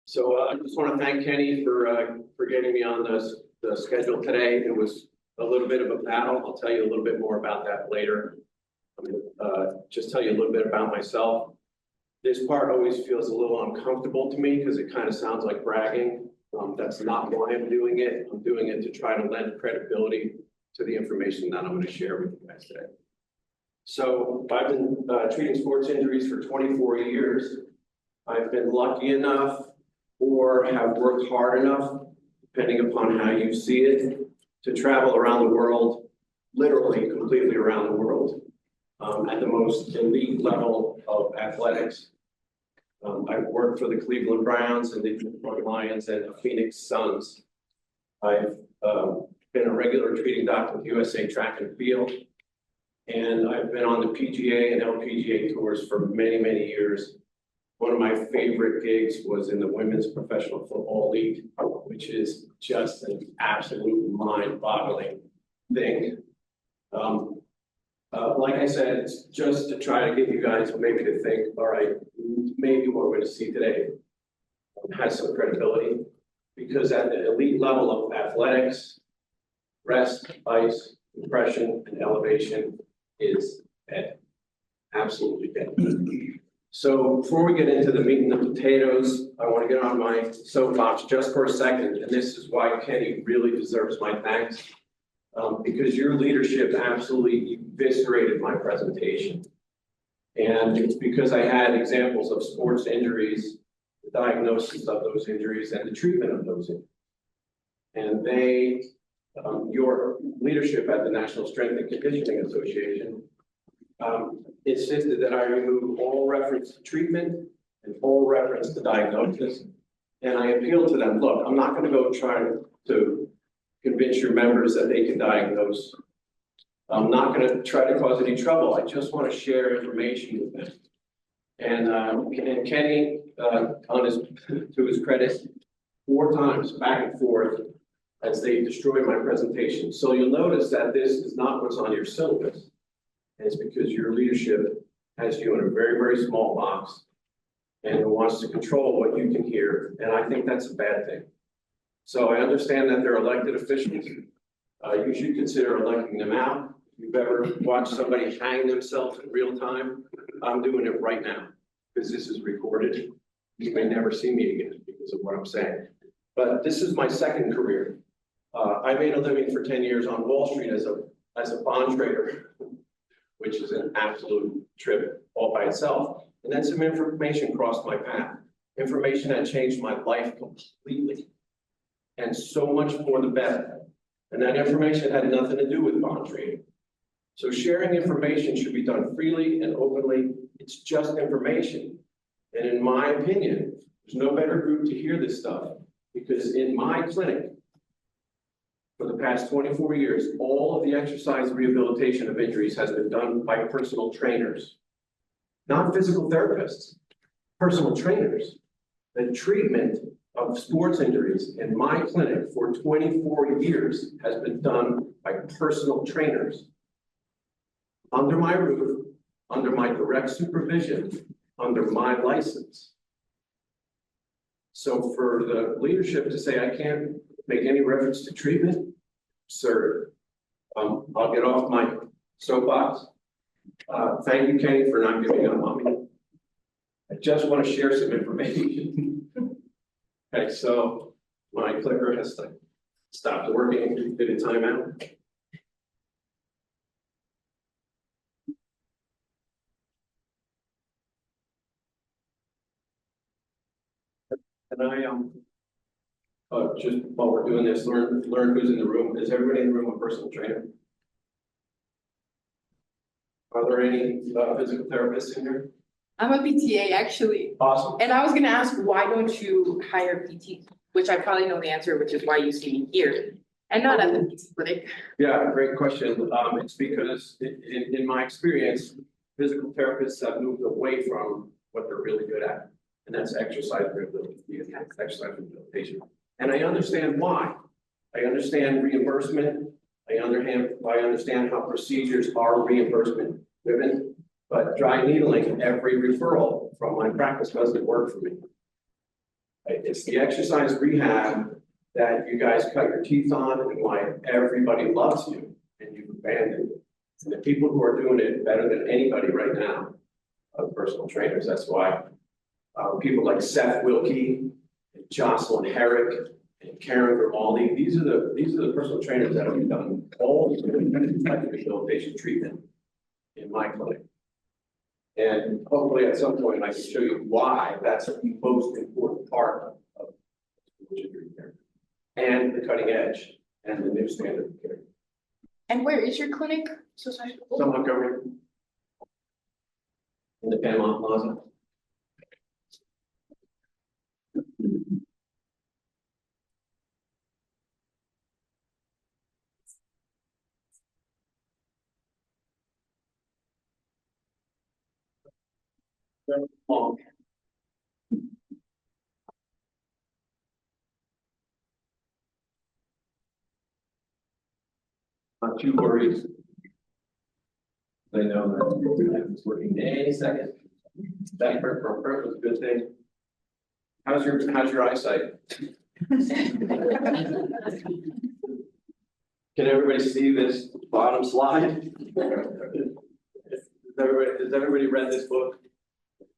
So I just want to thank Kenny for getting me on the schedule today. It was a little bit of a battle. I'll tell you a little bit more about that later. I'm gonna just tell you a little bit about myself. This part always feels a little uncomfortable to me because it kind of sounds like bragging. That's not why I'm doing it. I'm doing it to try to lend credibility to the information that I'm going to share with you guys today. So I've been treating sports injuries for 24 years. I've been lucky enough or have worked hard enough, depending upon how you see it, to travel around the world, literally completely around the world, at the most elite level of athletics. I've worked for the Cleveland Browns and the Detroit Lions and the Phoenix Suns. I've been a regular treating doctor with USA Track and Field, and I've been on the PGA and LPGA tours for many, many years. One of my favorite gigs was in the Women's Professional Football League, which is just an absolute mind-boggling thing. Like I said, it's just to try to get you guys maybe to think, all right, maybe what we're going to see today has some credibility, because at the elite level of athletics, rest, ice, compression, and elevation is dead, absolutely dead. So before we get into the meat and the potatoes, I want to get on my soapbox just for a second, and this is why Kenny really deserves my thanks, because your leadership absolutely eviscerated my presentation. And it's because I had examples of sports injuries, the diagnosis of those injuries, and the treatment of those injuries. And your leadership at the National Strength and Conditioning Association insisted that I remove all reference to treatment and all reference to diagnosis. And I appealed to them, look, I'm not going to go try to convince your members that they can diagnose. I'm not going to try to cause any trouble. I just want to share information with them. And Kenny, to his credit, 4 times back and forth as they destroyed my presentation. So you'll notice that this is not what's on your syllabus. And it's because your leadership has you in a very, very small box and wants to control what you can hear. And I think that's a bad thing. So I understand that they're elected officials. You should consider electing them out. If you've ever watched somebody hang themselves in real time, I'm doing it right now because this is recorded. You may never see me again because of what I'm saying. But this is my second career. I made a living for 10 years on Wall Street as a bond trader, which is an absolute trip all by itself. And then some information crossed my path. Information that changed my life completely. And so much for the better. And that information had nothing to do with bond trading. So sharing information should be done freely and openly. It's just information. And in my opinion, there's no better group to hear this stuff, because in my clinic, for the past 24 years, all of the exercise rehabilitation of injuries has been done by personal trainers, not physical therapists, personal trainers. The treatment of sports injuries in my clinic for 24 years has been done by personal trainers. Under my roof, under my direct supervision, under my license. So for the leadership to say I can't make any reference to treatment, absurd. I'll get off my soapbox. Thank you, Kenny, for not giving up on me. I just want to share some information. Okay, so my clicker has stopped working. Did it time out? And I just while we're doing this, learn who's in the room. Is everybody in the room a personal trainer? Are there any physical therapists in here? I'm a PTA actually. Awesome. And I was gonna ask, why don't you hire PT? Which I probably know the answer, which is why you see me here and not at the PT clinic. Yeah, great question. It's because in my experience, physical therapists have moved away from what they're really good at, and that's exercise rehabilitation. And I understand why. I understand reimbursement. I understand how procedures are reimbursement driven, but dry needling every referral from my practice doesn't work for me. Right? It's the exercise rehab that you guys cut your teeth on and why everybody loves you and you've abandoned it. And the people who are doing it better than anybody right now are personal trainers. That's why people like Seth Wilkie, and Jocelyn Herrick, and Karen Grimaldi, these are the personal trainers that have done all the type of rehabilitation treatment in my clinic. And hopefully at some point I can show you why that's the most important part of injury care. And the cutting edge and the new standard of care. And where is your clinic? So sorry. So Montgomery. In the Panama Plaza. Long. Not too worried. They know that it's working any second. That for was a good thing. How's your eyesight? Can everybody see this bottom slide? Has everybody read this book?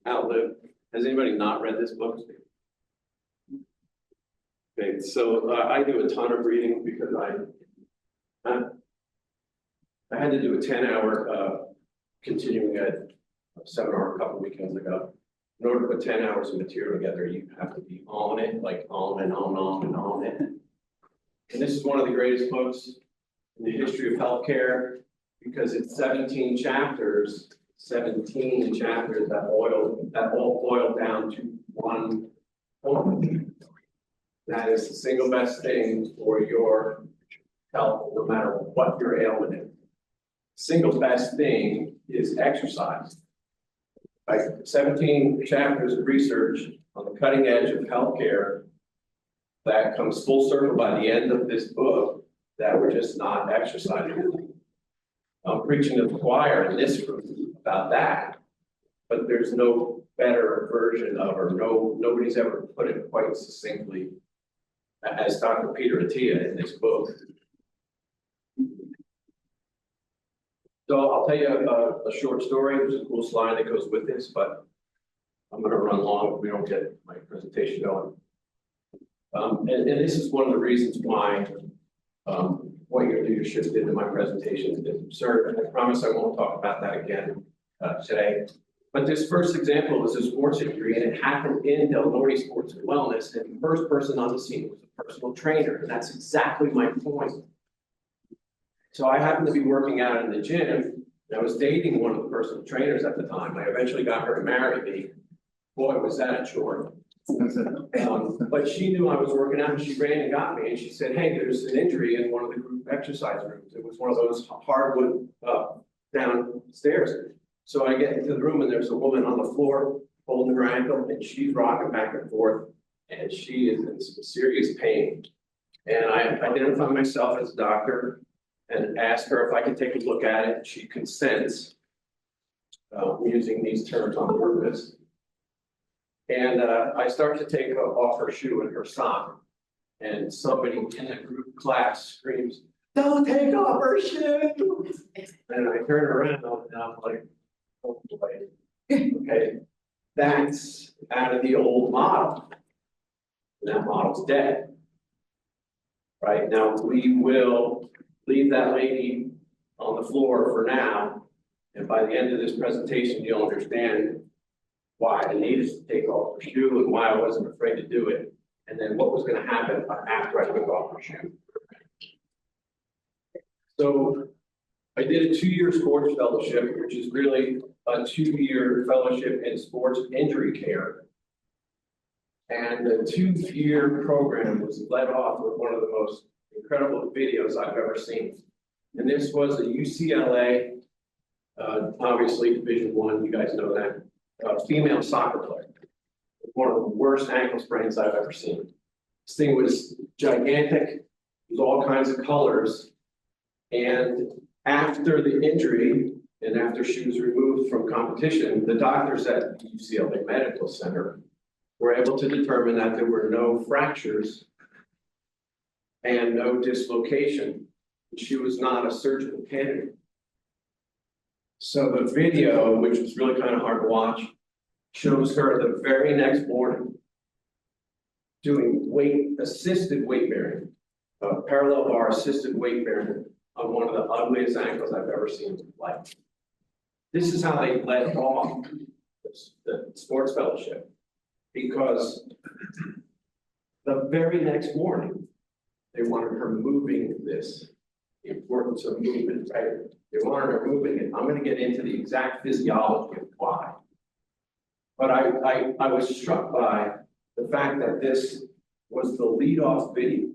Outlive. Has anybody not read this book? Okay, so I do a ton of reading because I had to do a 10-hour continuing ed seminar a couple weekends ago. In order to put 10 hours of material together, you have to be on it, like on and on and on it. And this is one of the greatest books in the history of healthcare because it's 17 chapters that all boil down to one point. That is the single best thing for your health, no matter what your ailment is. Single best thing is exercise. Like 17 chapters of research on the cutting edge of healthcare that comes full circle by the end of this book that we're just not exercising. I'm preaching to the choir in this room about that, but there's no better version of, or nobody's ever put it quite succinctly as Dr. Peter Attia in this book. So I'll tell you a short story. There's a cool slide that goes with this, but I'm going to run long if we don't get my presentation going. And this is one of the reasons why what your leadership did in my presentation is absurd. And I promise I won't talk about that again today. But this first example was a sports injury, and it happened in Del Norte Sports and Wellness. And the first person on the scene was a personal trainer, and that's exactly my point. So I happened to be working out in the gym, and I was dating one of the personal trainers at the time. I eventually got her to marry me. Boy, was that a chore. But she knew I was working out, and she ran and got me, and she said, hey, there's an injury in one of the group exercise rooms. It was one of those hardwood downstairs. So I get into the room, and there's a woman on the floor holding her ankle, and she's rocking back and forth, and she is in some serious pain. And I identify myself as a doctor and ask her if I can take a look at it. She consents, using these terms on purpose. And I start to take off her shoe and her sock. And somebody in the group class screams, "Don't take off her shoe!" And I turn around and I'm like, oh boy, okay, that's out of the old model. And that model's dead. Right now, we will leave that lady on the floor for now. And by the end of this presentation, you'll understand why I needed to take off her shoe and why I wasn't afraid to do it. And then what was going to happen after I took off her shoe. So I did a 2-year sports fellowship, which is really a 2-year fellowship in sports injury care. And the 2-year program was led off with one of the most incredible videos I've ever seen. And this was a UCLA, obviously Division I, you guys know that, female soccer player. One of the worst ankle sprains I've ever seen. This thing was gigantic, with all kinds of colors. And after the injury, and after she was removed from competition, the doctors at the UCLA Medical Center were able to determine that there were no fractures and no dislocation. She was not a surgical candidate. So the video, which was really kind of hard to watch, shows her the very next morning doing assisted weight bearing, parallel bar assisted weight bearing on one of the ugliest ankles I've ever seen in my life. This is how they let off the sports fellowship, because the very next morning, they wanted her moving this, the importance of movement, right? They wanted her moving it. I'm going to get into the exact physiology of why. But I was struck by the fact that this was the lead-off video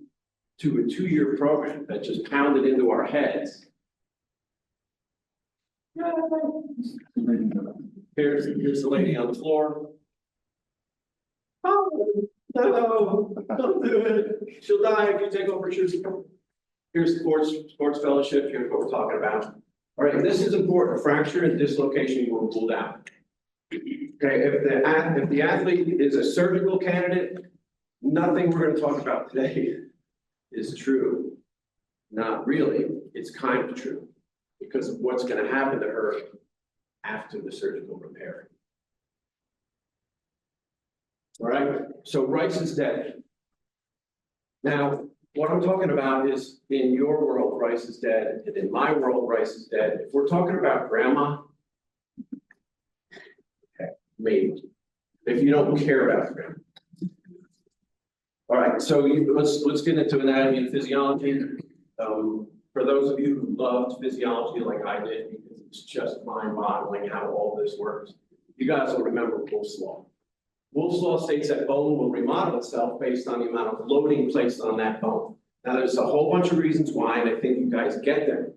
to a 2-year program that just pounded into our heads. Here's the lady on the floor. Oh, no, don't do it. She'll die if you take over her shoes. Here's sports fellowship. Here's what we're talking about. All right, this is important. Fracture and dislocation were ruled out. Okay, if the athlete is a surgical candidate, nothing we're going to talk about today is true. Not really. It's kind of true because of what's going to happen to her after the surgical repair. All right, so Rice is dead. Now, what I'm talking about is in your world, Rice is dead, and in my world, Rice is dead. If we're talking about grandma, okay, maybe. If you don't care about grandma. All right, so let's get into anatomy and physiology. For those of you who loved physiology like I did, because it's just mind-boggling how all this works, you guys will remember Wolff's Law. Wolff's Law states that bone will remodel itself based on the amount of loading placed on that bone. Now, there's a whole bunch of reasons why, and I think you guys get them.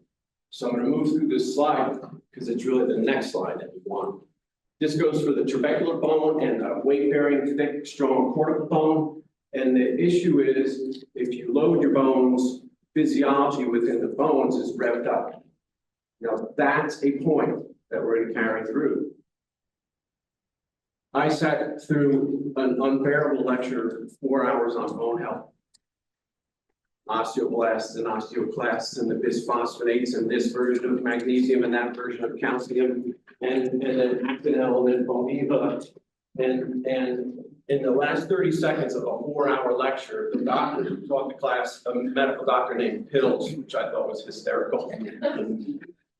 So I'm going to move through this slide because it's really the next slide that we want. This goes for the trabecular bone and the weight-bearing, thick, strong cortical bone. And the issue is, if you load your bones, physiology within the bones is revved up. Now, that's a point that we're going to carry through. I sat through an unbearable lecture, 4 hours on bone health. Osteoblasts and osteoclasts and the bisphosphonates and this version of magnesium and that version of calcium and then Actinel and then Boniva. And in the last 30 seconds of a 4-hour lecture, the doctor who taught the class, a medical doctor named Piddles, which I thought was hysterical,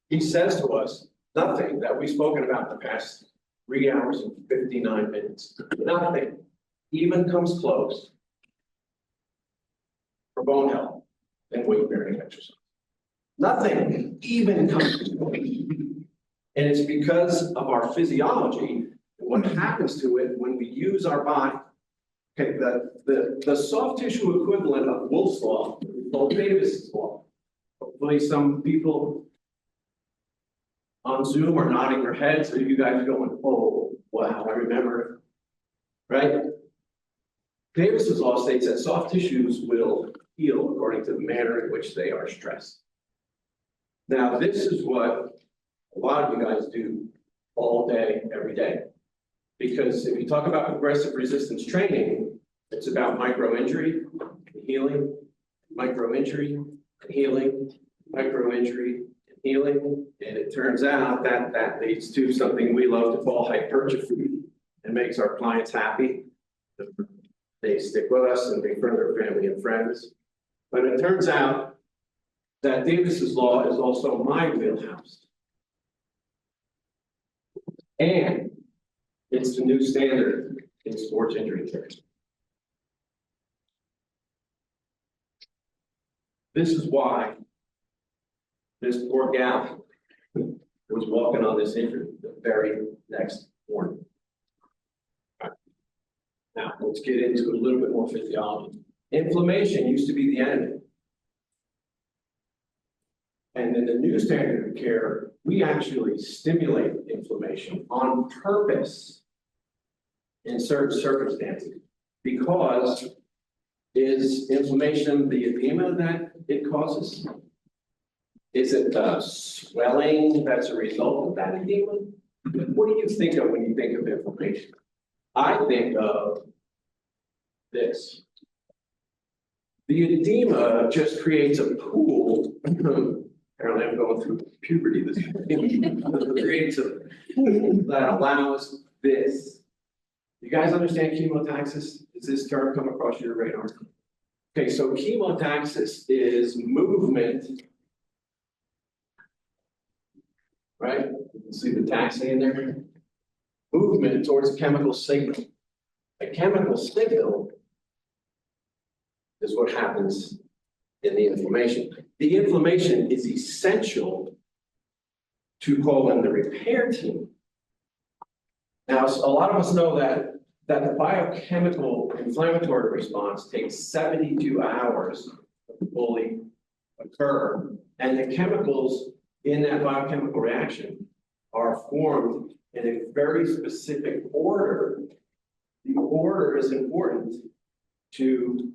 he says to us, nothing that we've spoken about in the past 3 hours and 59 minutes, nothing even comes close for bone health and weight-bearing exercise. Nothing even comes close. And it's because of our physiology and what happens to it when we use our body. Okay, the soft tissue equivalent of Wolff's Law, or Davis's law. Hopefully some people on Zoom are nodding their heads, or you guys are going, oh, wow, I remember, right? Davis's law states that soft tissues will heal according to the manner in which they are stressed. Now, this is what a lot of you guys do all day, every day. Because if you talk about progressive resistance training, it's about micro-injury, healing, micro-injury, healing, micro-injury, healing. And it turns out that that leads to something we love to call hypertrophy and makes our clients happy. They stick with us and befriend their family and friends. But it turns out that Davis's law is also my wheelhouse. And it's the new standard in sports injury care. This is why this poor gal was walking on this injury the very next morning. All right. Now, let's get into a little bit more physiology. Inflammation used to be the enemy. And in the new standard of care, we actually stimulate inflammation on purpose in certain circumstances, because is inflammation the edema that it causes? Is it the swelling that's a result of that edema? What do you think of when you think of inflammation? I think of this. The edema just creates a pool. Apparently I'm going through puberty this morning. Creates a pool that allows this. You guys understand chemotaxis? Does this term come across your radar? Okay, so chemotaxis is movement. Right? You can see the taxi in there. Movement towards a chemical signal. A chemical signal is what happens in the inflammation. The inflammation is essential to call in the repair team. Now, a lot of us know that the biochemical inflammatory response takes 72 hours to fully occur, and the chemicals in that biochemical reaction are formed in a very specific order. The order is important to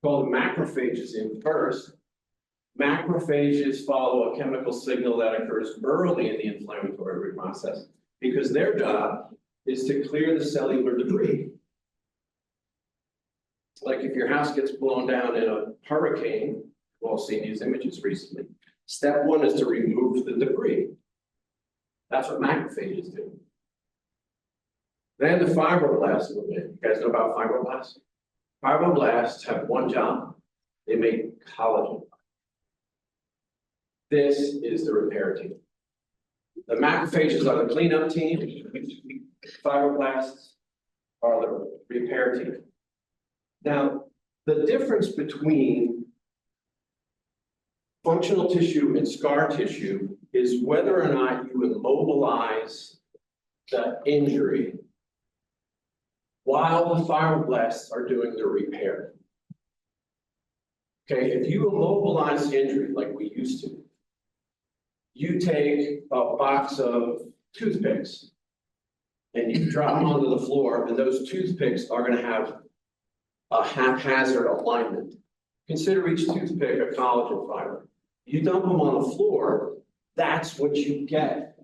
call the macrophages in first. Macrophages follow a chemical signal that occurs early in the inflammatory process because their job is to clear the cellular debris. Like if your house gets blown down in a hurricane, we've all seen these images recently. Step one is to remove the debris. That's what macrophages do. Then the fibroblasts move in. You guys know about fibroblasts? Fibroblasts have one job. They make collagen. This is the repair team. The macrophages are the cleanup team. Fibroblasts are the repair team. Now, the difference between functional tissue and scar tissue is whether or not you immobilize the injury while the fibroblasts are doing the repair. Okay, if you immobilize the injury like we used to, you take a box of toothpicks and you drop them onto the floor, and those toothpicks are going to have a haphazard alignment. Consider each toothpick a collagen fiber. You dump them on the floor, that's what you get.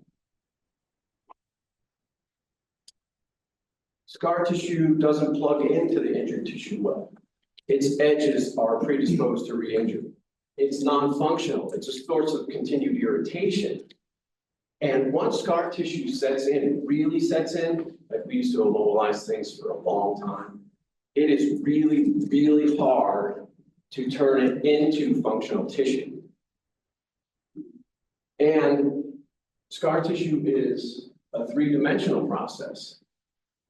Scar tissue doesn't plug into the injured tissue well. Its edges are predisposed to re-injury. It's non-functional. It's a source of continued irritation. And once scar tissue sets in, it really sets in, like we used to immobilize things for a long time. It is really, really hard to turn it into functional tissue. And scar tissue is a three-dimensional process,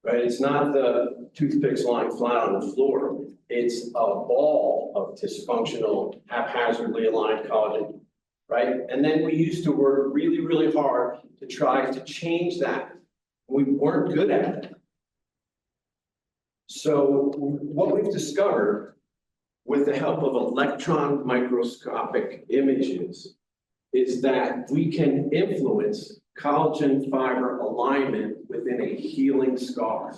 right? It's not the toothpicks lying flat on the floor. It's a ball of dysfunctional, haphazardly aligned collagen, right? And then we used to work really, really hard to try to change that. We weren't good at it. So what we've discovered with the help of electron microscopic images is that we can influence collagen fiber alignment within a healing scar.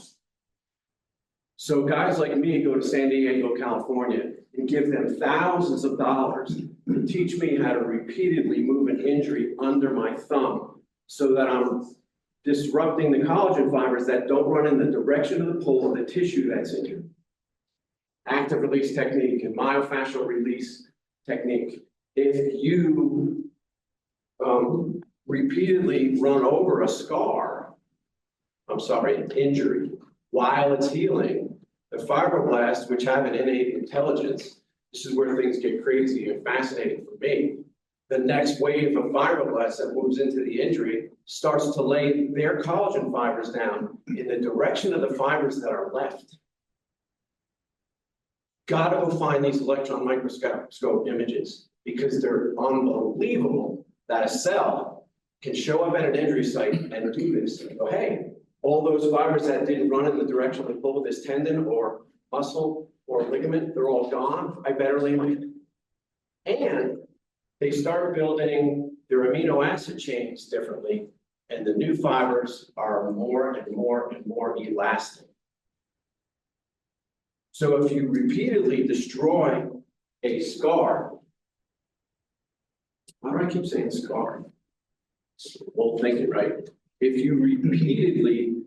So guys like me go to San Diego, California, and give them thousands of dollars to teach me how to repeatedly move an injury under my thumb so that I'm disrupting the collagen fibers that don't run in the direction of the pull of the tissue that's injured. Active release technique and myofascial release technique. If you repeatedly run over a scar, an injury, while it's healing, the fibroblasts, which have an innate intelligence, this is where things get crazy and fascinating for me. The next wave of fibroblasts that moves into the injury starts to lay their collagen fibers down in the direction of the fibers that are left. Gotta go find these electron microscope images because they're unbelievable that a cell can show up at an injury site and do this. And go, hey, all those fibers that didn't run in the direction of the pull of this tendon or muscle or ligament, they're all gone. I better lay my. And they start building their amino acid chains differently, and the new fibers are more and more and more elastic. So if you repeatedly destroy a scar, why do I keep saying scar? Old thinking, right? If you repeatedly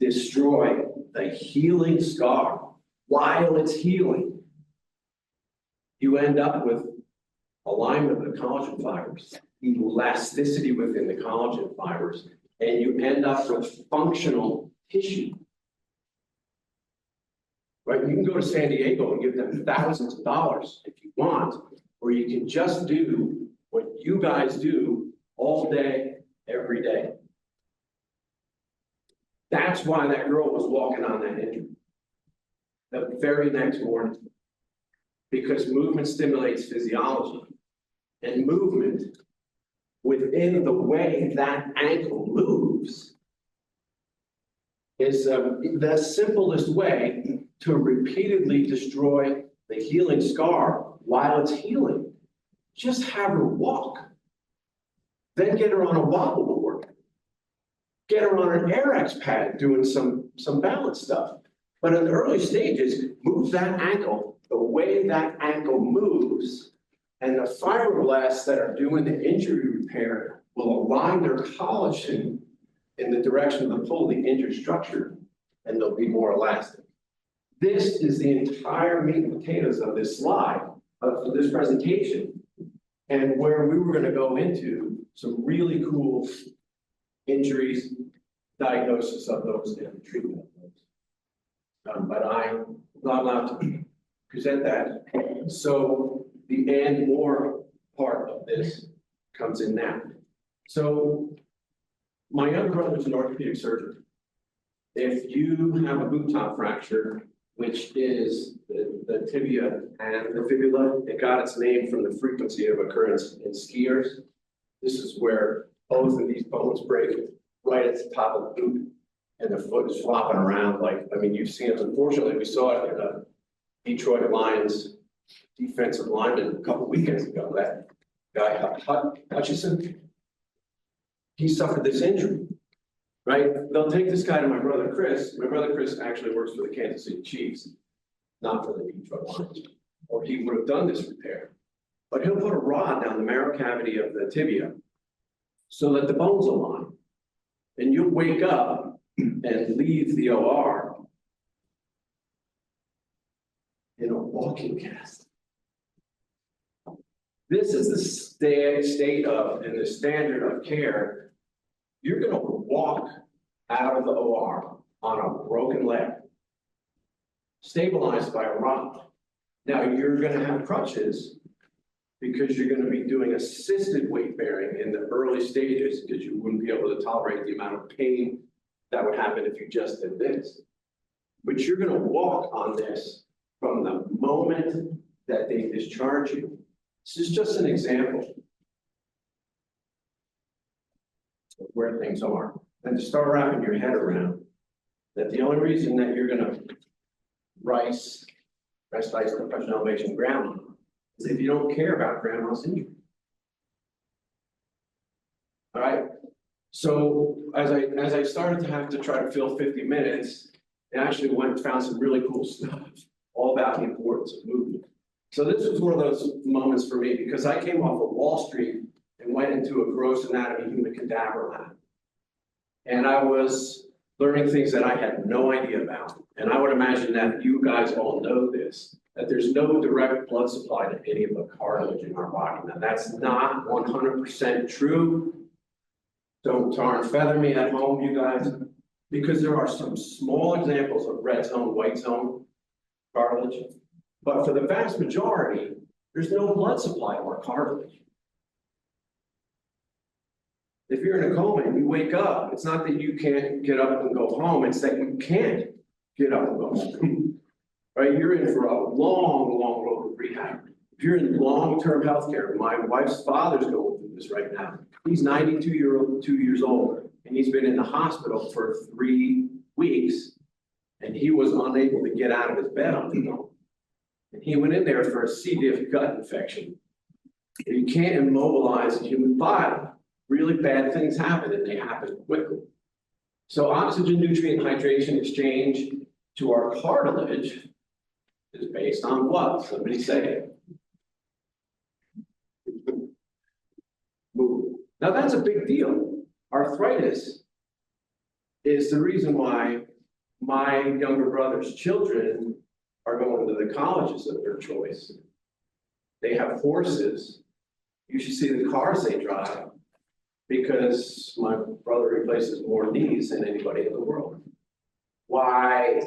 destroy the healing scar while it's healing, you end up with alignment of the collagen fibers, elasticity within the collagen fibers, and you end up with functional tissue. Right? You can go to San Diego and give them thousands of dollars if you want, or you can just do what you guys do all day, every day. That's why that girl was walking on that injury the very next morning. Because movement stimulates physiology. And movement within the way that ankle moves is the simplest way to repeatedly destroy the healing scar while it's healing. Just have her walk. Then get her on a wobble board. Get her on an AirX pad doing some balance stuff. But in the early stages, move that ankle the way that ankle moves, and the fibroblasts that are doing the injury repair will align their collagen in the direction of the pull of the injured structure, and they'll be more elastic. This is the entire meat and potatoes of this slide, of this presentation, and where we were going to go into some really cool injuries, diagnosis of those, and treatment of those. But I'm not allowed to present that. So the and more part of this comes in now. So my younger brother's an orthopedic surgeon. If you have a boot top fracture, which is the tibia and the fibula, it got its name from the frequency of occurrence in skiers. This is where both of these bones break right at the top of the boot, and the foot is flopping around like, I mean, you've seen it. Unfortunately, we saw it in a Detroit Lions defensive lineman a couple weekends ago. That guy, Hutchison, he suffered this injury, right? They'll take this guy to my brother Chris. My brother Chris actually works for the Kansas City Chiefs, not for the Detroit Lions, or he would have done this repair. But he'll put a rod down the marrow cavity of the tibia so that the bones align. And you'll wake up and leave the OR in a walking cast. This is the state of, and the standard of care. You're going to walk out of the OR on a broken leg, stabilized by a rod. Now you're going to have crutches because you're going to be doing assisted weight bearing in the early stages, because you wouldn't be able to tolerate the amount of pain that would happen if you just did this. But you're going to walk on this from the moment that they discharge you. This is just an example of where things are. And to start wrapping your head around that the only reason that you're going to rest ice compression elevation grandma is if you don't care about grandma's injury. All right. So as I started to have to try to fill 50 minutes, I actually went and found some really cool stuff all about the importance of movement. So this was one of those moments for me, because I came off of Wall Street and went into a gross anatomy human cadaver lab. And I was learning things that I had no idea about. And I would imagine that you guys all know this, that there's no direct blood supply to any of the cartilage in our body. Now that's not 100% true. Don't tar and feather me at home, you guys, because there are some small examples of red zone, white zone cartilage. But for the vast majority, there's no blood supply to our cartilage. If you're in a coma and you wake up, it's not that you can't get up and go home, it's that you can't get up and go home. Right? You're in for a long, long road of rehab. If you're in long-term healthcare, my wife's father's going through this right now. He's 92 years old, and he's been in the hospital for 3 weeks, and he was unable to get out of his bed on his own. And he went in there for a C. diff gut infection. You can't immobilize a human body. Really bad things happen, and they happen quickly. So oxygen, nutrient, hydration exchange to our cartilage is based on what? Somebody say it. Move. Now that's a big deal. Arthritis is the reason why My younger brother's children are going to the colleges of their choice. They have horses. You should see the cars they drive, because my brother replaces more knees than anybody in the world. Why?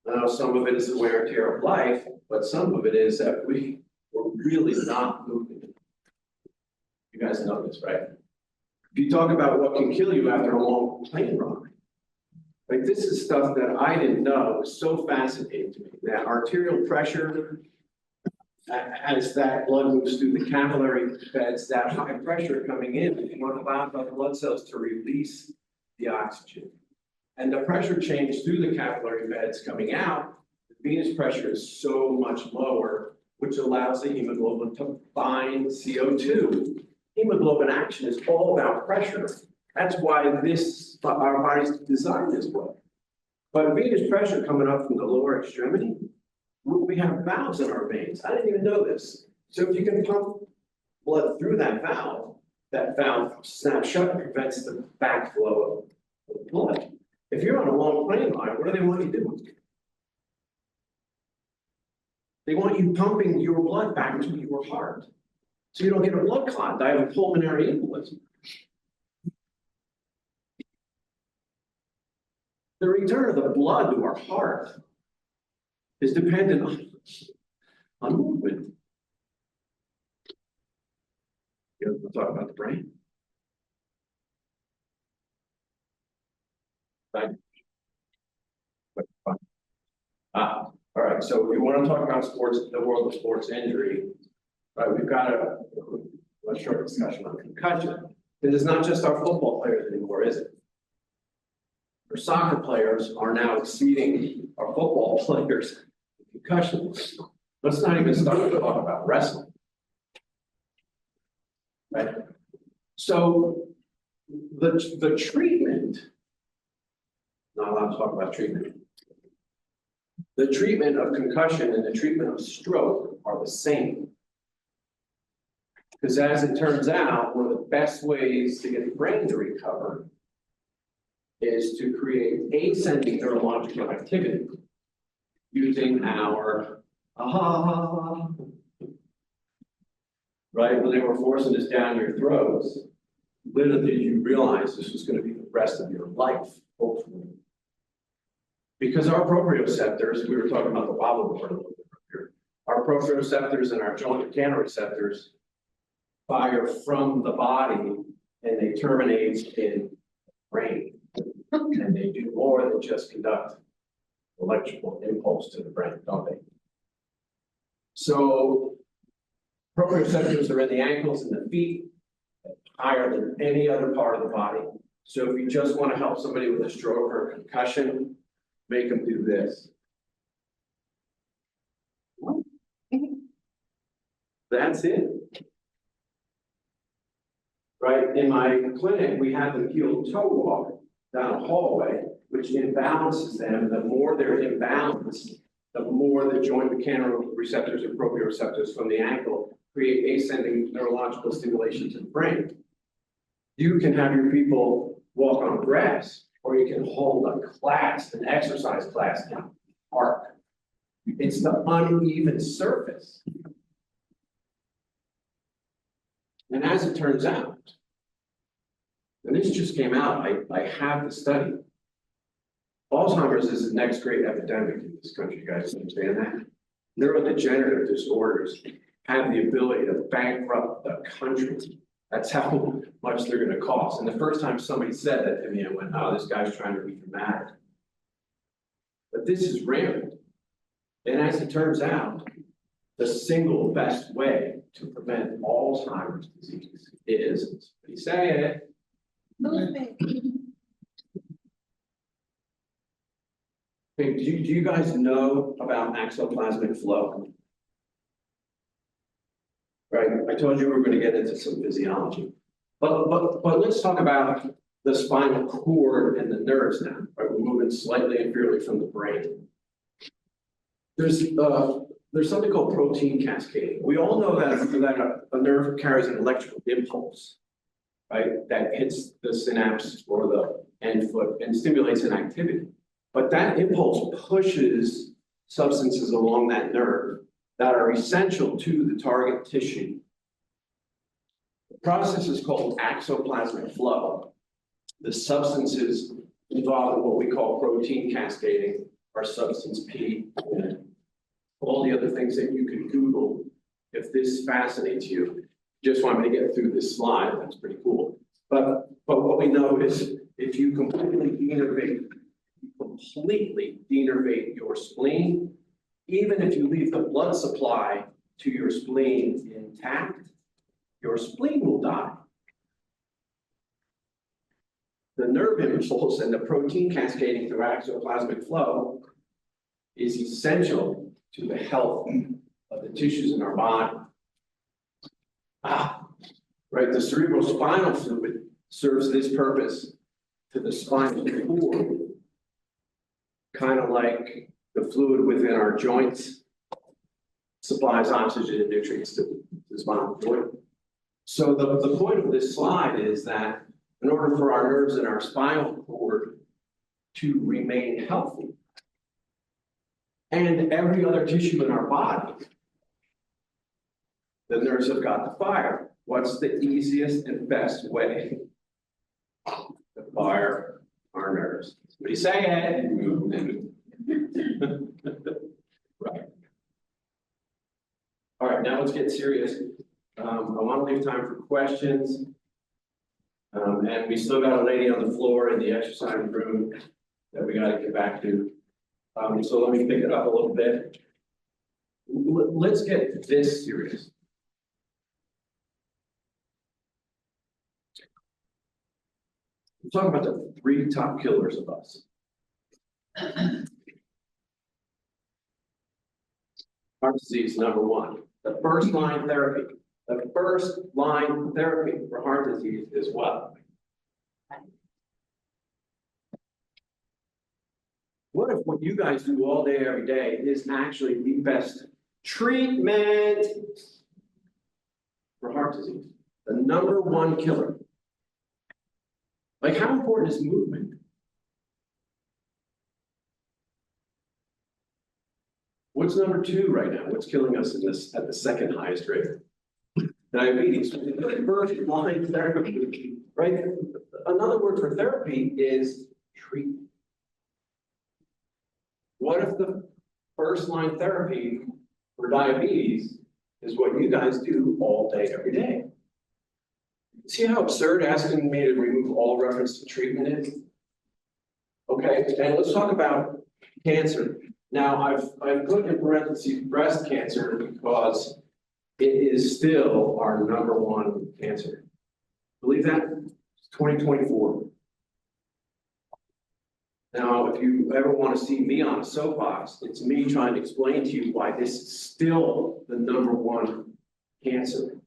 Now, some of it is the wear and tear of life, but some of it is that we're really not moving. You guys know this, right? If you talk about what can kill you after a long plane ride, like this is stuff that I didn't know. It was so fascinating to me, that arterial pressure, as that blood moves through the capillary beds, that high pressure coming in, you want to allow the blood cells to release the oxygen. And the pressure change through the capillary beds coming out, the venous pressure is so much lower, which allows the hemoglobin to bind CO2. Hemoglobin action is all about pressure. That's why our body's designed this way. But venous pressure coming up from the lower extremity, we have valves in our veins. I didn't even know this. So if you can pump blood through that valve snaps shut and prevents the backflow of blood. If you're on a long plane ride, what do they want you doing? They want you pumping your blood back to your heart, so you don't get a blood clot, die of a pulmonary embolism. The return of the blood to our heart is dependent on movement. We'll talk about the brain. Right. All right, so if you want to talk about sports, the world of sports injury, right, we've got a short discussion on concussion. It is not just our football players anymore, is it? Our soccer players are now exceeding our football players in concussions. Let's not even start to talk about wrestling. Right? So the treatment, not allowed to talk about treatment. The treatment of concussion and the treatment of stroke are the same. Because as it turns out, one of the best ways to get the brain to recover is to create ascending neurological activity using our right? When they were forcing this down your throats, little did you realize this was going to be the rest of your life, hopefully. Because our proprioceptors, we were talking about the wobble board a little bit earlier, our proprioceptors and our joint mechanoreceptors fire from the body and they terminate in the brain. And they do more than just conduct electrical impulse to the brain, don't they? So proprioceptors are in the ankles and the feet, higher than any other part of the body. So if you just want to help somebody with a stroke or a concussion, make them do this. That's it. Right, in my clinic, we have them heel toe walk down a hallway, which imbalances them. The more they're imbalanced, the more the joint mechanoreceptors and proprioceptors from the ankle create ascending neurological stimulation to the brain. You can have your people walk on grass, or you can hold a class, an exercise class in a park. It's the uneven surface. And as it turns out, and this just came out, I have the study. Alzheimer's is the next great epidemic in this country, you guys understand that? Neurodegenerative disorders have the ability to bankrupt the country. That's how much they're going to cost. And the first time somebody said that to me, I went, oh, this guy's trying to be dramatic. But this is rare. And as it turns out, the single best way to prevent Alzheimer's disease is, we say it, okay, do you guys know about axoplasmic flow? Right, I told you we were going to get into some physiology. But let's talk about the spinal cord and the nerves now. Right, we're moving slightly inferiorly from the brain. There's something called protein cascading. We all know that a nerve carries an electrical impulse, right? That hits the synapse or the end foot and stimulates an activity. But that impulse pushes substances along that nerve that are essential to the target tissue. The process is called axoplasmic flow. The substances involved in what we call protein cascading are substance P, and all the other things that you can Google if this fascinates you. Just want me to get through this slide, that's pretty cool. But what we know is if you completely denervate your spleen, even if you leave the blood supply to your spleen intact, your spleen will die. The nerve impulse and the protein cascading through axoplasmic flow is essential to the health of the tissues in our body. Right, the cerebrospinal fluid serves this purpose to the spinal cord, kind of like the fluid within our joints supplies oxygen and nutrients to the spinal cord. So the point of this slide is that in order for our nerves in our spinal cord to remain healthy, and every other tissue in our body, the nerves have got to fire. What's the easiest and best way to fire our nerves? Somebody say it. Right. All right, now let's get serious. I want to leave time for questions. And we still got a lady on the floor in the exercise room that we got to get back to. So let me pick it up a little bit. Let's get this serious. We're talking about the 3 top killers of us. Heart disease, number 1. The first line therapy. The first line therapy for heart disease is what? What if what you guys do all day, every day is actually the best treatment for heart disease? The number 1 killer. Like, how important is movement? What's number 2 right now? What's killing us in this at the second highest rate? Diabetes. First line therapy, right? Another word for therapy is treatment. What if the first line therapy for diabetes is what you guys do all day, every day? See how absurd asking me to remove all reference to treatment is? Okay, and let's talk about cancer. Now, I've put in parentheses breast cancer because it is still our number 1 cancer. Believe that? It's 2024. Now, if you ever want to see me on a soapbox, it's me trying to explain to you why this is still the number 1 cancer.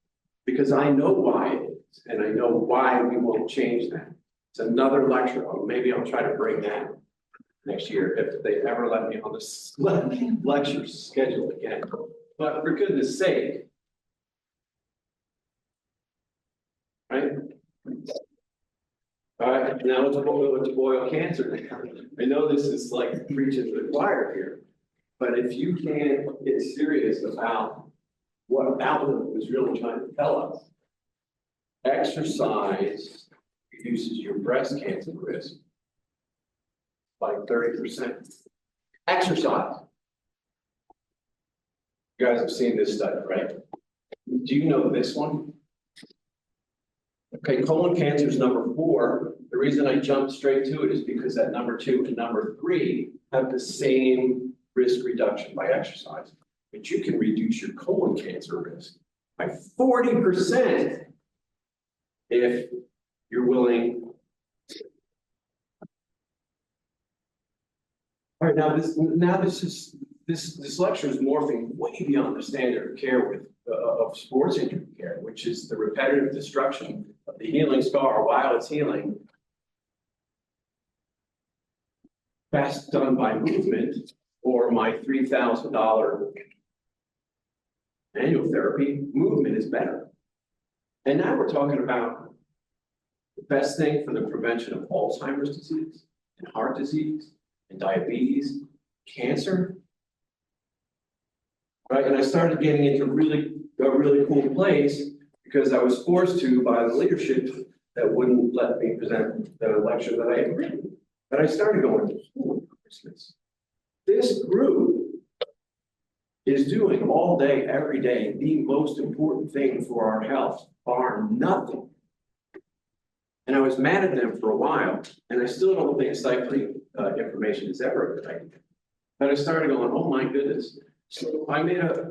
Because I know why it is, and I know why we won't change that. It's another lecture. Maybe I'll try to bring that next year if they ever let me on this lecture schedule again. But for goodness sake, right? All right, now let's boil cancer. I know this is like preaching to the choir here, but if you can't get serious about what Alvin was really trying to tell us, exercise reduces your breast cancer risk by 30%. Exercise. You guys have seen this study, right? Do you know this one? Okay, colon cancer is number 4. The reason I jumped straight to it is because that number 2 and number 3 have the same risk reduction by exercise. But you can reduce your colon cancer risk by 40% if you're willing. All right, this lecture is morphing way beyond the standard of care with of sports injury care, which is the repetitive destruction of the healing scar while it's healing. Best done by movement, or my $3,000 annual therapy. Movement is better. And now we're talking about the best thing for the prevention of Alzheimer's disease and heart disease and diabetes, cancer. Right, and I started getting into a really cool place because I was forced to by the leadership that wouldn't let me present the lecture that I had written. But I started going, holy Christmas. This group is doing all day, every day, the most important thing for our health, bar nothing. And I was mad at them for a while, and I still don't think cycling information is ever a good idea. But I started going, oh my goodness. So I made a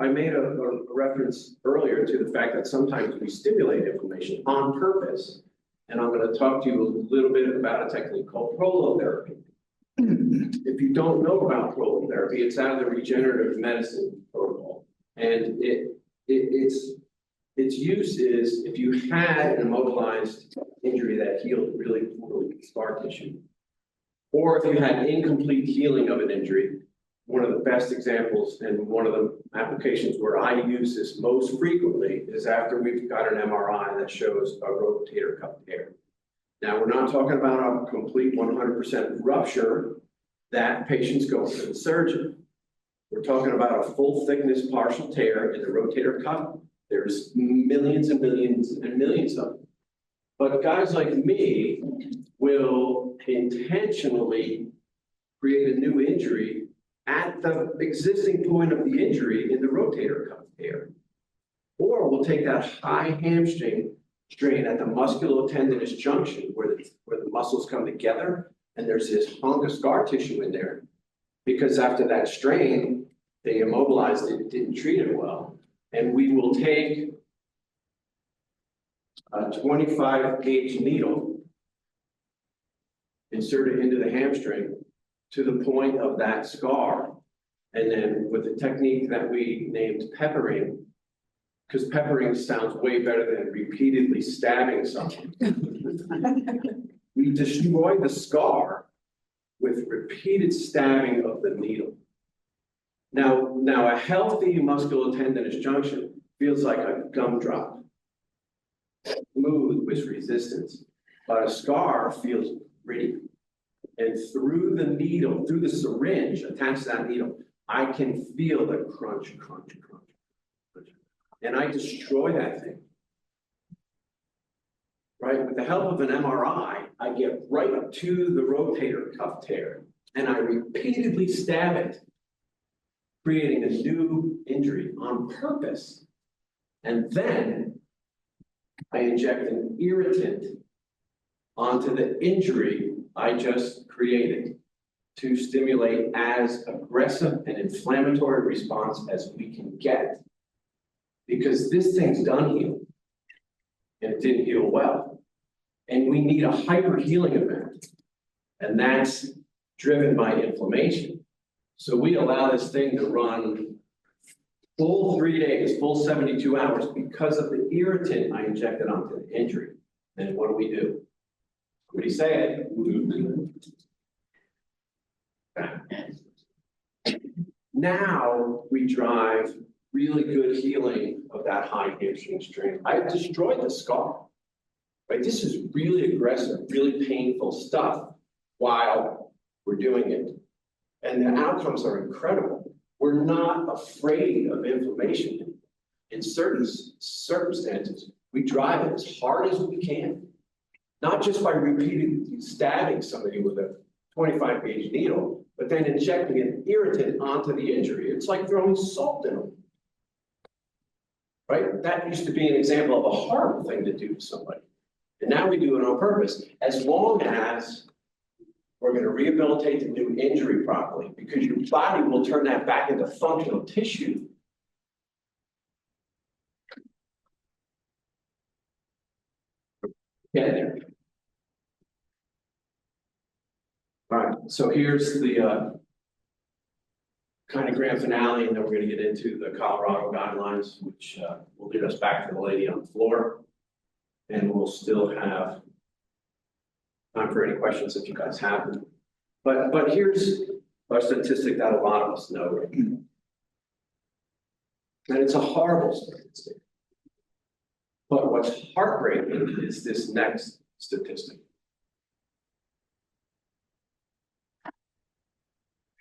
reference earlier to the fact that sometimes we stimulate inflammation on purpose. And I'm going to talk to you a little bit about a technique called prolotherapy. If you don't know about prolotherapy, it's out of the regenerative medicine protocol. And its use is if you had an immobilized injury that healed really poorly, scar tissue, or if you had incomplete healing of an injury. One of the best examples and one of the applications where I use this most frequently is after we've got an MRI that shows a rotator cuff tear. Now, we're not talking about a complete 100% rupture that patients go to the surgeon. We're talking about a full thickness partial tear in the rotator cuff. There's millions and millions and millions of them. But guys like me will intentionally create a new injury at the existing point of the injury in the rotator cuff tear. Or we'll take that high hamstring strain at the musculotendinous junction where the muscles come together and there's this hunk of scar tissue in there. Because after that strain, they immobilized it, didn't treat it well. And we will take a 25 gauge needle, insert it into the hamstring, to the point of that scar. And then with the technique that we named peppering, because peppering sounds way better than repeatedly stabbing someone. We destroy the scar with repeated stabbing of the needle. Now a healthy musculotendinous junction feels like a gumdrop, smooth with resistance, but a scar feels gritty. And through the needle, through the syringe attached to that needle, I can feel the crunch, crunch, crunch, crunch. And I destroy that thing. Right? With the help of an MRI, I get right up to the rotator cuff tear and I repeatedly stab it, creating a new injury on purpose. And then I inject an irritant onto the injury I just created to stimulate as aggressive and inflammatory response as we can get. Because this thing's done healing, and it didn't heal well. And we need a hyper healing event, and that's driven by inflammation. So we allow this thing to run full 3 days, full 72 hours because of the irritant I injected onto the injury. And what do? What do you say? Now we drive really good healing of that high hamstring strain. I've destroyed the scar. Right? This is really aggressive, really painful stuff while we're doing it. And the outcomes are incredible. We're not afraid of inflammation. In certain circumstances, we drive it as hard as we can. Not just by repeatedly stabbing somebody with a 25 gauge needle, but then injecting an irritant onto the injury. It's like throwing salt in them. Right? That used to be an example of a horrible thing to do to somebody. And now we do it on purpose, as long as we're going to rehabilitate the new injury properly, because your body will turn that back into functional tissue. Get there. All right, so here's the kind of grand finale, and then we're going to get into the Colorado guidelines, which will lead us back to the lady on the floor. And we'll still have time for any questions if you guys have them. But here's a statistic that a lot of us know. And it's a horrible statistic. But what's heartbreaking is this next statistic.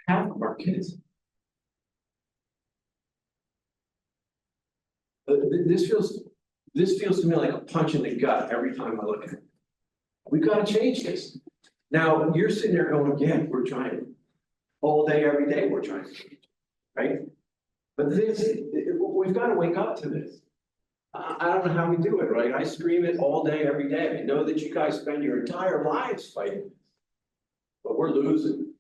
half of our kids. This feels to me like a punch in the gut every time I look at it. We've got to change this. Now, you're sitting there going, yeah, we're trying. All day, every day, we're trying, right? But we've got to wake up to this. I don't know how we do it, right? I scream it all day, every day. I know that you guys spend your entire lives fighting, but we're losing.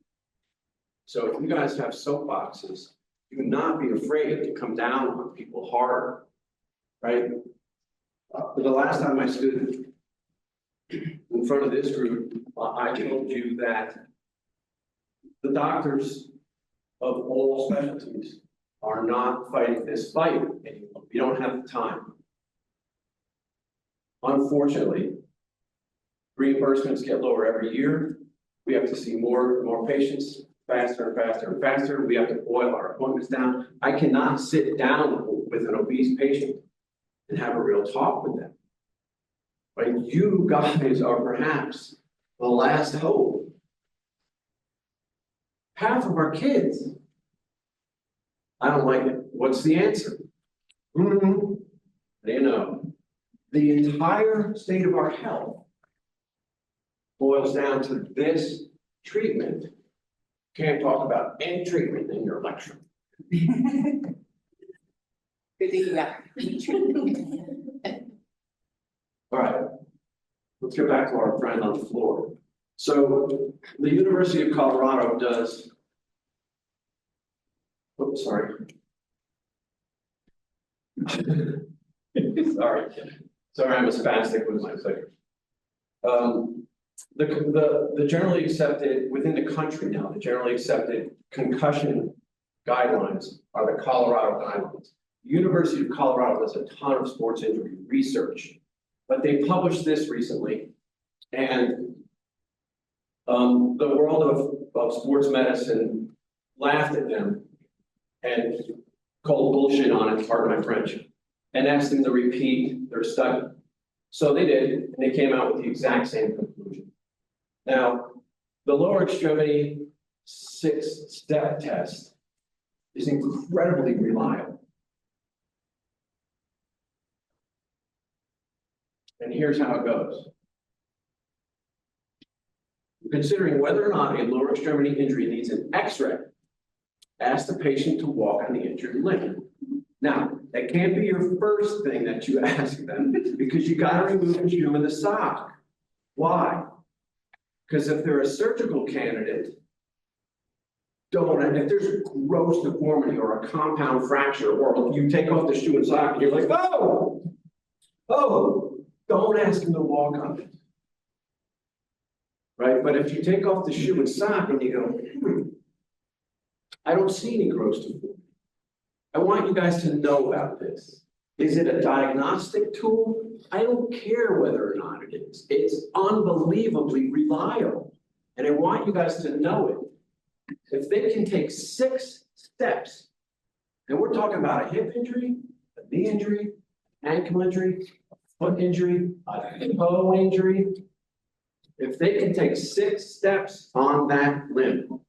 So if you guys have soapboxes, do not be afraid to come down on people hard, right? For the last time I stood in front of this group, I told you that the doctors of all specialties are not fighting this fight anymore. We don't have the time. Unfortunately, reimbursements get lower every year. We have to see more and more patients faster and faster and faster. We have to boil our appointments down. I cannot sit down with an obese patient and have a real talk with them. Right? You guys are perhaps the last hope. Half of our kids. I don't like it. What's the answer? You know, the entire state of our health boils down to this treatment. Can't talk about any treatment in your lecture. Good thing you got. All right, let's get back to our friend on the floor. So the University of Colorado does, oops, sorry. Sorry, I'm a spastic with my clicker. The generally accepted, within the country now, the generally accepted concussion guidelines are the Colorado guidelines. The University of Colorado does a ton of sports injury research, but they published this recently, and the world of sports medicine laughed at them and called bullshit on it, pardon my French, and asked them to repeat their study. So they did, and they came out with the exact same conclusion. Now, the lower extremity 6-step test is incredibly reliable. And here's how it goes. Considering whether or not a lower extremity injury needs an X-ray, ask the patient to walk on the injured limb. Now, that can't be your first thing that you ask them because you got to remove the shoe and the sock. Why? Because if they're a surgical candidate, if there's a gross deformity or a compound fracture, or you take off the shoe and sock and you're like, oh, don't ask them to walk on it. Right? But if you take off the shoe and sock and you go, I don't see any gross deformity. I want you guys to know about this. Is it a diagnostic tool? I don't care whether or not it is. It's unbelievably reliable. And I want you guys to know it. If they can take 6 steps, and we're talking about a hip injury, a knee injury, ankle injury, a foot injury, a toe injury, if they can take 6 steps on that limb,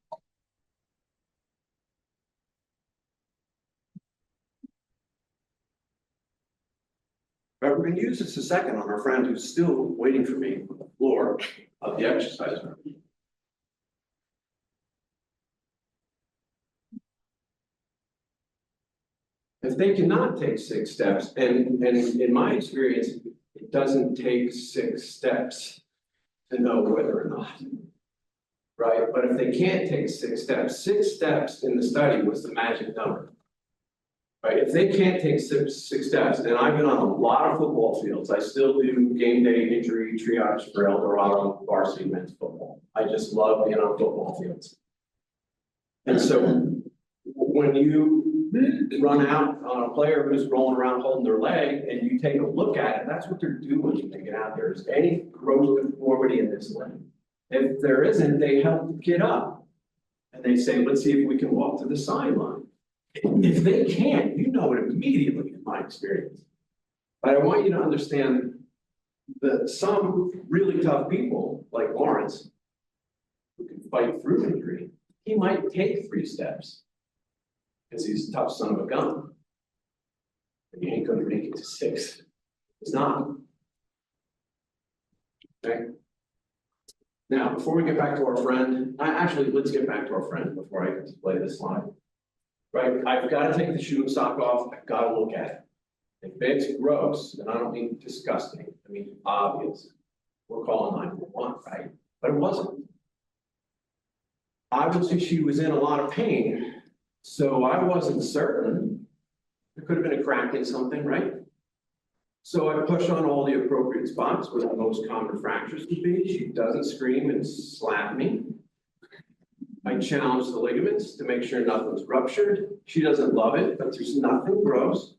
but we're going to use this a second on our friend who's still waiting for me on the floor of the exercise room. If they cannot take 6 steps, and in my experience, it doesn't take 6 steps to know whether or not, right? But if they can't take 6 steps in the study was the magic number. Right, if they can't take six steps, and I've been on a lot of football fields, I still do game day injury triage for El Dorado varsity men's football. I just love being on football fields. And so when you run out on a player who's rolling around holding their leg and you take a look at it, that's what they're doing when they get out there. Is any gross deformity in this leg? If there isn't, they help the kid up. And they say, let's see if we can walk to the sideline. If they can't, you know it immediately in my experience. But I want you to understand that some really tough people, like Lawrence, who can fight through injury, he might take 3 steps. Because he's a tough son of a gun. And he ain't gonna make it to 6. It's not. Okay? Now, before we get back to our friend, actually, let's get back to our friend before I display this slide. Right, I've got to take the shoe and sock off, I've got to look at it. If it's gross, and I don't mean disgusting, I mean obvious, we're calling 911, right? But it wasn't. Obviously, she was in a lot of pain, so I wasn't certain. There could have been a crack in something, right? So I push on all the appropriate spots where the most common fractures would be. She doesn't scream and slap me. I challenge the ligaments to make sure nothing's ruptured. She doesn't love it, but there's nothing gross.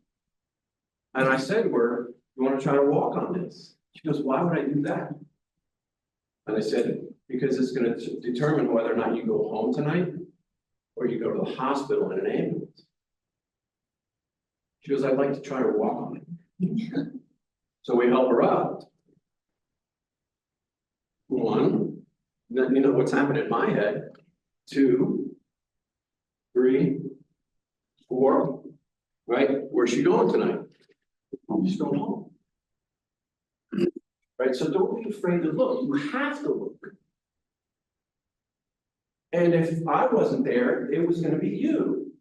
And I said to her, you want to try to walk on this? She goes, why would I do that? And I said, because it's going to determine whether or not you go home tonight or you go to the hospital in an ambulance. She goes, I'd like to try to walk on it. So we help her up. 1, then you know what's happening in my head. 2, 3, 4, right? Where's she going tonight? She's going home. Right, so don't be afraid to look, you have to look. And if I wasn't there, it was gonna be you.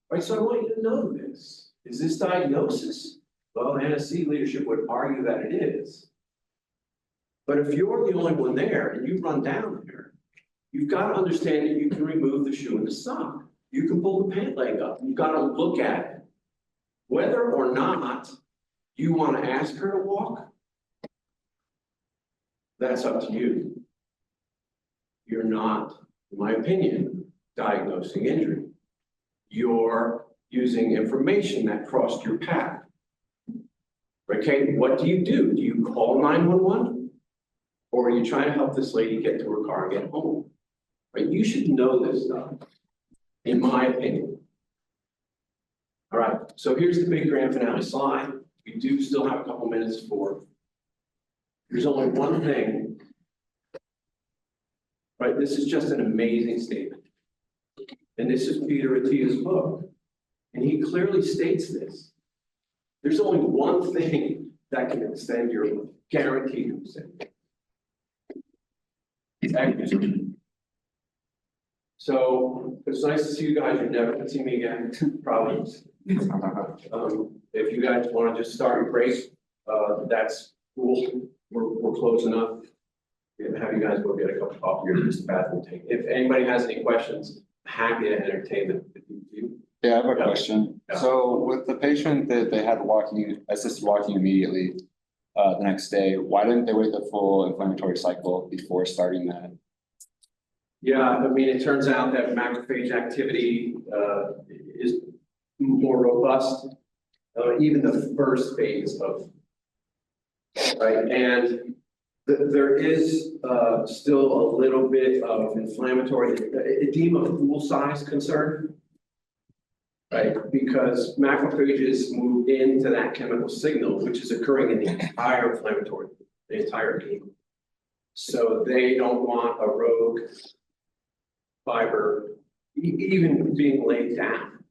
Right, so I want you to know this. Is this diagnosis? Well, NSC leadership would argue that it is. But if you're the only one there and you run down there, you've got to understand that you can remove the shoe and the sock. You can pull the pant leg up. You've got to look at it. Whether or not you want to ask her to walk, that's up to you. You're not, in my opinion, diagnosing injury. You're using information that crossed your path. Okay, what do? Do you call 911? Or are you trying to help this lady get to her car and get home? Right, you should know this stuff, in my opinion. All right, so here's the big grand finale slide. We do still have a couple minutes for. There's only one thing. Right, this is just an amazing statement. And this is Peter Attia's book. And he clearly states this. There's only one thing that can extend your life, guaranteed to extend. It's accuracy. So it's nice to see you guys. You're never gonna see me again, probably. If you guys want to just start your break, that's cool. We're close enough. Have you guys go get a cup of coffee or just a bathroom take. If anybody has any questions, happy to entertain them. Yeah, I have a question. Yeah. So with the patient that they had assisted walking immediately the next day, why didn't they wait the full inflammatory cycle before starting that? Yeah, I mean, it turns out that macrophage activity is more robust, even the first phase of, right? And there is still a little bit of inflammatory edema pool size concern. Right, because macrophages move into that chemical signal, which is occurring in the entire inflammatory, the entire game. So they don't want a rogue fiber even being laid down,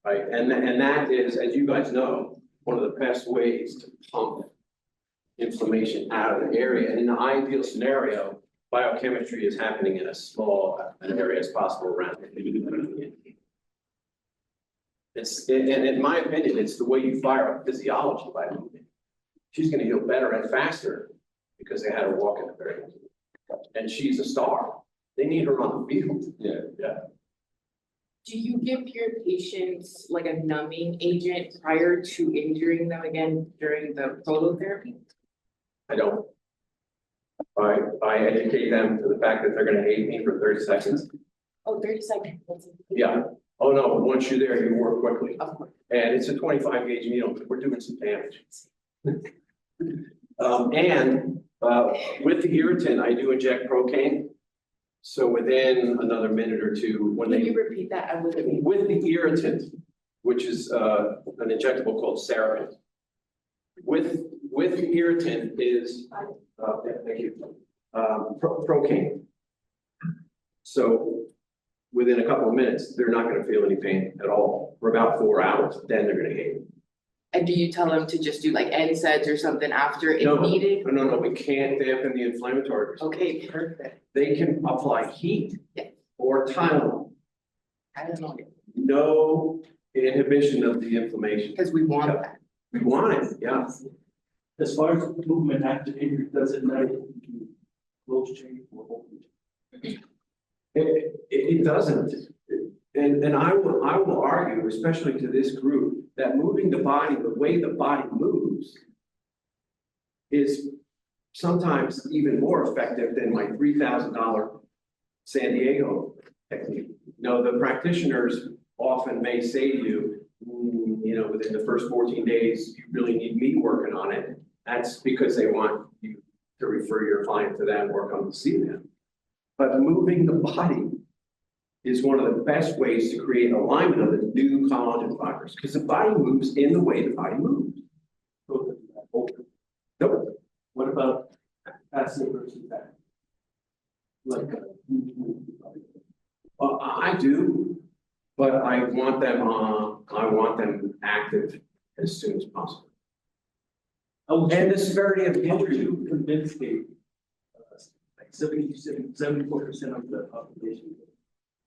right? And that is, as you guys know, one of the best ways to pump inflammation out of the area. And in the ideal scenario, biochemistry is happening in as small an area as possible around it. And in my opinion, it's the way you fire up physiology by moving. She's going to heal better and faster because they had her walk in the very end. And she's a star. They need her on the field. Yeah. Yeah. Do you give your patients like a numbing agent prior to injuring them again during the prolotherapy? I don't. I educate them to the fact that they're going to hate me for 30 seconds. Oh, 30 seconds. Yeah. Oh no, once you're there, you work quickly. Of course. And it's a 25 gauge needle, we're doing some damage. And with the irritant, I do inject procaine. So within another minute or two, when Can you repeat that? I was with the irritant, which is an injectable called Cerebin. With the irritant is, yeah, thank you, procaine. So within a couple of minutes, they're not gonna feel any pain at all for about 4 hours, then they're gonna hate it. And do you tell them to just do like NSAIDs or something after if No, needed? no, we can't dampen the inflammatory response. Okay, perfect. They can apply heat Yeah. or Tylenol, I don't know, no inhibition of the inflammation. because we want that. We want it, yeah. As far as movement after injury, does it matter if you do close chain or open chain? It doesn't. And I will argue, especially to this group, that moving the body, the way the body moves is sometimes even more effective than my $3,000 San Diego technique. You know, the practitioners often may say to you, you know, within the first 14 days, you really need me working on it. That's because they want you to refer your client to them or come to see them. But moving the body is one of the best ways to create alignment of the new collagen fibers, because the body moves in the way the body moves. So, open. Nope. What about passive versus active? Like, you move the body. I do, but I want them active as soon as possible. How would And you, the severity of the how would injury, you convince the, like 74% of the population?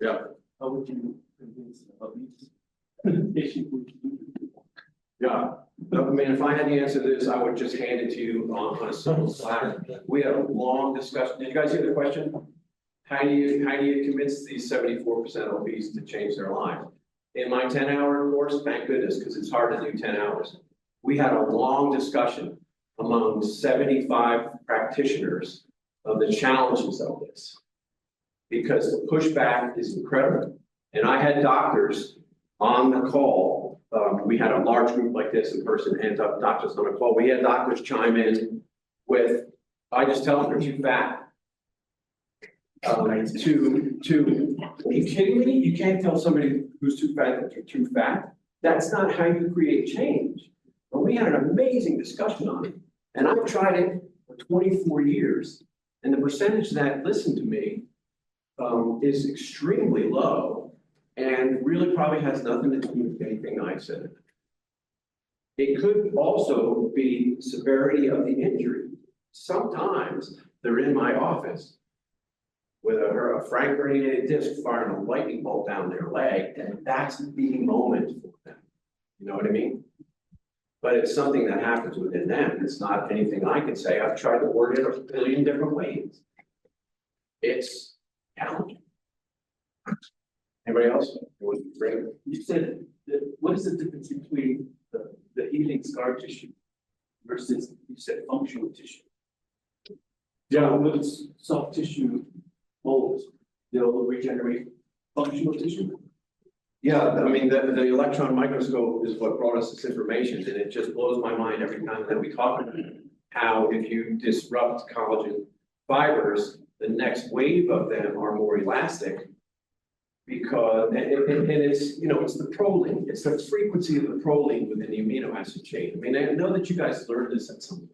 yeah, How would you convince obese patient would you? yeah. I mean, if I had the answer to this, I would just hand it to you on a simple platter. We had a long discussion. Did you guys hear the question? How do you convince these 74% obese to change their lives? In my 10-hour course, thank goodness, because it's hard to do 10 hours. We had a long discussion among 75 practitioners of the challenges of this. Because the pushback is incredible. And I had doctors on the call. We had a large group like this in person and doctors on the call. We had doctors chime in with, I just tell them they're too fat. Are you kidding me? You can't tell somebody who's too fat that they're too fat. That's not how you create change. But we had an amazing discussion on it. And I've tried it for 24 years. And the percentage that listened to me is extremely low and really probably has nothing to do with anything I said. It could also be severity of the injury. Sometimes they're in my office with a frank herniated disc firing a lightning bolt down their leg, and that's the moment for them. You know what I mean? But it's something that happens within them. It's not anything I can say. I've tried to word it a billion different ways. It's challenging. Anybody else? You said, that, what is the difference between the healing scar tissue versus, you said, functional tissue? Yeah. With soft tissue molds, they'll regenerate functional tissue. Yeah, I mean, the electron microscope is what brought us this information, and it just blows my mind every time that we talk about it. How if you disrupt collagen fibers, the next wave of them are more elastic. Because, and it's, you know, it's the proline, it's the frequency of the proline within the amino acid chain. I mean, I know that you guys learned this at some point.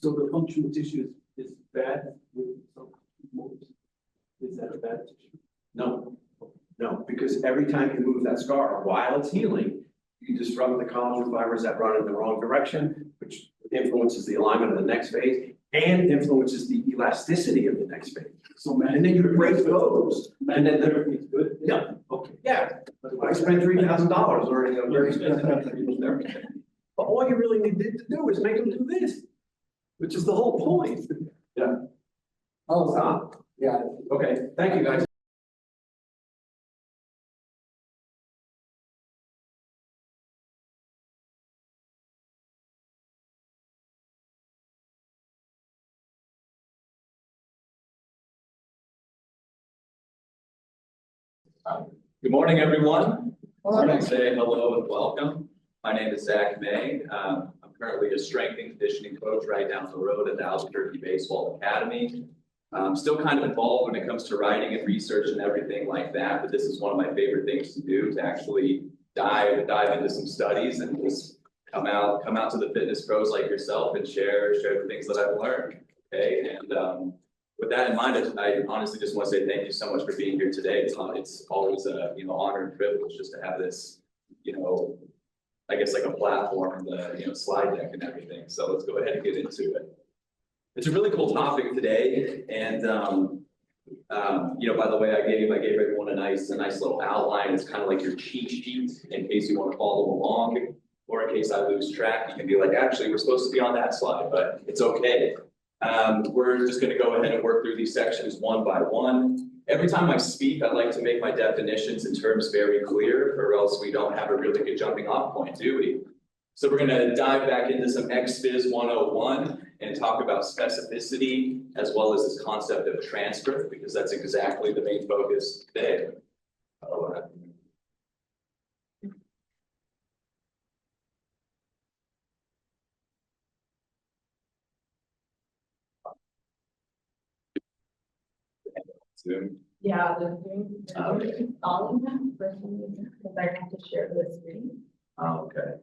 So the functional tissue is bad with some molds. Is that a bad tissue? No, because every time you move that scar, while it's healing, you disrupt the collagen fibers that run in the wrong direction, which influences the alignment of the next phase and influences the elasticity of the next phase. So man, And then you break those, and then therapy is good. yeah, Okay. yeah. I spent $3,000 learning a very expensive therapy. But all you really need to do is make them do this, which is the whole point. Yeah. Oh, stop. Yeah. Okay, thank you, guys. Good morning, everyone. I want to say hello and welcome. My name is Zach May. I'm currently a strength and conditioning coach right down the road at the Albuquerque Baseball Academy. I'm still kind of involved when it comes to writing and research and everything like that, but this is one of my favorite things to do, to actually dive into some studies and just come out to the fitness pros like yourself and share the things that I've learned. Okay, and with that in mind, I honestly just want to say thank you so much for being here today. It's always a, honor and privilege just to have this, I guess like a platform, the, slide deck and everything. So let's go ahead and get into it. It's a really cool topic today. And, by the way, I gave everyone a nice little outline. It's kind of like your cheat sheet in case you want to follow along, or in case I lose track, you can be like, actually, we're supposed to be on that slide, but it's okay. We're just going to go ahead and work through these sections one by one. Every time I speak, I like to make my definitions and terms very clear, or else we don't have a really good jumping off point, do we? So we're going to dive back into some XPhys 101 and talk about specificity, as well as this concept of transfer, because that's exactly the main focus today. Zoom. Yeah, the Zoom, Okay. installing them for some reason, because I have to share the screen. Okay.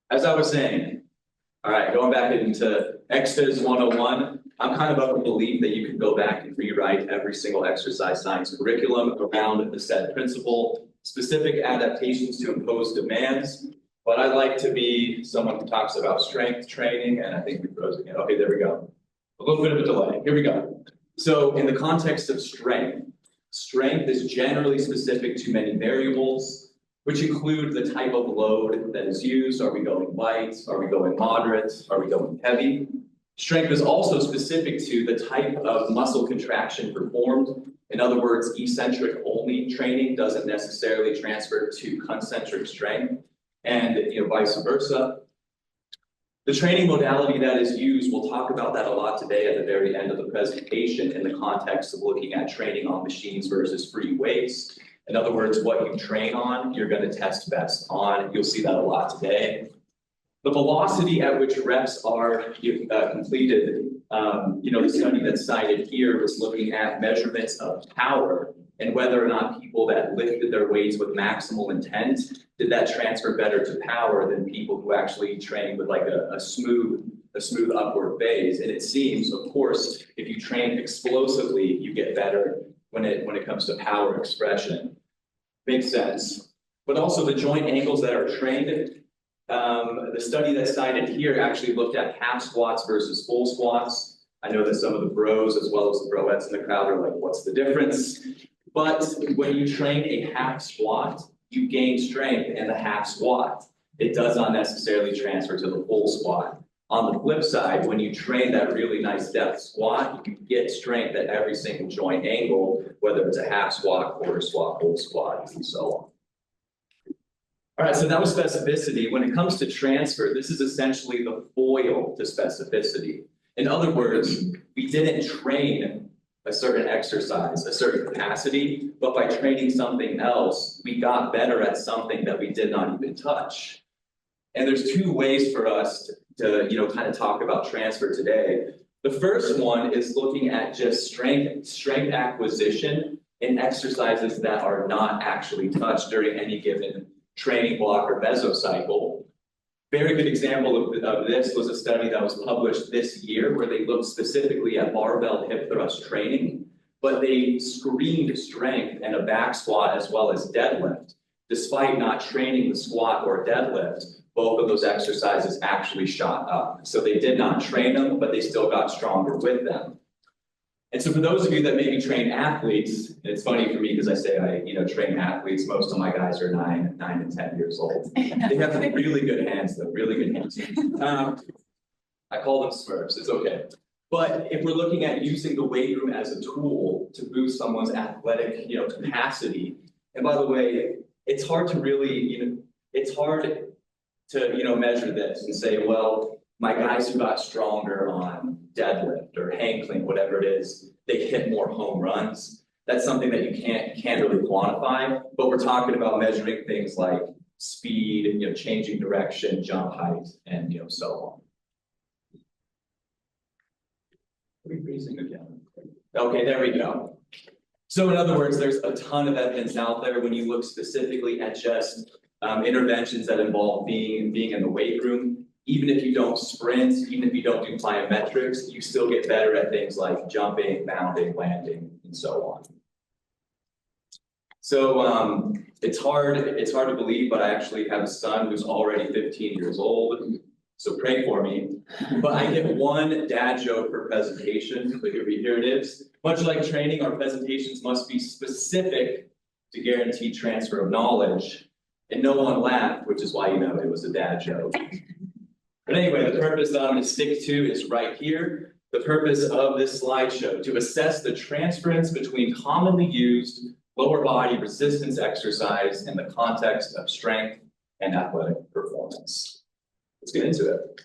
As I was saying, all right, going back into XPhys 101, I'm kind of of the belief that you can go back and rewrite every single exercise science curriculum around the said principle, specific adaptations to impose demands. But I like to be someone who talks about strength training, and I think we froze again. Okay, there we go. A little bit of a delay. Here we go. So in the context of strength, strength is generally specific to many variables, which include the type of load that is used. Are we going light? Are we going moderate? Are we going heavy? Strength is also specific to the type of muscle contraction performed. In other words, eccentric only training doesn't necessarily transfer to concentric strength, and vice versa. The training modality that is used, we'll talk about that a lot today at the very end of the presentation in the context of looking at training on machines versus free weights. In other words, what you train on, you're going to test best on. You'll see that a lot today. The velocity at which reps are completed, the study that's cited here was looking at measurements of power and whether or not people that lifted their weights with maximal intent, did that transfer better to power than people who actually trained with like a smooth upward phase. And it seems, of course, if you train explosively, you get better when it comes to power expression. Makes sense. But also the joint angles that are trained, the study that's cited here actually looked at half squats versus full squats. I know that some of the bros as well as the broettes in the crowd are like, what's the difference? But when you train a half squat, you gain strength in the half squat. It does not necessarily transfer to the full squat. On the flip side, when you train that really nice depth squat, you get strength at every single joint angle, whether it's a half squat, quarter squat, full squat, and so on. All right, so that was specificity. When it comes to transfer, this is essentially the foil to specificity. In other words, we didn't train a certain exercise, a certain capacity, but by training something else, we got better at something that we did not even touch. And there's two ways for us to kind of talk about transfer today. The first one is looking at just strength acquisition in exercises that are not actually touched during any given training block or mesocycle. Very good example of this was a study that was published this year where they looked specifically at barbell hip thrust training, but they screened strength in a back squat as well as deadlift. Despite not training the squat or deadlift, both of those exercises actually shot up. So they did not train them, but they still got stronger with them. And so for those of you that maybe train athletes, and it's funny for me because I say I train athletes, most of my guys are 9 and 10 years old. They have really good hands though, really good hands. I call them Smurfs, it's okay. But if we're looking at using the weight room as a tool to boost someone's athletic capacity, and by the way, it's hard to really, it's hard to measure this and say, well, my guys who got stronger on deadlift or hang clean, whatever it is, they hit more home runs. That's something that you can't really quantify, but we're talking about measuring things like speed, changing direction, jump height, and so on. Are we freezing again? Okay, there we go. So in other words, there's a ton of evidence out there when you look specifically at just interventions that involve being in the weight room. Even if you don't sprint, even if you don't do plyometrics, you still get better at things like jumping, bounding, landing, and so on. So it's hard to believe, but I actually have a son who's already 15 years old. So pray for me. But I get one dad joke per presentation. So here it is. Much like training, our presentations must be specific to guarantee transfer of knowledge. And no one laughed, which is why it was a dad joke. But anyway, the purpose that I'm going to stick to is right here. The purpose of this slideshow, to assess the transference between commonly used lower body resistance exercise in the context of strength and athletic performance. Let's get into it.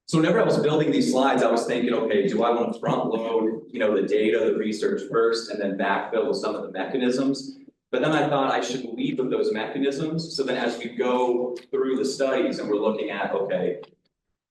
So whenever I was building these slides, I was thinking, okay, do I want to front load, the data, the research first, and then backfill with some of the mechanisms? But then I thought I should lead with those mechanisms. So then as we go through the studies and we're looking at, okay,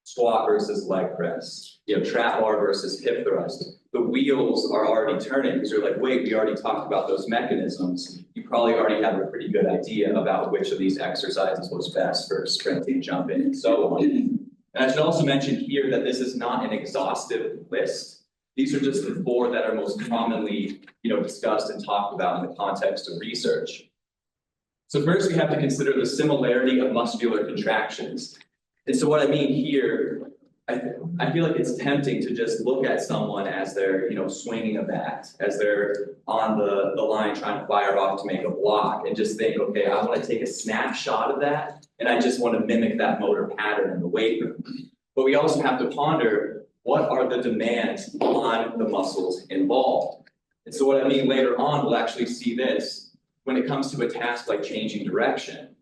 squat versus leg press, trap bar versus hip thrust, the wheels are already turning because you're like, wait, we already talked about those mechanisms. You probably already have a pretty good idea about which of these exercises was best for sprinting, jumping, and so on. And I should also mention here that this is not an exhaustive list. These are just the 4 that are most commonly, discussed and talked about in the context of research. So first, we have to consider the similarity of muscular contractions. And so what I mean here, I feel like it's tempting to just look at someone as they're, swinging a bat, as they're on the line trying to fire off to make a block, and just think, okay, I want to take a snapshot of that, and I just want to mimic that motor pattern in the weight room. But we also have to ponder, what are the demands on the muscles involved? And so what I mean later on, we'll actually see this. When it comes to a task like changing direction,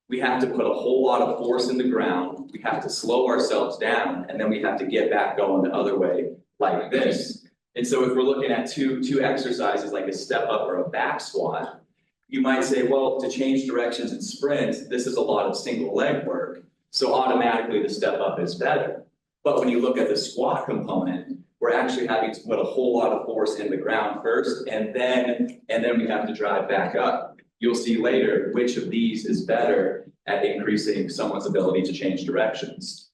we have to put a whole lot of force in the ground, we have to slow ourselves down, and then we have to get back going the other way like this. And so if we're looking at two exercises like a step up or a back squat, you might say, well, to change directions and sprint, this is a lot of single leg work, so automatically the step up is better. But when you look at the squat component, we're actually having to put a whole lot of force in the ground first, and then we have to drive back up. You'll see later which of these is better at increasing someone's ability to change directions.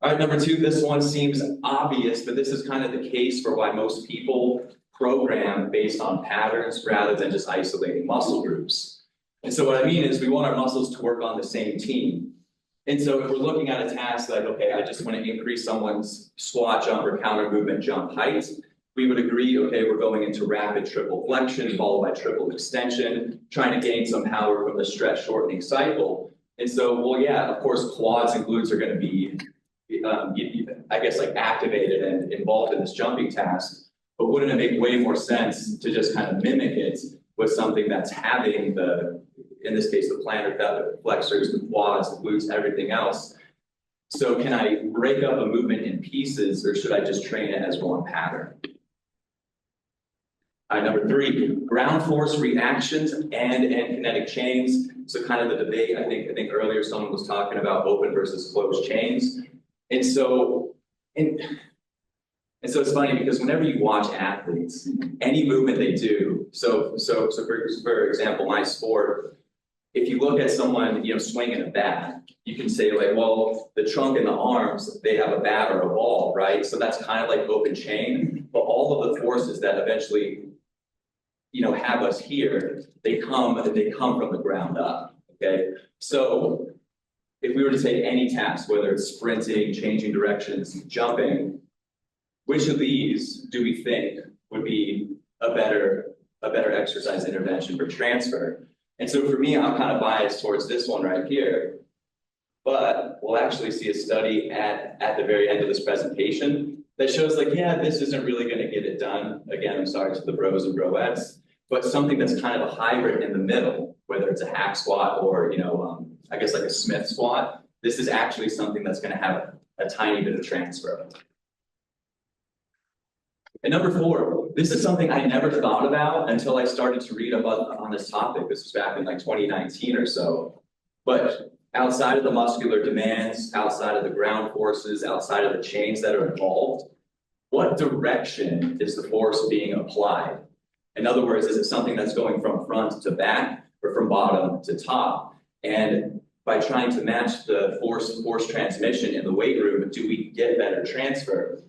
All right, number 2, this one seems obvious, but this is kind of the case for why most people program based on patterns rather than just isolating muscle groups. And so what I mean is we want our muscles to work on the same team. And so if we're looking at a task like, okay, I just want to increase someone's squat jump or counter movement jump height, we would agree, okay, we're going into rapid triple flexion followed by triple extension, trying to gain some power from the stretch shortening cycle. And so, well, yeah, of course, quads and glutes are going to be, I guess, like activated and involved in this jumping task. But wouldn't it make way more sense to just kind of mimic it with something that's having in this case, the plantar flexors, the quads, the glutes, everything else? So can I break up a movement in pieces, or should I just train it as one pattern? Number 3, ground force reactions and kinetic chains. So kind of the debate, I think earlier someone was talking about open versus closed chains. And so it's funny because whenever you watch athletes, any movement they do, so for example, my sport, if you look at someone, swinging a bat, you can say like, well, the trunk and the arms, they have a bat or a ball, right? So that's kind of like open chain, but all of the forces that eventually, have us here, they come from the ground up, okay? So if we were to take any task, whether it's sprinting, changing directions, jumping, which of these do we think would be a better exercise intervention for transfer? And so for me, I'm kind of biased towards this one right here, but we'll actually see a study at the very end of this presentation that shows like, yeah, this isn't really going to get it done. Again, I'm sorry to the bros and broettes, but something that's kind of a hybrid in the middle, whether it's a hack squat or, I guess like a Smith squat, this is actually something that's going to have a tiny bit of transfer. And number 4, this is something I never thought about until I started to read about on this topic. This was back in like 2019 or so. But outside of the muscular demands, outside of the ground forces, outside of the chains that are involved, what direction is the force being applied? In other words, is it something that's going from front to back or from bottom to top? And by trying to match the force transmission in the weight room, do we get better transfer?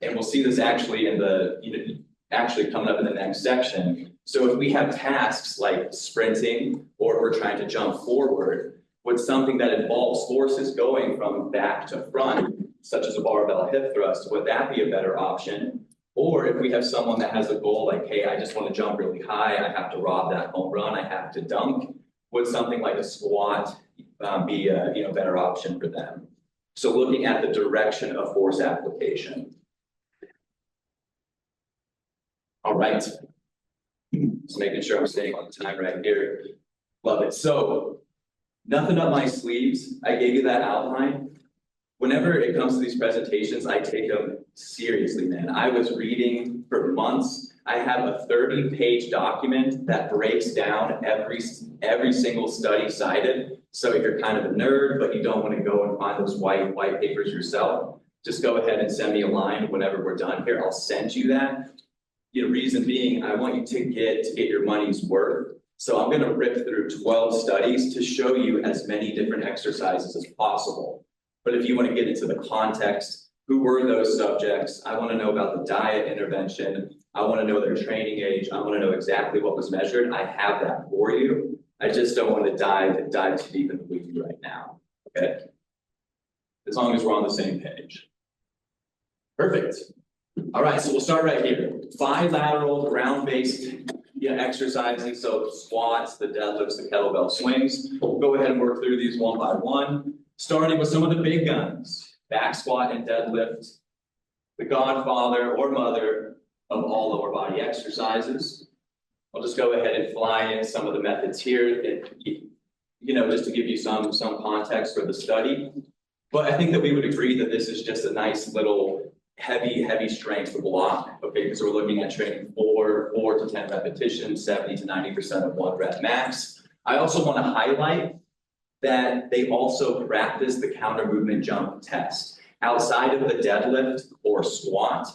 And we'll see this actually in the, actually coming up in the next section. So if we have tasks like sprinting or we're trying to jump forward, with something that involves forces going from back to front, such as a barbell hip thrust, would that be a better option? Or if we have someone that has a goal like, hey, I just want to jump really high, I have to rob that home run, I have to dunk, would something like a squat be a better option for them? So looking at the direction of force application. All right, just making sure I'm staying on time right here. Love it. So nothing up my sleeves. I gave you that outline. Whenever it comes to these presentations, I take them seriously, man. I was reading for months. I have a 30-page document that breaks down every single study cited. So if you're kind of a nerd, but you don't want to go and find those white papers yourself, just go ahead and send me a line whenever we're done here. I'll send you that. Reason being, I want you to get your money's worth. So I'm going to rip through 12 studies to show you as many different exercises as possible. But if you want to get into the context, who were those subjects? I want to know about the diet intervention. I want to know their training age. I want to know exactly what was measured. I have that for you. I just don't want to dive too deep in the weeds right now. Okay? As long as we're on the same page. Perfect. All right, so we'll start right here. Bilateral ground-based exercises, so squats, the deadlifts, the kettlebell swings. We'll go ahead and work through these one by one, starting with some of the big guns. Back squat and deadlift, the godfather or mother of all lower body exercises. I'll just go ahead and fly in some of the methods here, just to give you some context for the study. But I think that we would agree that this is just a nice little heavy strength block, okay, because we're looking at training 4 to 10 repetitions, 70 to 90% of 1 rep max. I also want to highlight that they also practice the counter movement jump test. Outside of the deadlift or squat,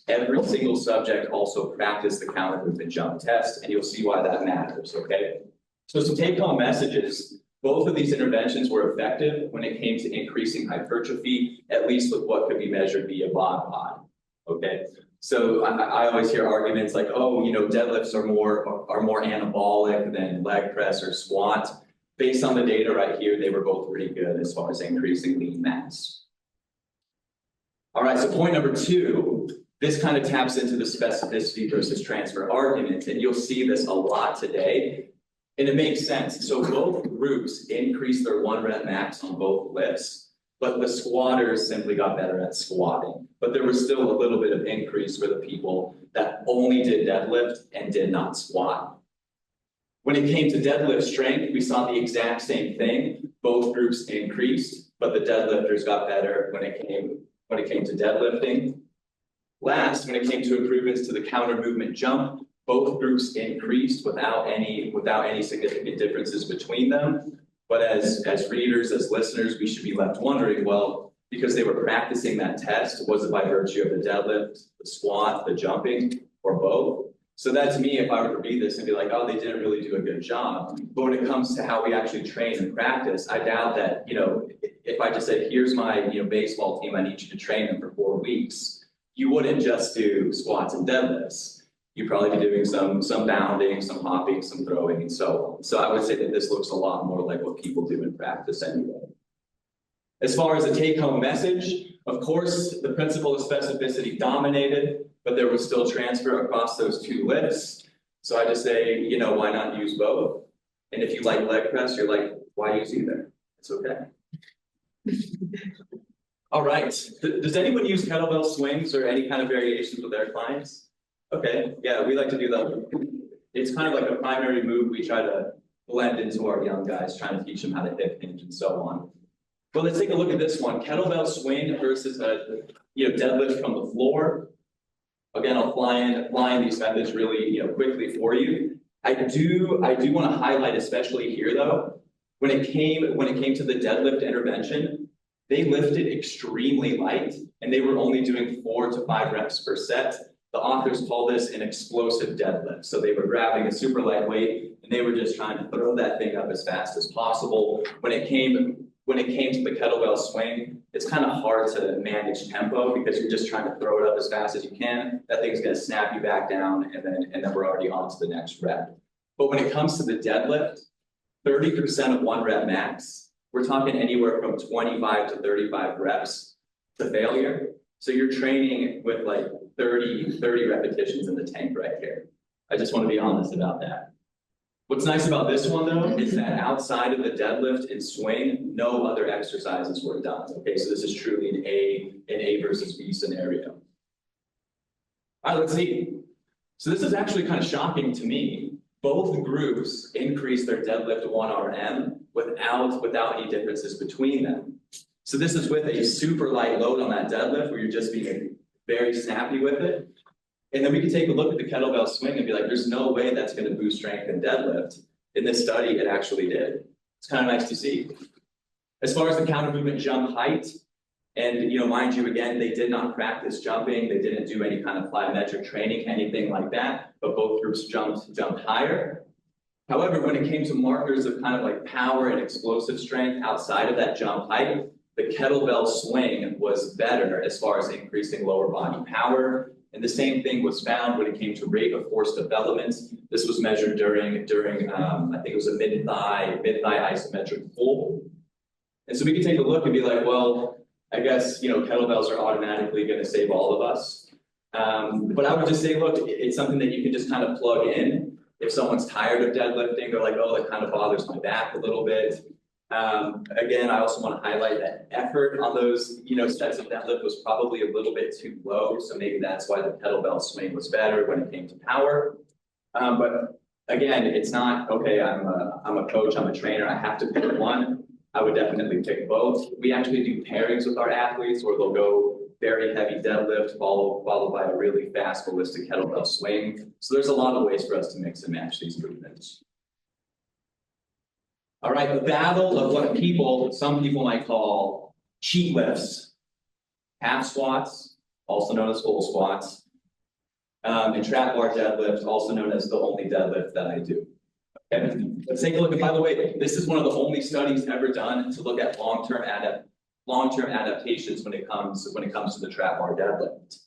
every single subject also practiced the counter movement jump test, and you'll see why that matters, okay? So some take-home messages. Both of these interventions were effective when it came to increasing hypertrophy, at least with what could be measured via bod pod, okay? So I always hear arguments like, oh, deadlifts are more anabolic than leg press or squat. Based on the data right here, they were both pretty good as far as increasing lean mass. All right, so point number 2, this kind of taps into the specificity versus transfer argument, and you'll see this a lot today. And it makes sense. So both groups increased their 1 rep max on both lifts, but the squatters simply got better at squatting. But there was still a little bit of increase for the people that only did deadlift and did not squat. When it came to deadlift strength, we saw the exact same thing. Both groups increased, but the deadlifters got better when it came to deadlifting. Last, when it came to improvements to the counter movement jump, both groups increased without any significant differences between them. But as readers, as listeners, we should be left wondering, well, because they were practicing that test, was it by virtue of the deadlift, the squat, the jumping, or both? So that to me, if I were to read this and be like, oh, they didn't really do a good job. But when it comes to how we actually train and practice, I doubt that, if I just said, here's my baseball team, I need you to train them for 4 weeks, you wouldn't just do squats and deadlifts. You'd probably be doing some bounding, some hopping, some throwing, and so on. So I would say that this looks a lot more like what people do in practice anyway. As far as the take-home message, of course, the principle of specificity dominated, but there was still transfer across those 2 lifts. So I just say, why not use both? And if you like leg press, you're like, why use either? It's okay. All right. Does anyone use kettlebell swings or any kind of variations with their clients? Okay, yeah, we like to do that. It's kind of like a primary move we try to blend into our young guys, trying to teach them how to hip hinge and so on. But let's take a look at this one. Kettlebell swing versus a deadlift from the floor. Again, I'll fly in these methods really, quickly for you. I do want to highlight, especially here though, when it came to the deadlift intervention, they lifted extremely light and they were only doing 4 to 5 reps per set. The authors call this an explosive deadlift. So they were grabbing a super light weight and they were just trying to throw that thing up as fast as possible. When it came to the kettlebell swing, it's kind of hard to manage tempo because you're just trying to throw it up as fast as you can. That thing's going to snap you back down and then we're already on to the next rep. But when it comes to the deadlift, 30% of 1 rep max, we're talking anywhere from 25 to 35 reps to failure. So you're training with like 30 repetitions in the tank right here. I just want to be honest about that. What's nice about this one though, is that outside of the deadlift and swing, no other exercises were done. Okay, so this is truly an A versus B scenario. All right, let's see. So this is actually kind of shocking to me. Both groups increased their deadlift 1 RM without any differences between them. So this is with a super light load on that deadlift where you're just being very snappy with it. And then we can take a look at the kettlebell swing and be like, there's no way that's going to boost strength in deadlift. In this study, it actually did. It's kind of nice to see. As far as the counter movement jump height, and mind you, again, they did not practice jumping. They didn't do any kind of plyometric training, anything like that. But both groups jumped higher. However, when it came to markers of kind of like power and explosive strength outside of that jump height, the kettlebell swing was better as far as increasing lower body power. And the same thing was found when it came to rate of force development. This was measured during I think it was a mid-thigh isometric pull. And so we can take a look and be like, well, I guess kettlebells are automatically going to save all of us. But I would just say, look, it's something that you can just kind of plug in. If someone's tired of deadlifting, they're like, oh, that kind of bothers my back a little bit. Again, I also want to highlight that effort on those, sets of deadlift was probably a little bit too low. So maybe that's why the kettlebell swing was better when it came to power. But again, it's not, okay, I'm a coach, I'm a trainer, I have to pick one. I would definitely pick both. We actually do pairings with our athletes where they'll go very heavy deadlift followed by a really fast ballistic kettlebell swing. So there's a lot of ways for us to mix and match these movements. All right, the battle of what some people might call cheat lifts. Half squats, also known as full squats, and trap bar deadlift, also known as the only deadlift that I do. Okay, let's take a look. And by the way, this is one of the only studies ever done to look at long-term adaptations when it comes to the trap bar deadlift.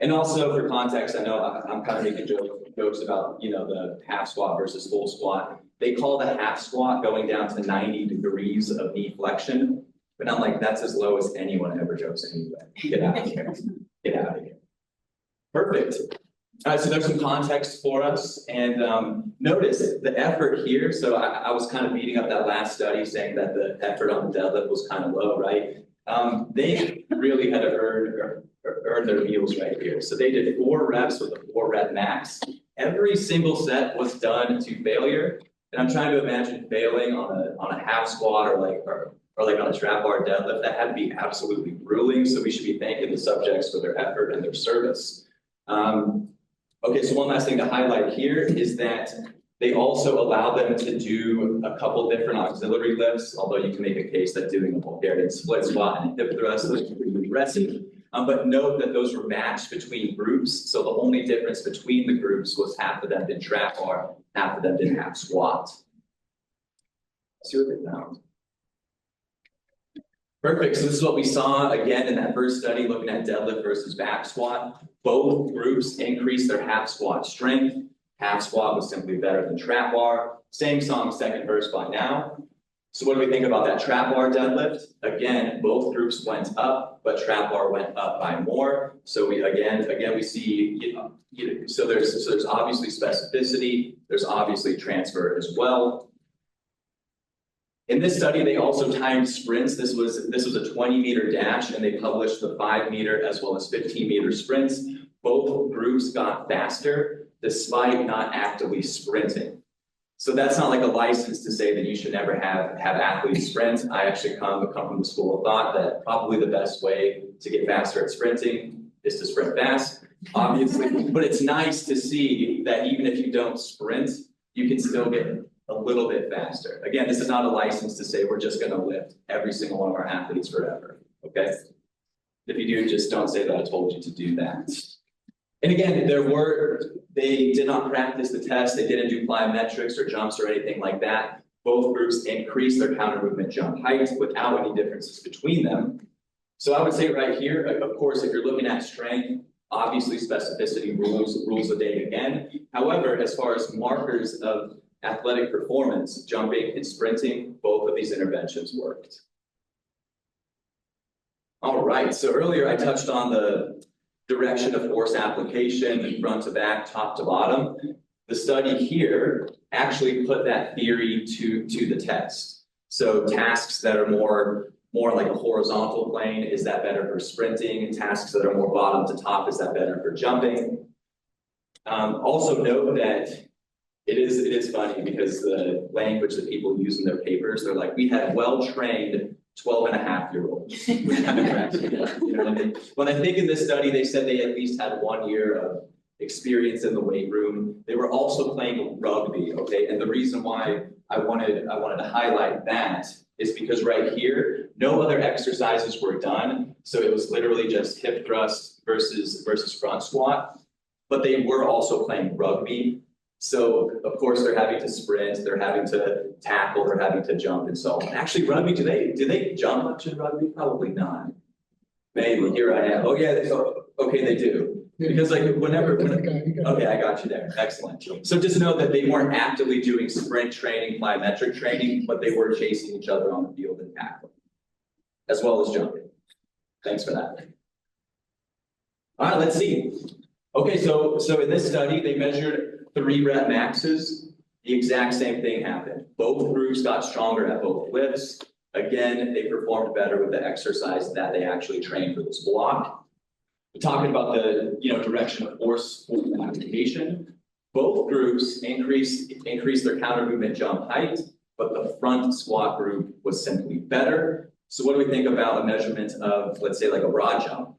And also for context, I know I'm kind of making jokes about the half squat versus full squat. They call the half squat going down to 90 degrees of knee flexion, but I'm like, that's as low as anyone ever jokes anyway. Get out of here. Get out of here. Perfect. All right, so there's some context for us, and notice the effort here. So I was kind of beating up that last study saying that the effort on the deadlift was kind of low, right? They really had to earn their meals right here. So they did 4 reps with a 4 rep max. Every single set was done to failure. And I'm trying to imagine failing on a half squat or like on a trap bar deadlift. That had to be absolutely grueling. So we should be thanking the subjects for their effort and their service. Okay, so one last thing to highlight here is that they also allow them to do a couple different auxiliary lifts, although you can make a case that doing a Bulgarian split squat and a hip thrust is pretty aggressive. But note that those were matched between groups. So the only difference between the groups was half of them did trap bar, half of them did half squat. Let's see what they found. Perfect. So this is what we saw again in that first study looking at deadlift versus back squat. Both groups increased their half squat strength. Half squat was simply better than trap bar. Same song, second verse by now. So what do we think about that trap bar deadlift? Again, both groups went up, but trap bar went up by more. So we see, so there's obviously specificity. There's obviously transfer as well. In this study, they also timed sprints. This was a 20-meter dash, and they published the 5-meter as well as 15-meter sprints. Both groups got faster despite not actively sprinting. So that's not like a license to say that you should never have athletes sprint. I actually come from the school of thought that probably the best way to get faster at sprinting is to sprint fast. obviously, but it's nice to see that even if you don't sprint, you can still get a little bit faster. Again, this is not a license to say we're just gonna lift every single one of our athletes forever, okay? If you do, just don't say that I told you to do that. And again, they did not practice the test, they didn't do plyometrics or jumps or anything like that. Both groups increased their counter movement jump height without any differences between them. So I would say right here, of course, if you're looking at strength, obviously specificity rules the day again. However, as far as markers of athletic performance, jumping and sprinting, both of these interventions worked. All right, so earlier I touched on the direction of force application, front to back, top to bottom. The study here actually put that theory to the test. So tasks that are more like a horizontal plane, is that better for sprinting? Tasks that are more bottom to top, is that better for jumping? Also note that it is funny because the language that people use in their papers, they're like, we had well-trained 12-and-a-half-year-olds. You know, when I think in this study, they said they at least had 1 year of experience in the weight room. They were also playing rugby, okay? And the reason why I wanted to highlight that is because right here, no other exercises were done. So it was literally just hip thrust versus front squat, but they were also playing rugby. So of course they're having to sprint, they're having to tackle, they're having to jump and so on. Actually, rugby, do they jump much in rugby? Probably not. Maybe, here I am. Oh yeah, okay, they do. Because like okay, I got you there, excellent. So just know that they weren't actively doing sprint training, plyometric training, but they were chasing each other on the field and tackling, as well as jumping. Thanks for that. All right, let's see. Okay, so in this study, they measured 3 rep maxes. The exact same thing happened. Both groups got stronger at both lifts. Again, they performed better with the exercise that they actually trained for this block. We're talking about the direction of force application. Both groups increased their counter movement jump height, but the front squat group was simply better. So what do we think about a measurement of, let's say, like a broad jump?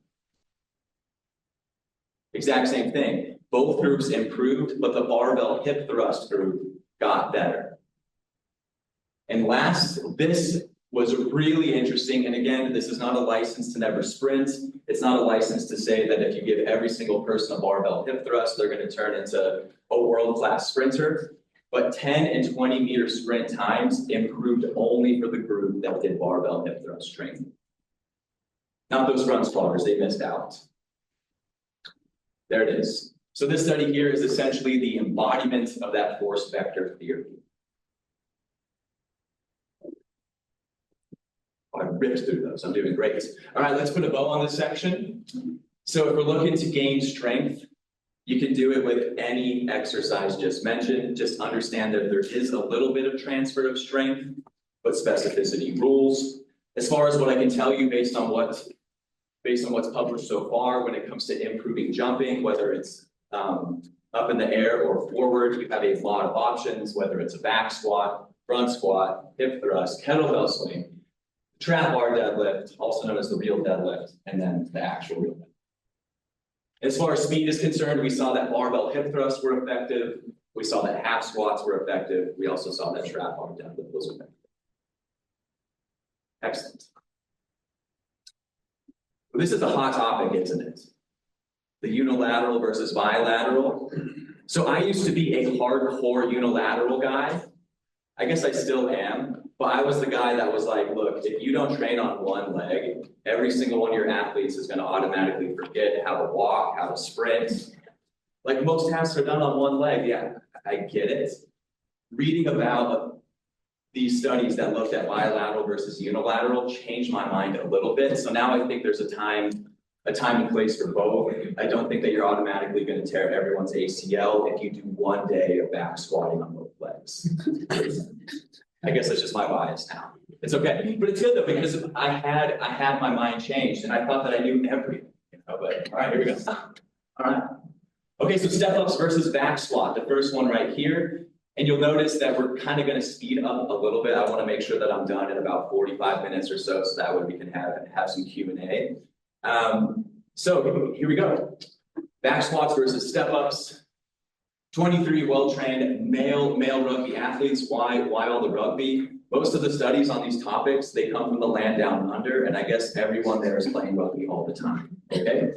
Exact same thing. Both groups improved, but the barbell hip thrust group got better. And last, this was really interesting. And again, this is not a license to never sprint. It's not a license to say that if you give every single person a barbell hip thrust, they're going to turn into a world-class sprinter. But 10 and 20 meter sprint times improved only for the group that did barbell hip thrust training. Not those front squatters, they missed out. There it is. So this study here is essentially the embodiment of that force vector theory. I ripped through those, I'm doing great. All right, let's put a bow on this section. So if we're looking to gain strength, you can do it with any exercise just mentioned. Just understand that there is a little bit of transfer of strength, but specificity rules. As far as what I can tell you based on what's published so far when it comes to improving jumping, whether it's up in the air or forward, you have a lot of options, whether it's a back squat, front squat, hip thrust, kettlebell swing, trap bar deadlift, also known as the real deadlift, and then the actual real deadlift. As far as speed is concerned, we saw that barbell hip thrusts were effective. We saw that half squats were effective. We also saw that trap bar deadlift was effective. Excellent. Well, this is a hot topic, isn't it? The unilateral versus bilateral. So I used to be a hardcore unilateral guy. I guess I still am. But I was the guy that was like, look, if you don't train on one leg, every single one of your athletes is going to automatically forget how to walk, how to sprint. Like most tasks are done on one leg. Yeah, I get it. Reading about these studies that looked at bilateral versus unilateral changed my mind a little bit. So now I think there's a time and place for both. I don't think that you're automatically going to tear everyone's ACL if you do 1 day of back squatting on both legs. I guess that's just my bias now. It's okay, but it's good though because I had my mind changed and I thought that I knew everything. But all right, here we go. All right. Okay, so step ups versus back squat. The first one right here, and you'll notice that we're kind of going to speed up a little bit. I want to make sure that I'm done in about 45 minutes or so, that way we can have some Q&A. So here we go. Back squats versus step ups. 23 well-trained male rugby athletes. Why all the rugby? Most of the studies on these topics, they come from the land down under, and I guess everyone there is playing rugby all the time. Okay,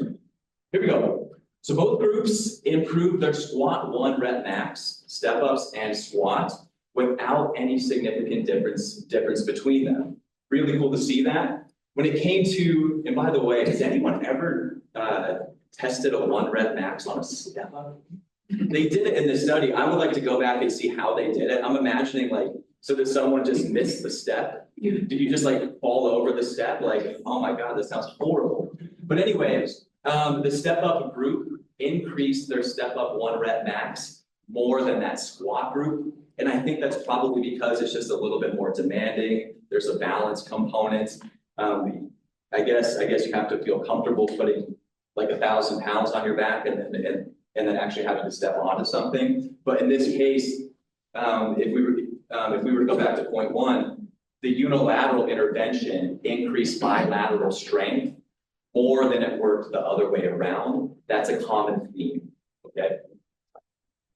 here we go. So both groups improved their squat 1 rep max, step ups and squat, without any significant difference between them. Really cool to see that. When it came to, and by the way, has anyone ever tested a 1 rep max on a step up? They did it in this study. I would like to go back and see how they did it. I'm imagining like, so did someone just miss the step? Did you just like fall over the step? Like, oh my God, this sounds horrible. But anyways, the step up group increased their step up 1 rep max more than that squat group. And I think that's probably because it's just a little bit more demanding. There's a balance component. I guess you have to feel comfortable putting like 1,000 pounds on your back and then actually having to step onto something. But in this case, if we were to go back to point 1, the unilateral intervention increased bilateral strength more than it worked the other way around. That's a common theme, okay?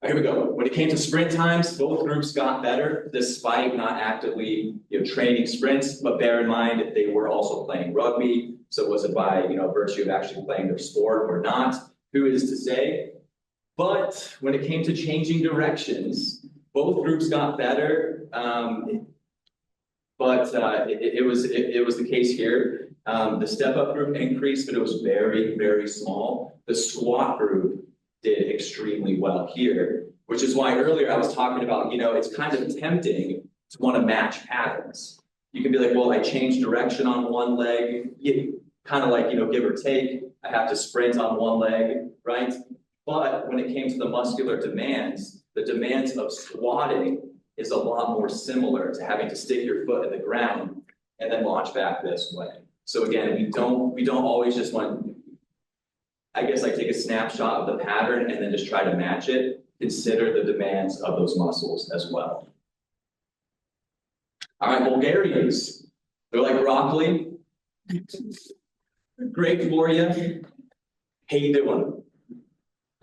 Here we go. When it came to sprint times, both groups got better despite not actively training sprints, but bear in mind they were also playing rugby. So was it by virtue of actually playing their sport or not? Who is to say? But when it came to changing directions, both groups got better. But it was the case here. The step up group increased, but it was very, very small. The squat group did extremely well here, which is why earlier I was talking about, it's kind of tempting to want to match patterns. You can be like, well, I changed direction on one leg, kind of like, give or take. I have to sprint on one leg, right? But when it came to the muscular demands, the demands of squatting is a lot more similar to having to stick your foot in the ground and then launch back this way. So again, we don't always just want, I guess, like take a snapshot of the pattern and then just try to match it. Consider the demands of those muscles as well. All right, Bulgarians. They're like broccoli. Great for you. How you doing?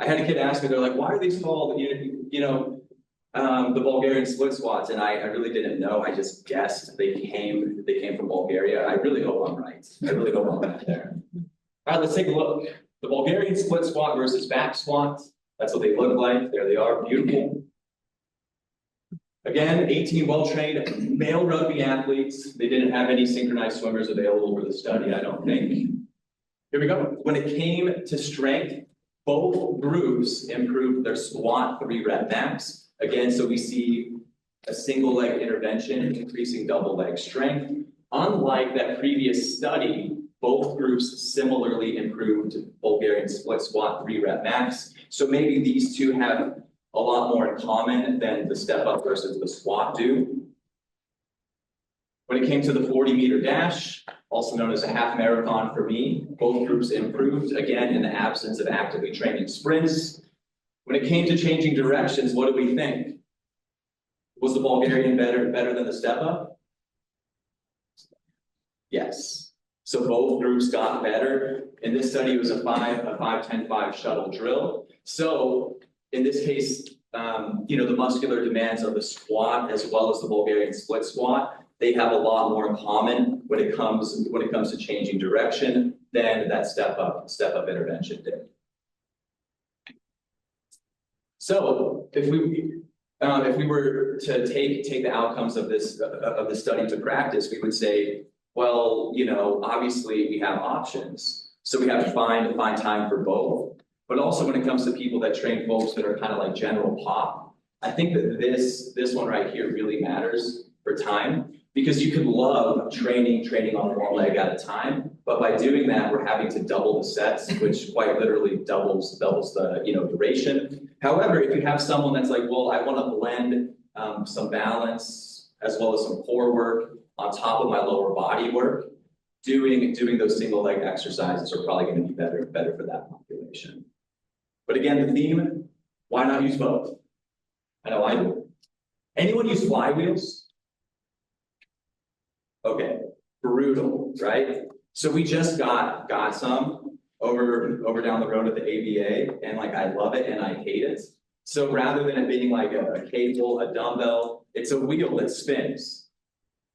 I had a kid ask me, they're like, why are these called, the Bulgarian split squats? And I really didn't know. I just guessed they came from Bulgaria. I really hope I'm right. I really hope I'm right there. All right, let's take a look. The Bulgarian split squat versus back squat. That's what they look like. There they are, beautiful. Again, 18 well-trained male rugby athletes. They didn't have any synchronized swimmers available for the study, I don't think. Here we go. When it came to strength, both groups improved their squat 3 rep max. Again, so we see a single leg intervention increasing double leg strength. Unlike that previous study, both groups similarly improved Bulgarian split squat 3 rep max. So maybe these two have a lot more in common than the step up versus the squat do. When it came to the 40-meter dash, also known as a half marathon for me, both groups improved, again, in the absence of actively training sprints. When it came to changing directions, what do we think? Was the Bulgarian better than the step up? Yes. So both groups got better. In this study, it was a 5-10-5 shuttle drill. So in this case, the muscular demands of the squat as well as the Bulgarian split squat, they have a lot more in common when it comes to changing direction than that step up intervention did. So if we were to take the outcomes of the study to practice, we would say, well, obviously we have options. So we have to find time for both. But also when it comes to people that train folks that are kind of like general pop, I think that this one right here really matters for time, because you could love training on one leg at a time, but by doing that, we're having to double the sets, which quite literally doubles the duration. However, if you have someone that's like, well, I want to blend some balance as well as some core work on top of my lower body work, doing those single leg exercises are probably going to be better for that population. But again, the theme, why not use both? I know I do. Anyone use flywheels? Okay, brutal, right? So we just got some. over down the road at the ABA, and like I love it and I hate it. So rather than it being like a cable, a dumbbell, it's a wheel that spins.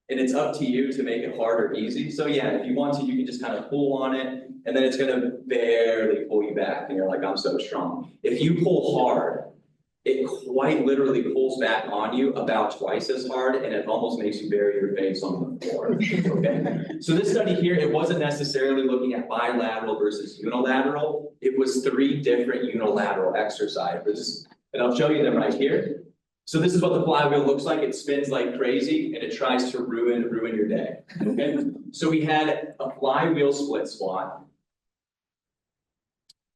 And it's up to you to make it hard or easy. So yeah, if you want to, you can just kind of pull on it, and then it's gonna barely pull you back, and you're like, I'm so strong. If you pull hard, it quite literally pulls back on you about twice as hard, and it almost makes you bury your face on the floor, okay? So this study here, it wasn't necessarily looking at bilateral versus unilateral. It was 3 different unilateral exercises, and I'll show you them right here. So this is what the flywheel looks like. It spins like crazy, and it tries to ruin your day, okay? So we had a flywheel split squat,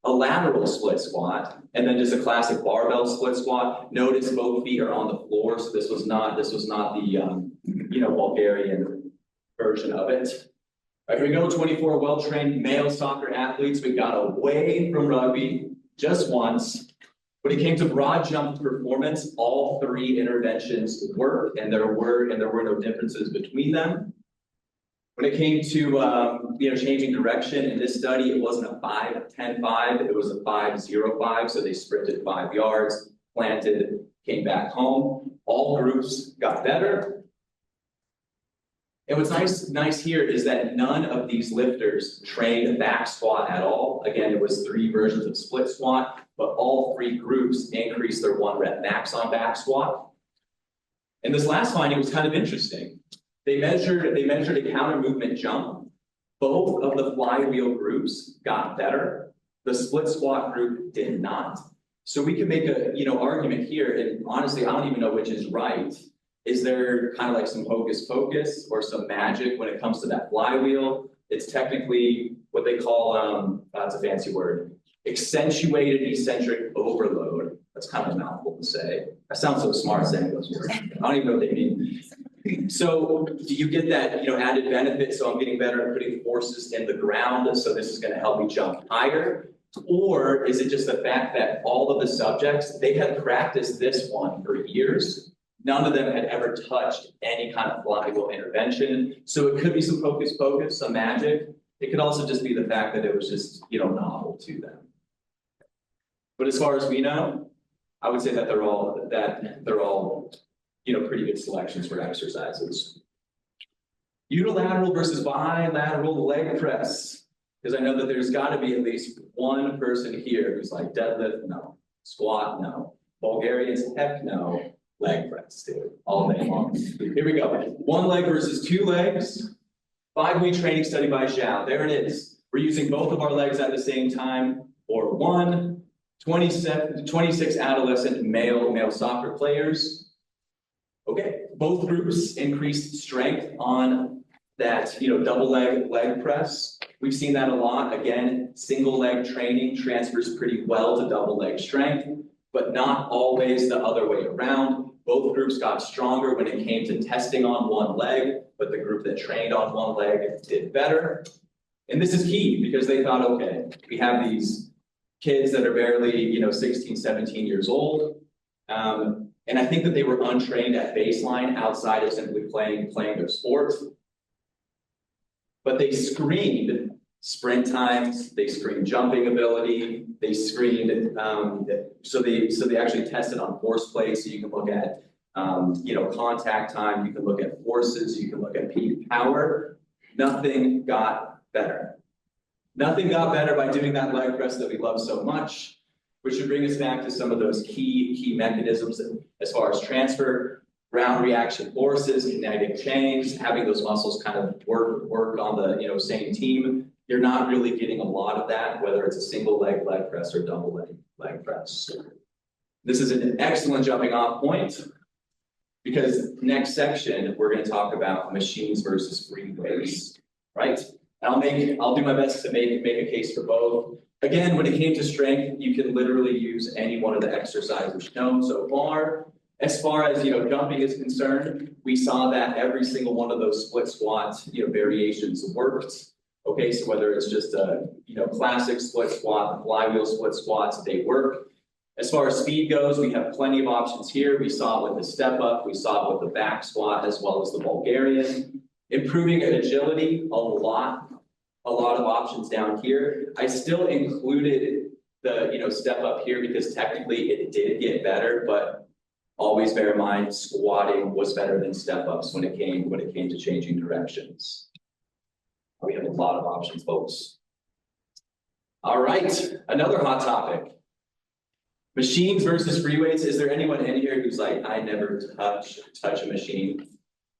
a lateral split squat, and then just a classic barbell split squat. Notice both feet are on the floor, so this was not the Bulgarian version of it. All right, here we go. 24 well-trained male soccer athletes. We got away from rugby just once. When it came to broad jump performance, all 3 interventions worked, and there were no differences between them. When it came to changing direction in this study, it wasn't a 5-10-5, it was a 5-0-5. So they sprinted 5 yards, planted, came back home. All groups got better. And what's nice here is that none of these lifters trained back squat at all. Again, it was 3 versions of split squat, but all 3 groups increased their 1 rep max on back squat. And this last finding was kind of interesting. They measured a counter movement jump. Both of the flywheel groups got better. The split squat group did not. So we can make a argument here, and honestly, I don't even know which is right. Is there kind of like some hocus pocus or some magic when it comes to that flywheel? It's technically what they call, that's a fancy word, accentuated eccentric overload. That's kind of a mouthful to say. I sound so smart saying those words. I don't even know what they mean. So do you get that added benefit? So I'm getting better at putting forces in the ground, so this is going to help me jump higher? Or is it just the fact that all of the subjects, they had practiced this one for years? None of them had ever touched any kind of flywheel intervention. So it could be some hocus pocus, some magic. It could also just be the fact that it was just, novel to them. But as far as we know, I would say that they're all, pretty good selections for exercises. Unilateral versus bilateral leg press. Because I know that there's got to be at least one person here who's like deadlift, no. Squat, no. Bulgarians, heck no. Leg press, dude, all day long. Here we go. 1 leg versus 2 legs. 5-week training study by Zhao. There it is. We're using both of our legs at the same time. Or 26 adolescent male soccer players. Okay, both groups increased strength on that, double leg press. We've seen that a lot. Again, single leg training transfers pretty well to double leg strength, but not always the other way around. Both groups got stronger when it came to testing on 1 leg, but the group that trained on 1 leg did better. And this is key because they thought, okay, we have these kids that are barely, 16, 17 years old. And I think that they were untrained at baseline outside of simply playing their sport. But they screened sprint times, they screened jumping ability, they screened, so they actually tested on force plates, so you can look at, contact time, you can look at forces, you can look at peak power. Nothing got better. Nothing got better by doing that leg press that we love so much, which should bring us back to some of those key mechanisms as far as transfer, ground reaction forces, kinetic chains, having those muscles kind of work on the same team. You're not really getting a lot of that, whether it's a single leg press or double leg press. This is an excellent jumping off point because next section, we're going to talk about machines versus free weights, right? And I'll do my best to make a case for both. Again, when it came to strength, you can literally use any one of the exercises shown so far. As far as jumping is concerned, we saw that every single one of those split squat variations worked. Okay, so whether it's just a classic split squat, the flywheel split squats, they work. As far as speed goes, we have plenty of options here. We saw it with the step up, we saw it with the back squat, as well as the Bulgarian. Improving agility, a lot a lot of options down here. I still included the, step up here because technically it did get better, but always bear in mind squatting was better than step ups when it came to changing directions. We have a lot of options, folks. All right, another hot topic. Machines versus free weights. Is there anyone in here who's like, I never touch a machine?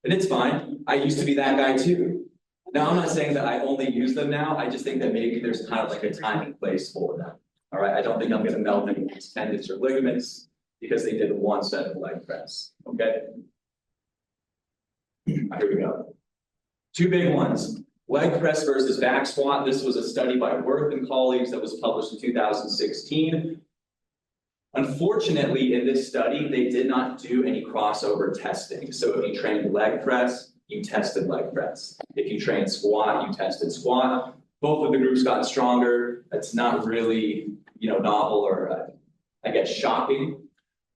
And it's fine. I used to be that guy too. Now, I'm not saying that I only use them now. I just think that maybe there's kind of like a time and place for them. All right, I don't think I'm gonna melt anyone's tendons or ligaments because they did one set of leg press, okay? Here we go. Two big ones. Leg press versus back squat. This was a study by Worth and colleagues that was published in 2016. Unfortunately, in this study, they did not do any crossover testing. So if you trained leg press, you tested leg press. If you trained squat, you tested squat. Both of the groups got stronger. That's not really, novel or, I guess, shocking.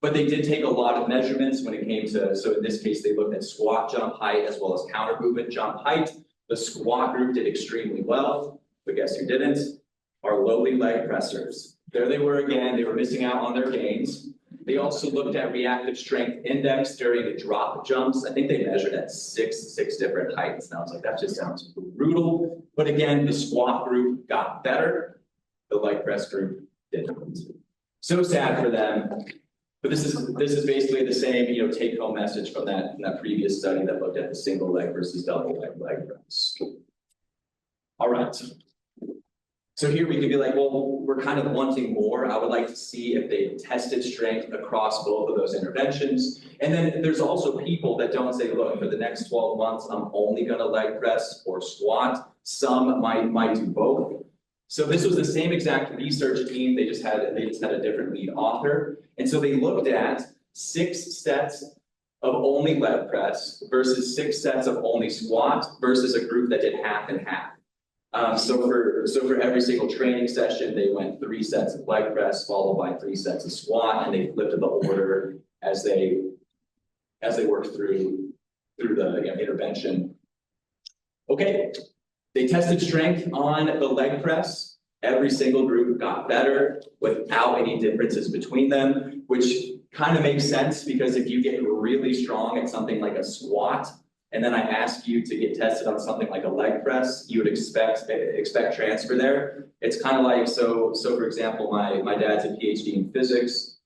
But they did take a lot of measurements when it came to, so in this case, they looked at squat jump height as well as counter movement jump height. The squat group did extremely well, but guess who didn't? Our lowly leg pressers. There they were again, they were missing out on their gains. They also looked at reactive strength index during the drop jumps. I think they measured at six different heights. And I was like, that just sounds brutal. But again, the squat group got better. The leg press group didn't. So sad for them. But this is basically the same, take home message from that previous study that looked at the single leg versus double leg press. All right. So here we could be like, well, we're kind of wanting more. I would like to see if they tested strength across both of those interventions. And then there's also people that don't say, look, for the next 12 months, I'm only gonna leg press or squat. Some might do both. So this was the same exact research team. They just had a different lead author. And so they looked at 6 sets of only leg press versus 6 sets of only squat versus a group that did half and half. So for every single training session, they went 3 sets of leg press followed by 3 sets of squat, and they flipped the order as they worked through the intervention. Okay, they tested strength on the leg press. Every single group got better without any differences between them, which kind of makes sense because if you get really strong at something like a squat, and then I ask you to get tested on something like a leg press, you would expect transfer there. It's kind of like, so for example, my dad's a PhD in physics,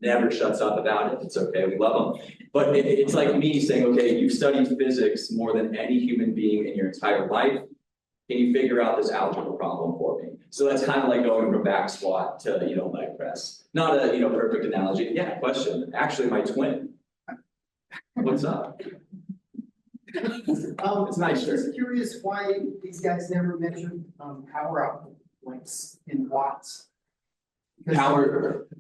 never shuts up about it. It's okay, we love him. But it's like me saying, okay, you've studied physics more than any human being in your entire life. Can you figure out this algebra problem for me? So that's kind of like going from back squat to, leg press. Not a, perfect analogy. Yeah, question. Actually, my twin. What's up? It's nice, I'm just curious why these guys never measured power output, like in watts. Because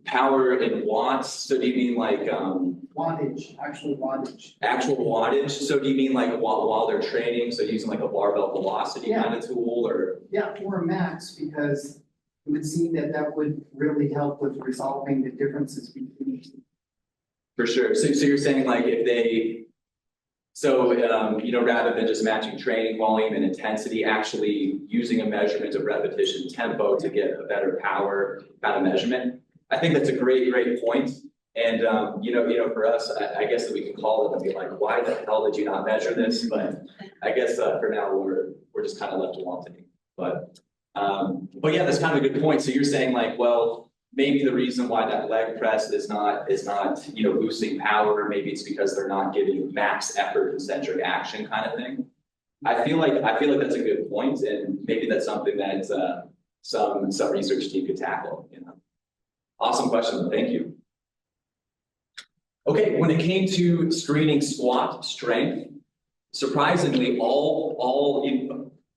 Power in watts. So do you mean like wattage, actual wattage. actual wattage? So do you mean like while they're training? So using like a barbell velocity kind of tool, or Yeah, or max, because it would seem that would really help with resolving the differences between. for sure. So you're saying like if they. So, rather than just matching training volume and intensity, actually using a measurement of repetition tempo to get a better power kind of measurement. I think that's a great point. And, for us, I guess that we can call it and be like, why the hell did you not measure this? But I guess for now, we're just kind of left wanting. But yeah, that's kind of a good point. So you're saying like, well, maybe the reason why that leg press is not boosting power, maybe it's because they're not giving max effort concentric action kind of thing. I feel like that's a good point, and maybe that's something that some research team could tackle. Awesome question, thank you. Okay, when it came to screening squat strength, surprisingly,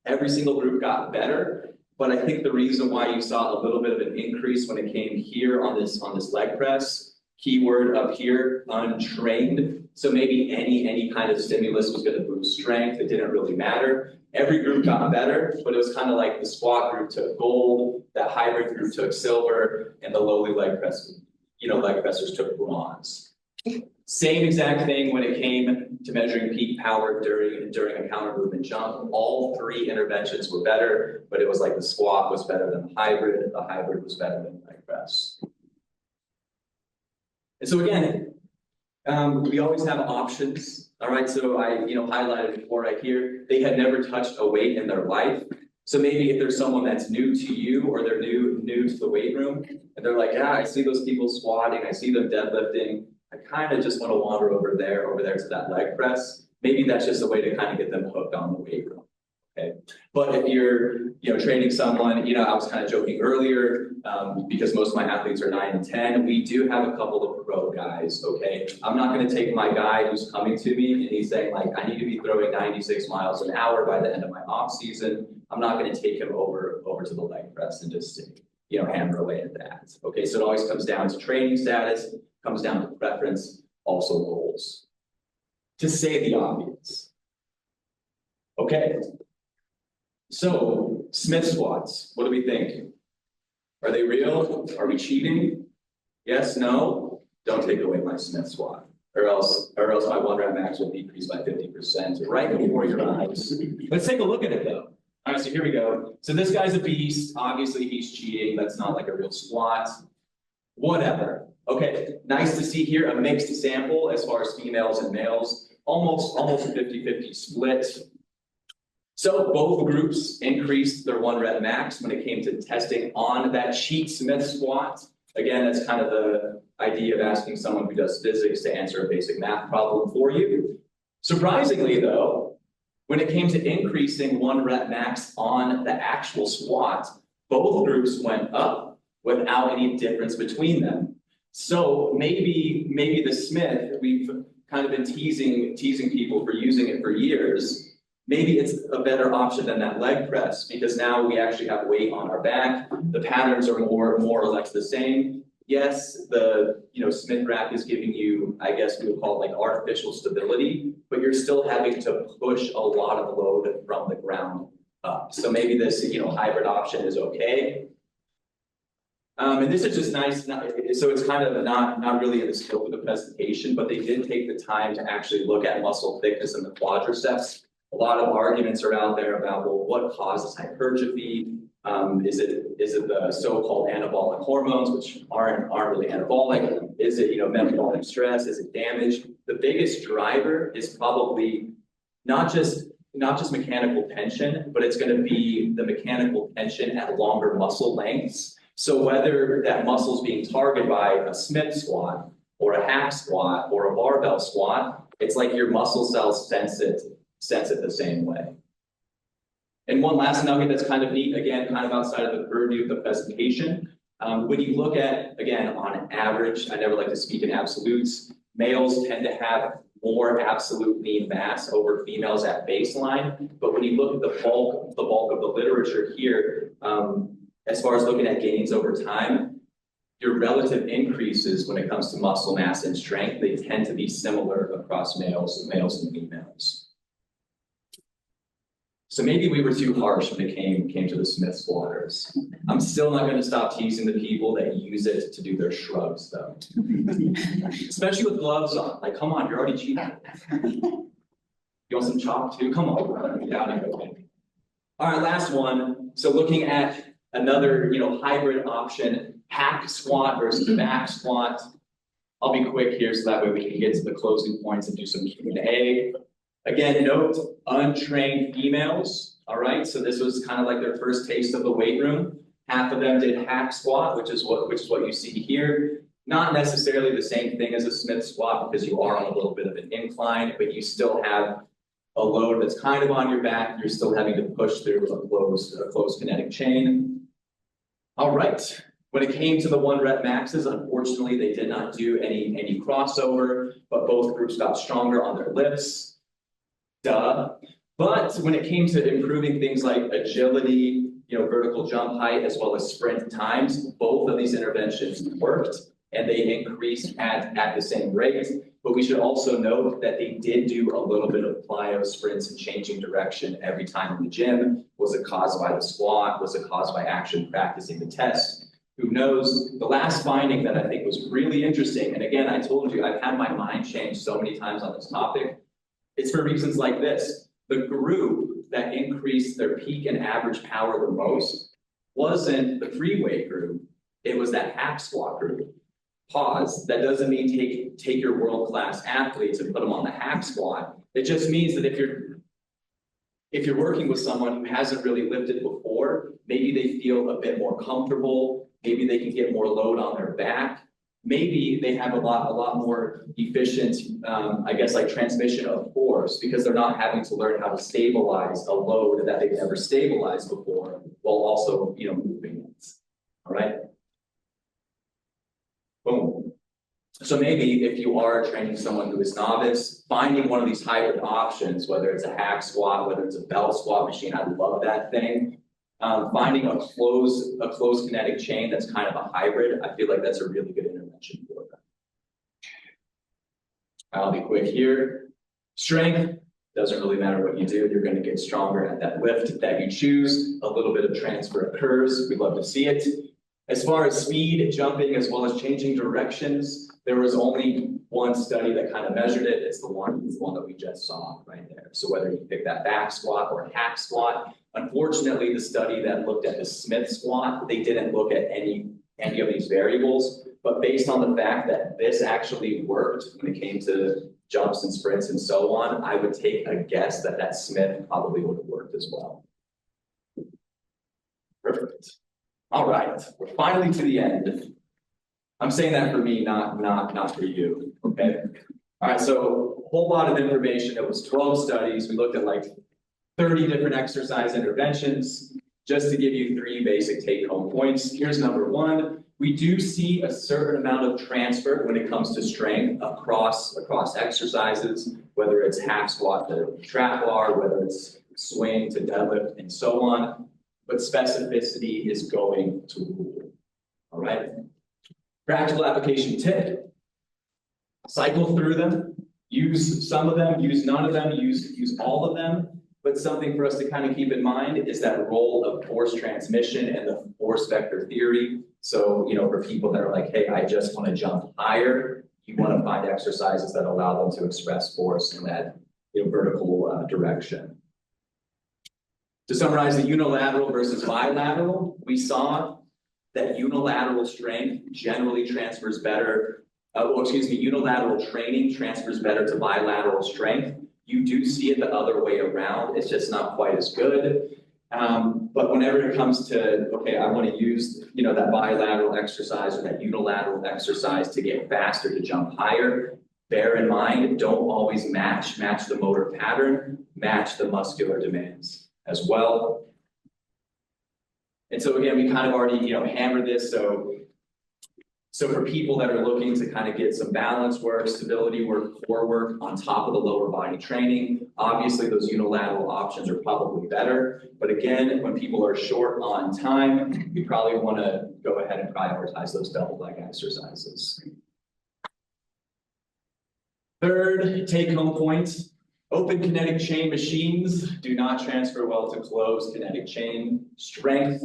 every single group got better. But I think the reason why you saw a little bit of an increase when it came here on this leg press, keyword up here, untrained. So maybe any kind of stimulus was going to boost strength. It didn't really matter. Every group got better, but it was kind of like the squat group took gold, that hybrid group took silver, and the lowly leg press, leg pressers took bronze. Same exact thing when it came to measuring peak power during a counter movement jump. All three interventions were better, but it was like the squat was better than the hybrid was better than the leg press. And so again, we always have options. All right, so I highlighted before right here, they had never touched a weight in their life. So maybe if there's someone that's new to you or they're new to the weight room and they're like, yeah, I see those people squatting, I see them deadlifting, I kind of just want to wander over there to that leg press. Maybe that's just a way to kind of get them hooked on the weight room. Okay, but if you're training someone, I was kind of joking earlier because most of my athletes are 9 and 10. We do have a couple of pro guys. Okay, I'm not going to take my guy who's coming to me and he's saying like I need to be throwing 96 miles an hour by the end of my off season. I'm not going to take him over to the leg press and just hammer away at that. Okay, so it always comes down to training status, comes down to preference, also goals. To say the obvious. Okay. So, Smith squats, what do we think? Are they real? Are we cheating? Yes, no? Don't take away my Smith squat. Or else my 1 rep max will decrease by 50% right before your eyes. Let's take a look at it though. All right, so here we go. So this guy's a beast. Obviously he's cheating. That's not like a real squat. Whatever. Okay, nice to see here a mixed sample as far as females and males. Almost a 50-50 split. So both groups increased their 1 rep max when it came to testing on that cheat Smith squat. Again, that's kind of the idea of asking someone who does physics to answer a basic math problem for you. Surprisingly though, when it came to increasing 1 rep max on the actual squat, both groups went up without any difference between them. So maybe the Smith, we've kind of been teasing people for using it for years. Maybe it's a better option than that leg press because now we actually have weight on our back. The patterns are more or less the same. Yes, the Smith rack is giving you, I guess we would call it like artificial stability, but you're still having to push a lot of load from the ground up. So maybe this hybrid option is okay. And this is just nice, so it's kind of not really in the scope of the presentation, but they did take the time to actually look at muscle thickness in the quadriceps. A lot of arguments are out there about, well, what causes hypertrophy? Is it the so-called anabolic hormones, which aren't really anabolic? Is it metabolic stress? Is it damage? The biggest driver is probably not just mechanical tension, but it's going to be the mechanical tension at longer muscle lengths. So whether that muscle is being targeted by a Smith squat or a hack squat or a barbell squat, it's like your muscle cells sense it the same way. And one last nugget that's kind of neat, again, kind of outside of the purview of the presentation. When you look at, again, on average, I never like to speak in absolutes, males tend to have more absolute lean mass over females at baseline. But when you look at the bulk of the literature here, as far as looking at gains over time, your relative increases when it comes to muscle mass and strength, they tend to be similar across males and females. So maybe we were too harsh when it came to the Smith squatters. I'm still not going to stop teasing the people that use it to do their shrugs, though. Especially with gloves on. Like, come on, you're already cheating. You want some chalk too? Come on, get out of here. Okay. All right, last one. So looking at another, hybrid option, hack squat versus back squat. I'll be quick here so that way we can get to the closing points and do some Q&A. Again, note untrained females, all right? So this was kind of like their first taste of the weight room. Half of them did hack squat, which is what you see here. Not necessarily the same thing as a Smith squat because you are on a little bit of an incline, but you still have a load that's kind of on your back. You're still having to push through a closed kinetic chain. All right. When it came to the 1 rep maxes, unfortunately, they did not do any crossover, but both groups got stronger on their lifts. Duh. But when it came to improving things like agility, vertical jump height, as well as sprint times, both of these interventions worked and they increased at the same rate. But we should also note that they did do a little bit of plyo sprints and changing direction every time in the gym. Was it caused by the squat? Was it caused by actually practicing the test? who knows. The last finding that I think was really interesting, and again, I told you, I've had my mind changed so many times on this topic. It's for reasons like this. The group that increased their peak and average power the most wasn't the free weight group, it was that hack squat group. Pause. That doesn't mean take your world-class athletes and put them on the hack squat. It just means that if you're working with someone who hasn't really lifted before, maybe they feel a bit more comfortable, maybe they can get more load on their back, maybe they have a lot more efficient, I guess, like transmission of force, because they're not having to learn how to stabilize a load that they've never stabilized before, while also, moving it. All right. Boom. So maybe if you are training someone who is novice, finding one of these hybrid options, whether it's a hack squat, whether it's a belt squat machine, I love that thing. Finding a closed kinetic chain that's kind of a hybrid, I feel like that's a really good intervention for them. I'll be quick here. Strength, doesn't really matter what you do, you're going to get stronger at that lift that you choose. A little bit of transfer occurs, we'd love to see it. As far as speed, jumping, as well as changing directions, there was only one study that kind of measured it. It's the one that we just saw right there. So whether you pick that back squat or a hack squat, unfortunately, the study that looked at the Smith squat, they didn't look at any of these variables. But based on the fact that this actually worked when it came to jumps and sprints and so on, I would take a guess that Smith probably would have worked as well. Perfect. All right, we're finally to the end. I'm saying that for me, not for you, okay? All right, so a whole lot of information. It was 12 studies. We looked at like 30 different exercise interventions. Just to give you 3 basic take-home points. Here's number 1. We do see a certain amount of transfer when it comes to strength across exercises, whether it's half squat to trap bar, whether it's swing to deadlift, and so on. But specificity is going to rule. All right. Practical application tip. Cycle through them. Use some of them, use none of them, use all of them. But something for us to kind of keep in mind is that role of force transmission and the force vector theory. So, for people that are like, hey, I just want to jump higher, you want to find exercises that allow them to express force in that vertical direction. To summarize the unilateral versus bilateral, we saw that unilateral strength generally transfers better, unilateral training transfers better to bilateral strength. You do see it the other way around, it's just not quite as good. But whenever it comes to, okay, I want to use, that bilateral exercise or that unilateral exercise to get faster, to jump higher, bear in mind, don't always match the motor pattern, match the muscular demands as well. And so again, we kind of already, hammered this. So for people that are looking to kind of get some balance work, stability work, core work on top of the lower body training, obviously those unilateral options are probably better. But again, when people are short on time, you probably want to go ahead and prioritize those double leg exercises. Third take-home point. Open kinetic chain machines do not transfer well to closed kinetic chain. Strength,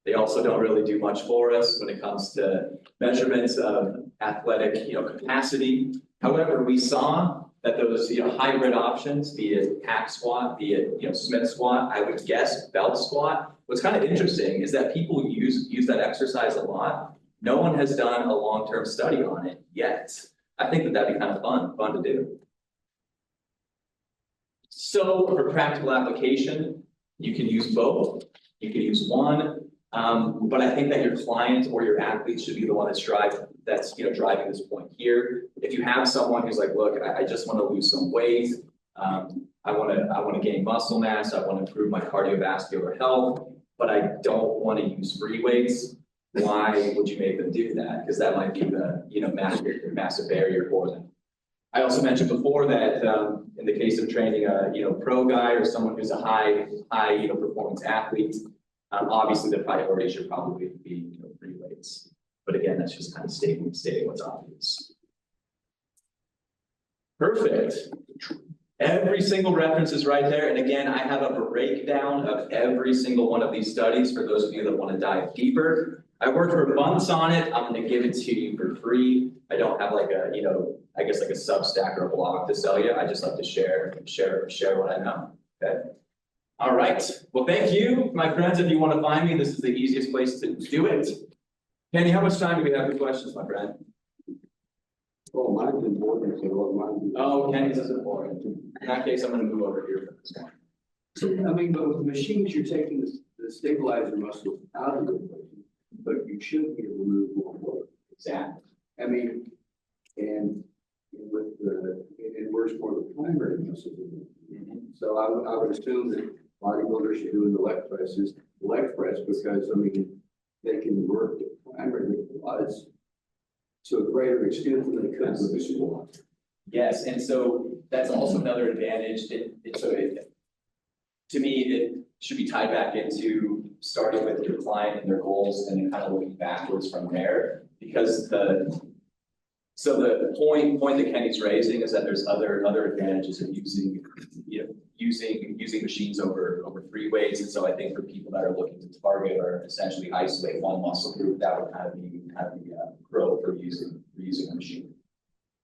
they also don't really do much for us when it comes to measurements of athletic, capacity. However, we saw that those, hybrid options, be it hack squat, be it, Smith squat, I would guess belt squat. What's kind of interesting is that people use that exercise a lot. No one has done a long-term study on it yet. I think that'd be kind of fun to do. So for practical application, you can use both. You can use one, but I think that your client or your athlete should be the one that's driving this point here. If you have someone who's like, look, I just want to lose some weight, I want to gain muscle mass, I want to improve my cardiovascular health, but I don't want to use free weights. Why would you make them do that? Because that might be the massive barrier for them. I also mentioned before that in the case of training a pro guy or someone who's a high performance athlete, obviously the priority should probably be free weights. But again, that's just kind of stating what's obvious. Perfect. Every single reference is right there, and again, I have a breakdown of every single one of these studies for those of you that want to dive deeper. I worked for months on it, I'm gonna give it to you for free. I don't have like a, I guess like a Substack or a blog to sell you, I just like to share what I know, okay? All right, well, thank you, my friends, if you want to find me, this is the easiest place to do it. Kenny, how much time do we have for questions, my friend? Oh, mine's important, so mine. Oh, Kenny's is important. In that case, I'm gonna move over here for this one. So, I mean, but with the machines, you're taking the stabilizer muscle out of the equation, but you should be able to move more work. Exactly. I mean, and with the, it works more the primary muscles. So I would assume that bodybuilders should do in the leg press because, I mean, they can work the primary quads to a greater extent than they could with the squat. Yes, and so that's also another advantage to me, it should be tied back into starting with your client and their goals and then kind of looking backwards from there. Because the point that Kenny's raising is that there's other advantages of using machines over free weights. And so I think for people that are looking to target or essentially isolate one muscle group, that would kind of be the pro for using a machine.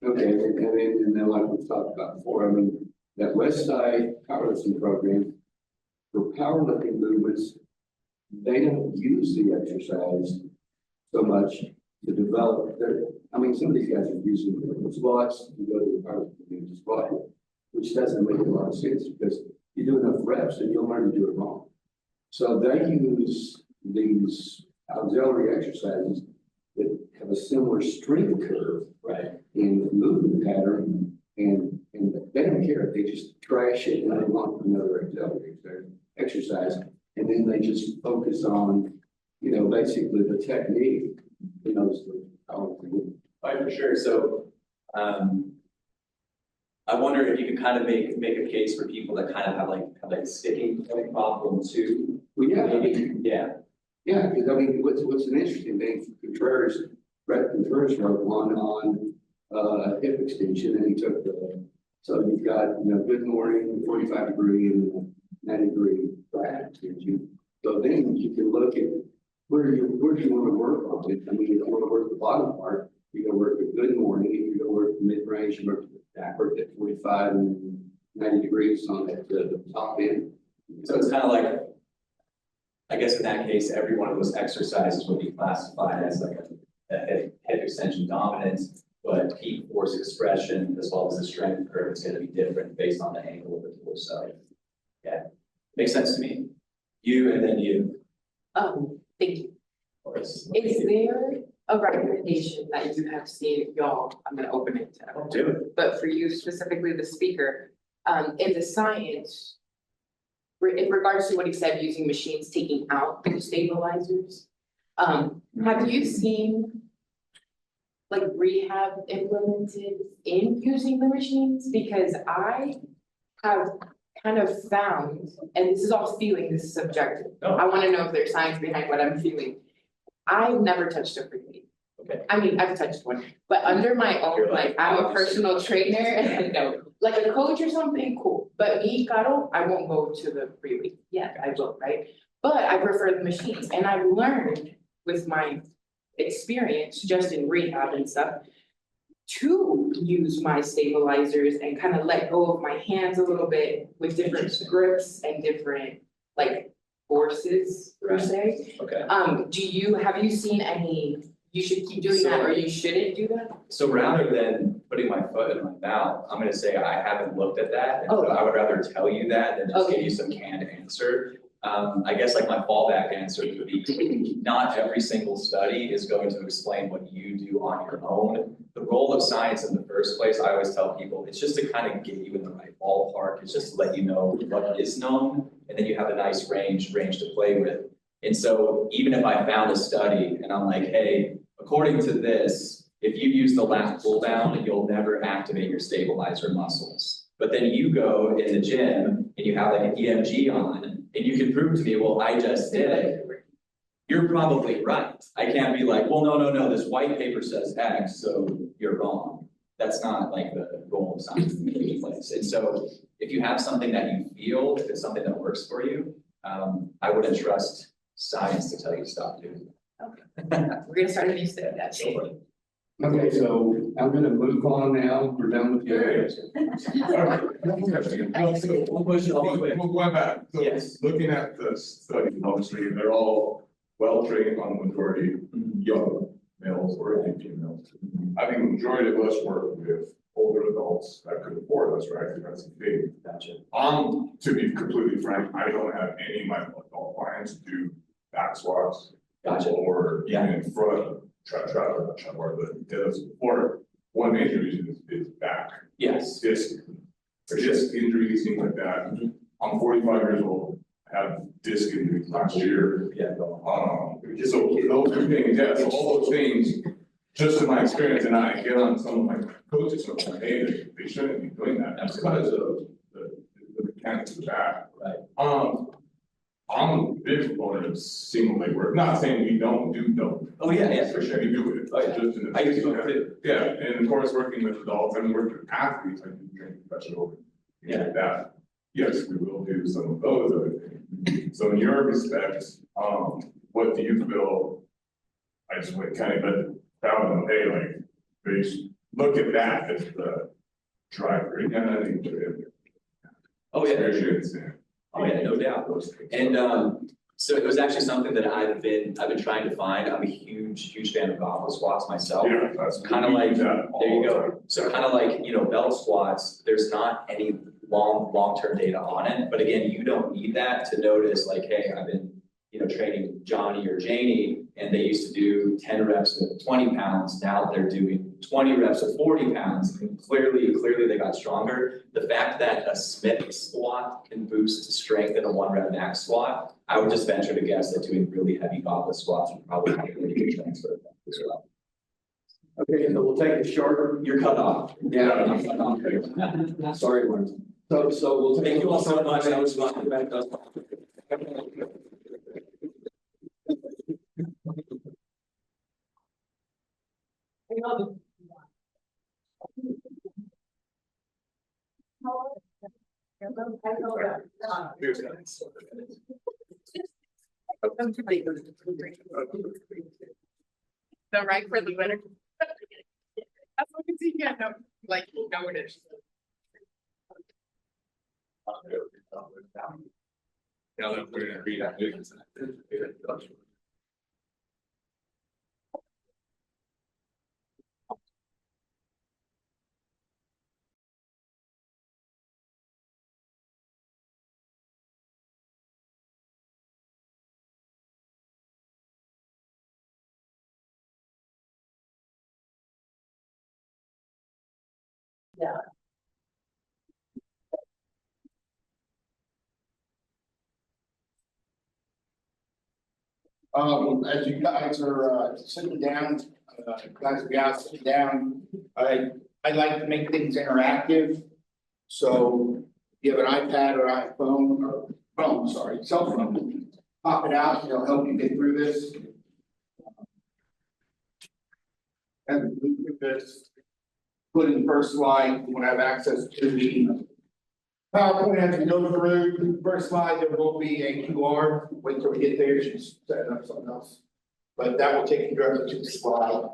Okay, and then like we've talked about before, I mean, that West Side powerlifting program, for powerlifting movements, they don't use the exercise so much to develop their, I mean, some of these guys are using squats, you go to the powerlifting to squat, which doesn't make a lot of sense because you do enough reps and you'll learn to do it wrong. So they use these auxiliary exercises that have a similar strength curve, Right. in the movement pattern, and they don't care, they just trash it and they want another auxiliary exercise, and then they just focus on, basically the technique, Right, for sure. So, I wonder if you could kind of make a case for people that kind of have like a sticking point problem too. Well, yeah, Yeah, because I mean, what's an interesting thing, Brett Contreras wrote one on hip extension, and he took so you've got, good morning, 45 degree and 90 degree back extension. So then you can look at where do you want to work on it. I mean, you don't want to work the bottom part, you go work at good morning, if you go work the mid-range, you work backward at 45 and 90 degrees on the top end. so it's kind of like, I guess in that case, every one of those exercises would be classified as like a hip extension dominance, but peak force expression as well as the strength curve is going to be different based on the angle of the torso. Yeah, makes sense to me. You and then you. Thank you. Of course. Is there a recommendation that you have seen, y'all, I'm gonna open it to everyone, Do it. but for you specifically, the speaker, in the science, in regards to what he said, using machines, taking out those stabilizers, have you seen like rehab implemented in using the machines? Because I have kind of found, and this is all feeling, this is subjective. Oh. I wanna know if there's science behind what I'm feeling. I've never touched a free weight. Okay. I mean, I've touched one, but under my You're own, like, I'm a obviously. personal trainer, no, like a coach or something, cool. But me, Caro, I won't go to the free weight. Yeah, I will, right? But I prefer the machines, and I've learned with my experience just in rehab and stuff to use my stabilizers and kind of let go of my hands a little bit with different grips and different like forces per se. Okay. Have you seen any, you should keep doing that or you shouldn't do that? So rather than putting my foot in my mouth, I'm gonna say I haven't looked at that. And so Oh. I would rather tell you that than just give Okay. you some canned answer. I guess like my fallback answer would be, not every single study is going to explain what you do on your own. The role of science in the first place, I always tell people, it's just to kind of get you in the right ballpark. It's just to let you know what is known, and then you have a nice range to play with. And so even if I found a study and I'm like, hey, according to this, if you use the lat pull down, you'll never activate your stabilizer muscles. But then you go in the gym and you have like an EMG on, and you can prove to me, well, I just did it. You're probably right. I can't be like, well, no, this white paper says X, so you're wrong. That's not like the goal of science in the place. And so if you have something that you feel, if it's something that works for you, I wouldn't trust science to tell you to stop doing that. We're gonna start a new study, that's it. Okay, so I'm gonna move on now, we're done with your areas. We'll push it all the way. We'll go back, so Yes. looking at the study, obviously, they're all well trained on the majority young males or females. I think the majority of us work with older adults that could afford us, right? That's the thing. Gotcha. To be completely frank, I don't have any of my adult clients do back squats. Gotcha. Or Yeah. even front, but does, or one injury is back. Yes. Disc injuries, things like that. I'm 45 years old, I had disc injuries last year. Yeah, go So those two things, yeah, so all those things, just in my experience, and I get on some of my coaches, so I'm like, hey, they shouldn't be doing that because of the mechanics of the back. Right. I'm a big proponent of single leg work, not saying we don't do double. Oh, yeah, for sure. We do it. Oh, yeah. Just in the- I used to do it too. Yeah, and of course, working with adults and working with athletes, I do train professional. Things like that. Yes, we will do some of those other things. So in your respects, what do you feel? I just went kind of let found them, hey, like, they should look at that as the driver, and I think. Oh, yeah. Experience and- Oh, yeah, no doubt. Those things. And so it was actually something that I've been trying to find. I'm a huge fan of goblet squats myself. Yeah, that's. Kind of we like, do that all there you the go. time. So kind of like, belt squats, there's not any long-term data on it. But again, you don't need that to notice like, hey, I've been, training Johnny or Janie, and they used to do 10 reps with 20 pounds. Now they're doing 20 reps with 40 pounds. And clearly they got stronger. The fact that a Smith squat can boost strength in a 1-rep max squat, I would just venture to guess that doing really heavy goblet squats would probably have a really good transfer effect as well. Okay, so we'll take a shorter. You're cut off. Yeah. I'm cut off. Sorry, Warren. So we'll. Thank you all so much. That was fun. The right for the winner. As long as you get notice. Yeah, we're gonna read that. As you guys are sitting down, guys and gals sitting down, I like to make things interactive. So if you have an iPad or iPhone or phone, sorry, cell phone, pop it out, it'll help you get through this. And we can just put in the first slide, when I have access to the PowerPoint as we go through. First slide, there will be a QR. Wait till we get there, she's setting up something else. But that will take you directly to the slide.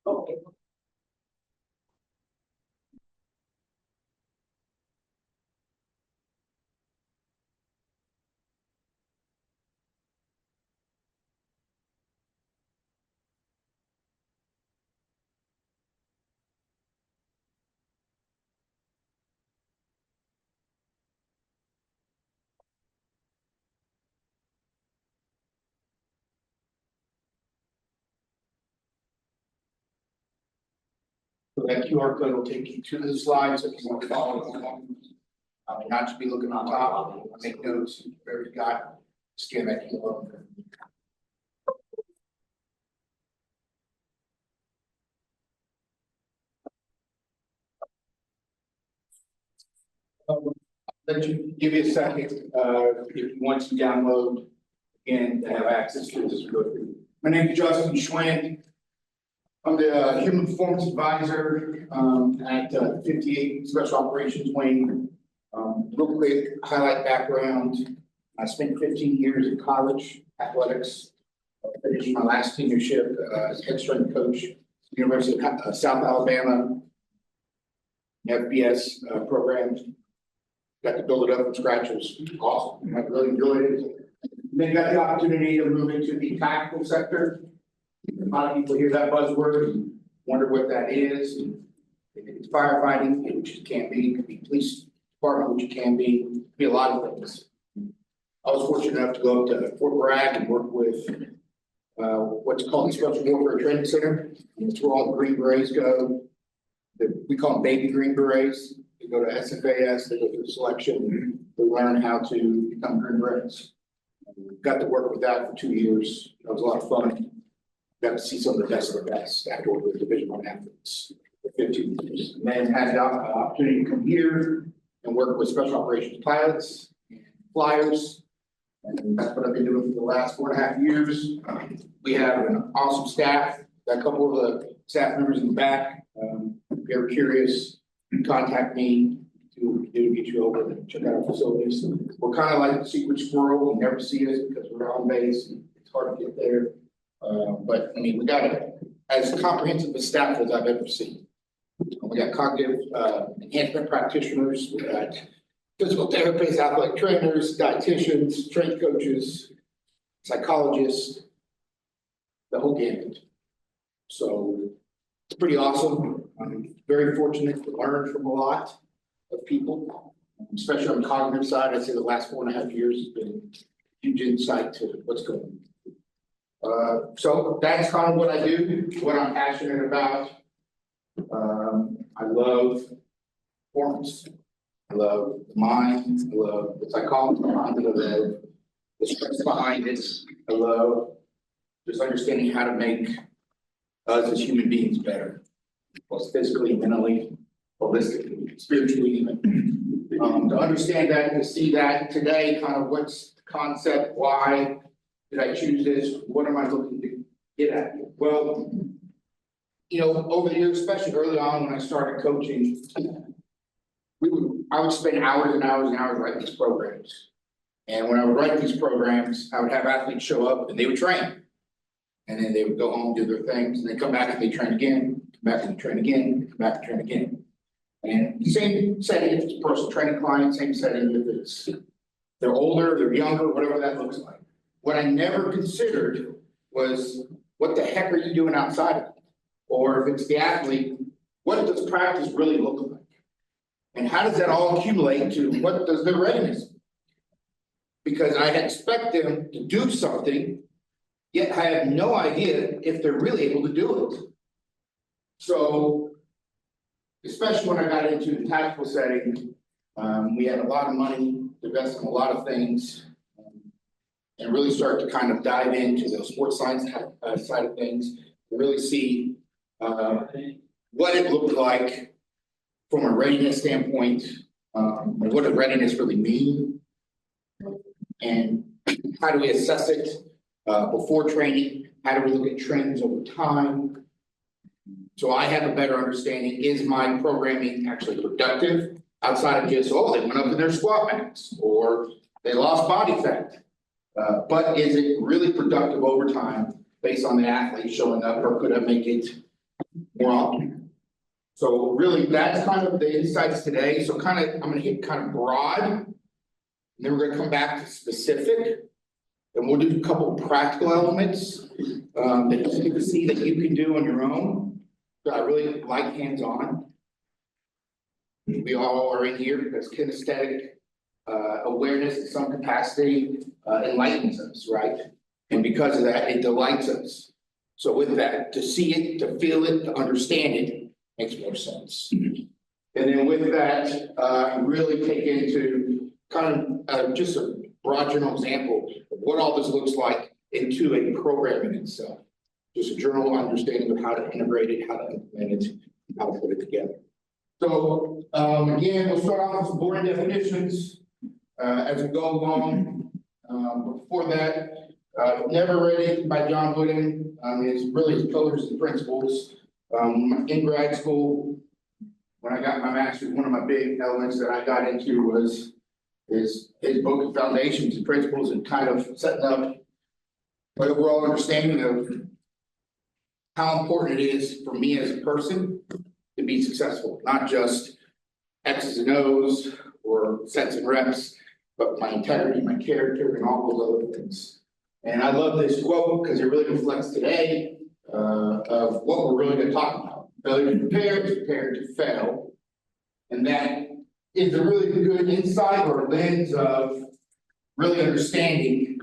Okay. So that QR code will take you to the slides if you want to follow along. Not to be looking on top, make notes, wherever you got, scan that QR code. Let you, give you a second, if you want to download and have access to this. My name is Justin Schwinn. I'm the Human Performance Advisor at 58 Special Operations Wing. Real quick, highlight background. I spent 15 years in college athletics. Finished my last tenureship as head strength coach, University of South Alabama, FBS program. Got to build it up from scratch. It was awesome. I really enjoyed it. Then got the opportunity to move into the tactical sector. A lot of people hear that buzzword and wonder what that is. It's firefighting, which it can be. It could be police department, which it can be. It could be a lot of things. I was fortunate enough to go up to Fort Bragg and work with what's called the Special Warfare Training Center. It's where all the Green Berets go. We call them baby Green Berets. They go to SFAS, they go through selection, they learn how to become Green Berets. Got to work with that for 2 years. That was a lot of fun. Got to see some of the best after working with Division I athletes for 15 years. And then had the opportunity to come here and work with special operations pilots and flyers. And that's what I've been doing for the last 4.5 years. We have an awesome staff. Got a couple of the staff members in the back. If you're curious, contact me to get you over and check out our facilities. We're kind of like the secret squirrel. You never see us because we're on base and it's hard to get there. But I mean, we got as comprehensive a staff as I've ever seen. We got cognitive enhancement practitioners. We got physical therapists, athletic trainers, dietitians, strength coaches, psychologists, the whole gamut. So it's pretty awesome. I'm very fortunate to learn from a lot of people, especially on the cognitive side. I'd say the last 4.5 years has been huge insight to what's going on. So that's kind of what I do, what I'm passionate about. I love performance. I love the mind. I love the psychology behind it. I love the stress behind it. I love just understanding how to make us as human beings better, both physically, mentally, holistically, spiritually even. To understand that, to see that today, kind of what's the concept, why did I choose this? What am I looking to get at? Well, you know, over the years, especially early on when I started coaching, I would spend hours and hours and hours writing these programs. And when I would write these programs, I would have athletes show up and they would train. And then they would go home, do their things, and they come back and they train again, come back and train again, come back and train again. And same setting if it's a personal training client, same setting if it's they're older, they're younger, whatever that looks like. What I never considered was what the heck are you doing outside of it? Or if it's the athlete, what does practice really look like? And how does that all accumulate to what does their readiness? Because I expect them to do something, yet I have no idea if they're really able to do it. So, especially when I got into the tactical setting, we had a lot of money to invest in a lot of things. And really start to kind of dive into the sports science side of things, to really see what it looked like from a readiness standpoint, and what does readiness really mean, and how do we assess it before training, how do we look at trends over time. So I have a better understanding, is my programming actually productive outside of just, oh, they went up in their squat max, or they lost body fat. But is it really productive over time based on the athlete showing up, or could I make it more often? So really, that's kind of the insights today. So I'm gonna hit kind of broad, and then we're gonna come back to specific, and we'll do a couple of practical elements that you can see that you can do on your own. So I really like hands-on. We all are in here because kinesthetic awareness in some capacity enlightens us, right? And because of that, it delights us. So with that, to see it, to feel it, to understand it makes more sense. And then with that, really take into kind of just a broad general example of what all this looks like into a program in itself. Just a general understanding of how to integrate it, how to implement it, and how to put it together. So again, we'll start off with some board definitions as we go along. Before that, Never Ready by John Wooden, it's really his pillars and principles. In grad school, when I got my master's, one of my big elements that I got into was his book of foundations and principles and kind of setting up an overall understanding of how important it is for me as a person to be successful, not just X's and O's or sets and reps, but my integrity, my character, and all those other things. And I love this quote because it really reflects today of what we're really going to talk about. Failure to prepare is prepared to fail. And that is a really good insight or lens of really understanding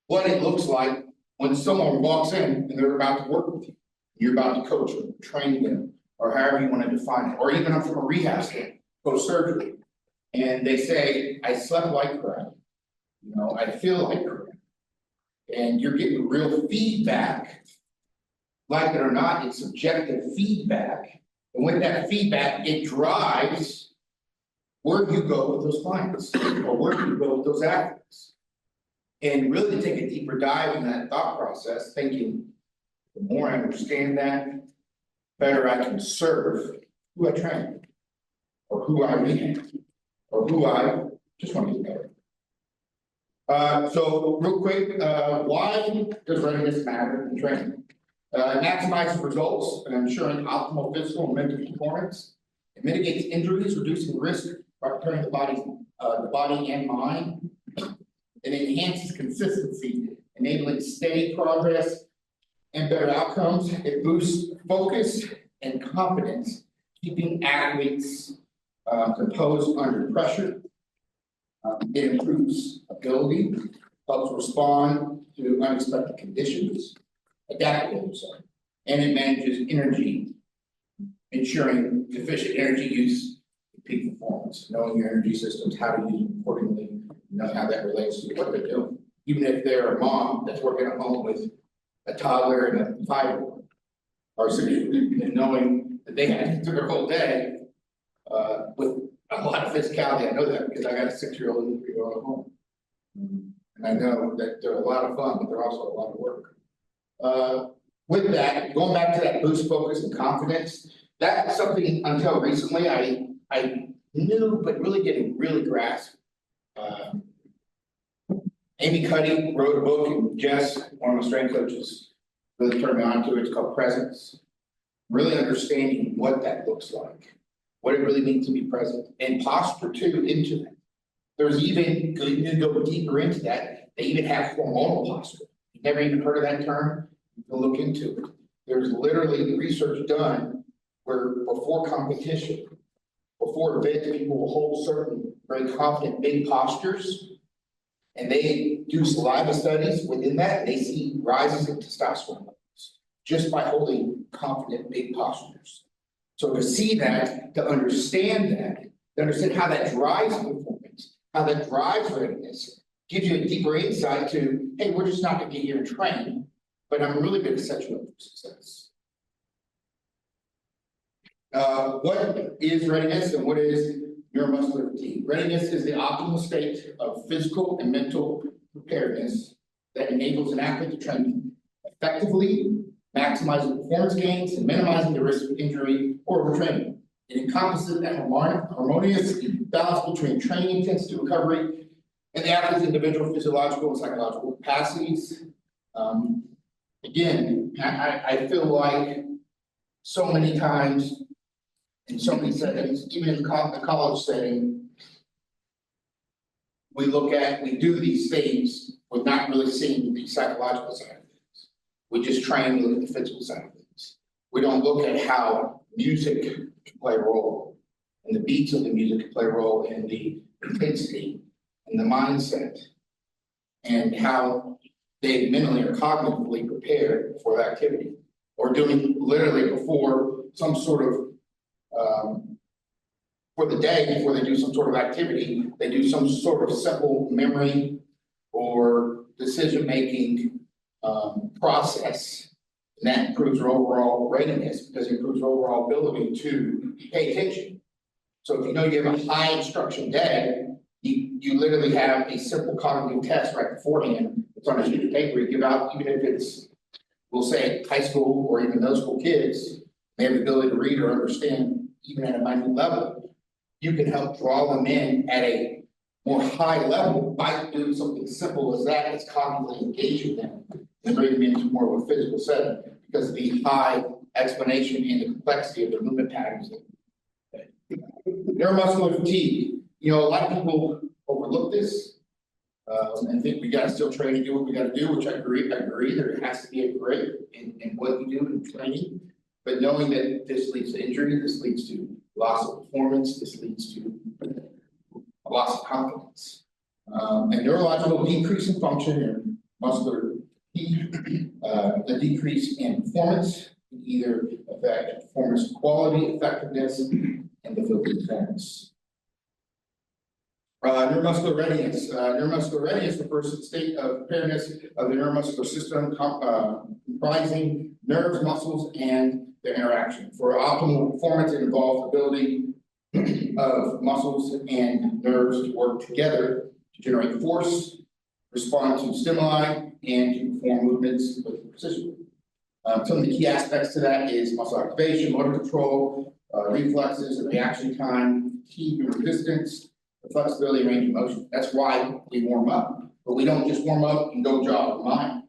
what it looks like when someone walks in and they're about to work with you. You're about to coach them, train them, or however you want to define it, or even from a rehab standpoint, post-surgery. And they say, I slept like crap. You know, I feel like crap. And you're getting real feedback. Like it or not, it's subjective feedback. And with that feedback, it drives where you go with those clients or where you go with those athletes. And really take a deeper dive in that thought process, thinking the more I understand that, better I can serve who I train, or who I rehab, or who I just want to get better. So real quick, why does readiness matter in training? Maximizes results and ensuring optimal physical and mental performance. It mitigates injuries, reducing risk by preparing the body and mind. It enhances consistency, enabling steady progress and better outcomes. It boosts focus and confidence, keeping athletes composed under pressure. It improves ability, helps respond to unexpected conditions, adaptability, and it manages energy, ensuring efficient energy use and peak performance. Knowing your energy systems, how to use them accordingly, know how that relates to what they're doing. Even if they're a mom that's working at home with a toddler and a 5-year-old or 6-year-old, and knowing that they have to do their whole day with a lot of physicality. I know that because I got a 6-year-old and a 3-year-old at home. And I know that they're a lot of fun, but they're also a lot of work. With that, going back to that boost focus and confidence, that's something until recently I knew, but didn't really grasp. Amy Cuddy wrote a book, and Jess, one of my strength coaches, really turned me on to it. It's called Presence. Really understanding what that looks like, what it really means to be present, and posture too into that. There's even, you need to go deeper into that, they even have hormonal posture. You've never even heard of that term? You can look into it. There's literally research done where before competition, before events, people will hold certain very confident big postures. And they do saliva studies within that, they see rises in testosterone levels just by holding confident big postures. So to see that, to understand how that drives performance, how that drives readiness, gives you a deeper insight to, hey, we're just not going to get here and train, but I'm really going to set you up for success. What is readiness and what is neuromuscular fatigue? Readiness is the optimal state of physical and mental preparedness that enables an athlete to train effectively, maximizing performance gains and minimizing the risk of injury or overtraining. It encompasses a harmonious balance between training intensity, recovery, and the athlete's individual physiological and psychological capacities. Again, I feel like so many times in so many settings, even in the college setting, we do these things with not really seeing the psychological side of things. We just try and look at the physical side of things. We don't look at how music can play a role, and the beats of the music can play a role in the intensity and the mindset, and how they mentally or cognitively prepared for the activity, or doing literally before some sort of for the day, before they do some sort of activity, they do some sort of simple memory or decision-making process. And that improves their overall readiness because it improves their overall ability to pay attention. So if you know you have a high instruction day, you literally have a simple cognitive test right beforehand it's on a sheet of paper you give out, even if it's, we'll say, high school or even middle school kids, they have the ability to read or understand, even at a minute level. You can help draw them in at a more high level by doing something simple as that, that's cognitively engaging them and bring them into more of a physical setting because of the high explanation and the complexity of the movement patterns. Neuromuscular fatigue, a lot of people overlook this. And think we gotta still train and do what we gotta do, which I agree, there has to be a grit in what you do in training. But knowing that this leads to injury, this leads to loss of performance, this leads to a loss of confidence. And neurological decrease in function and muscular fatigue, the decrease in performance can either affect performance quality, effectiveness, and the field of performance. Neuromuscular readiness. Neuromuscular readiness refers to the state of preparedness of the neuromuscular system comprising nerves, muscles, and their interaction. For optimal performance, it involves the ability of muscles and nerves to work together to generate force, respond to stimuli, and to perform movements with precision. Some of the key aspects to that is muscle activation, motor control, reflexes and reaction time, fatigue and resistance, the flexibility and range of motion. That's why we warm up, but we don't just warm up and go jog the mind.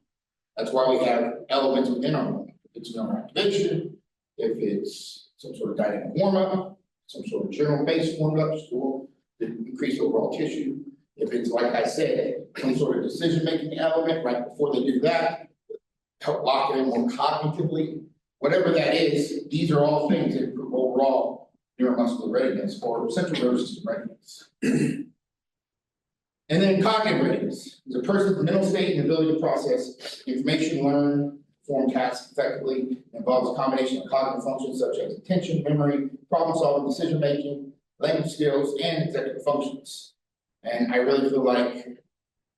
That's why we have elements within our movement. If it's activation, if it's some sort of dynamic warm up, some sort of general base warm up to increase overall tissue. If it's, like I said, some sort of decision making element right before they do that, help lock it in more cognitively. Whatever that is, these are all things that improve overall neuromuscular readiness or central nervous system readiness. And then cognitive readiness is a person's mental state and ability to process information, learn, perform tasks effectively. It involves a combination of cognitive functions such as attention, memory, problem solving, decision making, language skills, and executive functions. And I really feel like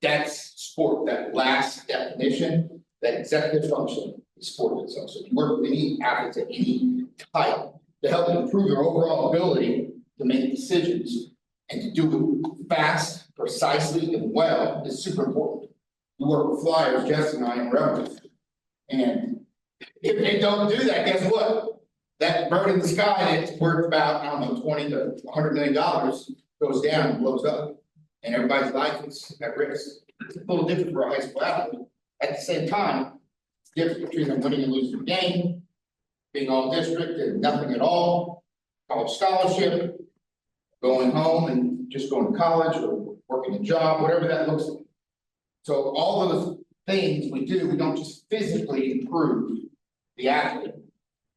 that's sport, that last definition, that executive function is sport itself. So if you work with any athletes at any type to help them improve their overall ability to make decisions and to do it fast, precisely, and well is super important. We work with flyers, Jess and I, and Rebels. And if they don't do that, guess what? That bird in the sky that's worth about, I don't know, $20 to $100 million goes down and blows up. And everybody's life is at risk. It's a little different for a high school athlete. At the same time, it's different between them winning and losing the game, being all district and nothing at all, college scholarship, going home and just going to college or working a job, whatever that looks like. So all those things we do, we don't just physically improve the athlete,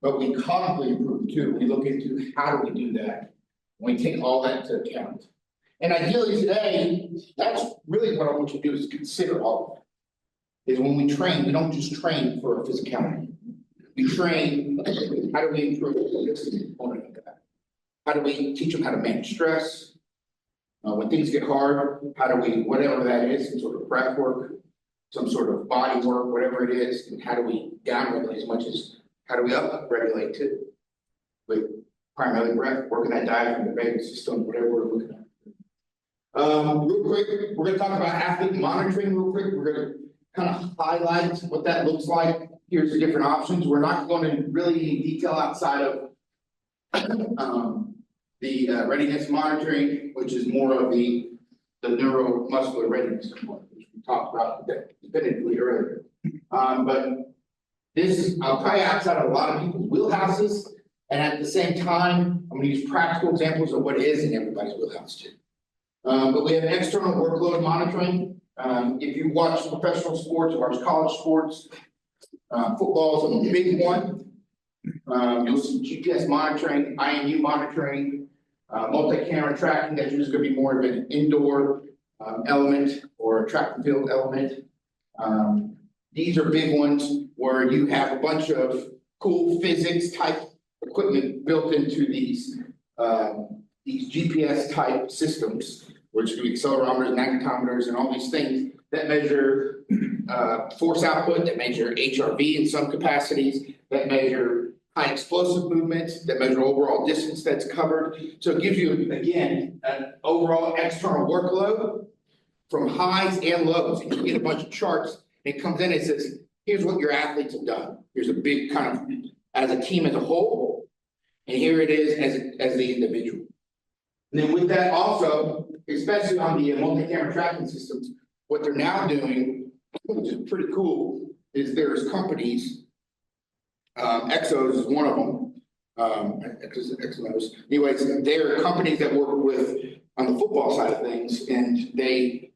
but we cognitively improve too. We look into how do we do that, and we take all that into account. And ideally today, that's really what I want you to do is consider all of that. Is when we train, we don't just train for physicality. We train, how do we improve this component of that? How do we teach them how to manage stress? When things get hard, how do we, whatever that is, some sort of breath work, some sort of body work, whatever it is, and how do we down regulate as much as, how do we up regulate too? With primarily breath, working that diaphragm, the vagus system, whatever we're looking at. Real quick, we're going to talk about athlete monitoring real quick. We're going to kind of highlight what that looks like. Here's the different options. We're not going to really detail outside of the readiness monitoring, which is more of the neuromuscular readiness component, which we talked about definitively earlier. But this, I'll tell you, outside of a lot of people's wheelhouses, and at the same time, I'm going to use practical examples of what is in everybody's wheelhouse too. But we have external workload monitoring. If you watch professional sports or college sports, football is a big one. You'll see GPS monitoring, IMU monitoring, multi-camera tracking. That's usually going to be more of an indoor element or a track and field element. These are big ones where you have a bunch of cool physics type equipment built into these GPS type systems, which do accelerometers, magnetometers, and all these things that measure force output, that measure HRV in some capacities, that measure high explosive movements, that measure overall distance that's covered. So it gives you, again, an overall external workload from highs and lows, and you get a bunch of charts, and it comes in and says, here's what your athletes have done. Here's a big kind of, as a team as a whole, and here it is as the individual. And then with that also, especially on the multi-camera tracking systems, what they're now doing, which is pretty cool, is there's companies, Exos is one of them, Exos. Anyways, they're companies that work with, on the football side of things, and they,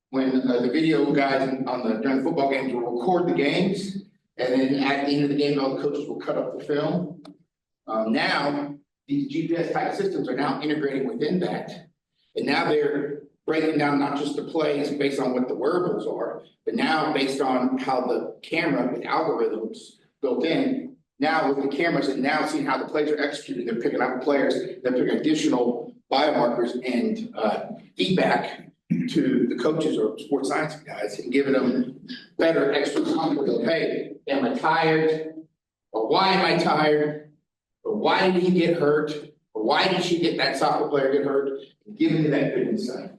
when the video guys during the football games will record the games, and then at the end of the game, all the coaches will cut up the film. Now, these GPS type systems are now integrating within that. And now they're breaking down not just the plays based on what the wearables are, but now based on how the camera with algorithms built in. Now with the cameras and now seeing how the plays are executed, they're picking up players, they're picking additional biomarkers and feedback to the coaches or sports science guys and giving them better extra comfort of, hey, am I tired? Or why am I tired? Or why did he get hurt? Or why did she get that soccer player get hurt? Giving you that good insight.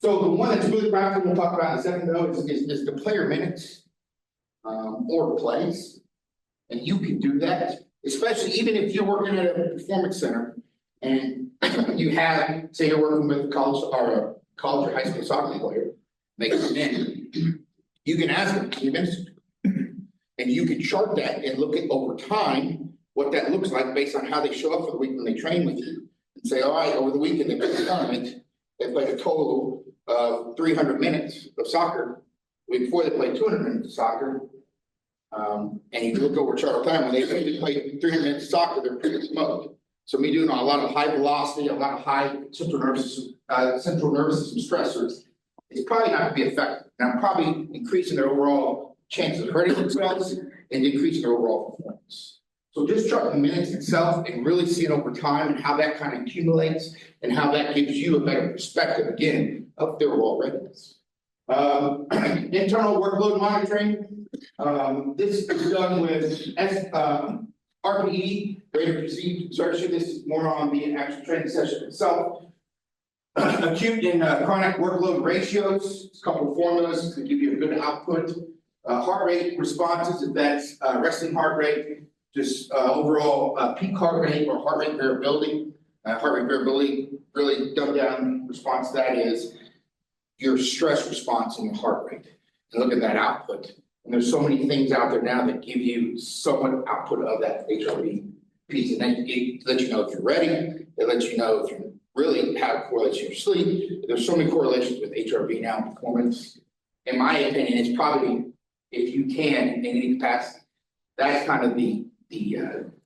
So the one that's really practical we'll talk about in a second though is the player minutes or plays. And you can do that, especially even if you're working at a performance center and you have, say you're working with a college or high school soccer player, they come in, you can ask them, can you minutes? And you can chart that and look at over time what that looks like based on how they show up for the week when they train with you. And say, all right, over the weekend they played a tournament, they played a total of 300 minutes of soccer. The week before they played 200 minutes of soccer. And you look over chart time, when they play 300 minutes of soccer, they're pretty smoked. So me doing a lot of high velocity, a lot of high central nervous system stressors, it's probably not going to be effective. And I'm probably increasing their overall chances of hurting themselves and increasing their overall performance. So just charting the minutes itself and really seeing over time and how that kind of accumulates and how that gives you a better perspective, again, of their overall readiness. Internal workload monitoring. This is done with RPE, rate of perceived exertion. This is more on the actual training session itself. Acute and chronic workload ratios, a couple of formulas to give you a good output. Heart rate responses, if that's resting heart rate, just overall peak heart rate or heart rate variability. Heart rate variability, really dumbed down response to that is your stress response in your heart rate. And look at that output. And there's so many things out there now that give you somewhat output of that HRV piece. And then it lets you know if you're ready. It lets you know if you really have correlation to your sleep. There's so many correlations with HRV now in performance. In my opinion, it's probably, if you can, in any capacity, that's kind of the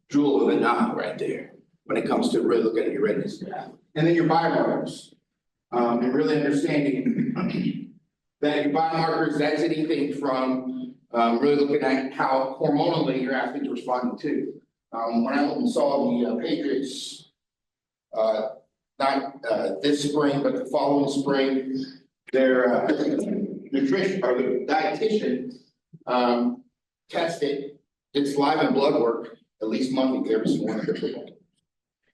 jewel of the Nile right there when it comes to really looking at your readiness. And then your biomarkers. And really understanding that your biomarkers, that's anything from really looking at how hormonally your athletes are responding to. When I went and saw the Patriots, not this spring, but the following spring, their nutrition or the dietitian tested its live and blood work at least monthly for every single one of their football games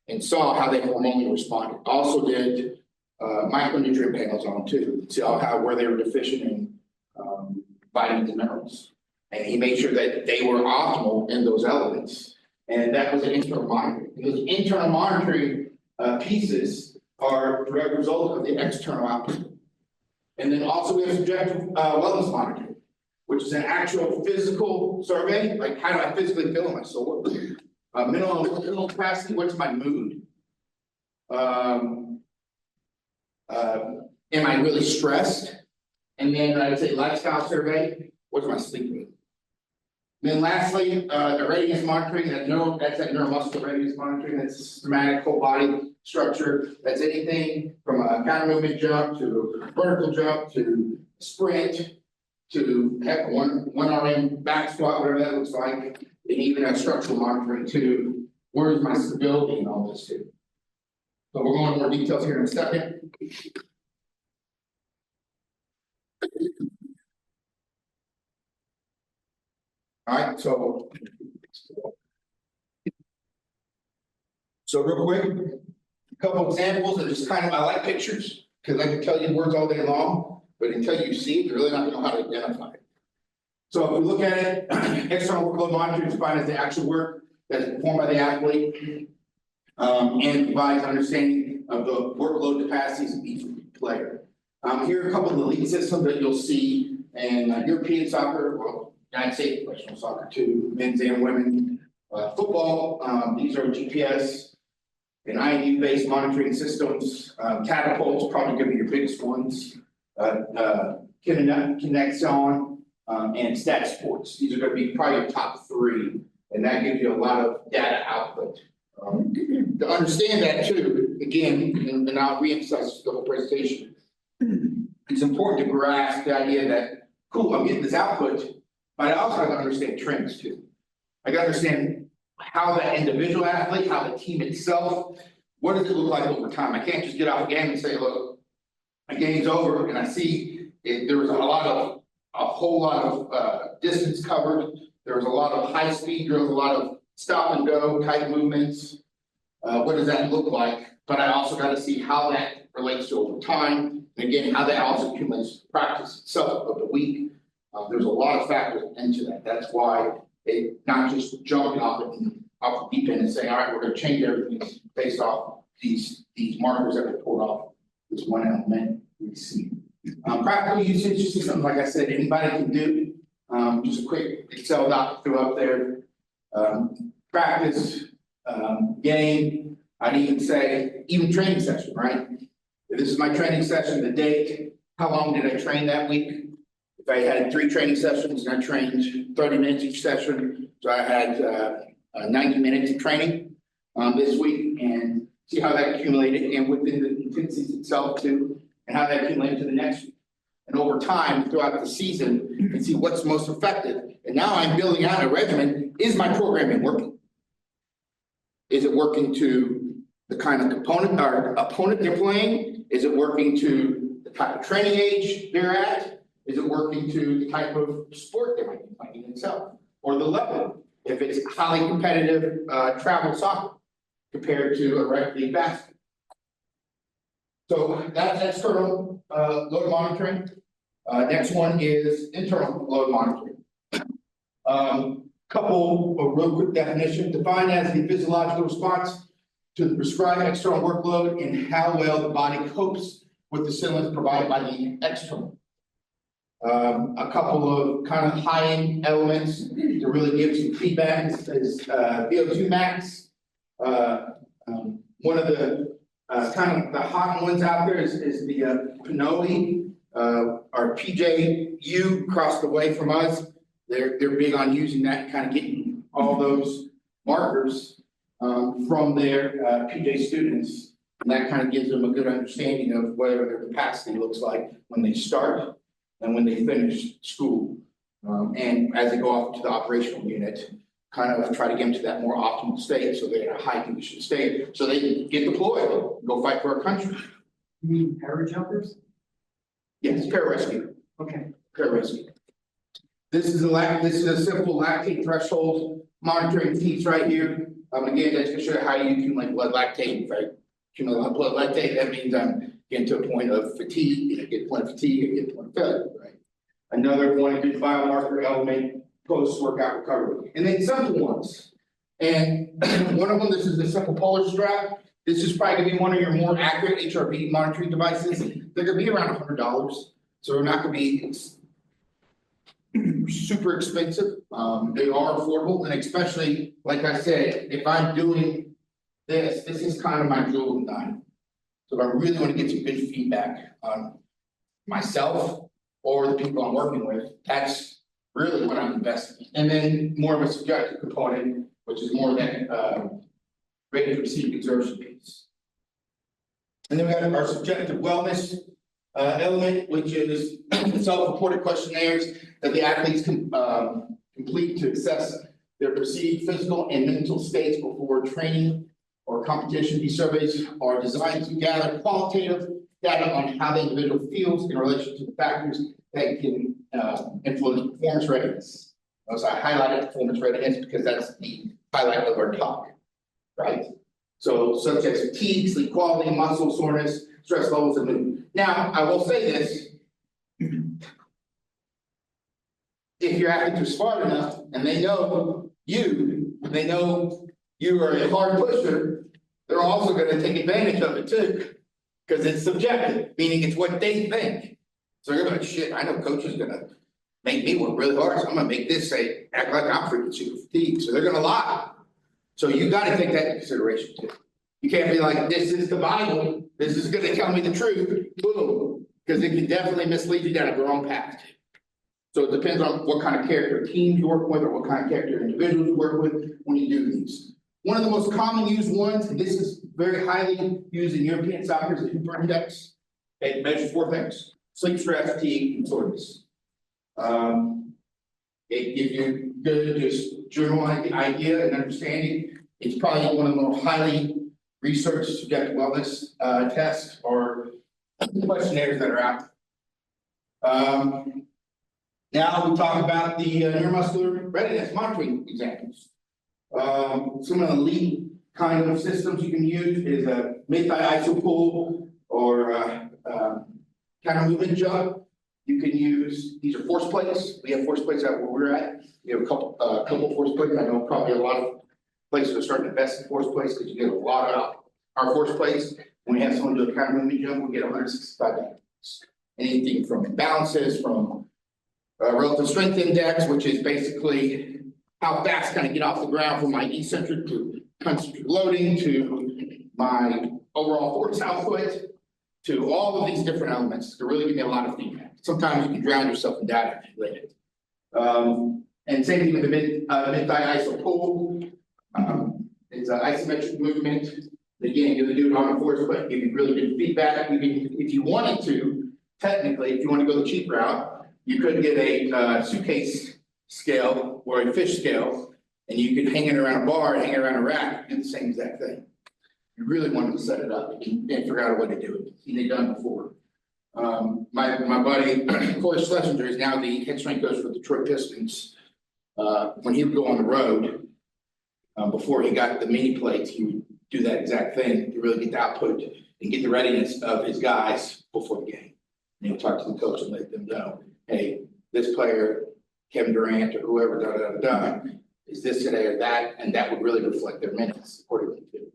and saw how they hormonally responded. Also did micronutrient panels on them too, to see where they were deficient in vitamins and minerals. And he made sure that they were optimal in those elements. And that was an internal monitoring. And those internal monitoring pieces are a direct result of the external output. And then also we have subjective wellness monitoring, which is an actual physical survey, like how do I physically feel in my soul? Mental capacity, what's my mood? Am I really stressed? And then I would say lifestyle survey, what's my sleep mood? And then lastly, the readiness monitoring, that's that neuromuscular readiness monitoring, that's systematic whole body structure. That's anything from a counter movement jump to a vertical jump to sprint to heck, one RM back squat, whatever that looks like, and even a structural monitoring too. Where is my stability in all this too? So we're going into more details here in a second. All right, so real quick, a couple examples of just kind of, I like pictures. Cause I can tell you words all day long, but until you see it, you're really not gonna know how to identify it. So if we look at it, external workload monitoring is defined as the actual work that's performed by the athlete. And provides understanding of the workload capacities of each player. Here are a couple of the league systems that you'll see in European soccer, well, United States professional soccer too, men's and women. Football, these are GPS and IMU based monitoring systems. Catapult's probably gonna be your biggest ones. Connexion, and Stat Sports. These are gonna be probably your top three, and that gives you a lot of data output. To understand that too, again, and I'll reemphasize the whole presentation. It's important to grasp the idea that, cool, I'm getting this output, but I also have to understand trends too. I gotta understand how that individual athlete, how the team itself, what does it look like over time? I can't just get off a game and say, look, a game's over and I see there was a whole lot of distance covered. There was a lot of high speed drills, a lot of stop and go type movements. What does that look like? But I also got to see how that relates to over time. And again, how that also accumulates to practice itself of the week. There's a lot of factors into that. That's why it not just jumping off the deep end and saying, all right, we're going to change everything based off these markers that we pulled off this one element we see. Practical usage is something, like I said, anybody can do. Just a quick Excel doc throw up there. Practice, game, I'd even say, even training session, right? If this is my training session, the date, how long did I train that week? If I had 3 training sessions and I trained 30 minutes each session, so I had 90 minutes of training this week, and see how that accumulated, and within the intensities itself too, and how that accumulated to the next week. And over time, throughout the season, and see what's most effective. And now I'm building out a regimen. Is my programming working? Is it working to the kind of component or opponent they're playing? Is it working to the type of training age they're at? Is it working to the type of sport they might be playing itself? Or the level, if it's highly competitive travel soccer compared to a rec league basketball. So that's external load monitoring. Next one is internal load monitoring. Couple of real quick definition, defined as the physiological response to the prescribed external workload and how well the body copes with the stimulus provided by the external. A couple of kind of high-end elements to really give some feedback is VO2 max. One of the kind of the hot ones out there is the Pinoli, our PJU across the way from us. They're big on using that, kind of getting all those markers from their PJ students. And that kind of gives them a good understanding of whatever their capacity looks like when they start and when they finish school. And as they go off to the operational unit, kind of try to get them to that more optimal state so they're in a high condition state so they can get deployed, go fight for our country. You mean parajumpers? Yes, pararescue. Okay. Pararescue. This is a simple lactate threshold monitoring piece right here. Again, that's gonna show you how you accumulate blood lactate. If I accumulate blood lactate, that means I'm getting to a point of fatigue. If I get to a point of fatigue, I get to a point of failure, right? Another one is biomarker element, post-workout recovery. And then simple ones. And one of them, this is the simple polar strap. This is probably gonna be one of your more accurate HRV monitoring devices. They're gonna be around $100. So they're not gonna be super expensive. They are affordable, and especially, like I said, if I'm doing this is kind of my jewel and dime. So if I really want to get some good feedback on myself or the people I'm working with, that's really what I'm investing in. And then more of a subjective component, which is more that rated perceived exertion piece. And then we have our subjective wellness element, which is self-reported questionnaires that the athletes can complete to assess their perceived physical and mental states before training or competition. These surveys are designed to gather qualitative data on how the individual feels in relation to the factors that can influence performance readiness. So I highlighted performance readiness because that's the highlight of our talk, right? So such as fatigue, sleep quality, muscle soreness, stress levels, and mood. Now, I will say this. If your athletes are smart enough and they know you are a hard pusher, they're also gonna take advantage of it too. Cause it's subjective, meaning it's what they think. So you're like, shit, I know coach is gonna make me work really hard, so I'm gonna make this say, act like I'm freaking super fatigued, so they're gonna lie. So you gotta take that into consideration too. You can't be like, this is the Bible, this is gonna tell me the truth, boom, because it can definitely mislead you down the wrong path. So it depends on what kind of character teams you work with or what kind of character individuals you work with when you do these. One of the most common used ones, and this is very highly used in European soccer, is the Hooper Index. It measures 4 things: sleep, stress, fatigue, and soreness. It gives you good, just general idea and understanding. It's probably one of the more highly researched subjective wellness tests or questionnaires that are out. Now we talk about the neuromuscular readiness monitoring examples. Some of the elite kind of systems you can use is a mid-thigh iso-pull or counter movement jump. You can use, these are force plates. We have force plates out where we're at. We have a couple force plates. I know probably a lot of places are starting to invest in force plates because you get a lot out. Our force plates, when we have someone do a counter movement jump, we get 165 points. Anything from imbalances, from relative strength index, which is basically how fast can I get off the ground from my eccentric to concentric loading to my overall force output to all of these different elements to really give me a lot of feedback. Sometimes you can drown yourself in data later. And same thing with the mid-thigh iso-pull. It's an isometric movement. Again, you're gonna do it on a force, but give you really good feedback. You can, if you wanted to, technically, if you want to go the cheap route, you could get a suitcase scale or a fish scale, and you could hang it around a bar, hang it around a rack, do the same exact thing. You really wanted to set it up and figure out a way to do it. Seen it done before. My buddy, Corey Schlesinger, is now the head strength coach for the Detroit Pistons. When he would go on the road, before he got the mini plates, he would do that exact thing to really get the output and get the readiness of his guys before the game. And he'll talk to the coach and let them know, hey, this player, Kevin Durant or whoever, is this today or that, and that would really reflect their minutes accordingly too.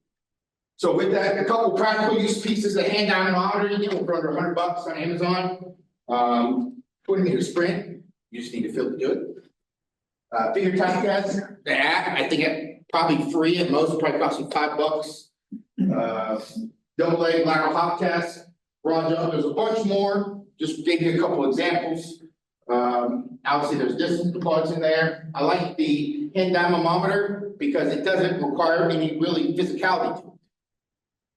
So with that, a couple practical use pieces, a hand dynamometer, you get for under $100 on Amazon. 20-meter sprint, you just need to feel to do it. Finger tap test, the app, I think it probably free at most, probably costs you $5. Double leg lateral hop test, broad jump, there's a bunch more, just gave you a couple examples. Obviously there's distance components in there. I like the hand dynamometer because it doesn't require any really physicality to it.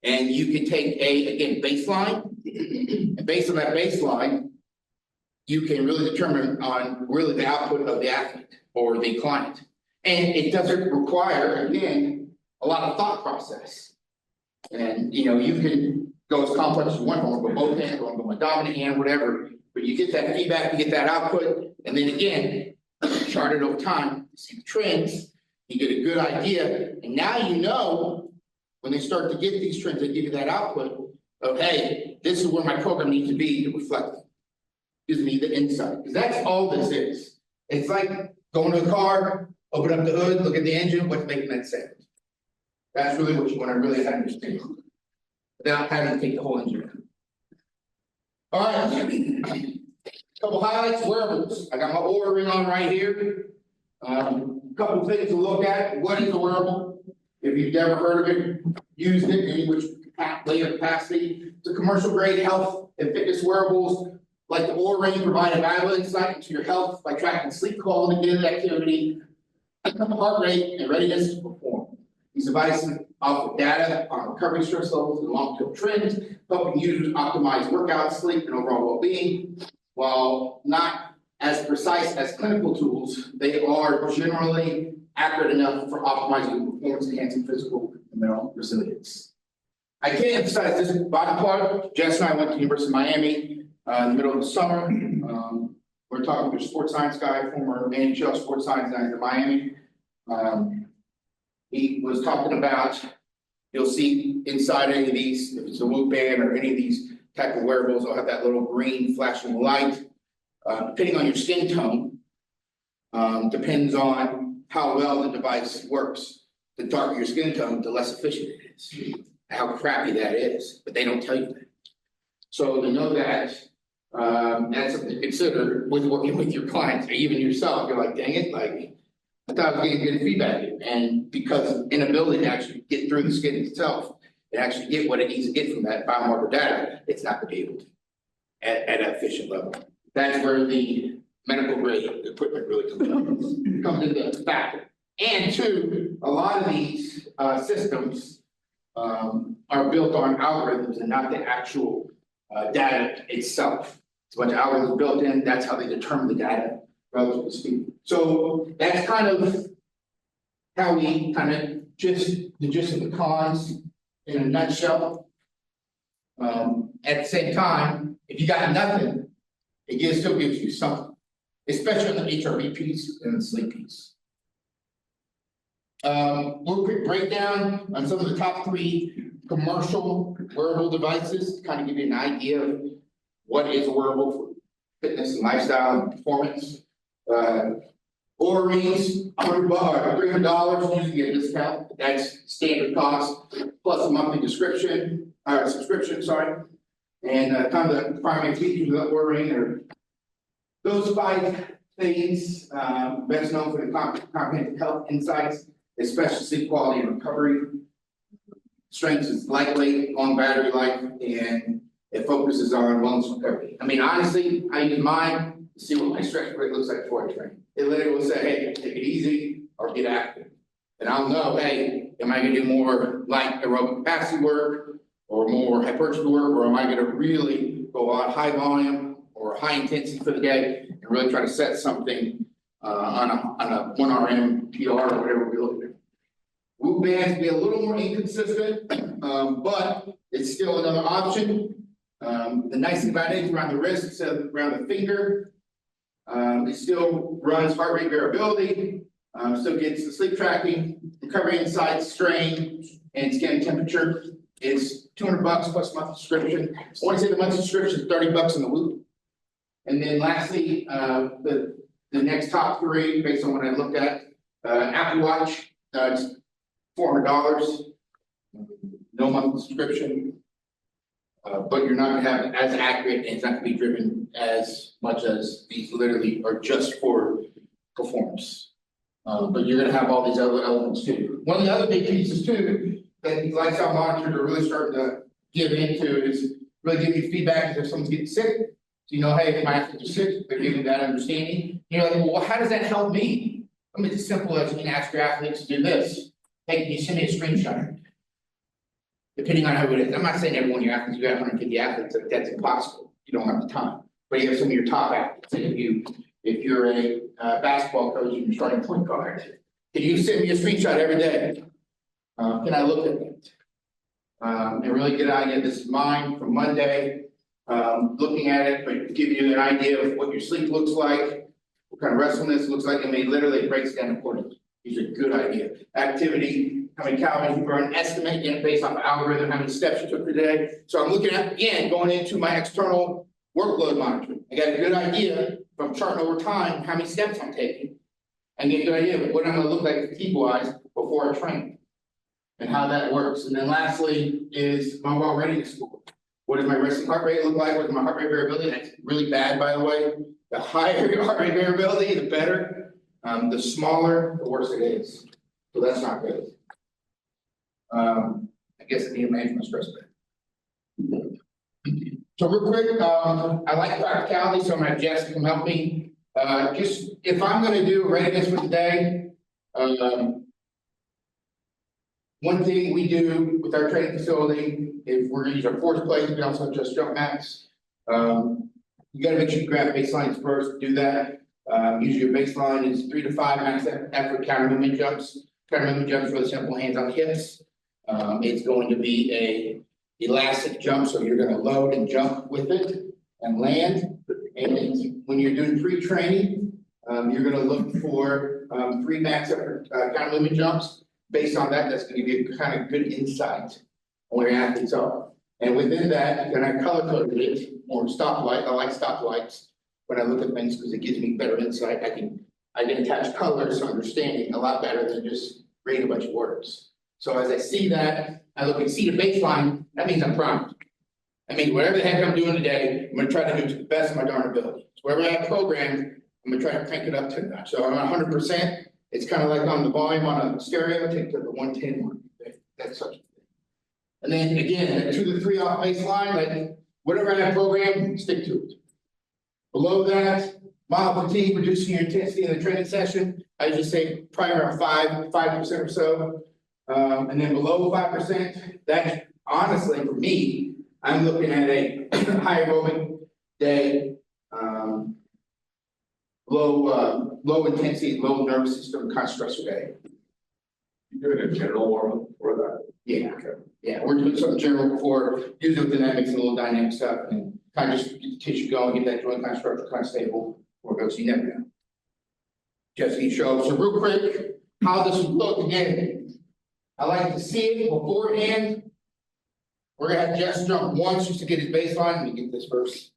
And you can take again, baseline, and based on that baseline, you can really determine on really the output of the athlete or the client. And it doesn't require, again, a lot of thought process. And, you can go as complex as you want, or go both hands, or go my dominant hand, whatever. But you get that feedback, you get that output, and then again, chart it over time, see the trends, you get a good idea, and now you know when they start to get these trends, they give you that output of, hey, this is where my program needs to be to reflect it. Gives me the insight, because that's all this is. It's like going to a car, open up the hood, look at the engine, what's making that sound. That's really what you want to really understand. Without having to take the whole engine out. All right, couple highlights, wearables. I got my Oura ring on right here. Couple things to look at. What is a wearable? If you've never heard of it, used it, in which later capacity. It's a commercial grade health and fitness wearables like the Oura ring provide a valuable insight into your health by tracking sleep quality, daily activity, heart rate, and readiness to perform. These devices offer data on recovery stress levels and long-term trends, helping users optimize workout, sleep, and overall well-being. While not as precise as clinical tools, they are generally accurate enough for optimizing performance, enhancing physical and mental resilience. I can't emphasize this bottom part. Jess and I went to the University of Miami in the middle of the summer. We're talking to a sports science guy, former NHL sports science guy in Miami. He was talking about, you'll see inside any of these, if it's a Whoop band or any of these type of wearables will have that little green flashing light. Depending on your skin tone, depends on how well the device works. The darker your skin tone, the less efficient it is, how crappy that is, but they don't tell you that. So to know that, that's something to consider with working with your clients, or even yourself. You're like, dang it, like, I thought I was getting good feedback here. And because of inability to actually get through the skin itself and actually get what it needs to get from that biomarker data, it's not gonna be able to at an efficient level. That's where the medical grade equipment really comes into factor. And two, a lot of these systems are built on algorithms and not the actual data itself. It's a bunch of algorithms built in, that's how they determine the data, relatively speaking. So that's kind of how we kind of the gist of the cons in a nutshell. At the same time, if you got nothing, it still gives you something, especially on the HRV piece and the sleep piece. Little quick breakdown on some of the top 3 commercial wearable devices to kind of give you an idea of what is a wearable for fitness and lifestyle and performance. Oura Rings, $100 or $300, usually get a discount. That's standard cost plus a monthly subscription, sorry. And kind of the primary features of that Oura Ring are those 5 things, best known for the comprehensive health insights, especially sleep quality and recovery. Strength is lightweight, long battery life, and it focuses on wellness recovery. I mean, honestly, I use mine to see what my stretch rate looks like before I train. It literally will say, hey, take it easy or get active. And I'll know, hey, am I gonna do more light aerobic capacity work or more hypertrophy work, or am I gonna really go on high volume or high intensity for the day and really try to set something on a 1 RM PR or whatever we're looking at. Whoop bands be a little more inconsistent, but it's still another option. The nice thing about it is around the wrist instead of around the finger. It still runs heart rate variability, still gets the sleep tracking, recovery insights, strain, and scan temperature. It's $200 plus monthly subscription. I want to say the monthly subscription is $30 in the Whoop. And then lastly, the next top 3 based on what I looked at, Apple Watch, it's $400, no monthly subscription. But you're not gonna have it as accurate, and it's not gonna be driven as much as these literally are just for performance. But you're gonna have all these other elements too. One of the other big pieces too, that these lifestyle monitors are really starting to give into is really giving you feedback if someone's getting sick. So you know, hey, if my athletes are sick, they're giving that understanding. You're like, well, how does that help me? I mean, it's as simple as you can ask your athletes to do this. Hey, can you send me a screenshot? Depending on who it is. I'm not saying every one of your athletes, you have 150 athletes, like that's impossible. You don't have the time. But you have some of your top athletes. Like if you're a basketball coach and you're starting point guard, can you send me a screenshot every day? Can I look at it? And really get an idea. This is mine from Monday. Looking at it, but give you an idea of what your sleep looks like, what kind of restfulness looks like. I mean, literally it breaks down accordingly. These are a good idea. Activity, how many calories you burn, estimate again based off the algorithm, how many steps you took per day. So I'm looking at, again, going into my external workload monitoring. I got a good idea from charting over time how many steps I'm taking, and get a good idea of what I'm gonna look like fatigue-wise before I train, and how that works. And then lastly is my overall readiness score. What does my resting heart rate look like? What is my heart rate variability? That's really bad, by the way. The higher your heart rate variability, the better. The smaller, the worse it is. So that's not good. I guess I need to manage my stress better. So real quick, I like practicality, so I'm gonna have Jess come help me. Just if I'm gonna do readiness for the day, one thing we do with our training facility, if we're gonna use our force plates, we also just jump mats. You gotta make sure you grab baselines first, do that. Usually your baseline is 3 to 5 max effort counter movement jumps. Counter movement jumps really simple, hands on hips. It's going to be a elastic jump, so you're gonna load and jump with it and land. And when you're doing pre-training, you're gonna look for 3 max effort counter movement jumps. Based on that, that's gonna give you kind of good insight on where your athletes are. And within that, then I color coded it, or stoplight, I like stoplights. When I look at things, because it gives me better insight, I can attach colors to understanding a lot better than just reading a bunch of words. So as I see that, I look and see the baseline, that means I'm primed. I mean, whatever the heck I'm doing today, I'm gonna try to do it to the best of my darn ability. So wherever I have programmed, I'm gonna try to crank it up to that. So I'm at 100%. It's kind of like on the volume on a stereo, take to the 110 one. That's such a thing. And then again, the 2 to 3 off baseline, like whatever I have programmed, stick to it. Below that, mild fatigue, reducing your intensity in the training session. I just say probably around 5% or so. And then below 5%, that honestly for me, I'm looking at a high aerobic day, low intensity, low nervous system kind of stressor day. You're doing a general warm-up for that? Yeah, yeah, we're doing something general before, usually with dynamics and a little dynamic stuff, and kind of just get the tissue going, get that joint kind of structure kind of stable, or goes, you never know. Just need to show, so real quick, how this would look again. I like to see it beforehand. We're gonna have Jess jump once just to get his baseline, let me get this first.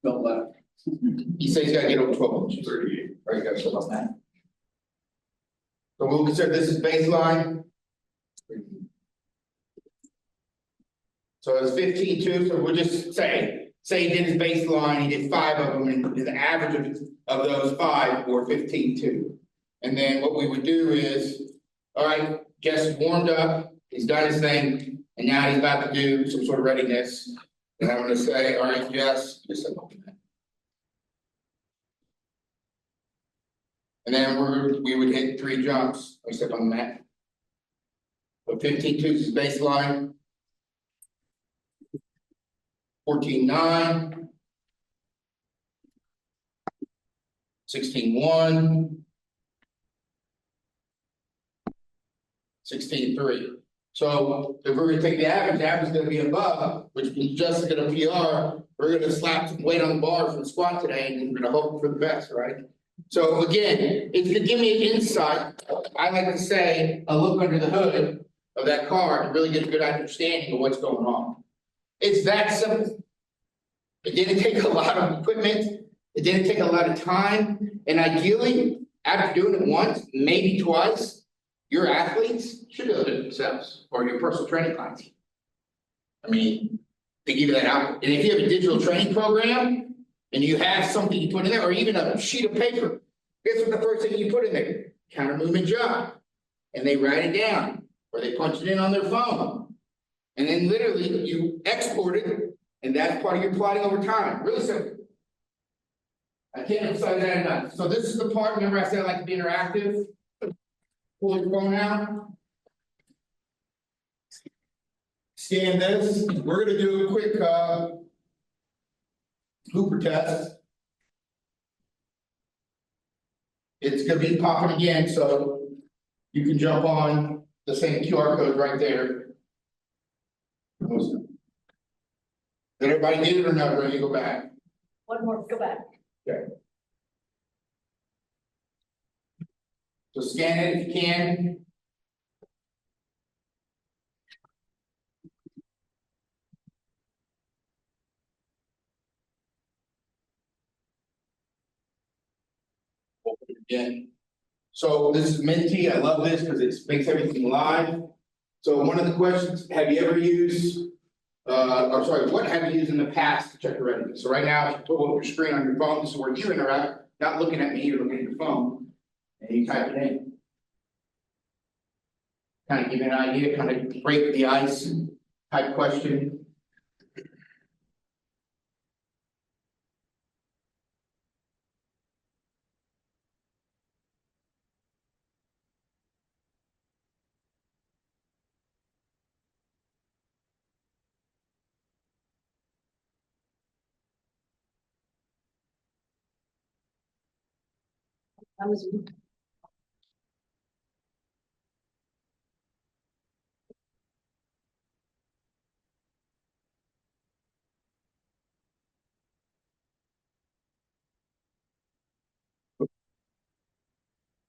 Don't left. He says he's gotta get over 12 inches. 38. Right, guys, so about that. So we'll consider this is baseline. So it's 15.2, so we'll just say he did his baseline, he did 5 of them, and the average of those 5 were 15.2. And then what we would do is, all right, Jess is warmed up, he's done his thing, and now he's about to do some sort of readiness. And I'm gonna say, all right, Jess, just a moment. And then we would hit 3 jumps, I step on the mat. So 15.2 is his baseline. 14.9. 16.1. 16.3. So if we're gonna take the average is gonna be above, which means just to get a PR, we're gonna slap some weight on the bar from squat today, and we're gonna hope for the best, right? So again, it's to give me an insight. I like to say a look under the hood of that car to really get a good understanding of what's going on. It's that simple. It didn't take a lot of equipment. It didn't take a lot of time. And ideally, after doing it once, maybe twice, your athletes should be able to do it themselves, or your personal training clients. I mean, they give you that out. And if you have a digital training program and you have something you put in there, or even a sheet of paper, guess what the first thing you put in there? Counter movement jog. And they write it down, or they punch it in on their phone. And then literally you export it, and that's part of your plotting over time. Really simple. I can't emphasize that enough. So this is the part, remember I said I like to be interactive? Pull your phone out. Scan this. We're gonna do a quick Hooper test. It's gonna be popping again, so you can jump on the same QR code right there. Did everybody get it or not? Ready to go back? One more, go back. Okay. So scan it if you can. Open it again. So this is Minty. I love this because it makes everything live. So one of the questions, have you ever used, what have you used in the past to check your readiness? So right now, if you pull up your screen on your phone, this is where you interact, not looking at me, you're looking at your phone, and you type it in. Kind of give you an idea, kind of break the ice type question. That was.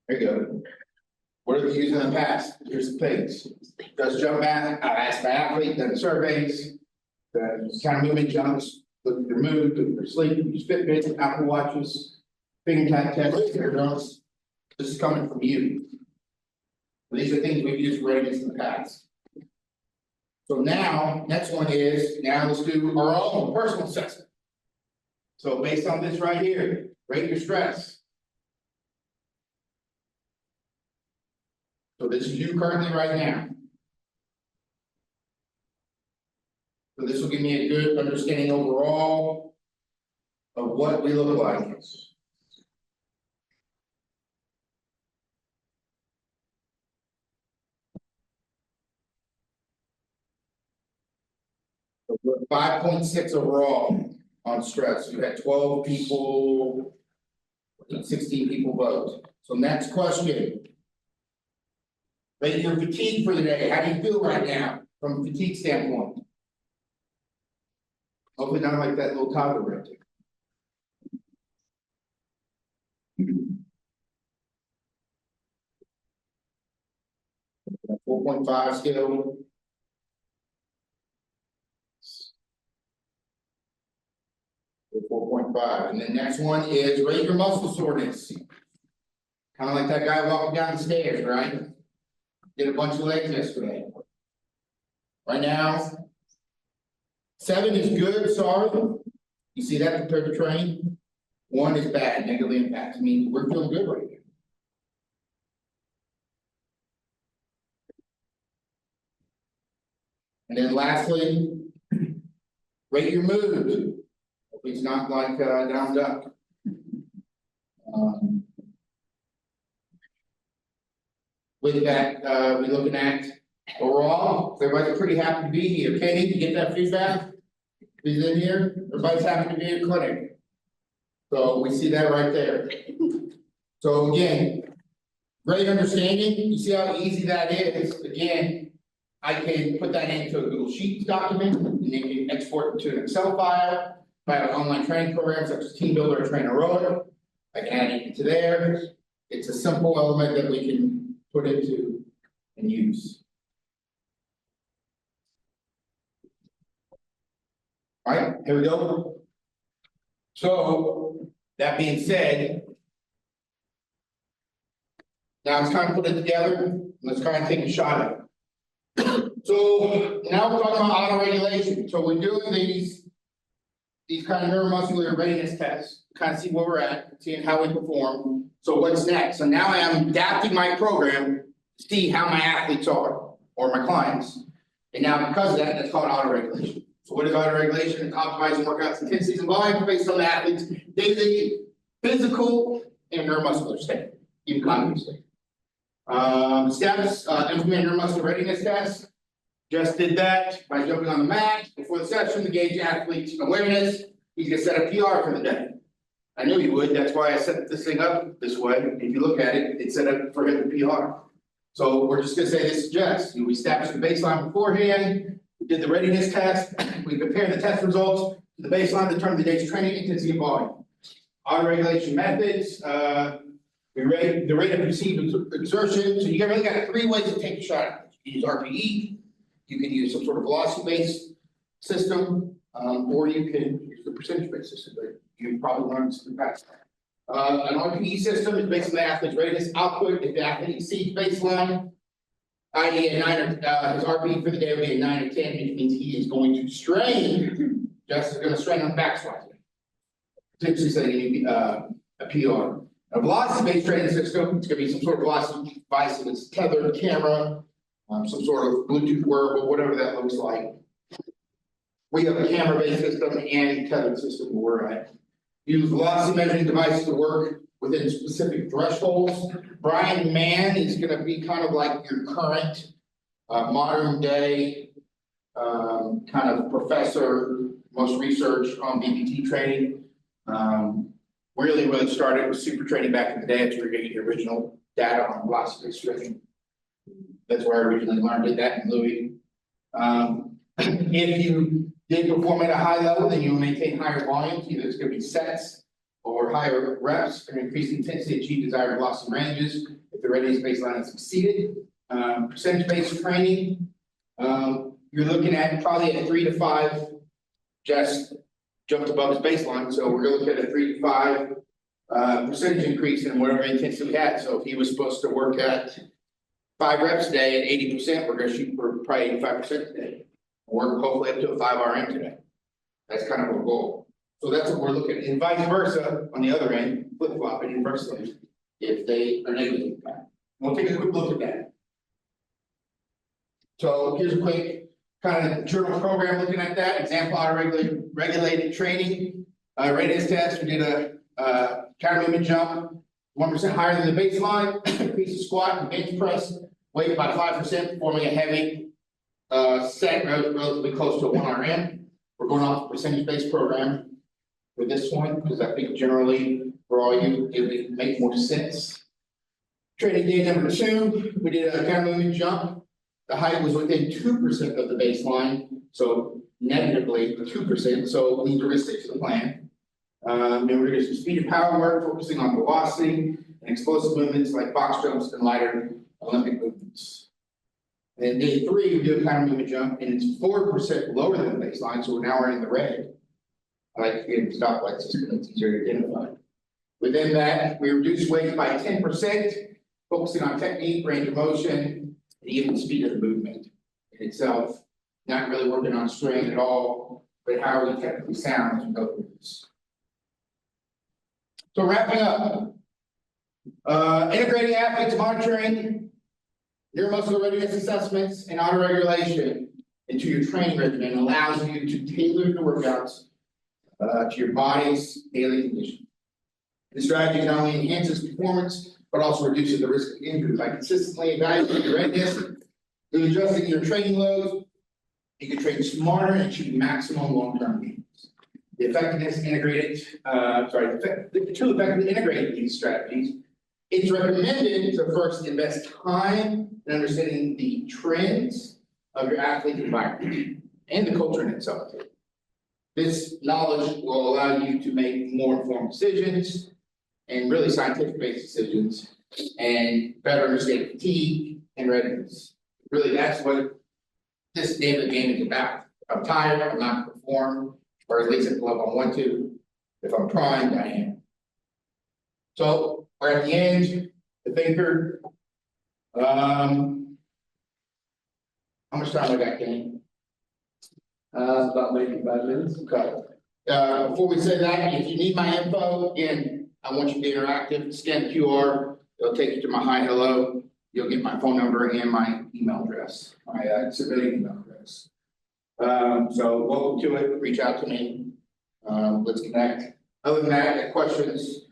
There you go. What have you used in the past? Here's the things. Does jump math, I asked my athlete, done surveys. The kind of movement jumps, look at their mood, look at their sleep, use Fitbits, Apple Watches, finger tap tests, their notes. This is coming from you. These are things we've used for readiness in the past. So now, next one is, now let's do our own personal assessment. So based on this right here, rate your stress. So this is you currently right now. So this will give me a good understanding overall of what we look like. So we're 5.6 overall on stress. You had 12 people, 16 people vote. So next question. Rate your fatigue for the day. How do you feel right now from a fatigue standpoint? Hopefully not like that little toddler right there. 4.5 scale. So 4.5, and the next one is rate your muscle soreness. Kind of like that guy walking down the stairs, right? Did a bunch of legs yesterday. Right now, 7 is good, sorry. You see that compared to train? 1 is bad, negative impact. I mean, we're feeling good right now. And then lastly, rate your mood. Hopefully it's not like down duck. With that, we're looking at overall, everybody's pretty happy to be here. Kenny, you get that feedback? He's in here, everybody's happy to be in clinic. So we see that right there. So again, great understanding, you see how easy that is, again. I can put that into a Google Sheets document, and then you can export it to an Excel file. If I have an online training program such as Team Builder or Trainer Road, I can add it into there. It's a simple element that we can put into and use. All right, here we go. So that being said, now let's kind of put it together. Let's kind of take a shot at it. So now we're talking about auto-regulation. So we're doing these kind of neuromuscular readiness tests, kind of see where we're at, seeing how we perform. So what's next? So now I am adapting my program to see how my athletes are or my clients. And now because of that, that's called auto-regulation. So what is auto-regulation? It's optimizing workouts intensities and volume based on the athlete's daily physical and neuromuscular state, even cognitive state. Steps, implement neuromuscular readiness test. Just did that by jumping on the mat before the session to gauge the athlete's awareness. He's gonna set a PR for the day. I knew he would, that's why I set this thing up this way. If you look at it, it's set up for him to PR. So we're just gonna say this is just, we established the baseline beforehand, we did the readiness test, we compared the test results to the baseline to determine the day's training intensity and volume. Auto-regulation methods, we rate the rate of perceived exertion. So you really got 3 ways to take a shot. You can use RPE, you can use some sort of velocity-based system, or you can use the percentage-based system that you've probably learned in the past. An RPE system is based on the athlete's readiness output. If the athlete exceeds baseline, i.e. a 9 or his RPE for the day will be a 9 or 10, which means he is going to strain. Just is going to strain on back squats. Potentially setting a PR. A velocity-based training system, it's going to be some sort of velocity device that's tethered camera, some sort of Bluetooth wearable, whatever that looks like. We have a camera-based system and tethered system where we're at. Use velocity measuring devices to work within specific thresholds. Brian Mann is going to be kind of like your current modern day kind of professor, most research on BPT training. Really started with super training back in the day. That's where you get the original data on velocity-based training. That's where I originally learned it, that in Louis. If you did perform at a high level, then you will maintain higher volumes. Either it's going to be sets or higher reps and increase intensity, achieve desired velocity ranges. If the readiness baseline is exceeded, percentage-based training, you're looking at probably a 3 to 5 just jumped above his baseline, so we're gonna look at a 3 to 5 percentage increase in whatever intensity we had. So if he was supposed to work at 5 reps a day at 80%, we're gonna shoot for probably 85% today. We're hopefully up to a 5 RM today. That's kind of our goal. So that's what we're looking at, and vice versa, on the other end, flip flopping inversely, if they are negative. We'll take a quick look at that. So here's a quick kind of journal program looking at that, example out of regulated training. Readiness test, we did a counter movement jump, 1% higher than the baseline, piece of squat and bench press, weight about 5%, performing a heavy set relatively close to a 1 RM. We're going off a percentage-based program with this one, because I think generally for all you, it would make more sense. Training day number 2, we did a counter movement jump. The height was within 2% of the baseline, so negatively 2%, so we were gonna stick to the plan. Then we're gonna do some speed and power work, focusing on velocity and explosive movements like box jumps and lighter Olympic movements. And day 3, we do a counter movement jump, and it's 4% lower than the baseline, so now we're in the red. I like to get stoplights, just because it's easier to identify. Within that, we reduce weight by 10%, focusing on technique, range of motion, and even the speed of the movement in itself. Not really working on strain at all, but how are we technically sound as we go through this. So wrapping up, integrating athletes monitoring, neuromuscular readiness assessments, and autoregulation into your training regimen allows you to tailor the workouts to your body's daily condition. The strategy not only enhances performance, but also reduces the risk of injury by consistently evaluating your readiness and adjusting your training loads. You can train smarter and achieve maximum long-term gains. The effectiveness integrated, the tool effectively integrating these strategies. It's recommended to first invest time in understanding the trends of your athlete environment and the culture in itself. This knowledge will allow you to make more informed decisions and really scientific-based decisions and better understand fatigue and readiness. Really, that's what this name of the game is about. If I'm tired, I'm not going to perform, or at least at the level I want to. If I'm primed, I am. So we're at the end, the thinker. How much time I got, Kenny? About maybe 5 minutes. Okay. Before we say that, if you need my info, again, I want you to be interactive. Scan the QR. It'll take you to my hi, hello. You'll get my phone number and my email address, my civilian email address. So welcome to it. Reach out to me. Let's connect. Other than that, questions.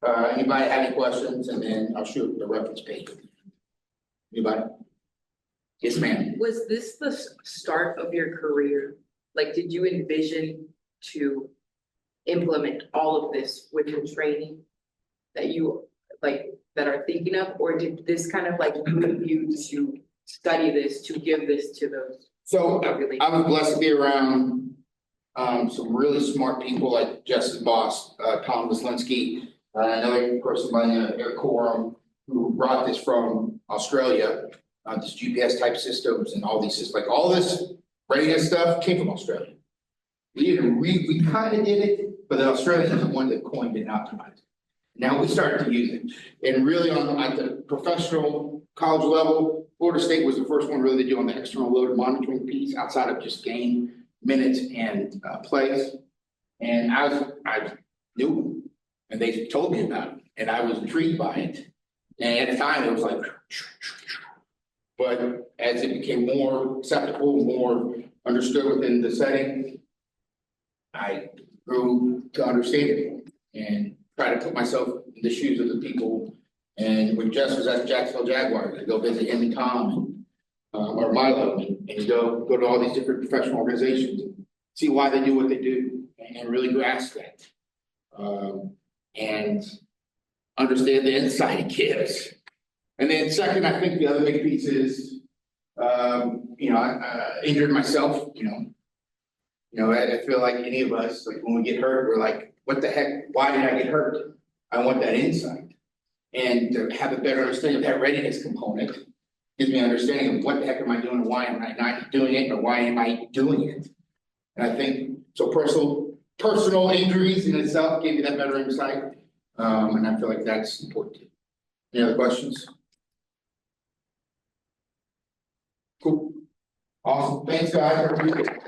Anybody have any questions? And then I'll shoot the reference page. Anybody? Yes, ma'am. Was this the start of your career? Like, did you envision to implement all of this with your training that you that are thinking of, or did this kind of like move you to study this, to give this to those? So I was blessed to be around some really smart people like Justin Boss, Tom Wyslinski, another person by the name of Eric Coram, who brought this from Australia, this GPS type systems and all these systems, like all this readiness stuff came from Australia. We kind of did it, but the Australians are the one that coined it and optimized it. Now we started to use it, and really at the professional college level, Florida State was the first one really to do on the external load monitoring piece outside of just game minutes and plays. And I knew, and they told me about it, and I was intrigued by it. And at the time, it was like, but as it became more acceptable, more understood within the setting, I grew to understand it and try to put myself in the shoes of the people. And when Jess was at Jacksonville Jaguars, I go visit him and Tom or Milo, and you go to all these different professional organizations, and see why they do what they do, and really grasp that, and understand the insight it gives. And then second, I think the other big piece is, I injured myself. I feel like any of us, like when we get hurt, we're like, what the heck? Why did I get hurt? I want that insight. And to have a better understanding of that readiness component gives me an understanding of what the heck am I doing and why am I not doing it, or why am I doing it? And I think So personal injuries in itself gave you that better insight, and I feel like that's important. Any other questions? Cool. Awesome, thanks guys. I appreciate it.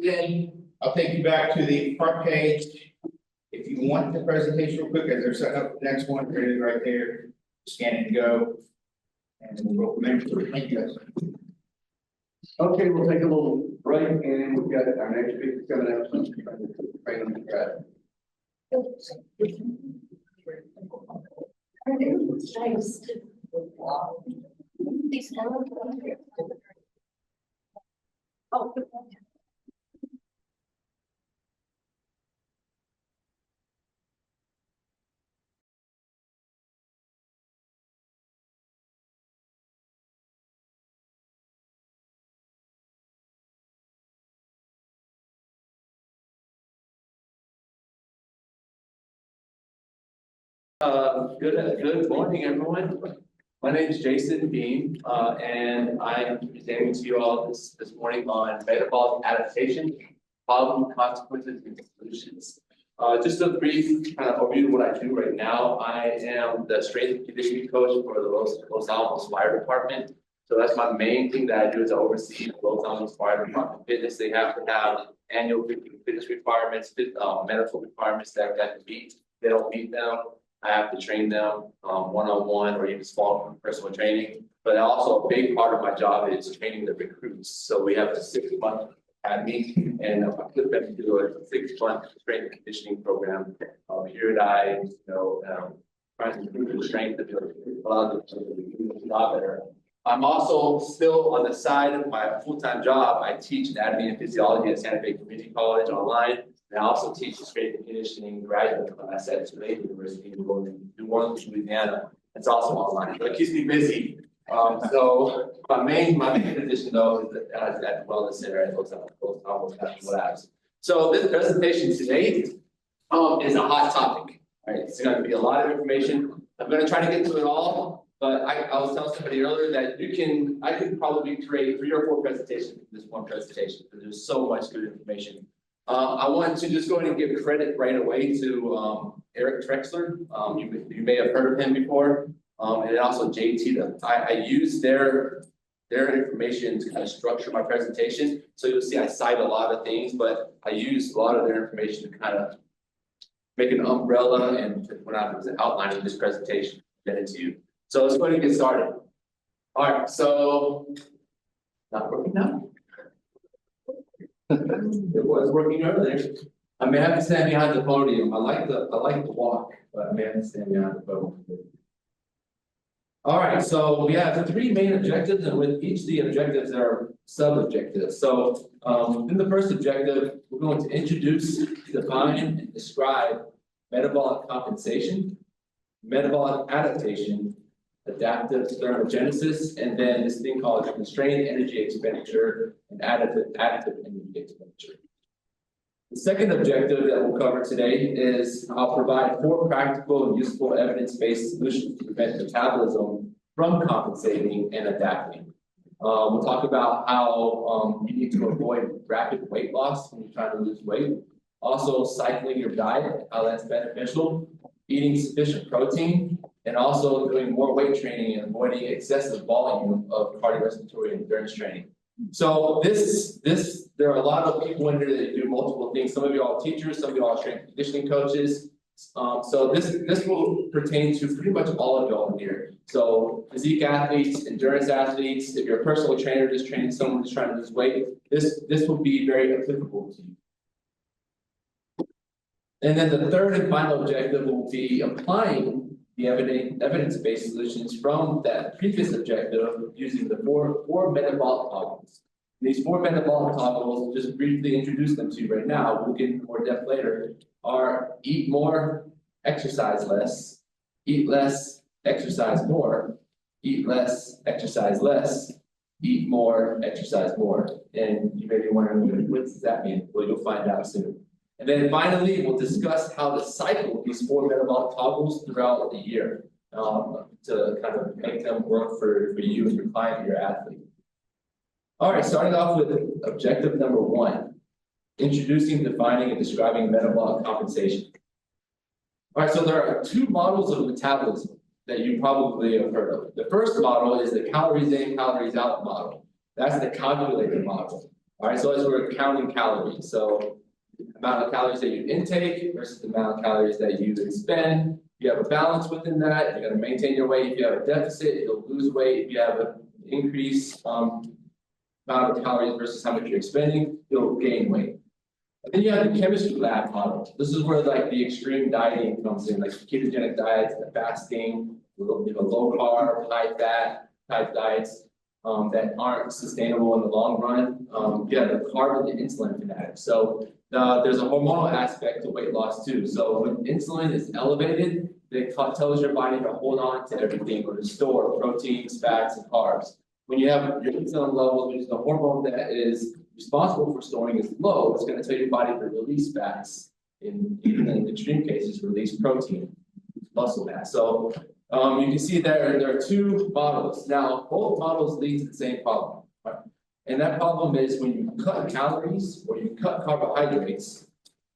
Then I'll take you back to the front page. If you want the presentation real quick, as they're setting up the next one, there it is right there. Scan it and go. And then we'll go from there. Thank you guys. Okay, we'll take a little break and we've got our next speaker coming up. Right on the track. Oh. Good morning, everyone. My name is Jason Beam, and I am presenting to you all this morning on metabolic adaptation, problem, consequences, and solutions. Just a brief kind of overview of what I do right now. I am the strength and conditioning coach for the Los Alamos Fire Department. So that's my main thing that I do is I oversee the Los Alamos Fire Department fitness. They have to have annual fitness requirements, medical requirements that have to meet. They don't meet them. I have to train them one-on-one or even small personal training. But also a big part of my job is training the recruits. So we have a 6-month academy, and I put them through a 6-month strength and conditioning program. Periodized, trying to improve the strength of a lot of the job better. I'm also still on the side of my full-time job. I teach anatomy and physiology at Santa Fe Community College online. And I also teach the strength and conditioning graduate class at Tulane University in New Orleans, Louisiana. It's also online, so it keeps me busy. So my main position though is at the Wellness Center at Los Alamos National Labs. So this presentation today is a hot topic. All right, it's going to be a lot of information. I'm going to try to get to it all, but I was telling somebody earlier that I could probably create 3 or 4 presentations in this one presentation because there's so much good information. I want to just go ahead and give credit right away to Eric Trexler. You may have heard of him before, and also JT. I use their information to kind of structure my presentation. So you'll see I cite a lot of things, but I use a lot of their information to kind of make an umbrella and when I was outlining this presentation, get it to you. So let's go ahead and get started. All right, so not working now. It was working earlier. I may have to stand behind the podium. I like the walk, but I may have to stand behind the podium. All right, so we have 3 main objectives, and with each of the objectives there are sub-objectives. So in the first objective, we're going to introduce, define, and describe metabolic compensation, metabolic adaptation, adaptive thermogenesis, and then this thing called constrained energy expenditure and additive energy expenditure. The second objective that we'll cover today is I'll provide 4 practical and useful evidence-based solutions to prevent metabolism from compensating and adapting. We'll talk about how you need to avoid rapid weight loss when you're trying to lose weight. Also, cycling your diet, how that's beneficial, eating sufficient protein, and also doing more weight training and avoiding excessive volume of cardiorespiratory endurance training. So there are a lot of people in here that do multiple things. Some of you are teachers, some of you are strength and conditioning coaches. So this will pertain to pretty much all of y'all in here. So physique athletes, endurance athletes, if you're a personal trainer just training someone who's trying to lose weight, this will be very applicable to you. And then the third and final objective will be applying the evidence-based solutions from that previous objective using the four metabolic toggles. These 4 metabolic toggles, just briefly introduce them to you right now, we'll get into more depth later, are eat more, exercise less, eat less, exercise more, eat less, exercise less, eat more, exercise more. And you may be wondering, what does that mean? Well, you'll find out soon. And then finally, we'll discuss how to cycle these 4 metabolic toggles throughout the year to kind of make them work for you and your client, your athlete. All right, starting off with objective number 1, introducing, defining, and describing metabolic compensation. All right, so there are 2 models of metabolism that you probably have heard of. The first model is the calories in, calories out model. That's the calculated model. All right, so as we're counting calories, so the amount of calories that you intake versus the amount of calories that you expend. If you have a balance within that, you're going to maintain your weight. If you have a deficit, you'll lose weight. If you have an increased amount of calories versus how much you're expending, you'll gain weight. And then you have the chemistry lab model. This is where like the extreme dieting comes in, like ketogenic diets, the fasting, low carb, high fat type diets that aren't sustainable in the long run. You have the carb and the insulin fanatics. So there's a hormonal aspect to weight loss too. So when insulin is elevated, it tells your body to hold on to everything or to store proteins, fats, and carbs. When you have your insulin levels, which is the hormone that is responsible for storing, is low, it's going to tell your body to release fats. Even in extreme cases, release protein, muscle mass. So you can see there are 2 models. Now, both models lead to the same problem. Right? And that problem is when you cut calories or you cut carbohydrates,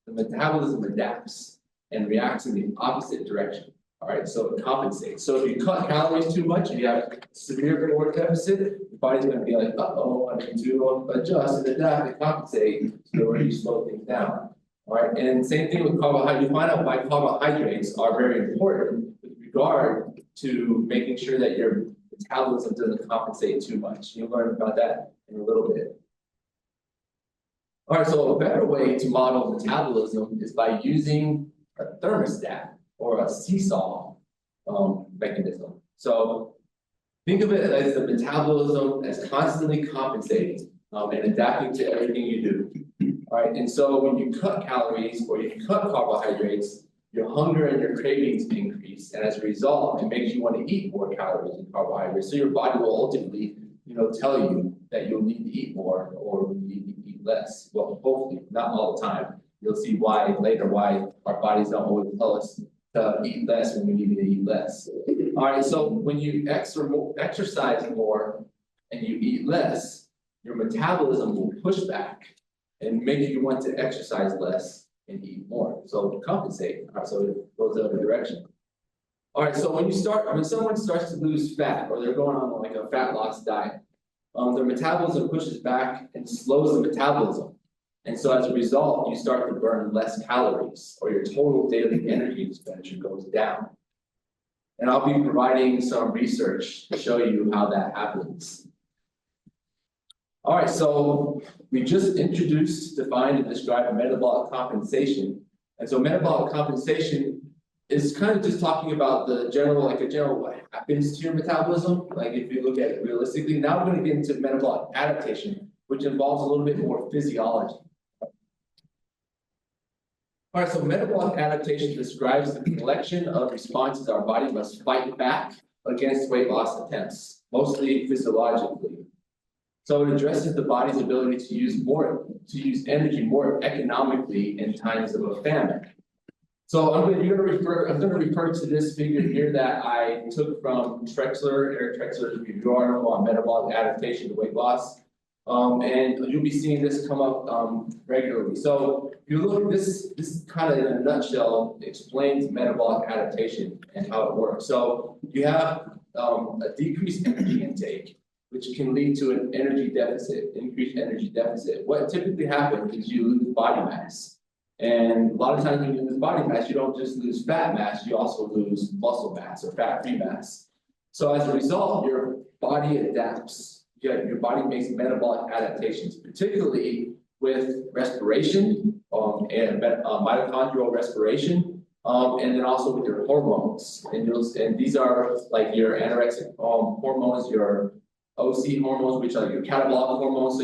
the metabolism adapts and reacts in the opposite direction. All right, so it compensates. So if you cut calories too much and you have severe caloric deficit, your body's going to be like, I need to adjust and adapt and compensate so where you slow things down. All right, and same thing with carbohydrates. You find out why carbohydrates are very important with regard to making sure that your metabolism doesn't compensate too much. You'll learn about that in a little bit. All right, so a better way to model metabolism is by using a thermostat or a seesaw mechanism. So think of it as the metabolism as constantly compensating and adapting to everything you do. All right, and so when you cut calories or you cut carbohydrates, your hunger and your cravings increase, and as a result, it makes you want to eat more calories and carbohydrates. So your body will ultimately, tell you that you'll need to eat more or you need to eat less. Well, hopefully, not all the time. You'll see why our bodies don't always tell us to eat less when we need to eat less. All right, so when you exercise more and you eat less, your metabolism will push back and make you want to exercise less and eat more. So compensate. All right, so it goes the other direction. All right, so when someone starts to lose fat or they're going on like a fat loss diet, their metabolism pushes back and slows the metabolism. And so as a result, you start to burn less calories or your total daily energy expenditure goes down. And I'll be providing some research to show you how that happens. All right, so we just introduced, defined, and described metabolic compensation. And so metabolic compensation is kind of just talking about the general what happens to your metabolism. Like if you look at it realistically, now we're going to get into metabolic adaptation, which involves a little bit more physiology. All right, so metabolic adaptation describes the collection of responses our body must fight back against weight loss attempts, mostly physiologically. So it addresses the body's ability to use energy more economically in times of a famine. So I'm going to refer to this figure here that I took from Eric Trexler's review article on metabolic adaptation to weight loss. And you'll be seeing this come up regularly. So if you look, this kind of in a nutshell explains metabolic adaptation and how it works. So you have a decreased energy intake, which can lead to an energy deficit, increased energy deficit. What typically happens is you lose body mass. And a lot of times when you lose body mass, you don't just lose fat mass, you also lose muscle mass or fat-free mass. So as a result, your body adapts. Your body makes metabolic adaptations, particularly with respiration and mitochondrial respiration, and then also with your hormones. And these are like your anorexic hormones, your OC hormones, which are your catabolic hormones.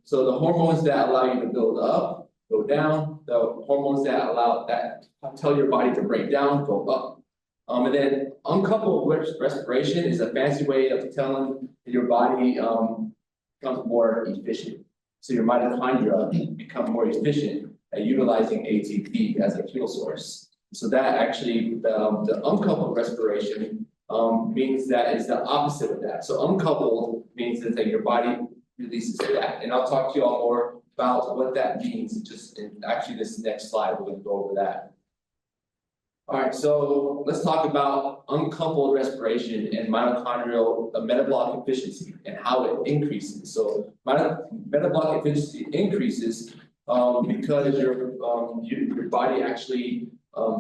So the hormones that allow you to build up, go down. The hormones that tell your body to break down, go up. And then uncoupled respiration is a fancy way of telling your body becomes more efficient. So your mitochondria become more efficient at utilizing ATP as a fuel source. So that actually, the uncoupled respiration means that is the opposite of that. So uncoupled means that your body releases that, and I'll talk to you all more about what that means, just in actually this next slide, we're gonna go over that. All right, so let's talk about uncoupled respiration and mitochondrial metabolic efficiency and how it increases. So metabolic efficiency increases because your body actually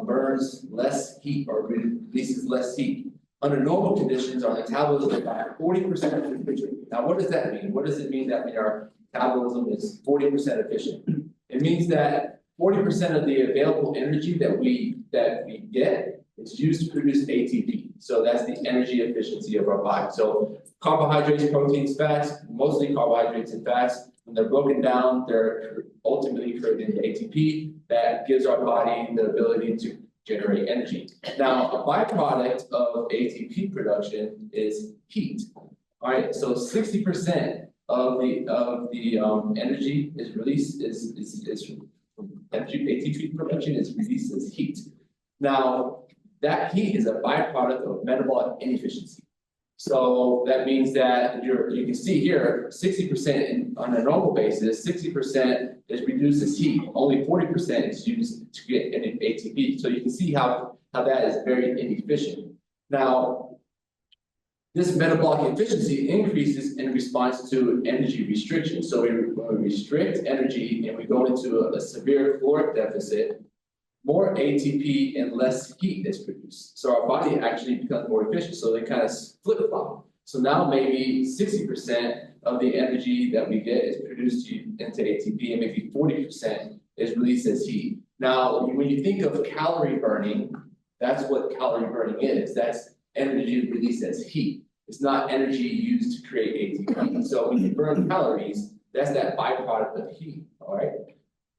burns less heat or releases less heat. Under normal conditions, our metabolism is about 40% efficient. Now, what does that mean? What does it mean that our metabolism is 40% efficient? It means that 40% of the available energy that we get is used to produce ATP. So that's the energy efficiency of our body. So carbohydrates, proteins, fats, mostly carbohydrates and fats, when they're broken down, they're ultimately creating ATP that gives our body the ability to generate energy. Now, a byproduct of ATP production is heat. All right, so 60% of the energy is released energy ATP production is released as heat. Now, that heat is a byproduct of metabolic inefficiency. So that means that you can see here, 60% on a normal basis, 60% is reduced as heat. Only 40% is used to get ATP. So you can see how that is very inefficient. Now, this metabolic efficiency increases in response to energy restriction. So when we restrict energy and we go into a severe caloric deficit, more ATP and less heat is produced. So our body actually becomes more efficient. So they kind of flip-flop. So now maybe 60% of the energy that we get is produced into ATP and maybe 40% is released as heat. Now, when you think of calorie burning, that's what calorie burning is. That's energy released as heat. It's not energy used to create ATP. So when you burn calories, that's that byproduct of heat, all right?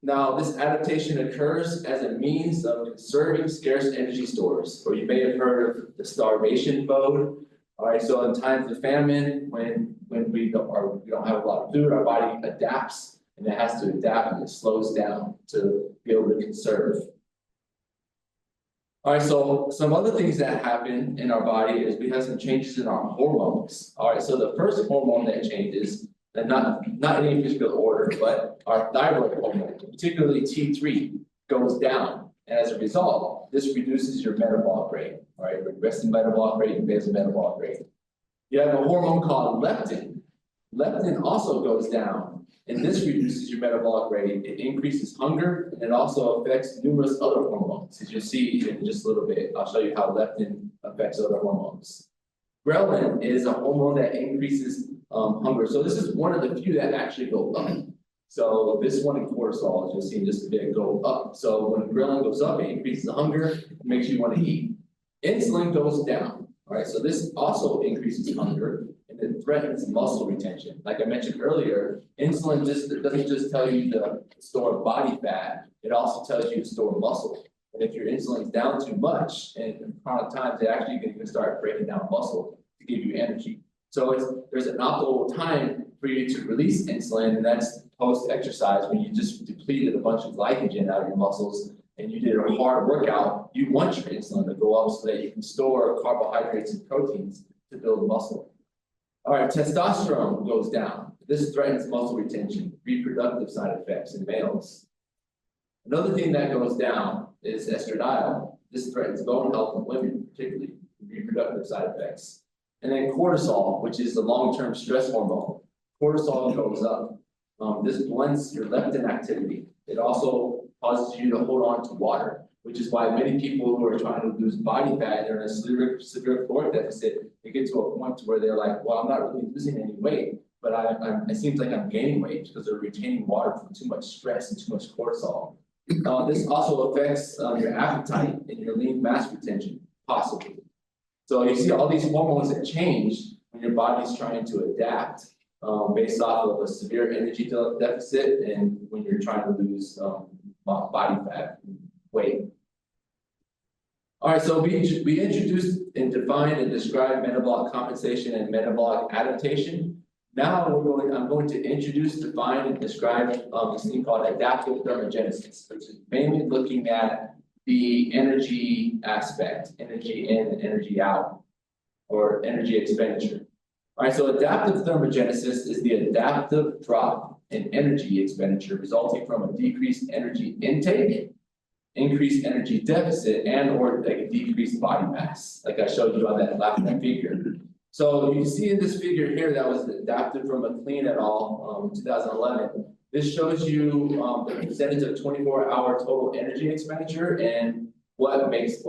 Now, this adaptation occurs as a means of conserving scarce energy stores, or you may have heard of the starvation mode. All right, so in times of famine, when we don't have a lot of food, our body adapts, and it has to adapt and it slows down to be able to conserve. All right, so some other things that happen in our body is we have some changes in our hormones. All right, so the first hormone that changes, and not in any particular order, but our thyroid hormone, particularly T3, goes down. And as a result, this reduces your metabolic rate. All right, resting metabolic rate and basal metabolic rate. You have a hormone called leptin. Leptin also goes down, and this reduces your metabolic rate. It increases hunger, and it also affects numerous other hormones. As you'll see in just a little bit, I'll show you how leptin affects other hormones. Ghrelin is a hormone that increases hunger. So this is one of the few that actually go up. So this one in cortisol, as you'll see in just a bit, go up. So when ghrelin goes up, it increases the hunger, it makes you want to eat. Insulin goes down. All right, so this also increases hunger and it threatens muscle retention. Like I mentioned earlier, insulin doesn't just tell you to store body fat, it also tells you to store muscle. And if your insulin is down too much, and in chronic times, it actually can start breaking down muscle to give you energy. So there's an optimal time for you to release insulin, and that's post-exercise when you just depleted a bunch of glycogen out of your muscles and you did a hard workout. You want your insulin to go up so that you can store carbohydrates and proteins to build muscle. All right, testosterone goes down. This threatens muscle retention, reproductive side effects in males. Another thing that goes down is estradiol. This threatens bone health in women, particularly reproductive side effects. And then cortisol, which is the long-term stress hormone. Cortisol goes up. This blunts your leptin activity. It also causes you to hold on to water, which is why many people who are trying to lose body fat, they're in a severe caloric deficit, they get to a point where they're like, well, I'm not really losing any weight, but it seems like I'm gaining weight because they're retaining water from too much stress and too much cortisol. This also affects your appetite and your lean mass retention, possibly. So you see all these hormones that change when your body's trying to adapt based off of a severe energy deficit and when you're trying to lose body fat and weight. All right, so we introduced and defined and described metabolic compensation and metabolic adaptation. Now I'm going to introduce, define, and describe this thing called adaptive thermogenesis, which is mainly looking at the energy aspect, energy in and energy out, or energy expenditure. All right, so adaptive thermogenesis is the adaptive drop in energy expenditure resulting from a decreased energy intake, increased energy deficit, and or like a decreased body mass, like I showed you on that last figure. So you can see in this figure here that was adapted from McLean et al. 2011. This shows you the percentage of 24-hour total energy expenditure and what makes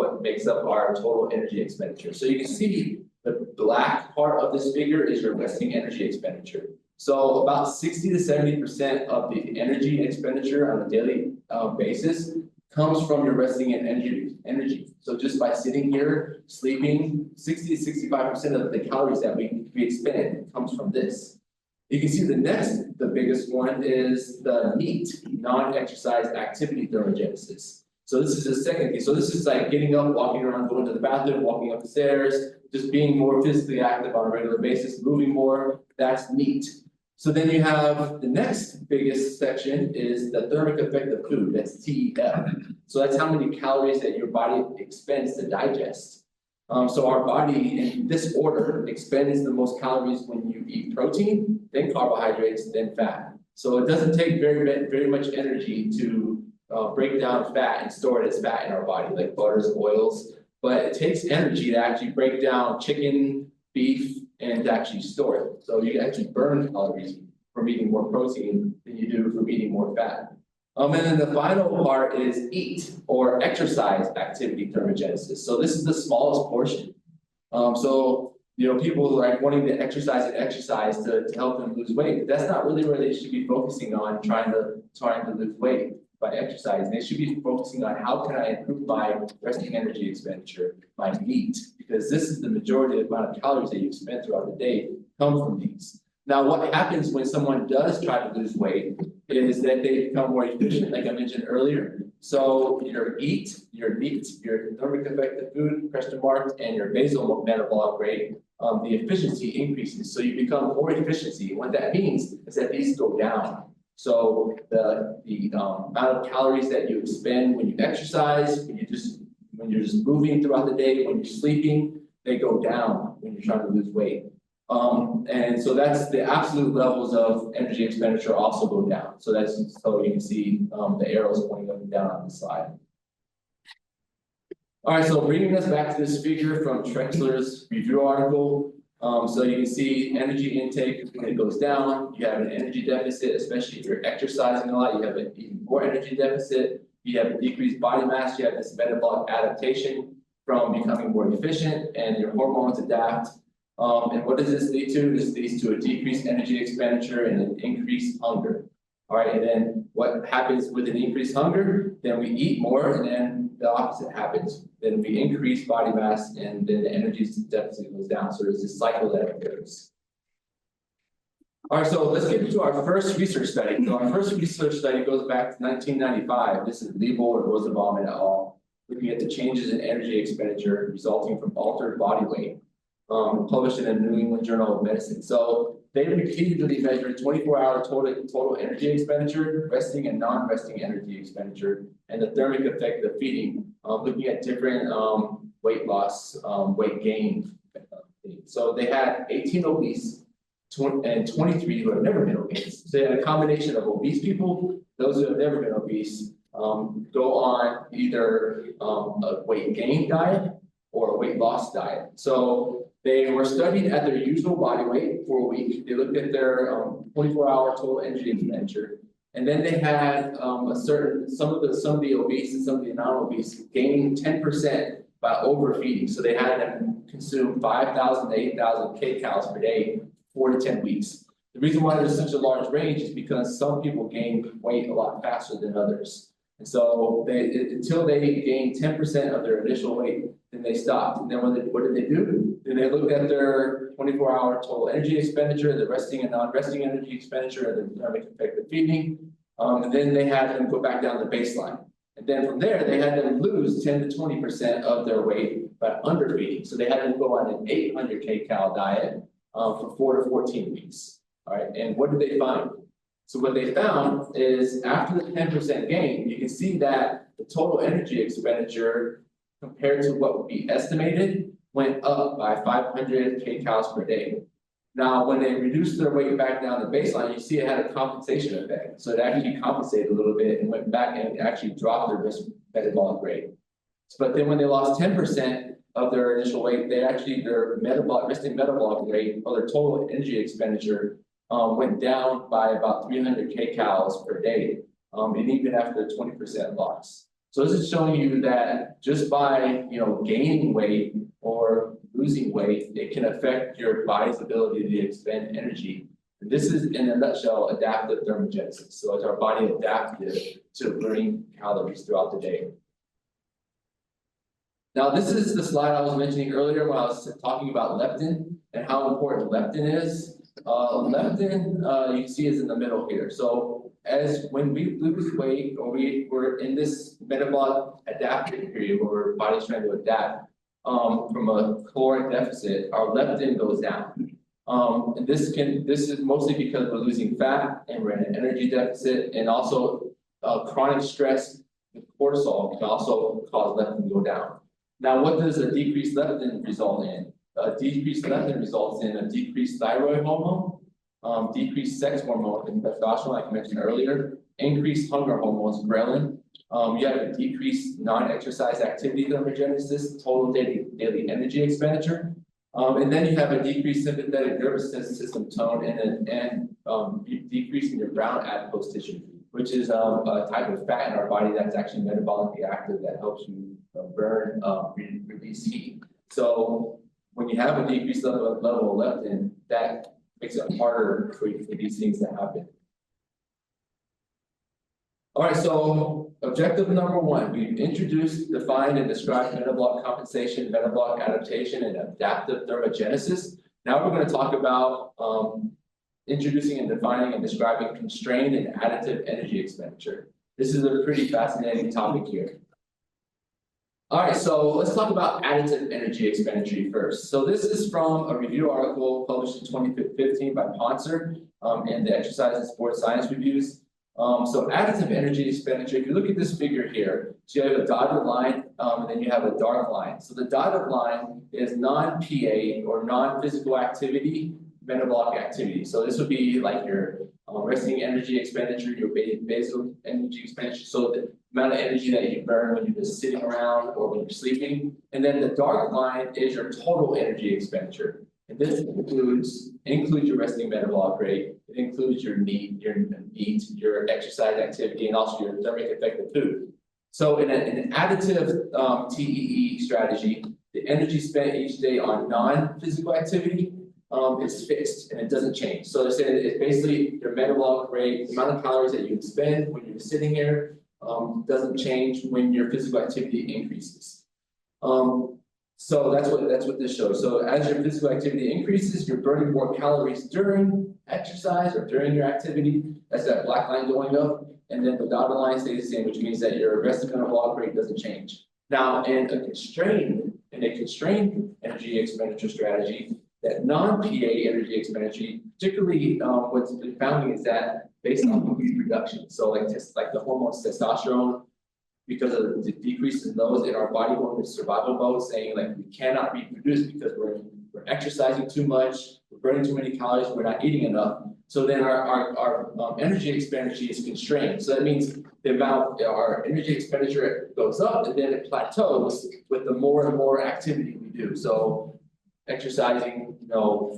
up our total energy expenditure. So you can see the black part of this figure is your resting energy expenditure. So about 60 to 70% of the energy expenditure on a daily basis comes from your resting and energy. So just by sitting here, sleeping, 60 to 65% of the calories that we expend comes from this. You can see the biggest one is the NEAT, non-exercise activity thermogenesis. So this is the second thing. So this is like getting up, walking around, going to the bathroom, walking up the stairs, just being more physically active on a regular basis, moving more. That's NEAT. So then you have the next biggest section is the thermic effect of food. That's TEF. So that's how many calories that your body expends to digest. So our body, in this order, expends the most calories when you eat protein, then carbohydrates, then fat. So it doesn't take very much energy to break down fat and store it as fat in our body, like butters, oils. But it takes energy to actually break down chicken, beef, and to actually store it. So you actually burn calories from eating more protein than you do from eating more fat. And then the final part is EAT, or exercise activity thermogenesis. So this is the smallest portion. So people like wanting to exercise to help them lose weight, but that's not really where they should be focusing on trying to lose weight by exercising. They should be focusing on how can I improve my resting energy expenditure, my NEAT, because this is the majority of the amount of calories that you spend throughout the day come from these. Now, what happens when someone does try to lose weight is that they become more efficient, like I mentioned earlier. So your EAT, your NEAT, your thermic effect of food, and your basal metabolic rate, the efficiency increases. So you become more efficiency. What that means is that these go down. So the amount of calories that you expend when you exercise, when you're just moving throughout the day, when you're sleeping, they go down when you're trying to lose weight. And so that's the absolute levels of energy expenditure also go down. So you can see the arrows pointing up and down on the slide. All right, so bringing us back to this figure from Trexler's review article. So you can see energy intake, when it goes down, you have an energy deficit, especially if you're exercising a lot, you have an even more energy deficit. You have a decreased body mass, you have this metabolic adaptation from becoming more efficient, and your hormones adapt. And what does this lead to? This leads to a decreased energy expenditure and an increased hunger. All right, and then what happens with an increased hunger? Then we eat more, and then the opposite happens. Then we increase body mass, and then the energy deficit goes down. So there's this cycle that occurs. All right, so let's get into our first research study. So our first research study goes back to 1995. This is Liebel and Rosenbaum et al. Looking at the changes in energy expenditure resulting from altered body weight. Published in the New England Journal of Medicine. So they repeatedly measured 24-hour total energy expenditure, resting and non-resting energy expenditure, and the thermic effect of feeding, looking at different weight loss, weight gain. So they had 18 obese and 23 who have never been obese. So they had a combination of obese people, those who have never been obese, go on either a weight gain diet or a weight loss diet. So they were studied at their usual body weight for a week. They looked at their 24-hour total energy expenditure, and then they had some of the obese and some of the non-obese gain 10% by overfeeding. So they had them consume 5,000 to 8,000 kcals per day, 4 to 10 weeks. The reason why there's such a large range is because some people gain weight a lot faster than others. And so until they gained 10% of their initial weight, then they stopped. And then what did they do? Then they looked at their 24-hour total energy expenditure, the resting and non-resting energy expenditure, and the thermic effect of feeding. And then they had them go back down to baseline. And then from there, they had them lose 10 to 20% of their weight by underfeeding. So they had them go on an 800 kcal diet for 4 to 14 weeks. All right. And what did they find? So what they found is after the 10% gain, you can see that the total energy expenditure compared to what would be estimated went up by 500 kcals per day. Now, when they reduced their weight back down to baseline, you see it had a compensation effect. So it actually compensated a little bit and went back and actually dropped their risk metabolic rate. But then when they lost 10% of their initial weight, they actually, their resting metabolic rate or their total energy expenditure went down by about 300 kcals per day, and even after a 20% loss. So this is showing you that just by, gaining weight or losing weight, it can affect your body's ability to expend energy. And this is, in a nutshell, adaptive thermogenesis. So it's our body adaptive to burning calories throughout the day. Now, this is the slide I was mentioning earlier when I was talking about leptin and how important leptin is. Leptin, you can see is in the middle here. So when we lose weight or we're in this metabolic adaptive period where our body's trying to adapt from a caloric deficit, our leptin goes down. And this is mostly because we're losing fat and we're in an energy deficit, and also chronic stress and cortisol can also cause leptin to go down. Now, what does a decreased leptin result in? A decreased leptin results in a decreased thyroid hormone, decreased sex hormone and testosterone, like I mentioned earlier, increased hunger hormones, ghrelin. You have a decreased non-exercise activity thermogenesis, total daily energy expenditure. And then you have a decreased sympathetic nervous system tone and decrease in your brown adipose tissue, which is a type of fat in our body that's actually metabolically active that helps you burn, release heat. So when you have a decreased level of leptin, that makes it harder for these things to happen. All right, so objective number one, we've introduced, defined, and described metabolic compensation, metabolic adaptation, and adaptive thermogenesis. Now we're going to talk about introducing and defining and describing constrained and additive energy expenditure. This is a pretty fascinating topic here. All right, so let's talk about additive energy expenditure first. So this is from a review article published in 2015 by Poncer in the Exercise and Sports Science Reviews. So additive energy expenditure, if you look at this figure here, so you have a dotted line and then you have a dark line. So the dotted line is non-PA or non-physical activity, metabolic activity. So this would be like your resting energy expenditure, your basal energy expenditure. So the amount of energy that you burn when you're just sitting around or when you're sleeping. And then the dark line is your total energy expenditure. And this includes your resting metabolic rate. It includes your NEAT, your exercise activity, and also your thermic effect of food. So in an additive TEE strategy, the energy spent each day on non-physical activity is fixed and it doesn't change. So they're saying it's basically your metabolic rate, the amount of calories that you expend when you're sitting here doesn't change when your physical activity increases. So that's what this shows. So as your physical activity increases, you're burning more calories during exercise or during your activity. That's that black line going up. And then the dotted line stays the same, which means that your resting metabolic rate doesn't change. Now, in a constrained energy expenditure strategy, that non-PA energy expenditure, particularly what's been found is that based on reproduction. So like the hormones testosterone, because of the decrease in those in our body going into survival mode, saying like we cannot reproduce because we're exercising too much, we're burning too many calories, we're not eating enough. So then our energy expenditure is constrained. So that means the amount our energy expenditure goes up and then it plateaus with the more and more activity we do. So exercising,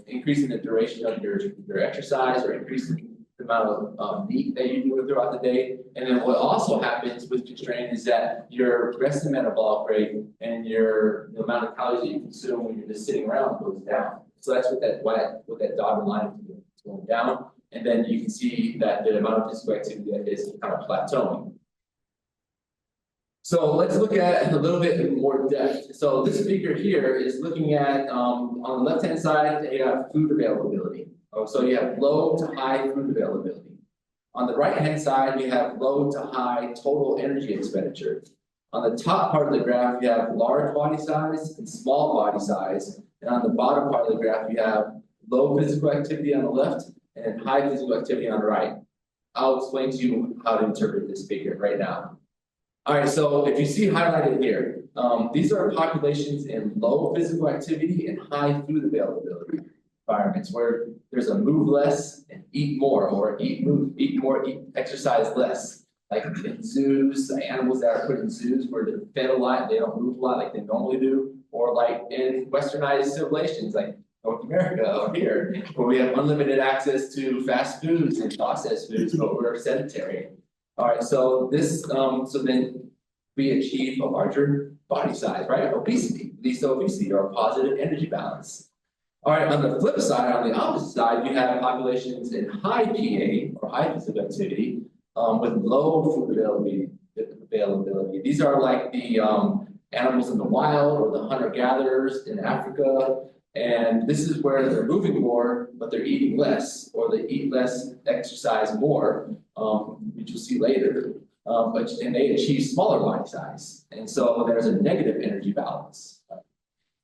increasing the duration of your exercise or increasing the amount of meat that you do throughout the day. And then what also happens with constraint is that your resting metabolic rate and the amount of calories that you consume when you're just sitting around goes down. So that's what that dotted line is going down. And then you can see that the amount of physical activity that is kind of plateauing. So let's look at a little bit in more depth. So this figure here is looking at, on the left-hand side, you have food availability. So you have low to high food availability. On the right-hand side, you have low to high total energy expenditure. On the top part of the graph, you have large body size and small body size. And on the bottom part of the graph, you have low physical activity on the left and high physical activity on the right. I'll explain to you how to interpret this figure right now. All right, so if you see highlighted here, these are populations in low physical activity and high food availability. environments where there's a move less and eat more, or eat more, exercise less. Like in zoos, the animals that are put in zoos where they're fed a lot, they don't move a lot like they normally do, or like in westernized civilizations like North America or here, where we have unlimited access to fast foods and processed foods, but we're sedentary. All right, so this, so then we achieve a larger body size, right? Obesity leads to obesity or a positive energy balance. All right, on the flip side, on the opposite side, you have populations in high PA or high physical activity with low food availability. These are like the animals in the wild or the hunter-gatherers in Africa. And this is where they're moving more, but they're eating less, or they eat less, exercise more, which you'll see later. And they achieve smaller body size. And so there's a negative energy balance.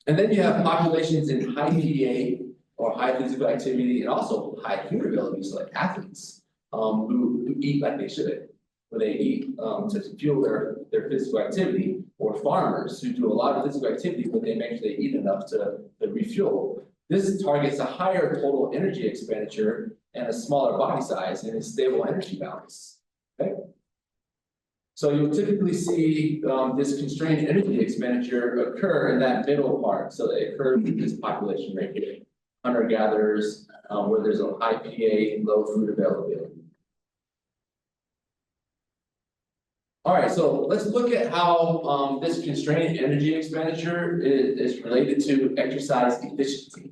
And then you have populations in high PDA or high physical activity and also high human ability, so like athletes who eat like they should, where they eat to fuel their physical activity, or farmers who do a lot of physical activity, but they make sure they eat enough to refuel. This targets a higher total energy expenditure and a smaller body size and a stable energy balance. Okay? So you'll typically see this constrained energy expenditure occur in that middle part. So it occurs in this population right here, hunter-gatherers, where there's a high PA, low food availability. All right, so let's look at how this constrained energy expenditure is related to exercise efficiency.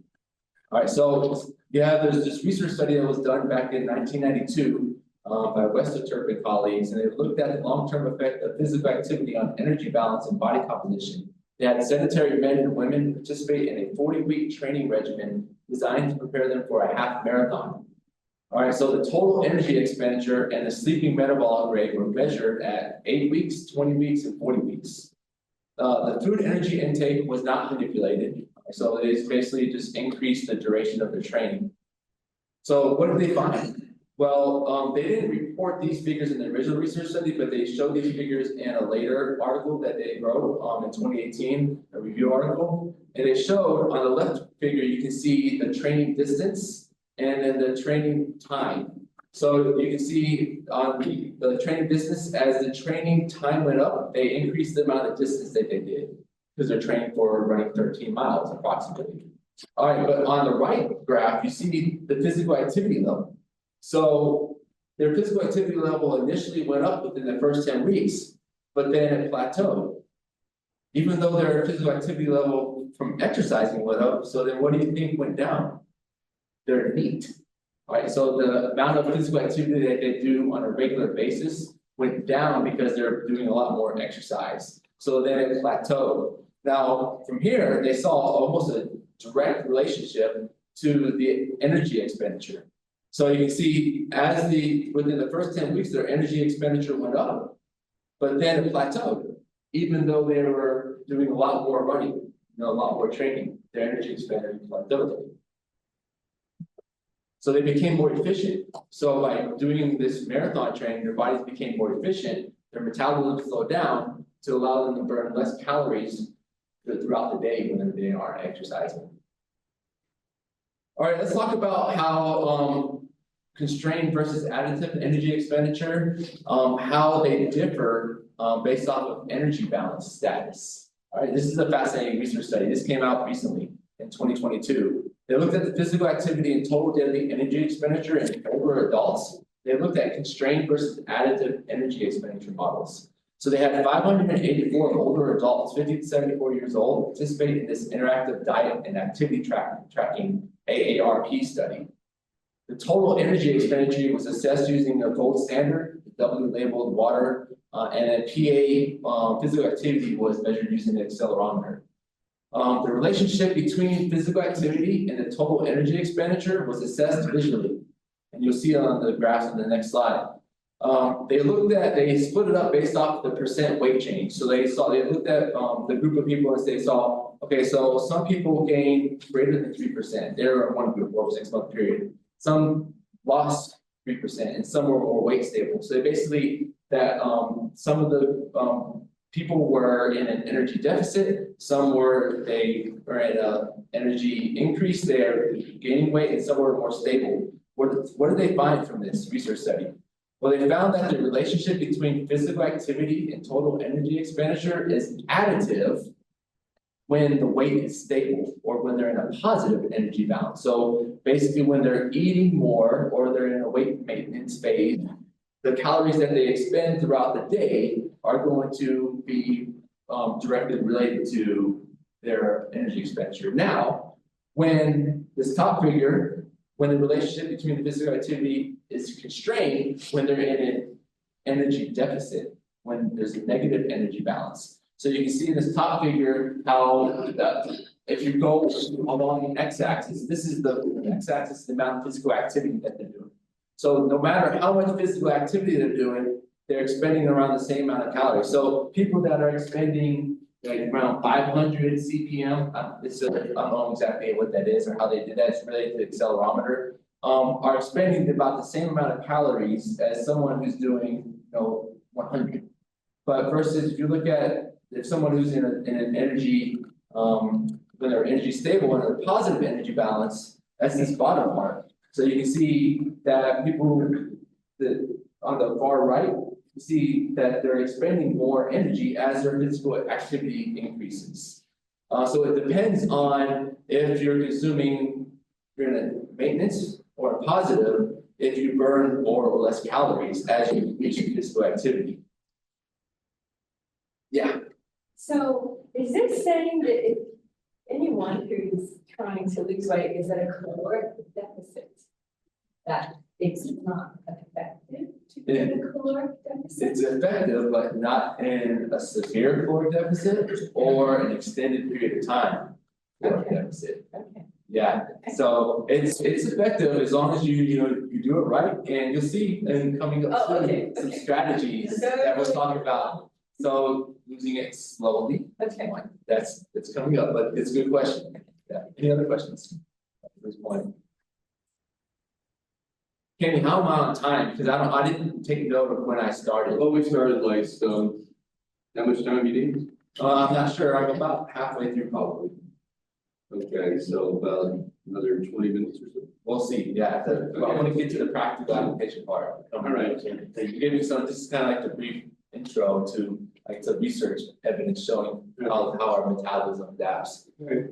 All right, so there's this research study that was done back in 1992 by Westerturp and colleagues, and they looked at the long-term effect of physical activity on energy balance and body composition. They had sedentary men and women participate in a 40-week training regimen designed to prepare them for a half marathon. All right, so the total energy expenditure and the sleeping metabolic rate were measured at 8 weeks, 20 weeks, and 40 weeks. The food energy intake was not manipulated, so it is basically just increased the duration of the training. So what did they find? Well, they didn't report these figures in the original research study, but they showed these figures in a later article that they wrote in 2018, a review article. And they showed on the left figure, you can see the training distance and then the training time. So you can see on the training distance, as the training time went up, they increased the amount of distance that they did because they're training for running 13 miles approximately. All right, but on the right graph, you see the physical activity level. So their physical activity level initially went up within the first 10 weeks, but then it plateaued. Even though their physical activity level from exercising went up, so then what do you think went down? Their NEAT. All right, so the amount of physical activity that they do on a regular basis went down because they're doing a lot more exercise. So then it plateaued. Now, from here, they saw almost a direct relationship to the energy expenditure. So you can see within the first 10 weeks, their energy expenditure went up, but then it plateaued. Even though they were doing a lot more running, a lot more training, their energy expenditure plateaued. So they became more efficient. So by doing this marathon training, their bodies became more efficient, their metabolism slowed down to allow them to burn less calories throughout the day when they aren't exercising. All right, let's talk about how constrained versus additive energy expenditure, how they differ based off of energy balance status. All right, this is a fascinating research study. This came out recently in 2022. They looked at the physical activity and total daily energy expenditure in older adults. They looked at constrained versus additive energy expenditure models. So they had 584 older adults, 50 to 74 years old, participate in this interactive diet and activity tracking AARP study. The total energy expenditure was assessed using a gold standard, doubly labeled water, and a PA physical activity was measured using an accelerometer. The relationship between physical activity and the total energy expenditure was assessed visually. And you'll see it on the graphs on the next slide. They split it up based off the percent weight change. So they looked at the group of people and they saw, okay, so some people gained greater than 3%. They were one group over a 6-month period. Some lost 3% and some were more weight stable. So basically that some of the people were in an energy deficit, they were at a energy increase, they're gaining weight, and some were more stable. What did they find from this research study? Well, they found that the relationship between physical activity and total energy expenditure is additive when the weight is stable or when they're in a positive energy balance. So basically when they're eating more or they're in a weight maintenance phase, the calories that they expend throughout the day are going to be directly related to their energy expenditure. Now, when this top figure, when the relationship between the physical activity is constrained, when they're in an energy deficit, when there's a negative energy balance. So you can see in this top figure how if you go along the x-axis, this is the x-axis, the amount of physical activity that they're doing. So no matter how much physical activity they're doing, they're expending around the same amount of calories. So people that are expending like around 500 CPM, I don't know exactly what that is or how they did that, it's related to accelerometer, are expending about the same amount of calories as someone who's doing, 100. But versus if you look at if someone who's in an energy, when they're energy stable and a positive energy balance, that's this bottom part. So you can see that people that on the far right, you see that they're expending more energy as their physical activity increases. So it depends on if you're in a maintenance or a positive, if you burn more or less calories as you increase your physical activity. Yeah. So is this saying that if anyone who's trying to lose weight is at a caloric deficit, that it's not effective to be in a caloric deficit? It's effective, but not in a severe caloric deficit or an extended period of time caloric deficit. Okay. Yeah, so it's effective as long as you do it right, and you'll see and coming up soon some strategies that we'll talk about. So losing it slowly. Okay. That's coming up, but it's a good question. Yeah. Any other questions at this point? Kenny, how am I on time? Because I didn't take note of when I started. Well, we started like, so, how much time you need? I'm not sure. I'm about halfway through probably. Okay, so about another 20 minutes or so. We'll see. Yeah, well, I want to get to the practical application part. All right. So you gave me some. This is kind of like the brief intro to research evidence showing how our metabolism adapts. Right.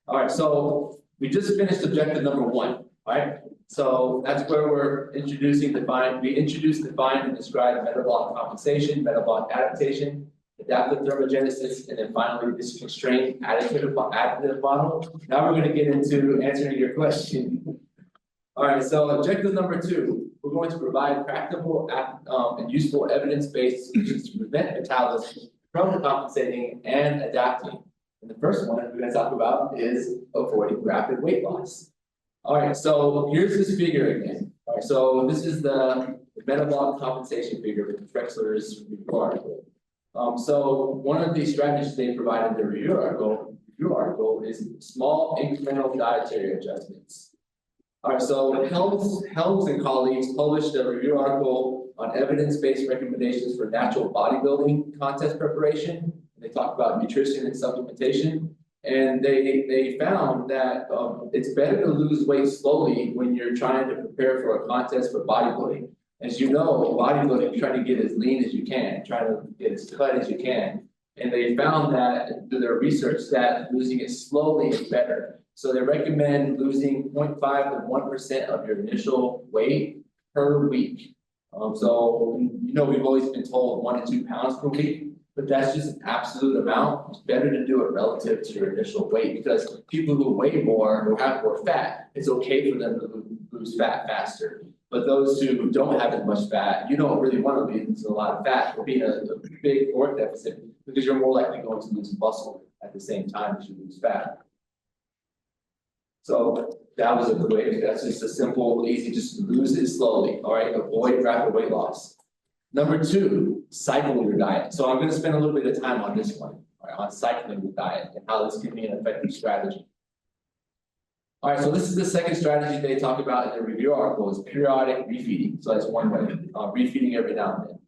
All right, so we just finished objective number 1. All right, so that's where we're introducing we introduced, define, and describe metabolic compensation, metabolic adaptation, adaptive thermogenesis, and then finally this constrained additive model. Now we're going to get into answering your question. All right, so objective number 2. We're going to provide practical and useful evidence-based solutions to prevent metabolism from compensating and adapting. And the first one we're going to talk about is avoiding rapid weight loss. All right, so here's this figure again. All right, so this is the metabolic compensation figure from Trexler's review article. So one of the strategies they provide in the review article is small incremental dietary adjustments. All right, so Helms and colleagues published a review article on evidence-based recommendations for natural bodybuilding contest preparation. They talk about nutrition and supplementation, and they found that it's better to lose weight slowly when you're trying to prepare for a contest for bodybuilding. As you know, bodybuilding, you're trying to get as lean as you can, trying to get as cut as you can. And they found that through their research that losing it slowly is better. So they recommend losing 0.5 to 1% of your initial weight per week. So we've always been told 1 to 2 pounds per week, but that's just an absolute amount. It's better to do it relative to your initial weight because people who weigh more, who have more fat, it's okay for them to lose fat faster. But those who don't have as much fat, you don't really want to lose a lot of fat or be in a big caloric deficit because you're more likely going to lose muscle at the same time as you lose fat. So that was a good way. That's just a simple, easy, just lose it slowly. All right, avoid rapid weight loss. Number 2, cycle your diet. So I'm going to spend a little bit of time on this one, all right, on cycling the diet and how this can be an effective strategy. All right, so this is the second strategy they talk about in the review article is periodic refeeding. So that's one way, refeeding every now and then.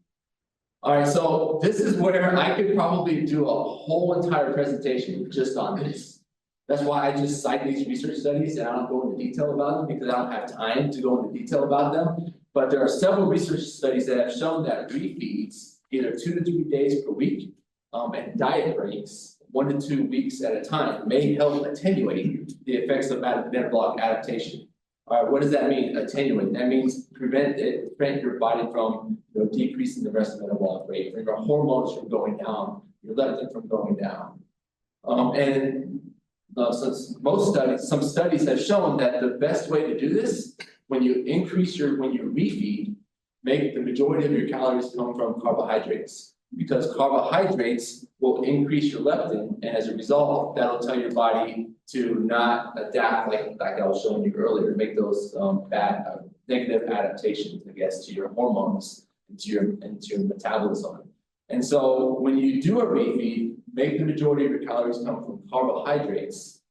Alright, so this is where I could probably do a whole entire presentation just on this. That's why I just cite these research studies and I don't go into detail about them because I don't have time to go into detail about them. But there are several research studies that have shown that refeeds, either 2 to 3 days per week, and diet breaks, 1 to 2 weeks at a time, may help attenuate the effects of metabolic adaptation. Alright, what does that mean, attenuate? That means prevent your body from, decreasing the rest of the metabolic rate, or your hormones from going down, your leptin from going down. Some studies have shown that the best way to do this, when you refeed, make the majority of your calories come from carbohydrates. Because carbohydrates will increase your leptin, and as a result, that'll tell your body to not adapt like I was showing you earlier, make those negative adaptations, I guess, to your hormones, into your metabolism. And so when you do a refeed, make the majority of your calories come from carbohydrates,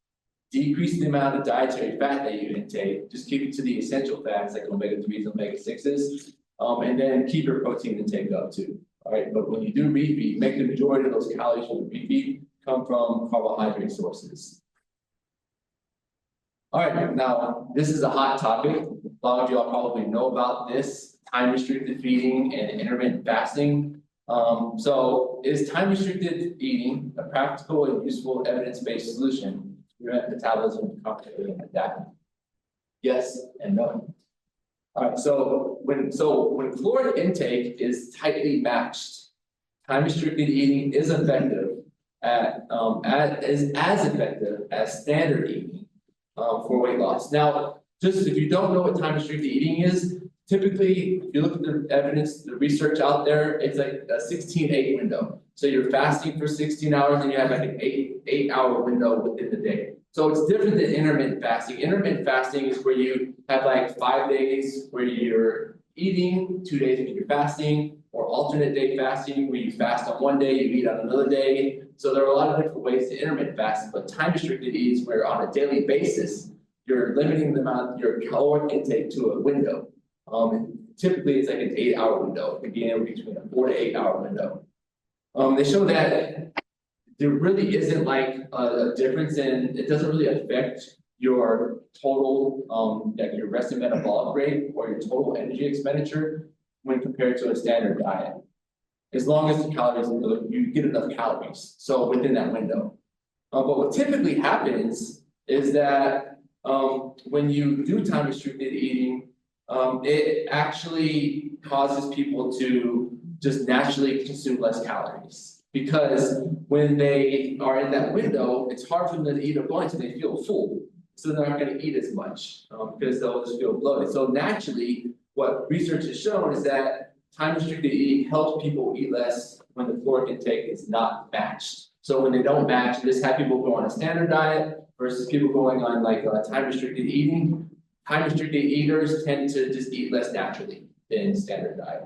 decrease the amount of dietary fat that you intake, just keep it to the essential fats like omega-3s, omega-6s, and then keep your protein intake up too. All right, but when you do refeed, make the majority of those calories from the refeed come from carbohydrate sources. All right, now this is a hot topic. A lot of y'all probably know about this, time restricted feeding and intermittent fasting. So is time restricted eating a practical and useful evidence-based solution to prevent metabolism, complicating and adapting? Yes and no. All right, so when caloric intake is tightly matched, time restricted eating is effective is as effective as standard eating for weight loss. Now, just if you don't know what time restricted eating is, typically, if you look at the evidence, the research out there, it's like a 16-8 window. So you're fasting for 16 hours and you have like an 8-hour window within the day. So it's different than intermittent fasting. Intermittent fasting is where you have like 5 days where you're eating, 2 days when you're fasting, or alternate day fasting where you fast on one day, you eat on another day. So there are a lot of different ways to intermittent fasting, but time restricted eats where on a daily basis, you're limiting the amount of your caloric intake to a window. Typically it's like an 8-hour window, again, between a 4 to 8 hour window. They show that there really isn't like a difference in, it doesn't really affect your total, like your resting metabolic rate or your total energy expenditure when compared to a standard diet. As long as the calories, you get enough calories, so within that window. But what typically happens is that when you do time restricted eating, it actually causes people to just naturally consume less calories. Because when they are in that window, it's hard for them to eat a bunch and they feel full. So they're not going to eat as much because they'll just feel bloated. So naturally, what research has shown is that time restricted eating helps people eat less when the caloric intake is not matched. So when they don't match, you just have people go on a standard diet versus people going on like time restricted eating. Time restricted eaters tend to just eat less naturally than standard diet.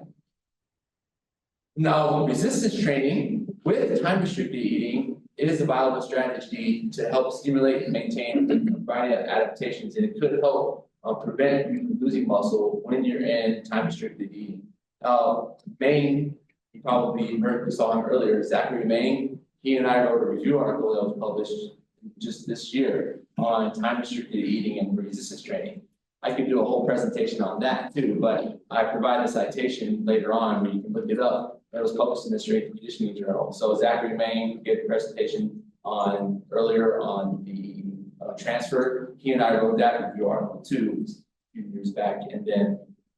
Now, resistance training with time restricted eating is a viable strategy to help stimulate and maintain a variety of adaptations, and it could help prevent you from losing muscle when you're in time restricted eating. Maine, you probably saw him earlier, Zachary Maine, he and I wrote a review article that was published just this year on time restricted eating and resistance training. I could do a whole presentation on that too, but I provide a citation later on where you can look it up. That was published in the Strength and Conditioning Journal. So Zachary Maine gave a presentation earlier on the transfer. He and I wrote that review article too a few years back, and then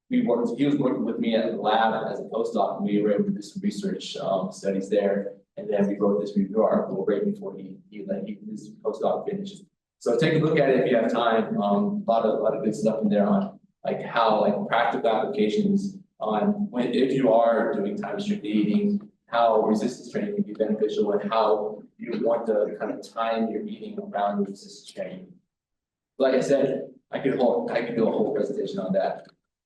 he was working with me at the lab as a postdoc, and we were able to do some research studies there. And then we wrote this review article right before his postdoc finished. So take a look at it if you have time. A lot of good stuff in there on like how like practical applications on if you are doing time restricted eating, how resistance training can be beneficial and how you want to kind of time your eating around resistance training. Like I said, I could do a whole presentation on that.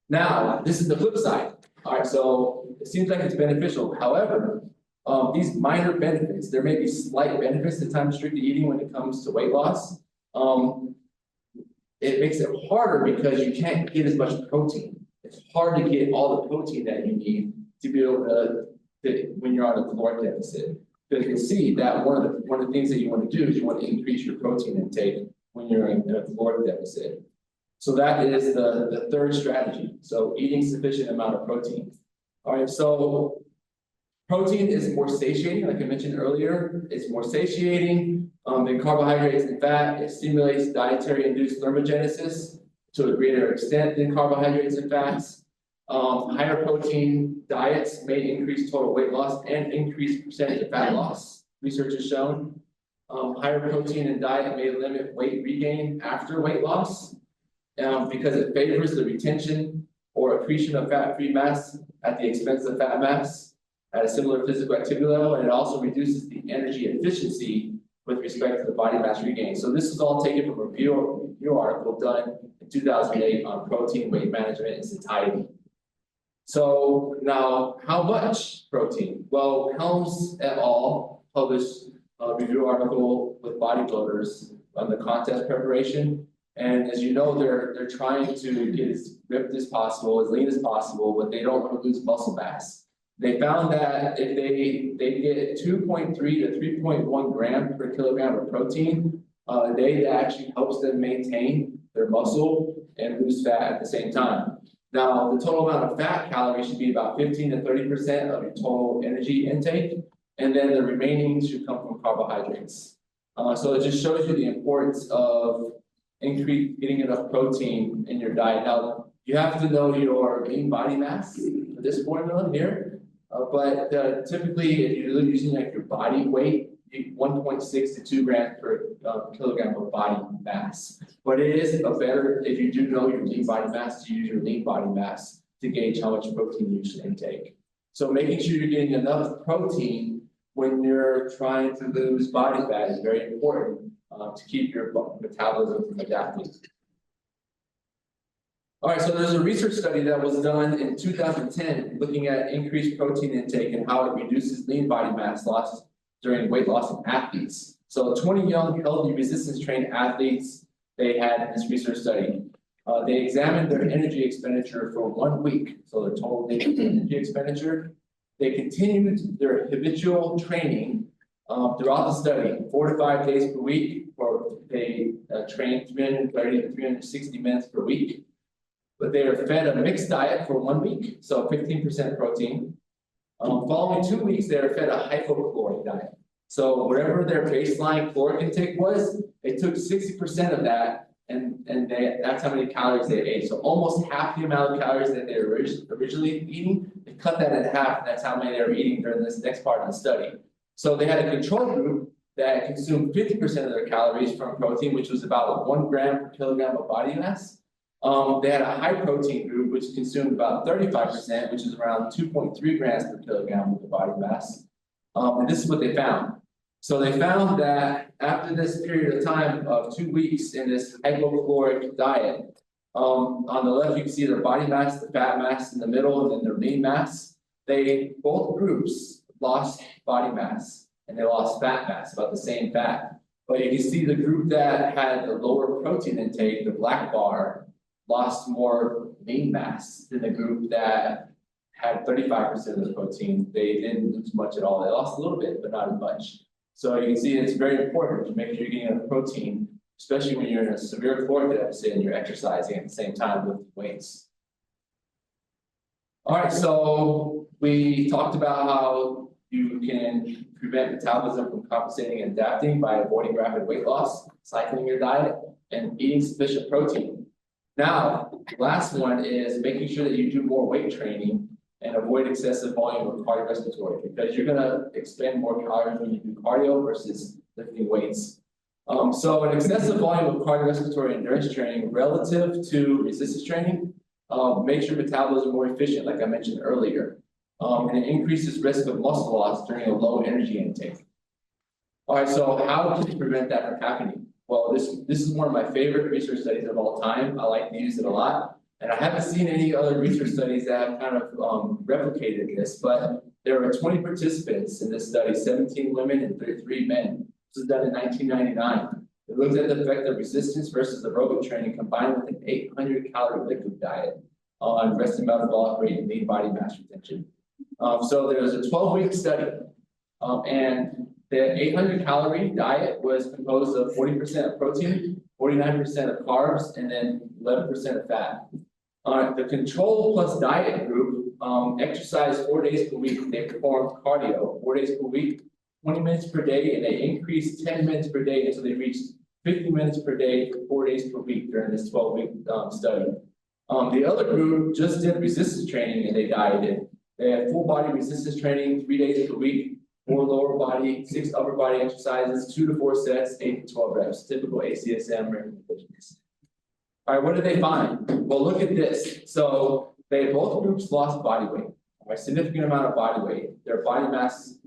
Now, this is the flip side. All right, so it seems like it's beneficial. However, these minor benefits, there may be slight benefits to time restricted eating when it comes to weight loss. It makes it harder because you can't get as much protein. It's hard to get all the protein that you need to be able to when you're on a caloric deficit. Because you'll see that one of the things that you want to do is you want to increase your protein intake when you're in a caloric deficit. So that is the third strategy. So eating sufficient amount of protein. All right, so protein is more satiating, like I mentioned earlier. It's more satiating than carbohydrates and fat. It stimulates dietary induced thermogenesis to a greater extent than carbohydrates and fats. Higher protein diets may increase total weight loss and increase percentage of fat loss, research has shown. Higher protein in diet may limit weight regain after weight loss because it favors the retention or accretion of fat-free mass at the expense of fat mass at a similar physical activity level, and it also reduces the energy efficiency with respect to the body mass regain. So this is all taken from a review article done in 2008 on protein, weight management, and satiety. So now, how much protein? Well, Helms et al. Published a review article with bodybuilders on the contest preparation. And as you know, they're trying to get as ripped as possible, as lean as possible, but they don't want to lose muscle mass. They found that if they get 2.3 to 3.1 grams per kilogram of protein a day, that actually helps them maintain their muscle and lose fat at the same time. Now, the total amount of fat calories should be about 15 to 30% of your total energy intake, and then the remaining should come from carbohydrates. So it just shows you the importance of getting enough protein in your diet. Now, you have to know your lean body mass for this formula here, but typically, if you're using like your body weight, 1.6 to 2 grams per kilogram of body mass. But it is a better, if you do know your lean body mass, to use your lean body mass to gauge how much protein you should intake. So making sure you're getting enough protein when you're trying to lose body fat is very important to keep your metabolism from adapting. All right, so there's a research study that was done in 2010 looking at increased protein intake and how it reduces lean body mass loss during weight loss in athletes. So 20 young, healthy, resistance-trained athletes they had in this research study. They examined their energy expenditure for 1 week, so their total energy expenditure. They continued their habitual training throughout the study, 4 to 5 days per week, or they trained 330 to 360 minutes per week. But they are fed a mixed diet for 1 week, so 15% protein. Following 2 weeks, they are fed a hypocaloric diet. So whatever their baseline caloric intake was, they took 60% of that, and that's how many calories they ate. So almost half the amount of calories that they were originally eating, they cut that in half, and that's how many they were eating during this next part of the study. So they had a control group that consumed 50% of their calories from protein, which was about 1 gram per kilogram of body mass. They had a high protein group, which consumed about 35%, which is around 2.3 grams per kilogram of the body mass. And this is what they found. So they found that after this period of time of 2 weeks in this hypocaloric diet, on the left you can see their body mass, the fat mass in the middle, and then their lean mass. Both groups lost body mass and they lost fat mass, about the same fat. But you can see the group that had the lower protein intake, the black bar, lost more lean mass than the group that had 35% of the protein. They didn't lose much at all. They lost a little bit, but not as much. So you can see it's very important to make sure you're getting enough protein, especially when you're in a severe caloric deficit and you're exercising at the same time lifting weights. All right, so we talked about how you can prevent metabolism from compensating and adapting by avoiding rapid weight loss, cycling your diet, and eating sufficient protein. Now, the last one is making sure that you do more weight training and avoid excessive volume of cardiorespiratory, because you're going to expend more calories when you do cardio versus lifting weights. So an excessive volume of cardiorespiratory endurance training relative to resistance training makes your metabolism more efficient, like I mentioned earlier. And it increases risk of muscle loss during a low energy intake. All right, so how can you prevent that from happening? Well, this is one of my favorite research studies of all time. I like to use it a lot. And I haven't seen any other research studies that have kind of replicated this, but there were 20 participants in this study, 17 women and 33 men. This was done in 1999. It looked at the effect of resistance versus aerobic training combined with an 800-calorie liquid diet on resting metabolic rate and lean body mass retention. So there was a 12-week study. And the 800-calorie diet was composed of 40% of protein, 49% of carbs, and then 11% of fat. The control plus diet group, exercised 4 days per week. They performed cardio 4 days per week, 20 minutes per day, and they increased 10 minutes per day until they reached 50 minutes per day for 4 days per week during this 12-week study. The other group just did resistance training and they dieted. They had full body resistance training 3 days per week, 4 lower body, 6 upper body exercises, 2 to 4 sets, 8 to 12 reps, typical ACSM recommendations. All right, what did they find? Well, look at this. So both groups lost body weight, a significant amount of body weight. Their body mass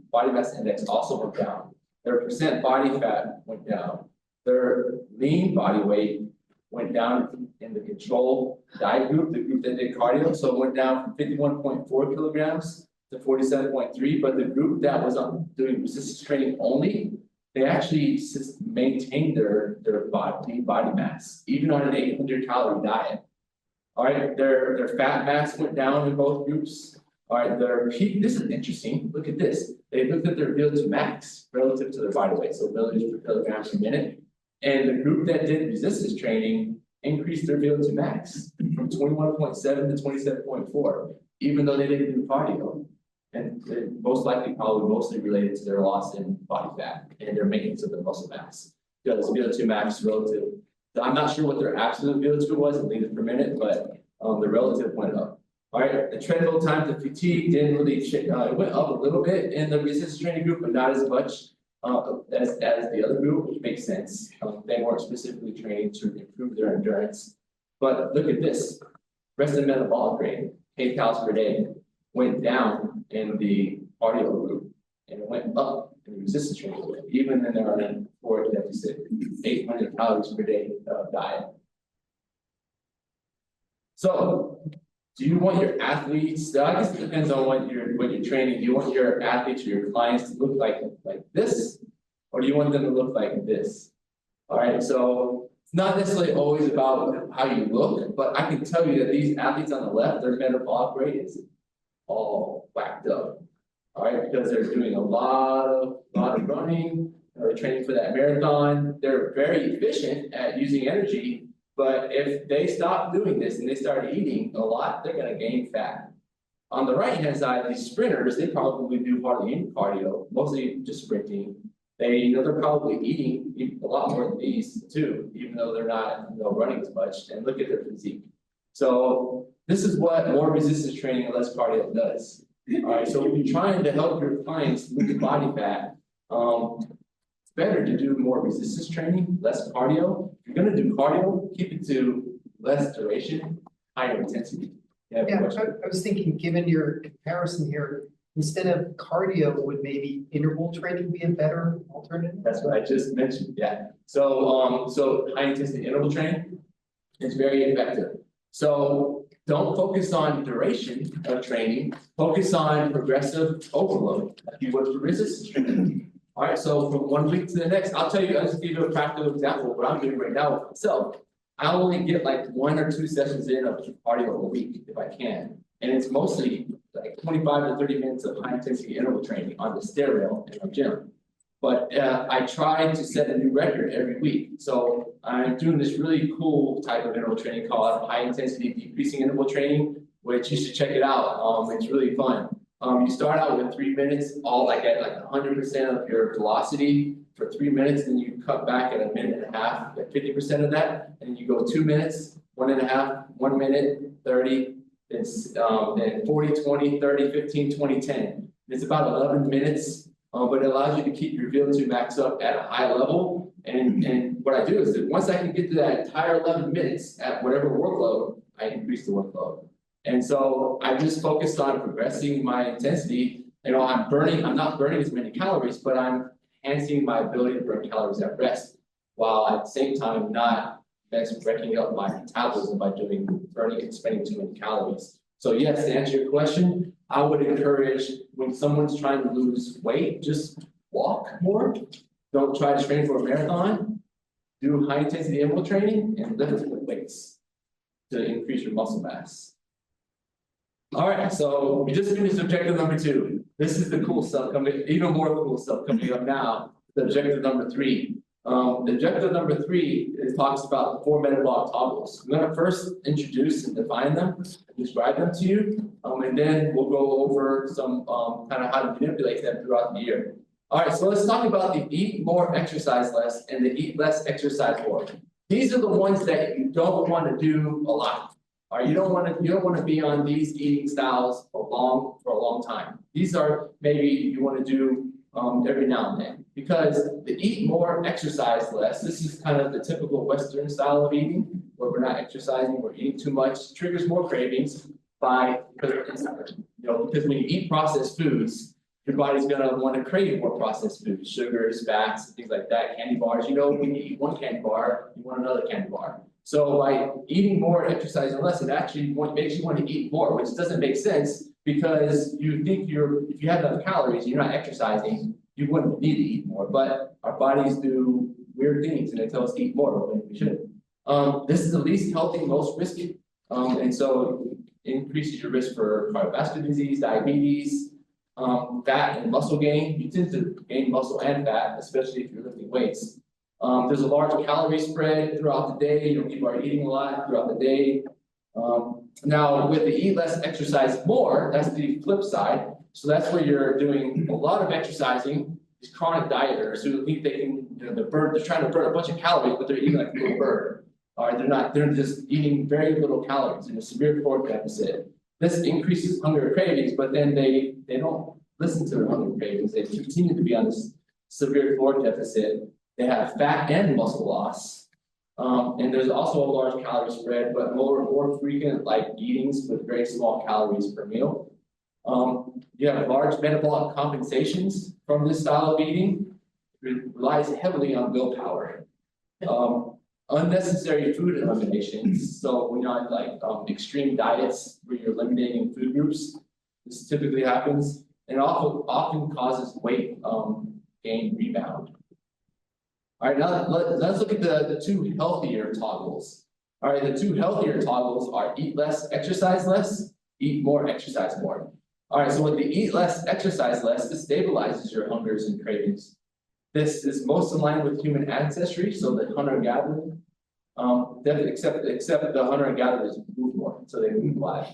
index also went down. Their percent body fat went down. Their lean body weight went down in the control diet group, the group that did cardio. So it went down from 51.4 kilograms to 47.3. But the group that was doing resistance training only, they actually maintained their body mass, even on an 800-calorie diet. All right, their fat mass went down in both groups. All right, their peak, this is interesting. Look at this. They looked at their VO2 max relative to their body weight, so milliliters per kilogram per minute. And the group that did resistance training increased their VO2 max from 21.7 to 27.4, even though they didn't do cardio. And most likely probably mostly related to their loss in body fat and their maintenance of their muscle mass. Because VO2 max relative, I'm not sure what their absolute VO2 was in liters per minute, but the relative went up. All right, the treadmill time to fatigue didn't really, it went up a little bit in the resistance training group, but not as much as the other group, which makes sense. They weren't specifically trained to improve their endurance. But look at this, rested metabolic rate, kcals per day, went down in the cardio group, and it went up in the resistance training group, even in their caloric deficit, 800 calories per day diet. So, do you want your athletes? I guess it depends on what you're training. Do you want your athletes or your clients to look like this, or do you want them to look like this? All right, so it's not necessarily always about how you look, but I can tell you that these athletes on the left, their metabolic rate is all whacked up. All right, because they're doing a lot of running, they're training for that marathon. They're very efficient at using energy. But if they stop doing this and they start eating a lot, they're going to gain fat. On the right-hand side, these sprinters, they probably do hardly any cardio, mostly just sprinting. They're probably eating a lot more than these too, even though they're not running as much. And look at their physique. So this is what more resistance training and less cardio does. All right, so when you're trying to help your clients lose body fat, it's better to do more resistance training, less cardio. If you're going to do cardio, keep it to less duration, higher intensity. Yeah, I was thinking, given your comparison here, instead of cardio, would maybe interval training be a better alternative? That's what I just mentioned. Yeah. So high intensity interval training is very effective. So don't focus on duration of training. Focus on progressive overload, like you would for resistance training. All right, so from 1 week to the next, I'll just give you a practical example of what I'm doing right now with myself. I only get like 1 or 2 sessions in of cardio a week if I can. And it's mostly like 25 to 30 minutes of high intensity interval training on the stair rail in my gym. But I try to set a new record every week. So I'm doing this really cool type of interval training called high intensity decreasing interval training, which you should check it out. It's really fun. You start out with 3 minutes, all like at like 100% of your velocity for 3 minutes, then you cut back at 1.5 minutes, at 50% of that, and you go 2 minutes, 1.5, 1 minute, 30, then 40, 20, 30, 15, 20, 10. It's about 11 minutes, but it allows you to keep your VO2 max up at a high level. And what I do is that once I can get to that entire 11 minutes at whatever workload, I increase the workload. And so I just focused on progressing my intensity. I'm not burning as many calories, but I'm enhancing my ability to burn calories at rest, while at the same time not breaking up my metabolism by burning and spending too many calories. So yes, to answer your question, I would encourage when someone's trying to lose weight, just walk more. Don't try to train for a marathon. Do high intensity interval training and lift with weights to increase your muscle mass. All right, so we just finished objective number 2. This is the cool stuff coming, even more cool stuff coming up now, the objective number 3. The objective number 3, it talks about the 4 metabolic toggles. I'm gonna first introduce and define them, and describe them to you, and then we'll go over some, kind of how to manipulate them throughout the year. All right, so let's talk about the eat more, exercise less, and the eat less, exercise more. These are the ones that you don't want to do a lot. All right, you don't want to be on these eating styles for a long time. These are maybe you want to do every now and then, because the eat more, exercise less. This is kind of the typical Western style of eating, where we're not exercising, we're eating too much, triggers more cravings because when you eat processed foods, your body's gonna want to crave more processed foods, sugars, fats, and things like that, candy bars. When you eat one candy bar, you want another candy bar. So by eating more and exercising less, it actually makes you want to eat more, which doesn't make sense because you think if you have enough calories and you're not exercising, you wouldn't need to eat more. But our bodies do weird things and they tell us to eat more when we shouldn't. This is the least healthy, most risky. And so it increases your risk for cardiovascular disease, diabetes, fat and muscle gain. You tend to gain muscle and fat, especially if you're lifting weights. There's a large calorie spread throughout the day. People are eating a lot throughout the day. Now, with the eat less, exercise more, that's the flip side. So that's where you're doing a lot of exercising. These chronic dieters who think they can, they're trying to burn a bunch of calories, but they're eating like a little bird. All right, they're just eating very little calories in a severe caloric deficit. This increases hunger cravings, but then they don't listen to their hunger cravings. They continue to be on this severe caloric deficit. They have fat and muscle loss. And there's also a large calorie spread, but more frequent eatings with very small calories per meal. You have large metabolic compensations from this style of eating. It relies heavily on willpower. Unnecessary food eliminations. So when you're on extreme diets where you're eliminating food groups, this typically happens, and often causes weight gain rebound. All right, now let's look at the 2 healthier toggles. All right, the 2 healthier toggles are eat less, exercise less, eat more, exercise more. All right, so with the eat less, exercise less, this stabilizes your hungers and cravings. This is most in line with human ancestry, so the hunter-gatherer, except the hunter-gatherers move more, so they move a lot.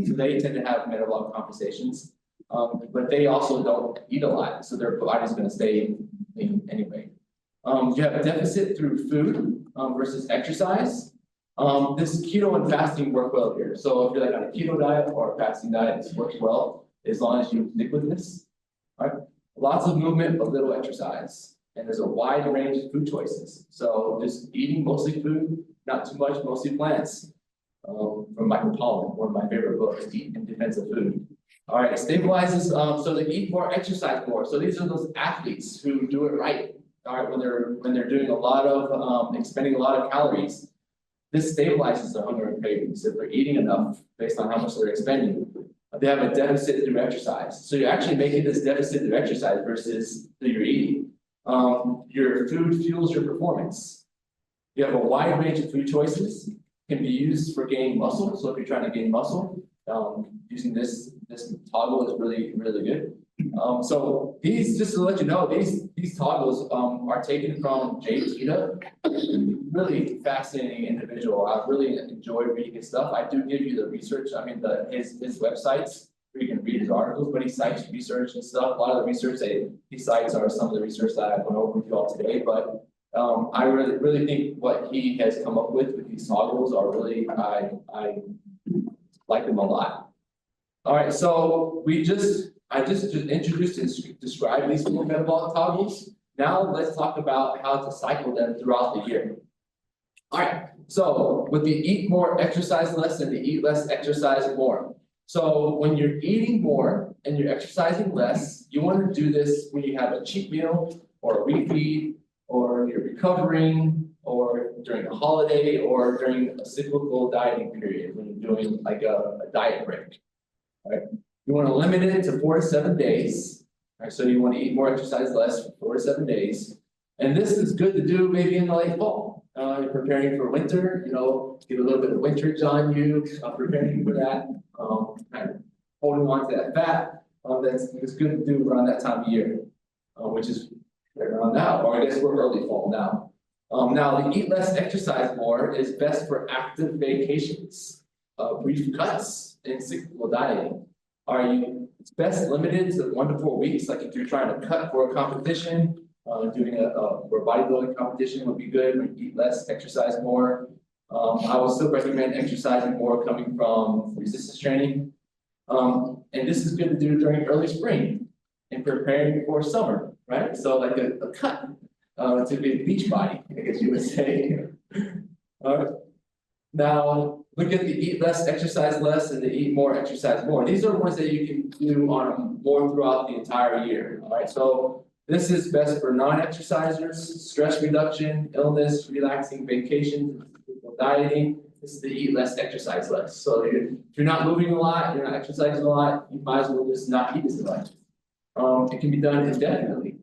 So they tend to have metabolic compensations, but they also don't eat a lot, so their body's going to stay lean anyway. You have a deficit through food versus exercise. This keto and fasting work well here. So if you're on a keto diet or a fasting diet, this works well as long as you stick with this. All right. Lots of movement, but little exercise. And there's a wide range of food choices. So just eating mostly food, not too much, mostly plants. From Michael Pollan, one of my favorite books, Eat in Defense of Food. All right, it stabilizes, so they eat more, exercise more. So these are those athletes who do it right. All right, when they're doing a lot of expending a lot of calories, this stabilizes their hunger and cravings. If they're eating enough based on how much they're expending, they have a deficit through exercise. So you're actually making this deficit through exercise versus through your eating. Your food fuels your performance. You have a wide range of food choices. Can be used for gaining muscle. So if you're trying to gain muscle, using this toggle is really good. So these, just to let you know, these toggles are taken from Jay Tita, really fascinating individual. I've really enjoyed reading his stuff. I do give you the research. I mean his websites where you can read his articles, but he cites research and stuff. A lot of the research that he cites are some of the research that I went over with you all today. But I really think what he has come up with these toggles are really, I like them a lot. All right, so I just introduced and described these 4 metabolic toggles. Now let's talk about how to cycle them throughout the year. All right, so with the eat more, exercise less, and the eat less, exercise more. So when you're eating more and you're exercising less, you want to do this when you have a cheat meal or a refeed, or you're recovering, or during a holiday, or during a cyclical dieting period when you're doing like a diet break. All right. You want to limit it to 4 to 7 days. All right, so you want to eat more, exercise less for 4 to 7 days. And this is good to do maybe in the late fall. you're preparing for winter, get a little bit of winterage on you, preparing for that, kind of holding on to that fat. It's good to do around that time of year, which is right around now, or I guess we're early fall now. Now the eat less, exercise more is best for active vacations, brief cuts, and cyclical dieting. It's best limited to 1 to 4 weeks, like if you're trying to cut for a competition, doing for a bodybuilding competition would be good, when you eat less, exercise more. I will still recommend exercising more coming from resistance training. And this is good to do during early spring and preparing for summer, right? So like a cut, to be a beach body, I guess you would say. All right. Now, look at the eat less, exercise less, and the eat more, exercise more. These are ones that you can do on more throughout the entire year, all right? So this is best for non-exercisers, stress reduction, illness, relaxing vacations, dieting. This is the eat less, exercise less. So if you're not moving a lot, you're not exercising a lot, you might as well just not eat as much. It can be done indefinitely.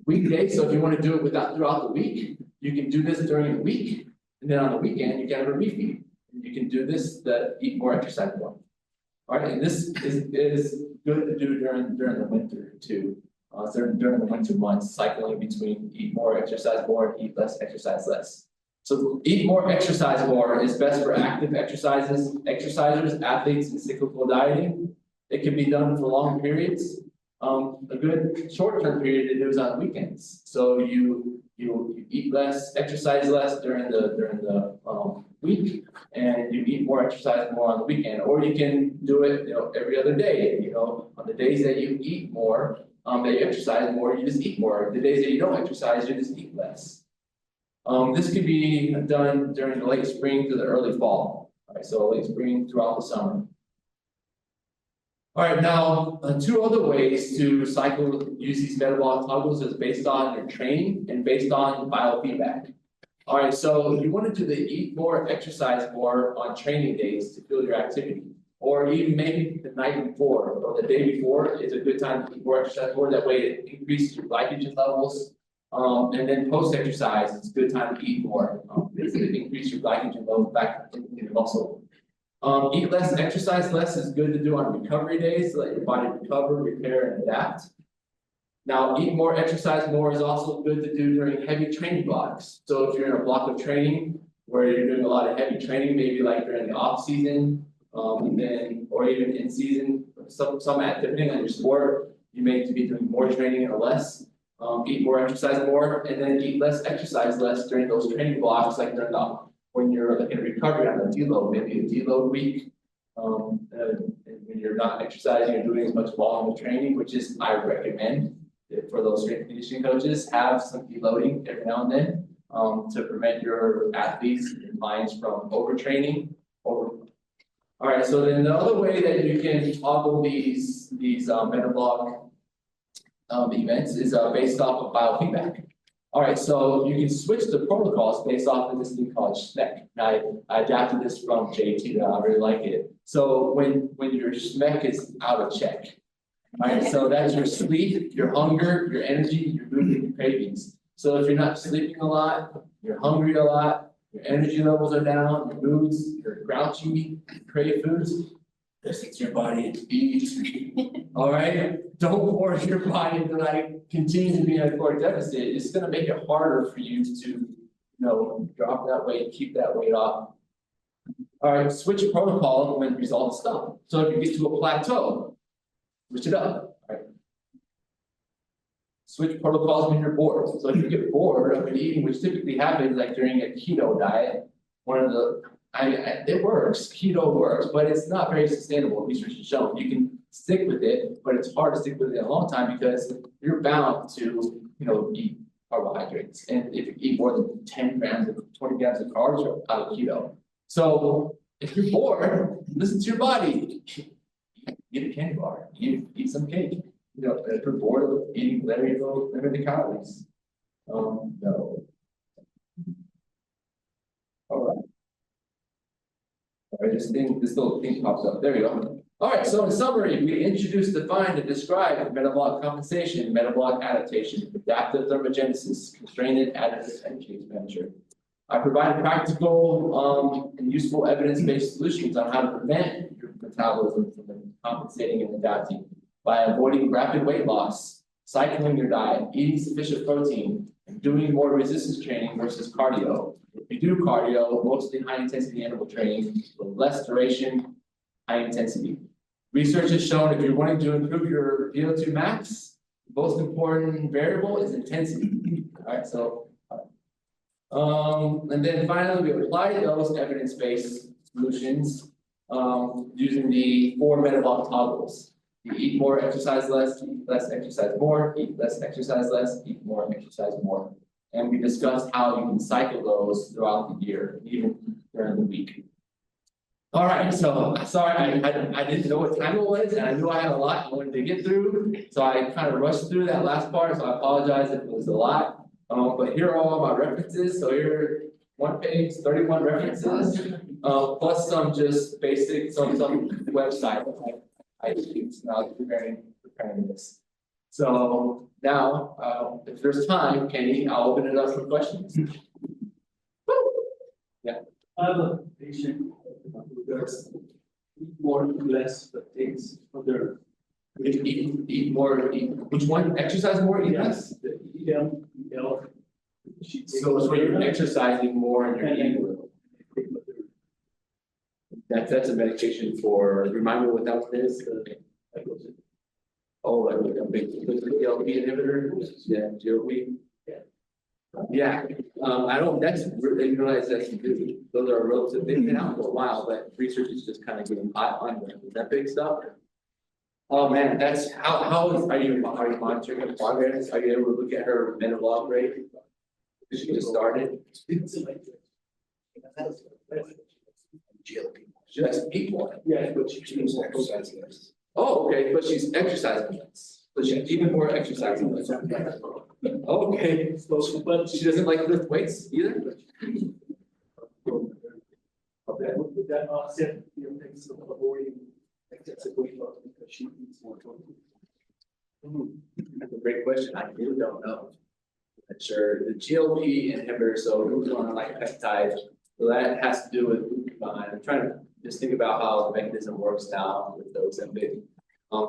Weekdays, so if you want to do it throughout the week, you can do this during the week, and then on the weekend, you can have a refeed. You can do this, eat more, exercise more. All right, and this is good to do during the winter too. During the winter months, cycling between eat more, exercise more, eat less, exercise less. So eat more, exercise more is best for active exercisers, athletes, and cyclical dieting. It can be done for long periods. A good short-term period to do is on weekends. So you eat less, exercise less during the week, and you eat more, exercise more on the weekend. Or you can do it, every other day. On the days that you eat more, that you exercise more, you just eat more. The days that you don't exercise, you just eat less. This could be done during the late spring to the early fall. All right, so late spring throughout the summer. All right, now, 2 other ways to use these metabolic toggles is based on your training and based on biofeedback. All right, so you want to do the eat more, exercise more on training days to fuel your activity. Or even maybe the night before or the day before is a good time to eat more, exercise more. That way it increases your glycogen levels. And then post-exercise, it's a good time to eat more. Because it increases your glycogen levels back in your muscle. Eat less, exercise less is good to do on recovery days to let your body recover, repair, and adapt. Now, eat more, exercise more is also good to do during heavy training blocks. So if you're in a block of training where you're doing a lot of heavy training, maybe like during the off season, or even in season, depending on your sport, you may be doing more training or less. Eat more, exercise more, and then eat less, exercise less during those training blocks, like when you're in recovery on a deload, maybe a deload week. And when you're not exercising or doing as much volume of training, which is I recommend for those strength and conditioning coaches, have some deloading every now and then to prevent your athletes and clients from overtraining. All right, so then the other way that you can toggle these metabolic events is based off of biofeedback. All right, so you can switch the protocols based off of this thing called SMEC. I adapted this from JT, I really like it. So when your SMEC is out of check, all right, so that's your sleep, your hunger, your energy, your movement, your cravings. So if you're not sleeping a lot, you're hungry a lot, your energy levels are down, your moods, you're grouchy, you crave foods, this is your body to eat. All right, don't force your body to continue to be in a caloric deficit. It's going to make it harder for you to, drop that weight, keep that weight off. All right, switch protocol when results stop. So if you get to a plateau, switch it up. All right. Switch protocols when you're bored. So if you get bored of eating, which typically happens like during a keto diet, it works, keto works, but it's not very sustainable. Research has shown you can stick with it, but it's hard to stick with it a long time because you're bound to, eat carbohydrates. And if you eat more than 10 grams or 20 grams of carbs, you're out of keto. So if you're bored, listen to your body. Eat a candy bar, eat some cake. If you're bored of eating limited calories. No. All right. All right, this little thing pops up. There we go. All right, so in summary, we introduced, defined, and described metabolic compensation, metabolic adaptation, adaptive thermogenesis, constrained and additive energy expenditure. I provided practical and useful evidence-based solutions on how to prevent your metabolism from compensating and adapting by avoiding rapid weight loss, cycling your diet, eating sufficient protein, and doing more resistance training versus cardio. If you do cardio, mostly high intensity interval training with less duration, high intensity. Research has shown if you're wanting to improve your VO2 max, the most important variable is intensity. All right, so and then finally, we apply those evidence-based solutions using the 4 metabolic toggles. You eat more, exercise less, eat less, exercise more, eat less, exercise less, eat more, exercise more. And we discussed how you can cycle those throughout the year, even during the week. All right, so sorry, I didn't know what time it was, and I knew I had a lot I wanted to get through, so I kind of rushed through that last part, so I apologize if it was a lot. But here are all my references, so here, 1 page, 31 references, plus some just basic, some website I used now preparing this. So now, if there's time, Kenny, I'll open it up for questions. Yeah. I have a patient who does eat more, eat less, but takes other. Eat more, which one? Exercise more, eat less? The EL. So you're exercising more and you're eating little. That's a medication for, remind me what that one is? Oh, like a big GLP inhibitor? Yeah, GLP. Yeah, I don't, that's, I realize that's good. Those are relative, they've been out for a while, but research is just kind of getting hot on them. That big stuff. Oh man, that's, are you monitoring her progress? Are you able to look at her metabolic rate? She just started. She likes to eat more. Yeah, but she She's exercising less. Oh, okay, but she's exercising less. So she's even more exercising less. Okay, but she doesn't like lift weights either? that offset the effects of avoiding excessive weight loss because she eats more protein. That's a great question. I really don't know. Not sure. The GLP inhibitor, so glucagon like peptides, so that has to do with glucagon. I'm trying to just think about how the mechanism works now with those embed.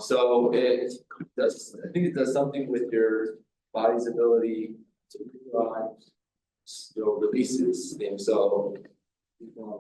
So it does, I think it does something with your body's ability to releases things. So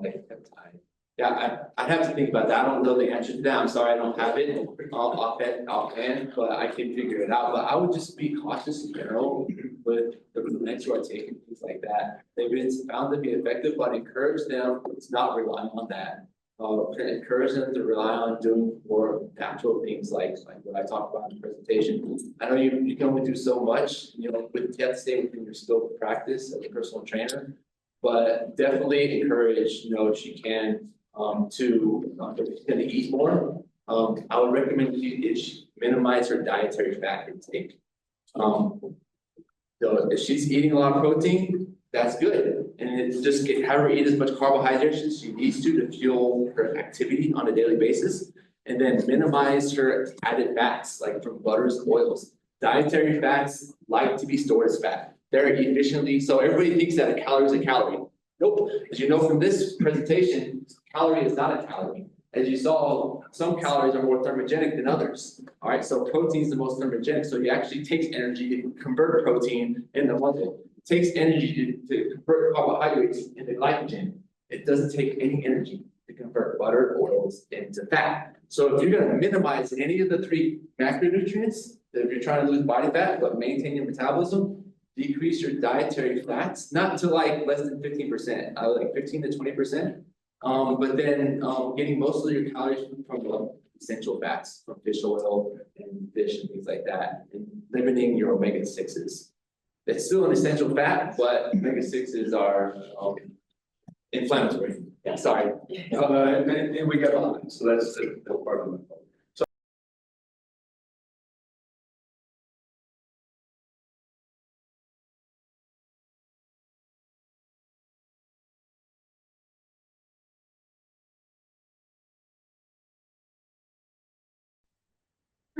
like a peptide. Yeah, I'd have to think about that. I don't know the answer to that. I'm sorry, I don't have it offhand, but I can figure it out. But I would just be cautious in general with the meds you are taking, things like that. They've been found to be effective, but encourage them to not rely on that. Encourage them to rely on doing more natural things like what I talked about in the presentation. I know you can only do so much, you have to stay within your scope of practice as a personal trainer, but definitely encourage, if she can, to eat more. I would recommend she minimize her dietary fat intake. So if she's eating a lot of protein, that's good. And it's just have her eat as much carbohydrates as she needs to fuel her activity on a daily basis. And then minimize her added fats, like from butters, oils. Dietary fats like to be stored as fat very efficiently. So everybody thinks that a calorie is a calorie. Nope. As you know from this presentation, calorie is not a calorie. As you saw, some calories are more thermogenic than others. All right, so protein is the most thermogenic. So it actually takes energy to convert protein into muscle. It takes energy to convert carbohydrates into glycogen. It doesn't take any energy to convert butter, oils into fat. So if you're going to minimize any of the 3 macronutrients, if you're trying to lose body fat but maintain your metabolism, decrease your dietary fats, not to like less than 15%, like 15 to 20%. But then getting most of your calories from essential fats, from fish oil and fish and things like that, and limiting your omega-6s. It's still an essential fat, but omega-6s are inflammatory. Yeah, sorry. And we get a lot, so that's the part of it.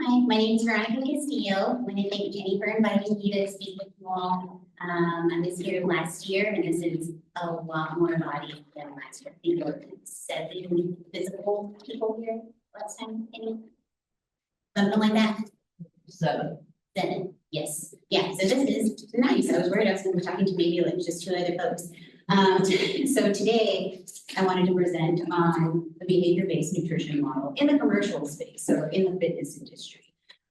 Hi, my name is Veronica Castillo. I want to thank Jenny for inviting me to speak with you all. I was here last year, and this is a lot more body than last year. I think there were 7 physical people here last time, maybe? Something like that. 7, yes. Yeah, so this is nice. I was worried I was going to be talking to maybe like just 2 other folks. So today I wanted to present on the behavior-based nutrition model in the commercial space, so in the fitness industry.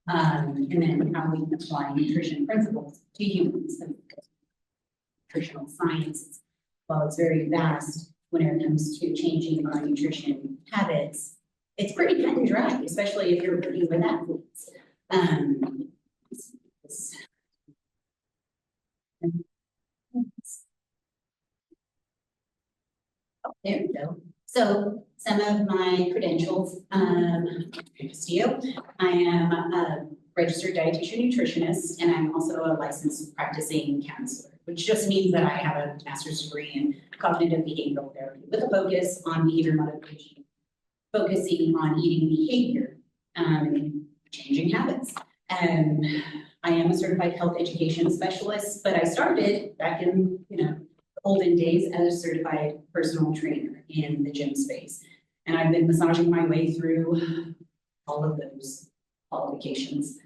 And then how we apply nutrition principles to humans. Nutritional science, while it's very vast when it comes to changing our nutrition habits, it's pretty cut and dry, especially if you're working with athletes. Oh, there we go. So some of my credentials, Castillo. I am a registered dietitian nutritionist, and I'm also a licensed practicing counselor, which just means that I have a master's degree in cognitive behavioral therapy with a focus on behavior modification, focusing on eating behavior and changing habits. I am a certified health education specialist, but I started back in, olden days as a certified personal trainer in the gym space. And I've been massaging my way through all of those qualifications.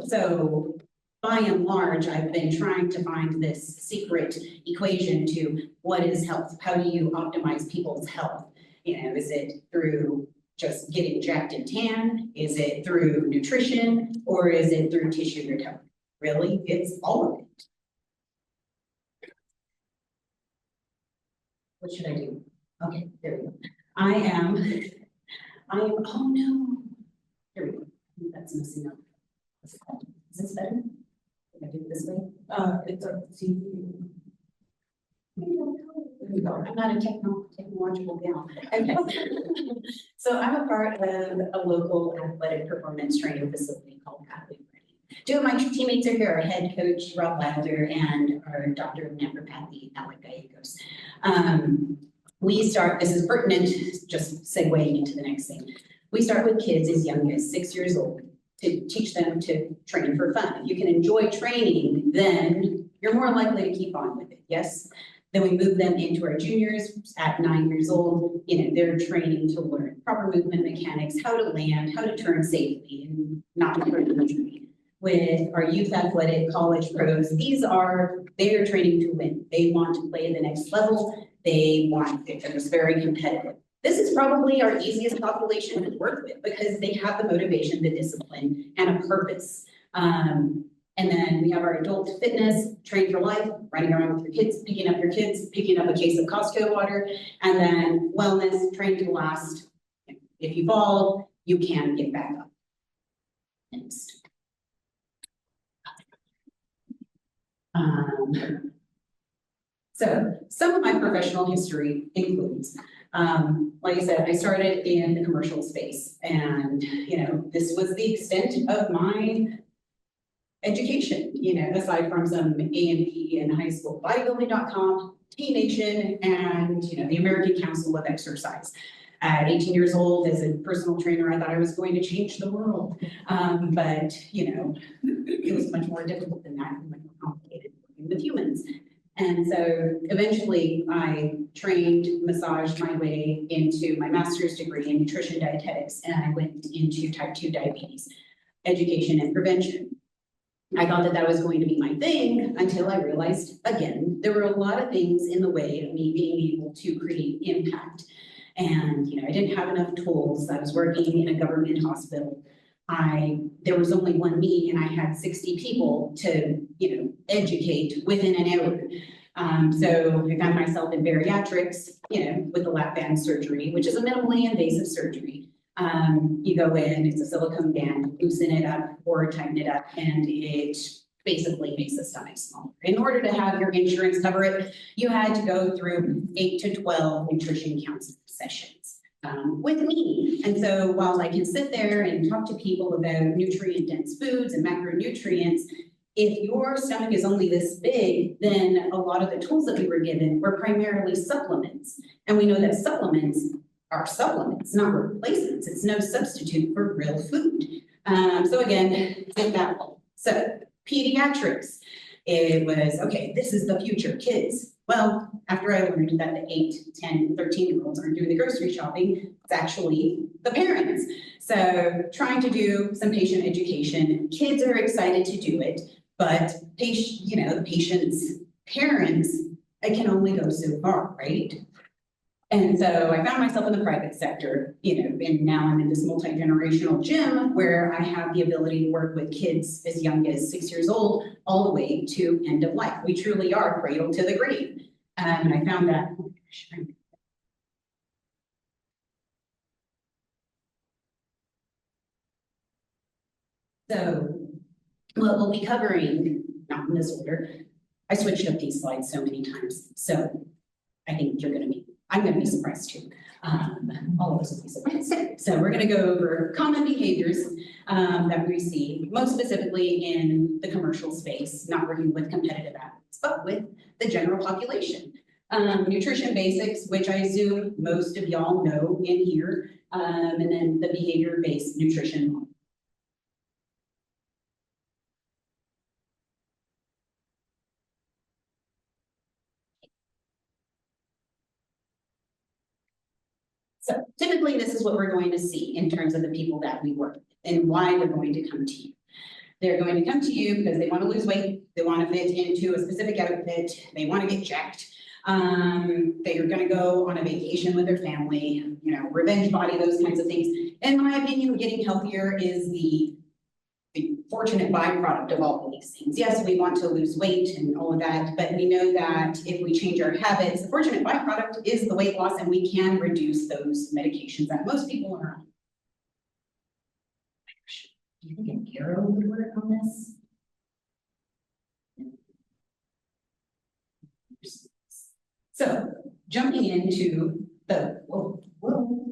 So by and large, I've been trying to find this secret equation to what is health? How do you optimize people's health? Is it through just getting jacked and tan? Is it through nutrition? Or is it through tissue recovery? Really, it's all of it. What should I do? Okay, there we go. I am, oh no. Here we go. I think that's messing up. What's it called? Is this better? Can I do it this way? It's up to you. There we go. I'm not a technological gal. Okay. So I'm a part of a local athletic performance training facility called Pathway Ready. 2 of my teammates are here, our head coach, Rob Wilder, and our doctor of naturopathy, Alec Gallegos. This is pertinent, just segueing into the next thing. We start with kids as young as 6 years old to teach them to train for fun. If you can enjoy training, then you're more likely to keep on with it, yes? Then we move them into our juniors at 9 years old. They're training to learn proper movement mechanics, how to land, how to turn safely, and not to hurt injury. With our youth athletic college pros, they're training to win. They want to play at the next level. They're just very competitive. This is probably our easiest population to work with because they have the motivation, the discipline, and a purpose. And then we have our adult fitness, train for life, running around with your kids, picking up a case of Costco water, and then wellness, train to last. If you fall, you can get back up. Next. So some of my professional history includes, like I said, I started in the commercial space, and this was the extent of my education, aside from some A&P in high school, bodybuilding.com, T-Nation, and the American Council of Exercise. At 18 years old, as a personal trainer, I thought I was going to change the world, but it was much more difficult than that, and much more complicated working with humans. And so eventually I massaged my way into my master's degree in nutrition dietetics, and I went into type 2 diabetes education and prevention. I thought that was going to be my thing until I realized, again, there were a lot of things in the way of me being able to create impact. And I didn't have enough tools. I was working in a government hospital. There was only one me, and I had 60 people to, educate within an hour. So I found myself in bariatrics, with the lap band surgery, which is a minimally invasive surgery. You go in, it's a silicone band, loosen it up or tighten it up, and it basically makes the stomach smaller. In order to have your insurance cover it, you had to go through 8 to 12 nutrition counseling sessions with me. And so while I can sit there and talk to people about nutrient-dense foods and macronutrients, if your stomach is only this big, then a lot of the tools that we were given were primarily supplements. And we know that supplements are supplements, not replacements. It's no substitute for real food. So again, did that one. So pediatrics, it was, okay, this is the future, kids. Well, after I learned that the 8, 10, 13-year-olds aren't doing the grocery shopping, it's actually the parents. So trying to do some patient education, kids are excited to do it, but the patient's parents, it can only go so far, right? And so I found myself in the private sector, and now I'm in this multi-generational gym where I have the ability to work with kids as young as 6 years old, all the way to end of life. We truly are cradle to the grave. And I found that, oh my gosh, so what we'll be covering, not in this order, I switched up these slides so many times, so I think I'm gonna be surprised too. All of us will be surprised. So we're gonna go over common behaviors that we see, most specifically in the commercial space, not working with competitive athletes, but with the general population. Nutrition basics, which I assume most of y'all know in here, and then the behavior-based nutrition model. So typically, this is what we're going to see in terms of the people that we work with and why they're going to come to you. They're going to come to you because they want to lose weight, they want to fit into a specific outfit, they want to get jacked. They are going to go on a vacation with their family, revenge body, those kinds of things. In my opinion, getting healthier is the fortunate byproduct of all of these things. Yes, we want to lose weight and all of that, but we know that if we change our habits, the fortunate byproduct is the weight loss, and we can reduce those medications that most people are on. Do you think an arrow would work on this? So jumping into the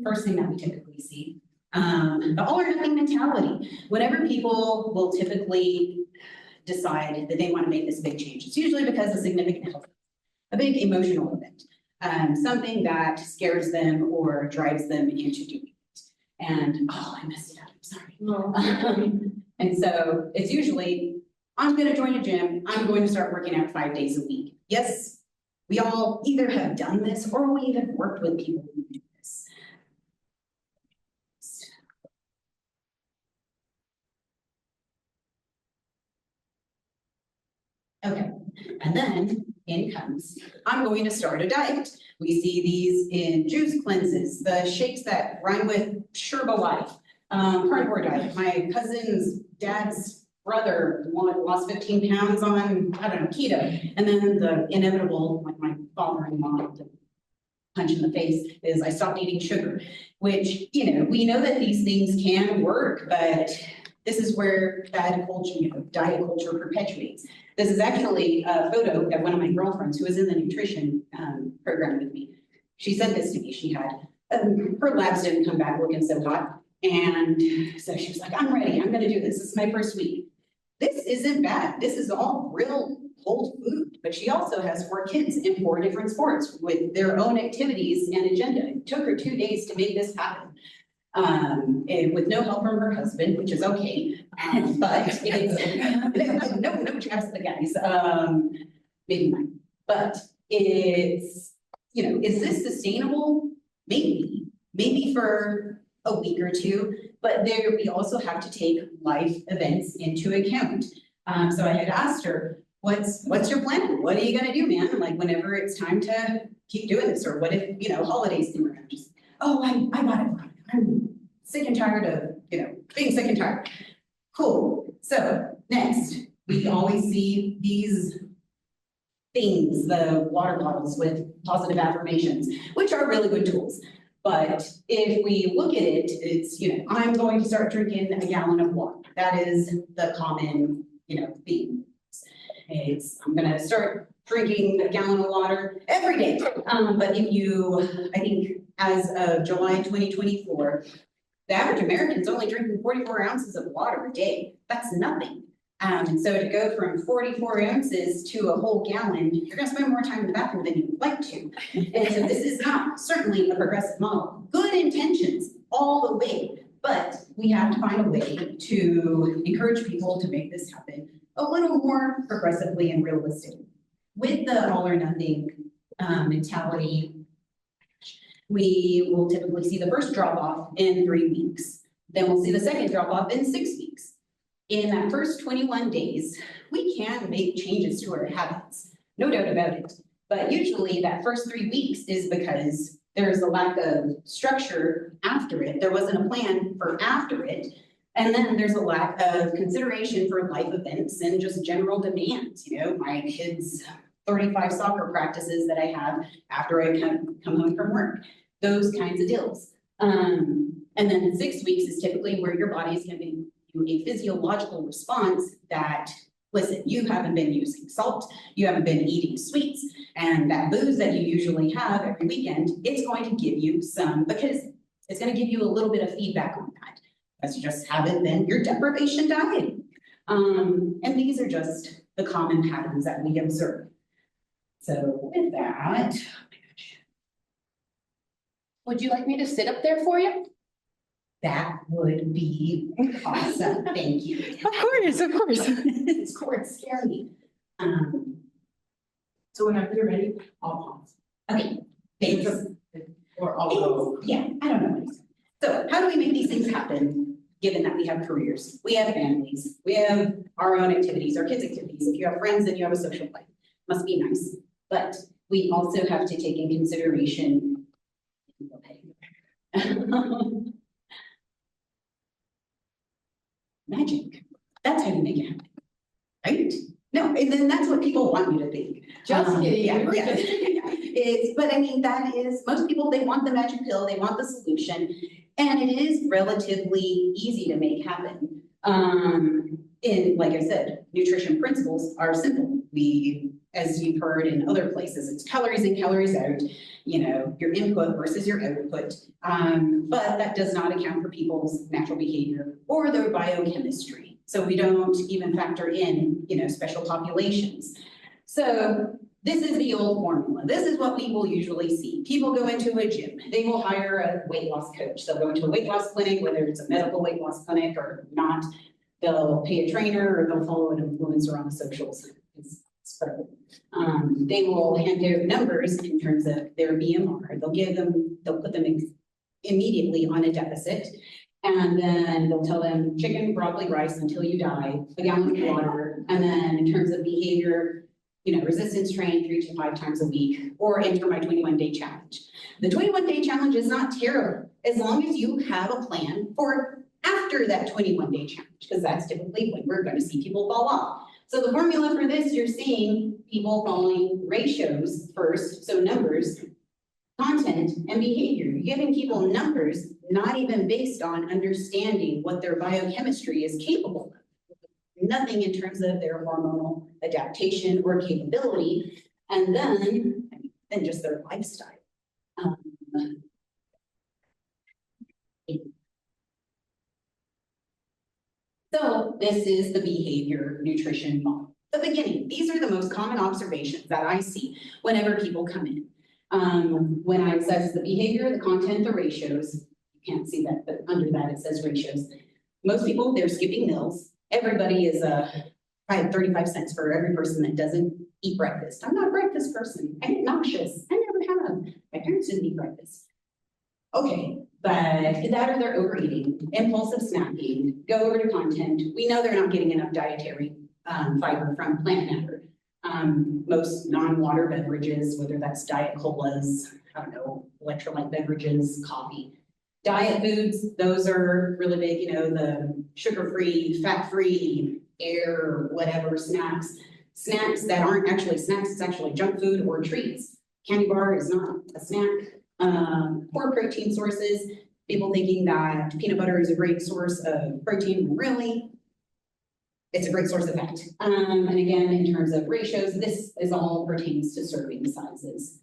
first thing that we typically see, the all or nothing mentality. Whenever people will typically decide that they want to make this big change, it's usually because of significant health, a big emotional event, something that scares them or drives them into doing it. And I messed it up, sorry. No. And so it's usually, I'm going to join a gym, I'm going to start working out 5 days a week. Yes, we all either have done this or we have worked with people who do this. Okay, and then in comes, I'm going to start a diet. We see these in juice cleanses, the shakes that rhyme with Sherba Life, carnivore diet. My cousin's dad's brother lost 15 pounds on, keto. And then the inevitable, like my father-in-law, the punch in the face, is I stopped eating sugar, which, we know that these things can work, but this is where diet culture perpetuates. This is actually a photo of one of my girlfriends who was in the nutrition program with me. She said this to me. She had, her labs didn't come back looking so hot. And so she was like, I'm ready. I'm going to do this. This is my first week. This isn't bad. This is all real whole food. But she also has 4 kids in 4 different sports with their own activities and agenda. It took her 2 days to make this happen. And with no help from her husband, which is okay, but it's no jabs at the guys, maybe not. But it's, is this sustainable? Maybe for a week or 2, but we also have to take life events into account. So I had asked her, what's your plan? What are you gonna do, man? Like whenever it's time to keep doing this, or what if, holidays come around, just, I got it. I'm sick and tired of, being sick and tired. Cool. So next, we always see these things, the water bottles with positive affirmations, which are really good tools. But if we look at it, it's, I'm going to start drinking a gallon of water. That is the common, theme. I'm going to start drinking a gallon of water every day. But I think as of July 2024, the average American's only drinking 44 ounces of water a day. That's nothing. And so to go from 44 ounces to a whole gallon, you're going to spend more time in the bathroom than you'd like to. And so this is not certainly a progressive model. Good intentions all the way, But we have to find a way to encourage people to make this happen a little more progressively and realistically. With the all or nothing mentality, we will typically see the first drop off in 3 weeks. Then we'll see the second drop off in 6 weeks. In that first 21 days, we can make changes to our habits, no doubt about it. But usually that first 3 weeks is because there's a lack of structure after it. There wasn't a plan for after it. And then there's a lack of consideration for life events and just general demands. You know, my kids' 35 soccer practices that I have after I come home from work, those kinds of deals. And then 6 weeks is typically where your body is giving you a physiological response that, listen, you haven't been using salt, you haven't been eating sweets, and that booze that you usually have every weekend, it's going to give you some, because it's going to give you a little bit of feedback on that. Because you just haven't been your deprivation diet. And these are just the common patterns that we observe. So with that, Would you like me to sit up there for you? that would be awesome. Thank you. Of course, of course. It's cords scare me. So whenever you're ready, I'll pause. Okay, thanks. Or I'll go. Yeah, I don't know. So how do we make these things happen, given that we have careers, we have families, we have our own activities, our kids' activities. If you have friends, then you have a social life. Must be nice. But we also have to take in consideration magic. That's how you make it happen, right? No, and then that's what people want you to think. Just kidding. Yeah, yeah. It's, but I mean, that is, most people, they want the magic pill, they want the solution, and it is relatively easy to make happen. Like I said, nutrition principles are simple. We, as you've heard in other places, it's calories in, calories out, you know, your input versus your output. But that does not account for people's natural behavior or their biochemistry. So we don't even factor in, you know, special populations. So this is the old formula. This is what we will usually see. People go into a gym. They will hire a weight loss coach. They'll go into a weight loss clinic, whether it's a medical weight loss clinic or not. They'll pay a trainer or they'll follow an influencer on the socials. It's credible. They will hand out numbers in terms of their BMR. They'll put them immediately on a deficit. And then they'll tell them chicken, broccoli, rice until you die, a gallon of water. And then in terms of behavior, you know, resistance training 3 to 5 times a week, or enter my 21-day challenge. The 21-day challenge is not terrible, as long as you have a plan for after that 21-day challenge, because that's typically when we're going to see people fall off. So the formula for this, you're seeing people following ratios first, so numbers, content, and behavior. You're giving people numbers, not even based on understanding what their biochemistry is capable of. Nothing in terms of their hormonal adaptation or capability, and then just their lifestyle. So this is the behavior nutrition model. The beginning, these are the most common observations that I see whenever people come in. When I assess the behavior, the content, the ratios, you can't see that, but under that it says ratios. Most people, they're skipping meals. Everybody is I have 35 cents for every person that doesn't eat breakfast. I'm not a breakfast person. I get nauseous. I never have. My parents didn't eat breakfast. Okay, but that or they're overeating, impulsive snacking, go over to content. We know they're not getting enough dietary fiber from plant matter. Most non-water beverages, whether that's diet colas, I don't know, electrolyte beverages, coffee. Diet foods, those are really big, you know, the sugar-free, fat-free, air, whatever snacks. Snacks that aren't actually snacks, it's actually junk food or treats. Candy bar is not a snack. Poor protein sources, people thinking that peanut butter is a great source of protein, when really, it's a great source of fat. And again, in terms of ratios, this is all pertains to serving sizes.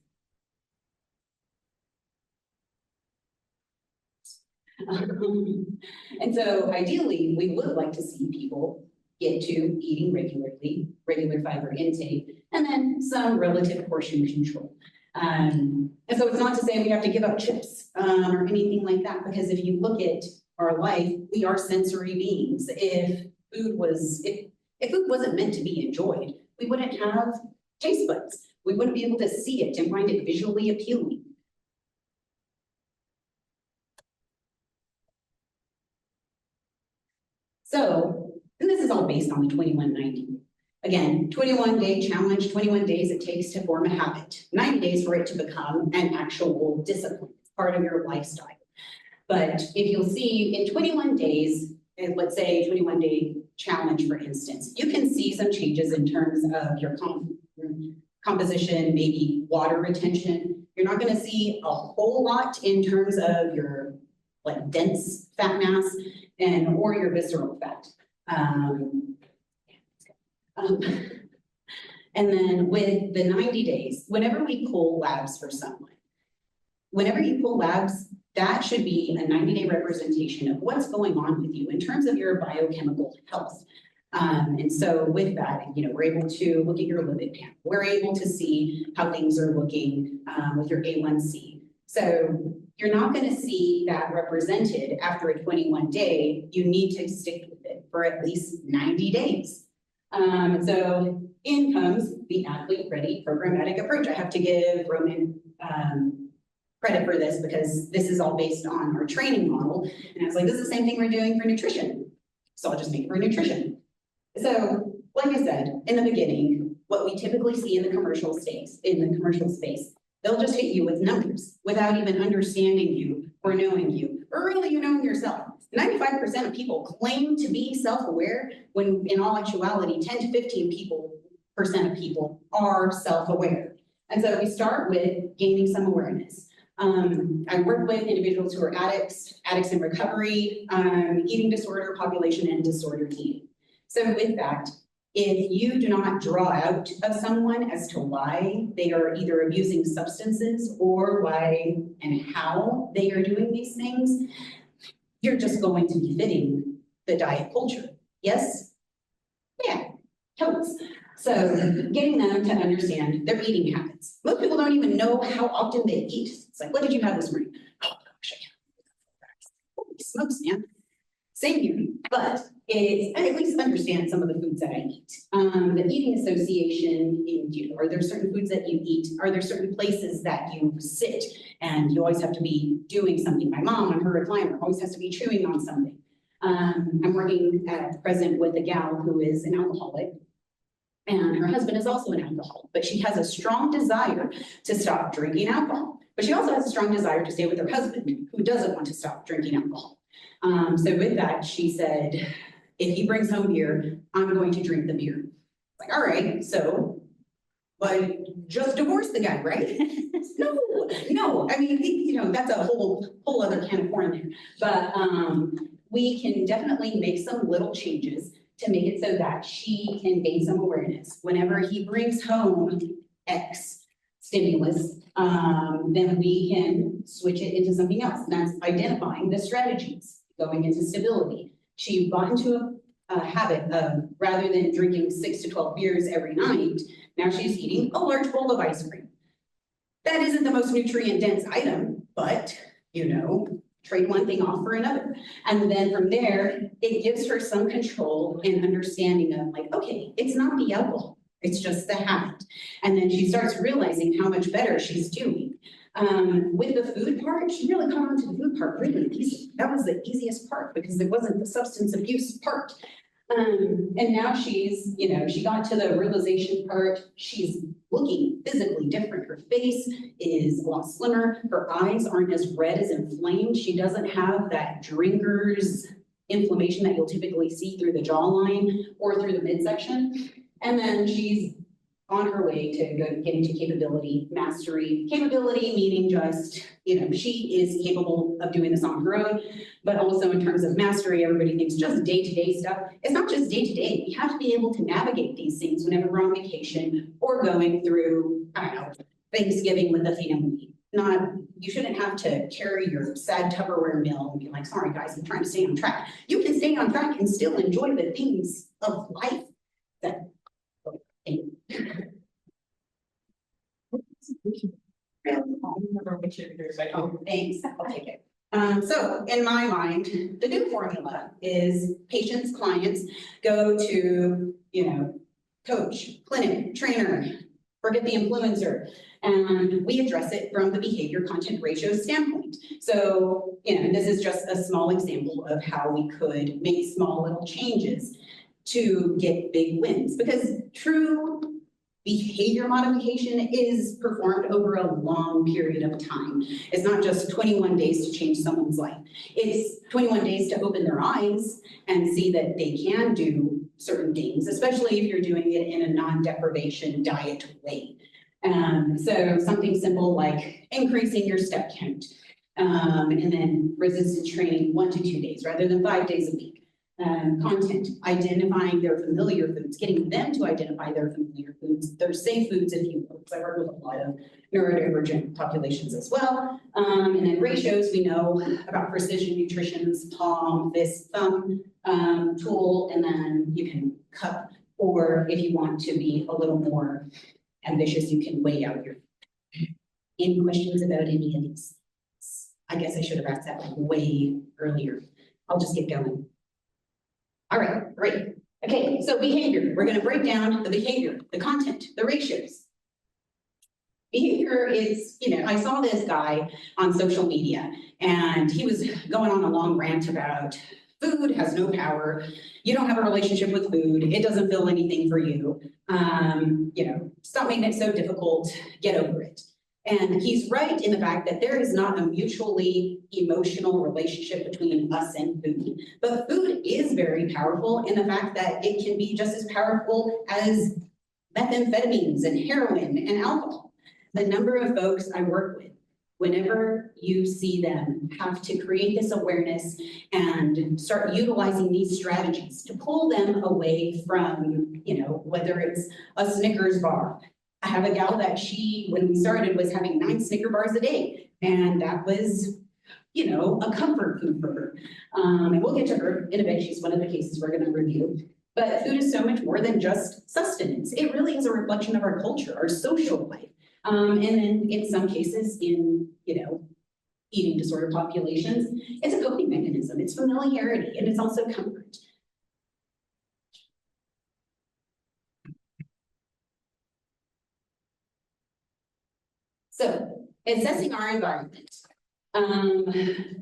And so ideally, we would like to see people get to eating regularly, regular fiber intake, and then some relative portion control. And so it's not to say we have to give up chips or anything like that, because if you look at our life, we are sensory beings. If food wasn't meant to be enjoyed, we wouldn't have taste buds. We wouldn't be able to see it and find it visually appealing. So, and this is all based on the 2190. Again, 21-day challenge, 21 days it takes to form a habit, 90 days for it to become an actual discipline, part of your lifestyle. But if you'll see in 21 days, and let's say 21-day challenge, for instance, you can see some changes in terms of your composition, maybe water retention. You're not going to see a whole lot in terms of your like dense fat mass or your visceral fat. And then with the 90 days, whenever we pull labs for someone, whenever you pull labs, that should be a 90-day representation of what's going on with you in terms of your biochemical health. And so with that, we're able to look at your lipid panel. We're able to see how things are looking with your A1C. So you're not going to see that represented after a 21-day. You need to stick with it for at least 90 days. So in comes the athlete ready programmatic approach. I have to give Roman credit for this because this is all based on our training model. And I was like, this is the same thing we're doing for nutrition. So I'll just make it for nutrition. So like I said, in the beginning, what we typically see in the commercial space, they'll just hit you with numbers without even understanding you or knowing you, or really you knowing yourself. 95% of people claim to be self-aware when in all actuality, 10 to 15% of people are self-aware. And so we start with gaining some awareness. I work with individuals who are addicts in recovery, eating disorder population, and disordered eating. So with that, if you do not draw out of someone as to why they are either abusing substances or why and how they are doing these things, you're just going to be fitting the diet culture. Yes? Yeah, totes. So getting them to understand their eating habits. Most people don't even know how often they eat. It's like, what did you have this morning? Oh gosh, I can't. Holy smokes, man. Same here, but I at least understand some of the foods that I eat. The eating association, are there certain foods that you eat? Are there certain places that you sit and you always have to be doing something? My mom on her recliner always has to be chewing on something. I'm working at present with a gal who is an alcoholic, and her husband is also an alcoholic, but she has a strong desire to stop drinking alcohol. But she also has a strong desire to stay with her husband, who doesn't want to stop drinking alcohol. So with that, she said, if he brings home beer, I'm going to drink the beer. Like, all right, so, but just divorce the guy, right? No, I mean, that's a whole other can of corn there. But we can definitely make some little changes to make it so that she can gain some awareness. Whenever he brings home X stimulus, then we can switch it into something else. And that's identifying the strategies, going into stability. She got into a habit of, rather than drinking 6 to 12 beers every night, now she's eating a large bowl of ice cream. That isn't the most nutrient dense item, but trade one thing off for another. And then from there, it gives her some control and understanding of like, okay, it's not the alcohol, it's just the habit. And then she starts realizing how much better she's doing. With the food part, she really caught on to the food part really easy. That was the easiest part because it wasn't the substance abuse part. And now she's, she got to the realization part. She's looking physically different. Her face is a lot slimmer. Her eyes aren't as red as inflamed. She doesn't have that drinker's inflammation that you'll typically see through the jawline or through the midsection. And then she's on her way to getting to capability mastery. Capability meaning just, she is capable of doing this on her own, but also in terms of mastery, everybody thinks just day-to-day stuff. It's not just day-to-day. We have to be able to navigate these things whenever we're on vacation or going through, Thanksgiving with the family. You shouldn't have to carry your sad Tupperware meal and be like, sorry guys, I'm trying to stay on track. You can stay on track and still enjoy the things of life that I don't remember which of yours, but thanks, I'll take it. So in my mind, the new formula is patients, clients go to, coach, clinic, trainer, forget the influencer. And we address it from the behavior content ratio standpoint. So, this is just a small example of how we could make small little changes to get big wins, because true behavior modification is performed over a long period of time. It's not just 21 days to change someone's life. It's 21 days to open their eyes and see that they can do certain things, especially if you're doing it in a non-deprivation diet way. So something simple like increasing your step count, and then resistance training 1 to 2 days rather than 5 days a week. Content, identifying their familiar foods, getting them to identify their familiar foods, their safe foods, if you will, because I work with a lot of neurodivergent populations as well. And then ratios, we know about precision nutrition's palm, fist, thumb tool, and then you can cup, or if you want to be a little more ambitious, you can weigh out your. Any questions about any of these? I guess I should have asked that way earlier. I'll just get going. All right, great. Okay, so behavior. We're going to break down the behavior, the content, the ratios. Behavior is, I saw this guy on social media and he was going on a long rant about food has no power. You don't have a relationship with food. It doesn't feel anything for you. Stop making it so difficult. Get over it. And he's right in the fact that there is not a mutually emotional relationship between us and food. But food is very powerful in the fact that it can be just as powerful as methamphetamines and heroin and alcohol. The number of folks I work with, whenever you see them have to create this awareness and start utilizing these strategies to pull them away from, whether it's a Snickers bar. I have a gal that when we started, was having 9 Snicker bars a day. And that was, a comfort food for her. And we'll get to her in a bit. She's one of the cases we're going to review. But food is so much more than just sustenance. It really is a reflection of our culture, our social life. And then in some cases in, eating disorder populations, it's a coping mechanism. It's familiarity, and it's also comfort. So, assessing our environment.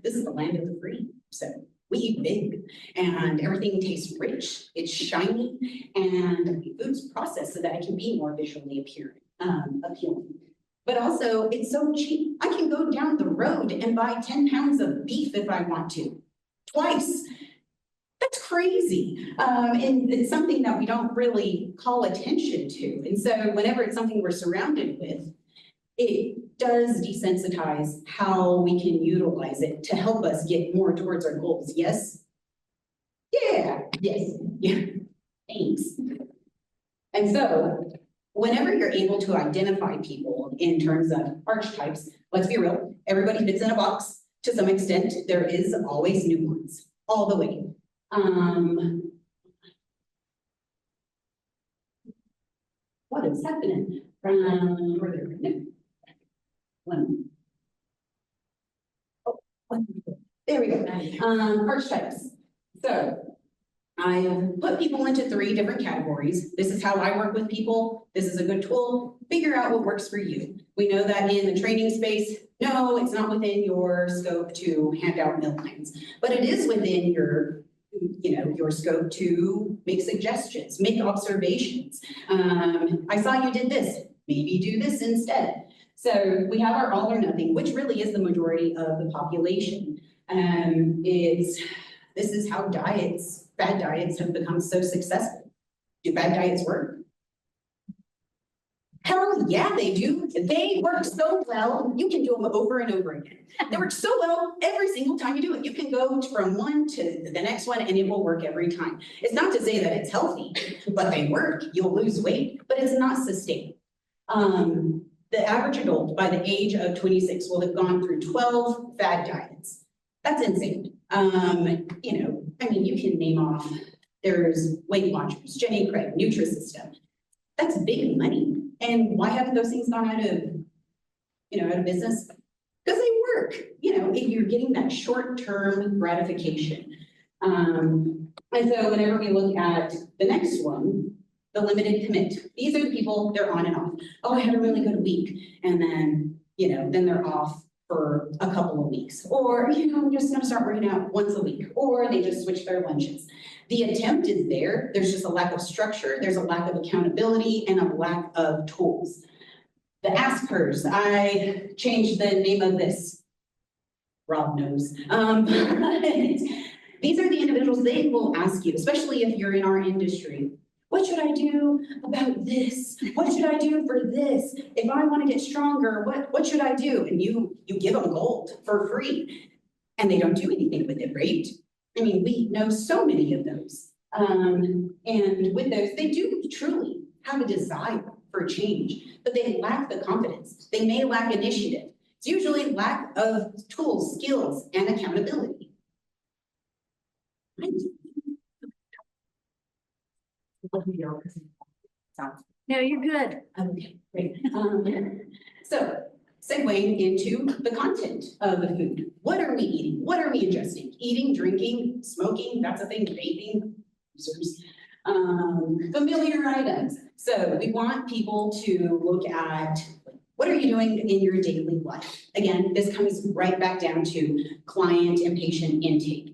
This is the land of the free, so we eat big, and everything tastes rich, it's shiny, and food's processed so that it can be more visually appealing. But also, it's so cheap. I can go down the road and buy 10 pounds of beef if I want to, twice. That's crazy. And it's something that we don't really call attention to. And so whenever it's something we're surrounded with, it does desensitize how we can utilize it to help us get more towards our goals. Yes? Yeah, yes, yeah, thanks. And so whenever you're able to identify people in terms of archetypes, let's be real, everybody fits in a box to some extent. There is always new ones, all the way. What is happening? There we go. Archetypes. So I put people into 3 different categories. This is how I work with people. This is a good tool. Figure out what works for you. We know that in the training space, no, it's not within your scope to hand out meal plans, but it is within your scope to make suggestions, make observations. I saw you did this, maybe do this instead. So we have our all or nothing, which really is the majority of the population. This is how bad diets have become so successful. Do bad diets work? Hell yeah, they do. They work so well, you can do them over and over again. They work so well every single time you do it. You can go from one to the next one and it will work every time. It's not to say that it's healthy, but they work. You'll lose weight, but it's not sustainable. The average adult by the age of 26 will have gone through 12 fad diets. That's insane. You can name off, there's Weight Watchers, Jenny Craig, Nutrisystem. That's big money. And why haven't those things gone out of business? Because they work, if you're getting that short-term gratification. And so whenever we look at the next one, the limited commit, these are the people, they're on and off. Oh, I had a really good week, and then, then they're off for a couple of weeks. Or, I'm just gonna start working out once a week, or they just switch their lunches. The attempt is there, there's just a lack of structure, there's a lack of accountability, and a lack of tools. The askers, I changed the name of this. Rob knows. These are the individuals, they will ask you, especially if you're in our industry, what should I do about this? What should I do for this? If I want to get stronger, what should I do? And you give them gold for free, and they don't do anything with it, right? I mean, we know so many of those. And with those, they do truly have a desire for change, but they lack the confidence. They may lack initiative. It's usually lack of tools, skills, and accountability. No, you're good. Okay, great. So segueing into the content of the food. What are we eating? What are we ingesting? Eating, drinking, smoking, that's a thing, vaping, users. Familiar items. So we want people to look at what are you doing in your daily life? Again, this comes right back down to client and patient intake.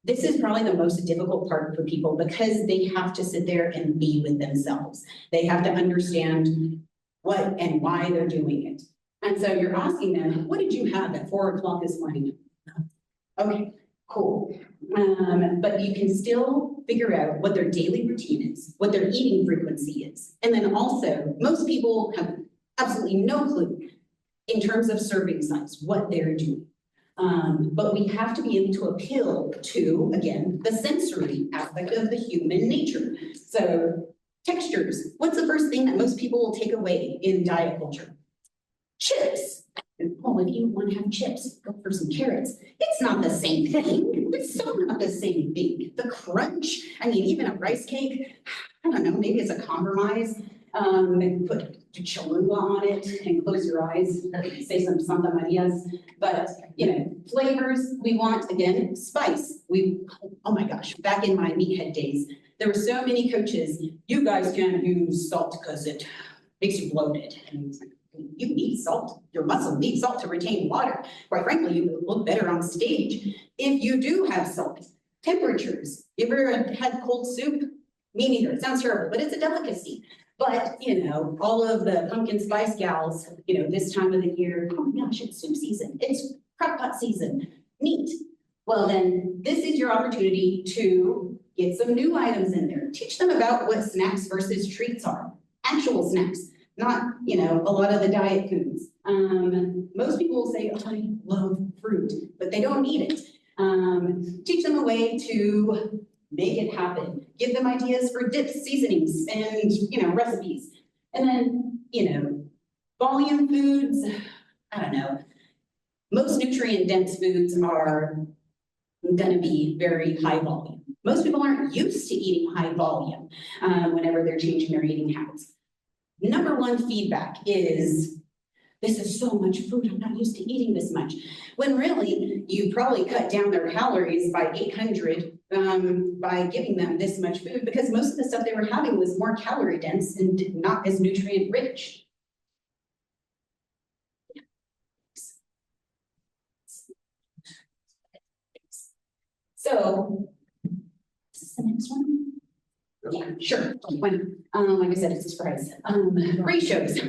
This is probably the most difficult part for people because they have to sit there and be with themselves. They have to understand what and why they're doing it. And so you're asking them, what did you have at 4 o'clock this morning? Okay, cool. But you can still figure out what their daily routine is, what their eating frequency is. And then also, most people have absolutely no clue in terms of serving size, what they're doing. But we have to be able to appeal to, again, the sensory aspect of the human nature. So textures, what's the first thing that most people will take away in diet culture? Chips. Well, if you want to have chips, go for some carrots. It's not the same thing. It's so not the same thing. The crunch, I mean, even a rice cake, I don't know, maybe it's a compromise. Put Cholula on it and close your eyes, say some Santa Marias. But, flavors, we want, again, spice. Oh my gosh, back in my meathead days, there were so many coaches, you guys can't use salt because it makes you bloated. And you need salt. Your muscle needs salt to retain water. Quite frankly, you would look better on stage if you do have salt. Temperatures. You ever had cold soup? Me neither. It sounds terrible, but it's a delicacy. But, all of the pumpkin spice gals, this time of the year, oh my gosh, it's soup season. It's crock pot season. Neat. Well, then this is your opportunity to get some new items in there. Teach them about what snacks versus treats are. Actual snacks, not, a lot of the diet foods. Most people will say, oh, I love fruit, but they don't need it. Teach them a way to make it happen. Give them ideas for dips, seasonings, and, recipes. And then, volume foods, I don't know. Most nutrient-dense foods are gonna be very high volume. Most people aren't used to eating high volume whenever they're changing their eating habits. Number one feedback is, this is so much food, I'm not used to eating this much. When really, you probably cut down their calories by 800 by giving them this much food, because most of the stuff they were having was more calorie dense and not as nutrient rich. So, is this the next one? Yeah, sure. When, like I said, it's a surprise. Ratios.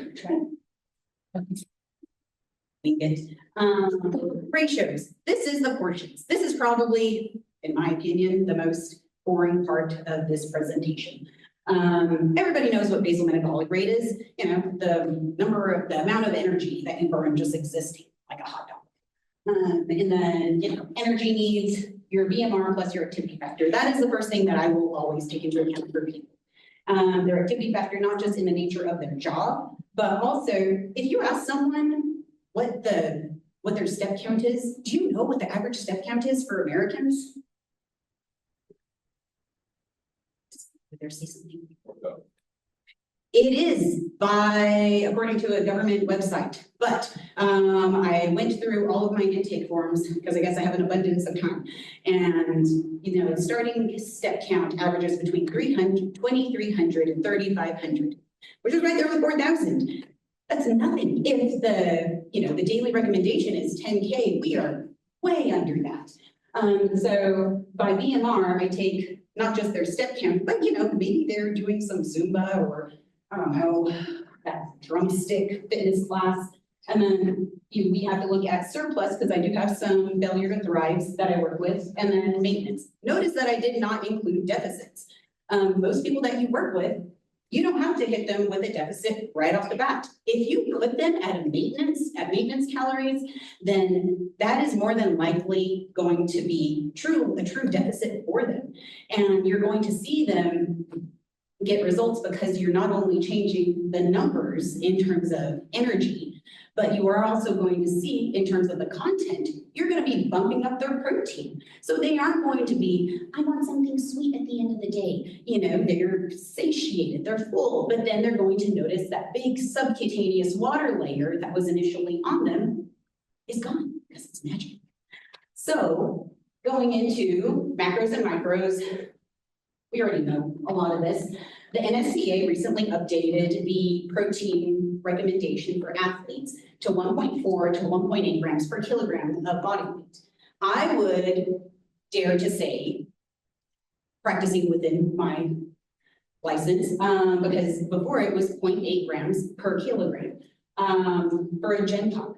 Ratios. This is the portions. This is probably, in my opinion, the most boring part of this presentation. Everybody knows what basal metabolic rate is. The amount of energy that can burn just existing like a hot dog. And then, energy needs, your BMR plus your activity factor. That is the first thing that I will always take into account for people. Their activity factor, not just in the nature of their job, but also if you ask someone what their step count is, do you know what the average step count is for Americans? Did there say something? It is according to a government website, but I went through all of my intake forms because I guess I have an abundance of time. And, starting step count averages between 2,300 and 3,500, which is right there with 4,000. That's nothing. If the daily recommendation is 10K, we are way under that. So by BMR, I take not just their step count, but maybe they're doing some Zumba or I don't know, that drumstick fitness class. And then we have to look at surplus because I do have some failure to thrives that I work with, and then maintenance. Notice that I did not include deficits. Most people that you work with, you don't have to hit them with a deficit right off the bat. If you put them at maintenance calories, then that is more than likely going to be a true deficit for them. And you're going to see them get results because you're not only changing the numbers in terms of energy, but you are also going to see in terms of the content, you're going to be bumping up their protein. So they aren't going to be, I want something sweet at the end of the day. They're satiated, they're full, but then they're going to notice that big subcutaneous water layer that was initially on them is gone because it's magic. So going into macros and micros, we already know a lot of this. The NSCA recently updated the protein recommendation for athletes to 1.4 to 1.8 grams per kilogram of body weight. I would dare to say, practicing within my license, because before it was 0.8 grams per kilogram for a gen pop.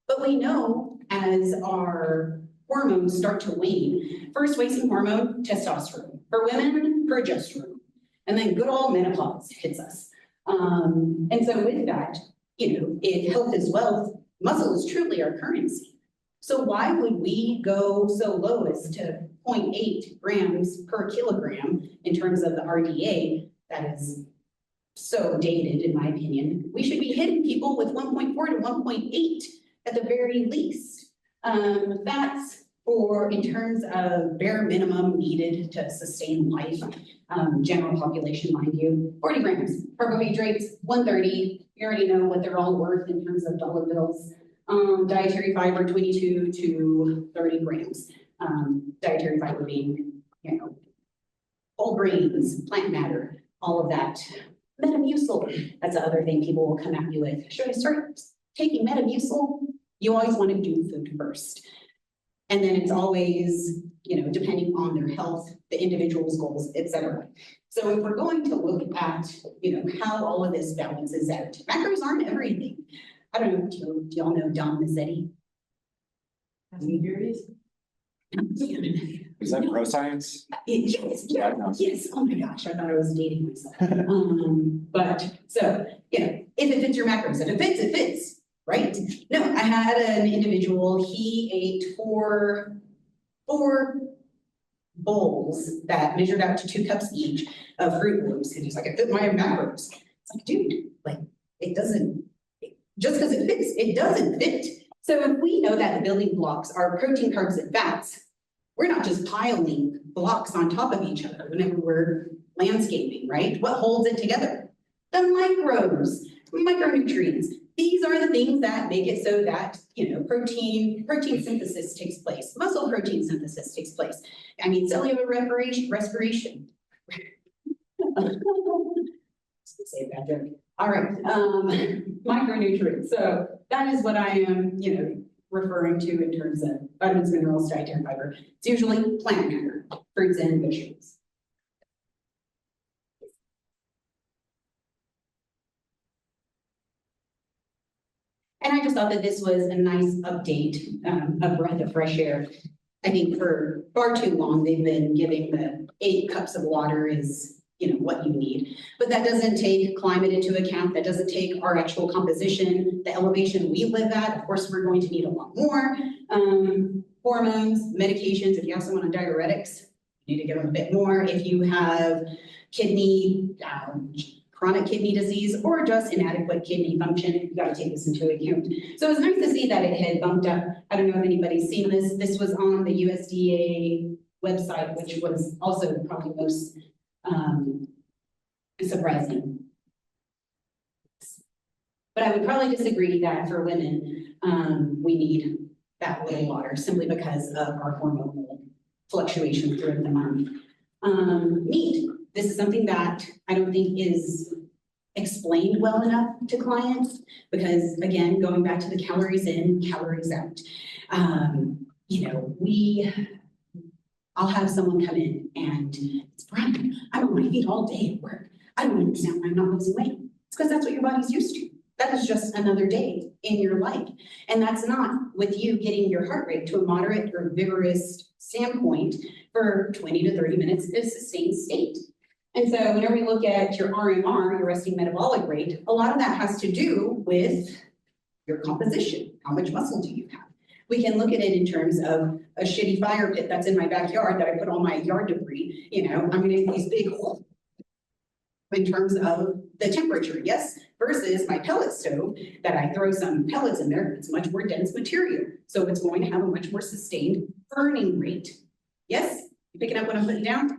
But we know as our hormones start to wane, first wasting hormone, testosterone. For women, progesterone. And then good old menopause hits us. And so with that, if health is wealth, muscle is truly our currency. So why would we go so low as to 0.8 grams per kilogram in terms of the RDA? That is so dated, in my opinion. We should be hitting people with 1.4 to 1.8 at the very least. That's in terms of bare minimum needed to sustain life, general population, mind you. 40 grams, carbohydrates, 130. You already know what they're all worth in terms of dollar bills. Dietary fiber, 22 to 30 grams. Dietary fiber being, whole grains, plant matter, all of that. Metamucil, that's the other thing people will come at you with. Should I start taking Metamucil? You always want to do food first. And then it's always, depending on their health, the individual's goals, etc. So if we're going to look at, how all of this balances out, macros aren't everything. I don't know, do y'all know Don Mazzetti? Any theories? Is that pro science? Yes, yes. Oh my gosh, I thought I was dating myself. But so, if it fits your macros, if it fits, it fits. Right? No, I had an individual, he ate four bowls that measured out to 2 cups each of Fruit Loops. And he's like, it fit my macros. It's like, dude, it doesn't, just because it fits, it doesn't fit. So if we know that the building blocks are protein, carbs, and fats, we're not just piling blocks on top of each other whenever we're landscaping, right? What holds it together? The micronutrients. These are the things that make it so that, protein synthesis takes place, muscle protein synthesis takes place. I mean, cellular respiration. Say a bad joke. All right, micronutrients. So that is what I am, referring to in terms of vitamins, minerals, dietary fiber. It's usually plant matter, fruits and vegetables. And I just thought that this was a nice update, a breath of fresh air. I think for far too long, they've been giving the 8 cups of water is, what you need. But that doesn't take climate into account. That doesn't take our actual composition, the elevation we live at. Of course, we're going to need a lot more. Hormones, medications, if you have someone on diuretics, you need to give them a bit more. If you have chronic kidney disease, or just inadequate kidney function, you got to take this into account. So it's nice to see that it had bumped up. I don't know if anybody's seen this. This was on the USDA website, which was also probably most surprising. But I would probably disagree that for women, we need that little water simply because of our hormonal fluctuations throughout the month. Meat, this is something that I don't think is explained well enough to clients, because again, going back to the calories in, calories out. You know, I'll have someone come in and it's Brian, I'm on my feet all day at work. I don't understand why I'm not losing weight. It's because that's what your body's used to. That is just another day in your life. And that's not with you getting your heart rate to a moderate or vigorous standpoint for 20 to 30 minutes in a sustained state. And so whenever we look at your RMR, your resting metabolic rate, a lot of that has to do with your composition. How much muscle do you have? We can look at it in terms of a shitty fire pit that's in my backyard that I put all my yard debris, you know, I'm gonna get these big holes in terms of the temperature, yes, versus my pellet stove that I throw some pellets in there, it's much more dense material. So it's going to have a much more sustained burning rate. Yes, you picking up what I'm putting down?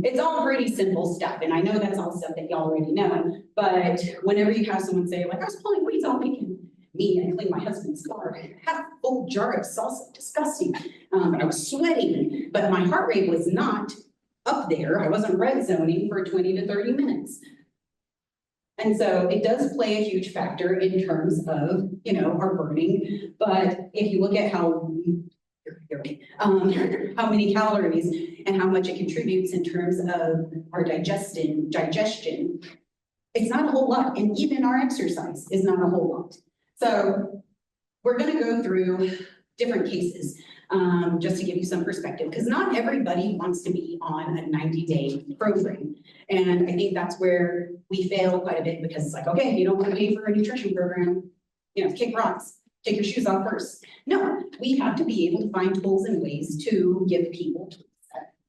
It's all pretty simple stuff. And I know that's all stuff that y'all already know, but whenever you have someone say like, I was pulling weeds all weekend, me, I cleaned my husband's car, had a full jar of salsa, disgusting. But I was sweating, but my heart rate was not up there. I wasn't red zoning for 20 to 30 minutes. And so it does play a huge factor in terms of, you know, our burning. But if you look at how many calories and how much it contributes in terms of our digestion, it's not a whole lot. And even our exercise is not a whole lot. So we're going to go through different cases just to give you some perspective, because not everybody wants to be on a 90-day program. And I think that's where we fail quite a bit, because it's like, okay, you don't want to pay for a nutrition program, you know, kick rocks, take your shoes off first. No, we have to be able to find tools and ways to give people tools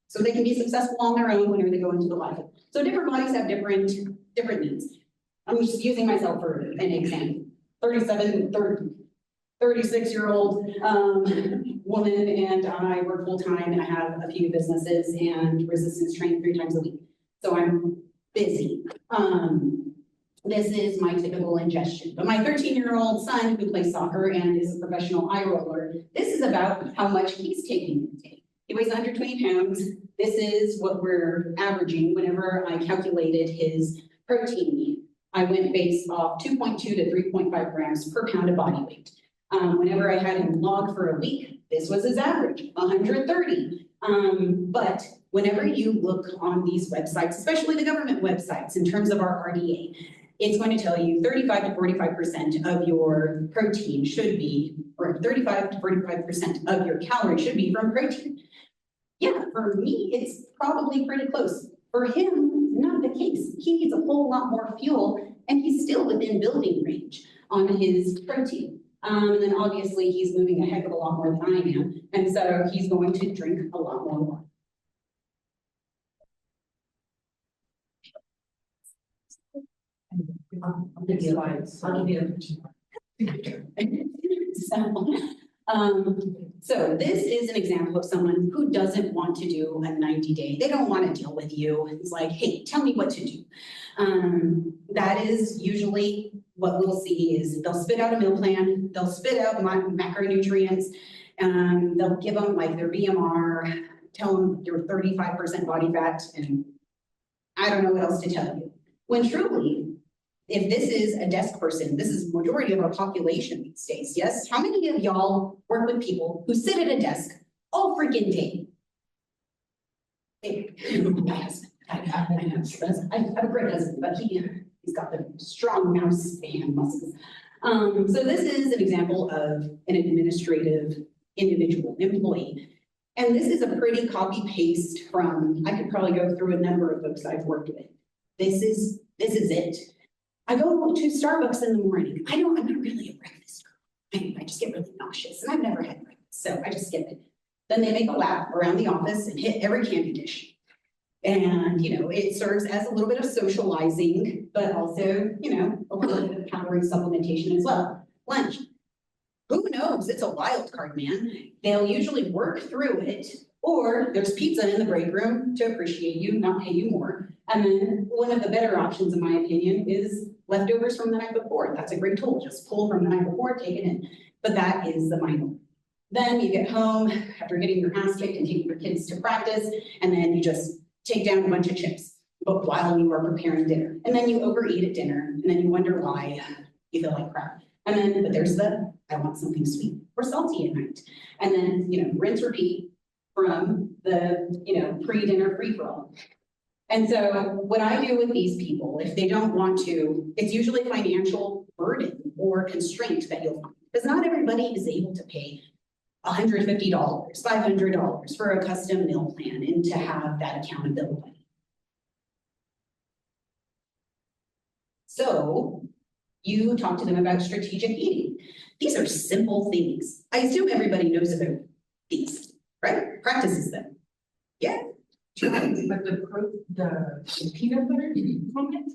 so they can be successful on their own whenever they go into the life. So different bodies have different needs. I'm just using myself for an example. 36-year-old woman, and I work full time, and I have a few businesses and resistance train 3 times a week. So I'm busy. This is my typical ingestion. But my 13-year-old son who plays soccer and is a professional eye roller, this is about how much he's taking a day. He weighs 120 pounds. This is what we're averaging whenever I calculated his protein need. I went based off 2.2 to 3.5 grams per pound of body weight. Whenever I had him log for a week, this was his average, 130. But whenever you look on these websites, especially the government websites, in terms of our RDA, it's going to tell you 35 to 45% of your protein should be, or 35 to 45% of your calories should be from protein. Yeah, for me, it's probably pretty close. For him, not the case. He needs a whole lot more fuel, and he's still within building range on his protein. And then obviously he's moving a heck of a lot more than I am, and so he's going to drink a lot more water. I'll give you so this is an example of someone who doesn't want to do a 90-day. They don't want to deal with you. It's like, hey, tell me what to do. That is usually what we'll see is they'll spit out a meal plan. They'll spit out macronutrients. They'll give them like their BMR, tell them you're 35% body fat, and I don't know what else to tell you. When truly, if this is a desk person, this is the majority of our population these days, yes? How many of y'all work with people who sit at a desk all freaking day? My husband, I have a great husband, but he's got the strong mouse hand muscles. So this is an example of an administrative individual employee. And this is a pretty copy paste from, I could probably go through a number of folks I've worked with. This is it. I go to Starbucks in the morning. I'm not really a breakfast girl. I just get really nauseous, and I've never had breakfast, so I just skip it. Then they make a lap around the office and hit every candy dish. And, you know, it serves as a little bit of socializing, but also, you know, a little bit of calorie supplementation as well. Lunch. Who knows? It's a wild card, man. They'll usually work through it, Or there's pizza in the break room to appreciate you, not pay you more. And then one of the better options, in my opinion, is leftovers from the night before. That's a great tool. Just pull from the night before, take it in. But that is the minor. Then you get home after getting your ass kicked and taking your kids to practice, and then you just take down a bunch of chips, but while you are preparing dinner. And then you overeat at dinner, and then you wonder why you feel like crap. And then, but there's I want something sweet or salty at night. And then, rinse, repeat from the, pre-dinner free-for-all. And so what I do with these people, if they don't want to, it's usually financial burden or constraint that you'll find. Because not everybody is able to pay $150, $500 for a custom meal plan and to have that accountability. So you talk to them about strategic eating. These are simple things. I assume everybody knows about these, right? Practices them. Yeah. But the peanut butter comment,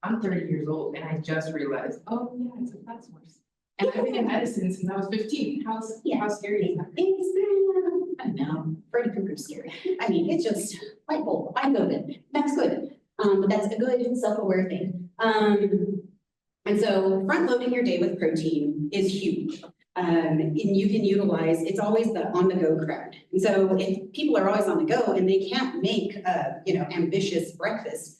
I'm 30 years old and I just realized, oh yeah, it's a fat source. And I've been in medicine since I was 15. How scary is that? I know, Freddy Krueger's scary. I mean, it's just light bulb, I know that, that's good. But that's a good self-aware thing. And so front loading your day with protein is huge. And you can utilize, it's always the on-the-go crowd. And so if people are always on the go and they can't make ambitious breakfast,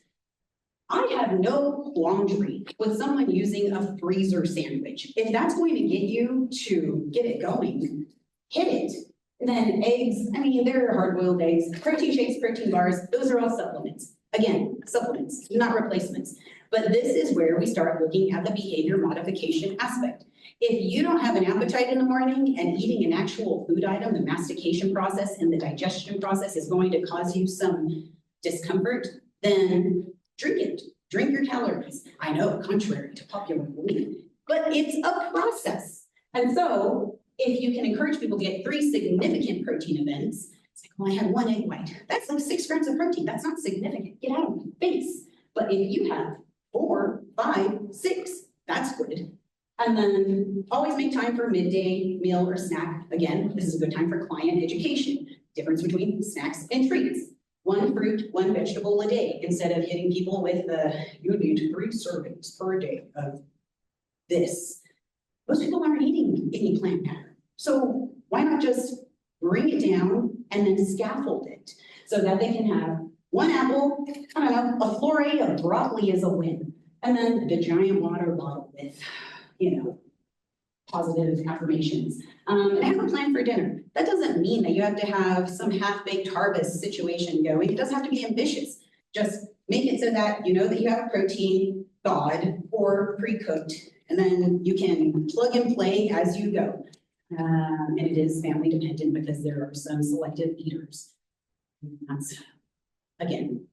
I have no quandary with someone using a freezer sandwich. If that's going to get you to get it going, hit it. And then eggs, I mean, there are hard-boiled eggs, protein shakes, protein bars, those are all supplements. Again, supplements, not replacements. But this is where we start looking at the behavior modification aspect. If you don't have an appetite in the morning and eating an actual food item, the mastication process and the digestion process is going to cause you some discomfort, then drink it. Drink your calories. I know, contrary to popular belief, but it's a process. And so if you can encourage people to get 3 significant protein events, it's like, well, I had 1 egg white. That's like 6 grams of protein. That's not significant. Get out of my face. But if you have 4, 5, 6, that's good. And then always make time for midday meal or snack. Again, this is a good time for client education. Difference between snacks and treats. 1 fruit, 1 vegetable a day, instead of hitting people with you need 3 servings per day of this. Most people aren't eating any plant matter. So why not just bring it down and then scaffold it so that they can have 1 apple, I don't know, a flurry of broccoli is a win. And then the giant water bottle with, positive affirmations. And have a plan for dinner. That doesn't mean that you have to have some half-baked harvest situation going. It doesn't have to be ambitious. Just make it so that you know that you have a protein thawed or pre-cooked, and then you can plug and play as you go. And it is family dependent because there are some selective eaters. That's, again,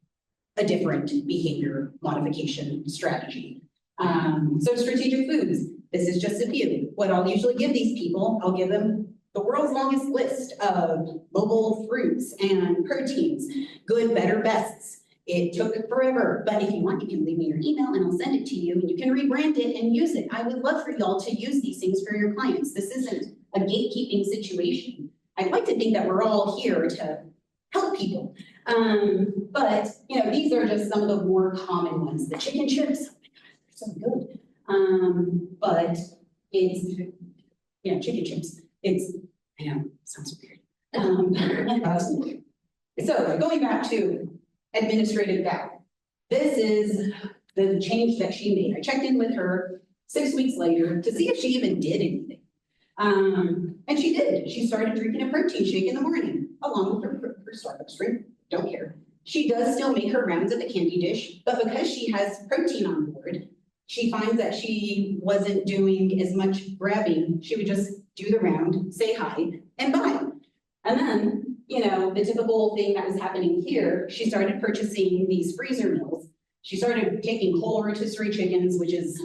a different behavior modification strategy. So strategic foods, this is just a few. What I'll usually give these people, I'll give them the world's longest list of mobile fruits and proteins, good, better, bests. It took forever, but if you want, you can leave me your email and I'll send it to you and you can rebrand it and use it. I would love for y'all to use these things for your clients. This isn't a gatekeeping situation. I'd like to think that we're all here to help people. But these are just some of the more common ones. The chicken chips, oh my God, they're so good. But it's, chicken chips. I know, sounds weird. So going back to administrative gap. This is the change that she made. I checked in with her 6 weeks later to see if she even did anything. And she did. She started drinking a protein shake in the morning, along with her Starbucks drink. Don't care. She does still make her rounds at the candy dish, but because she has protein on board, she finds that she wasn't doing as much grabbing. She would just do the round, say hi, and bye. And then, the typical thing that was happening here, she started purchasing these freezer meals. She started taking whole rotisserie chickens, which is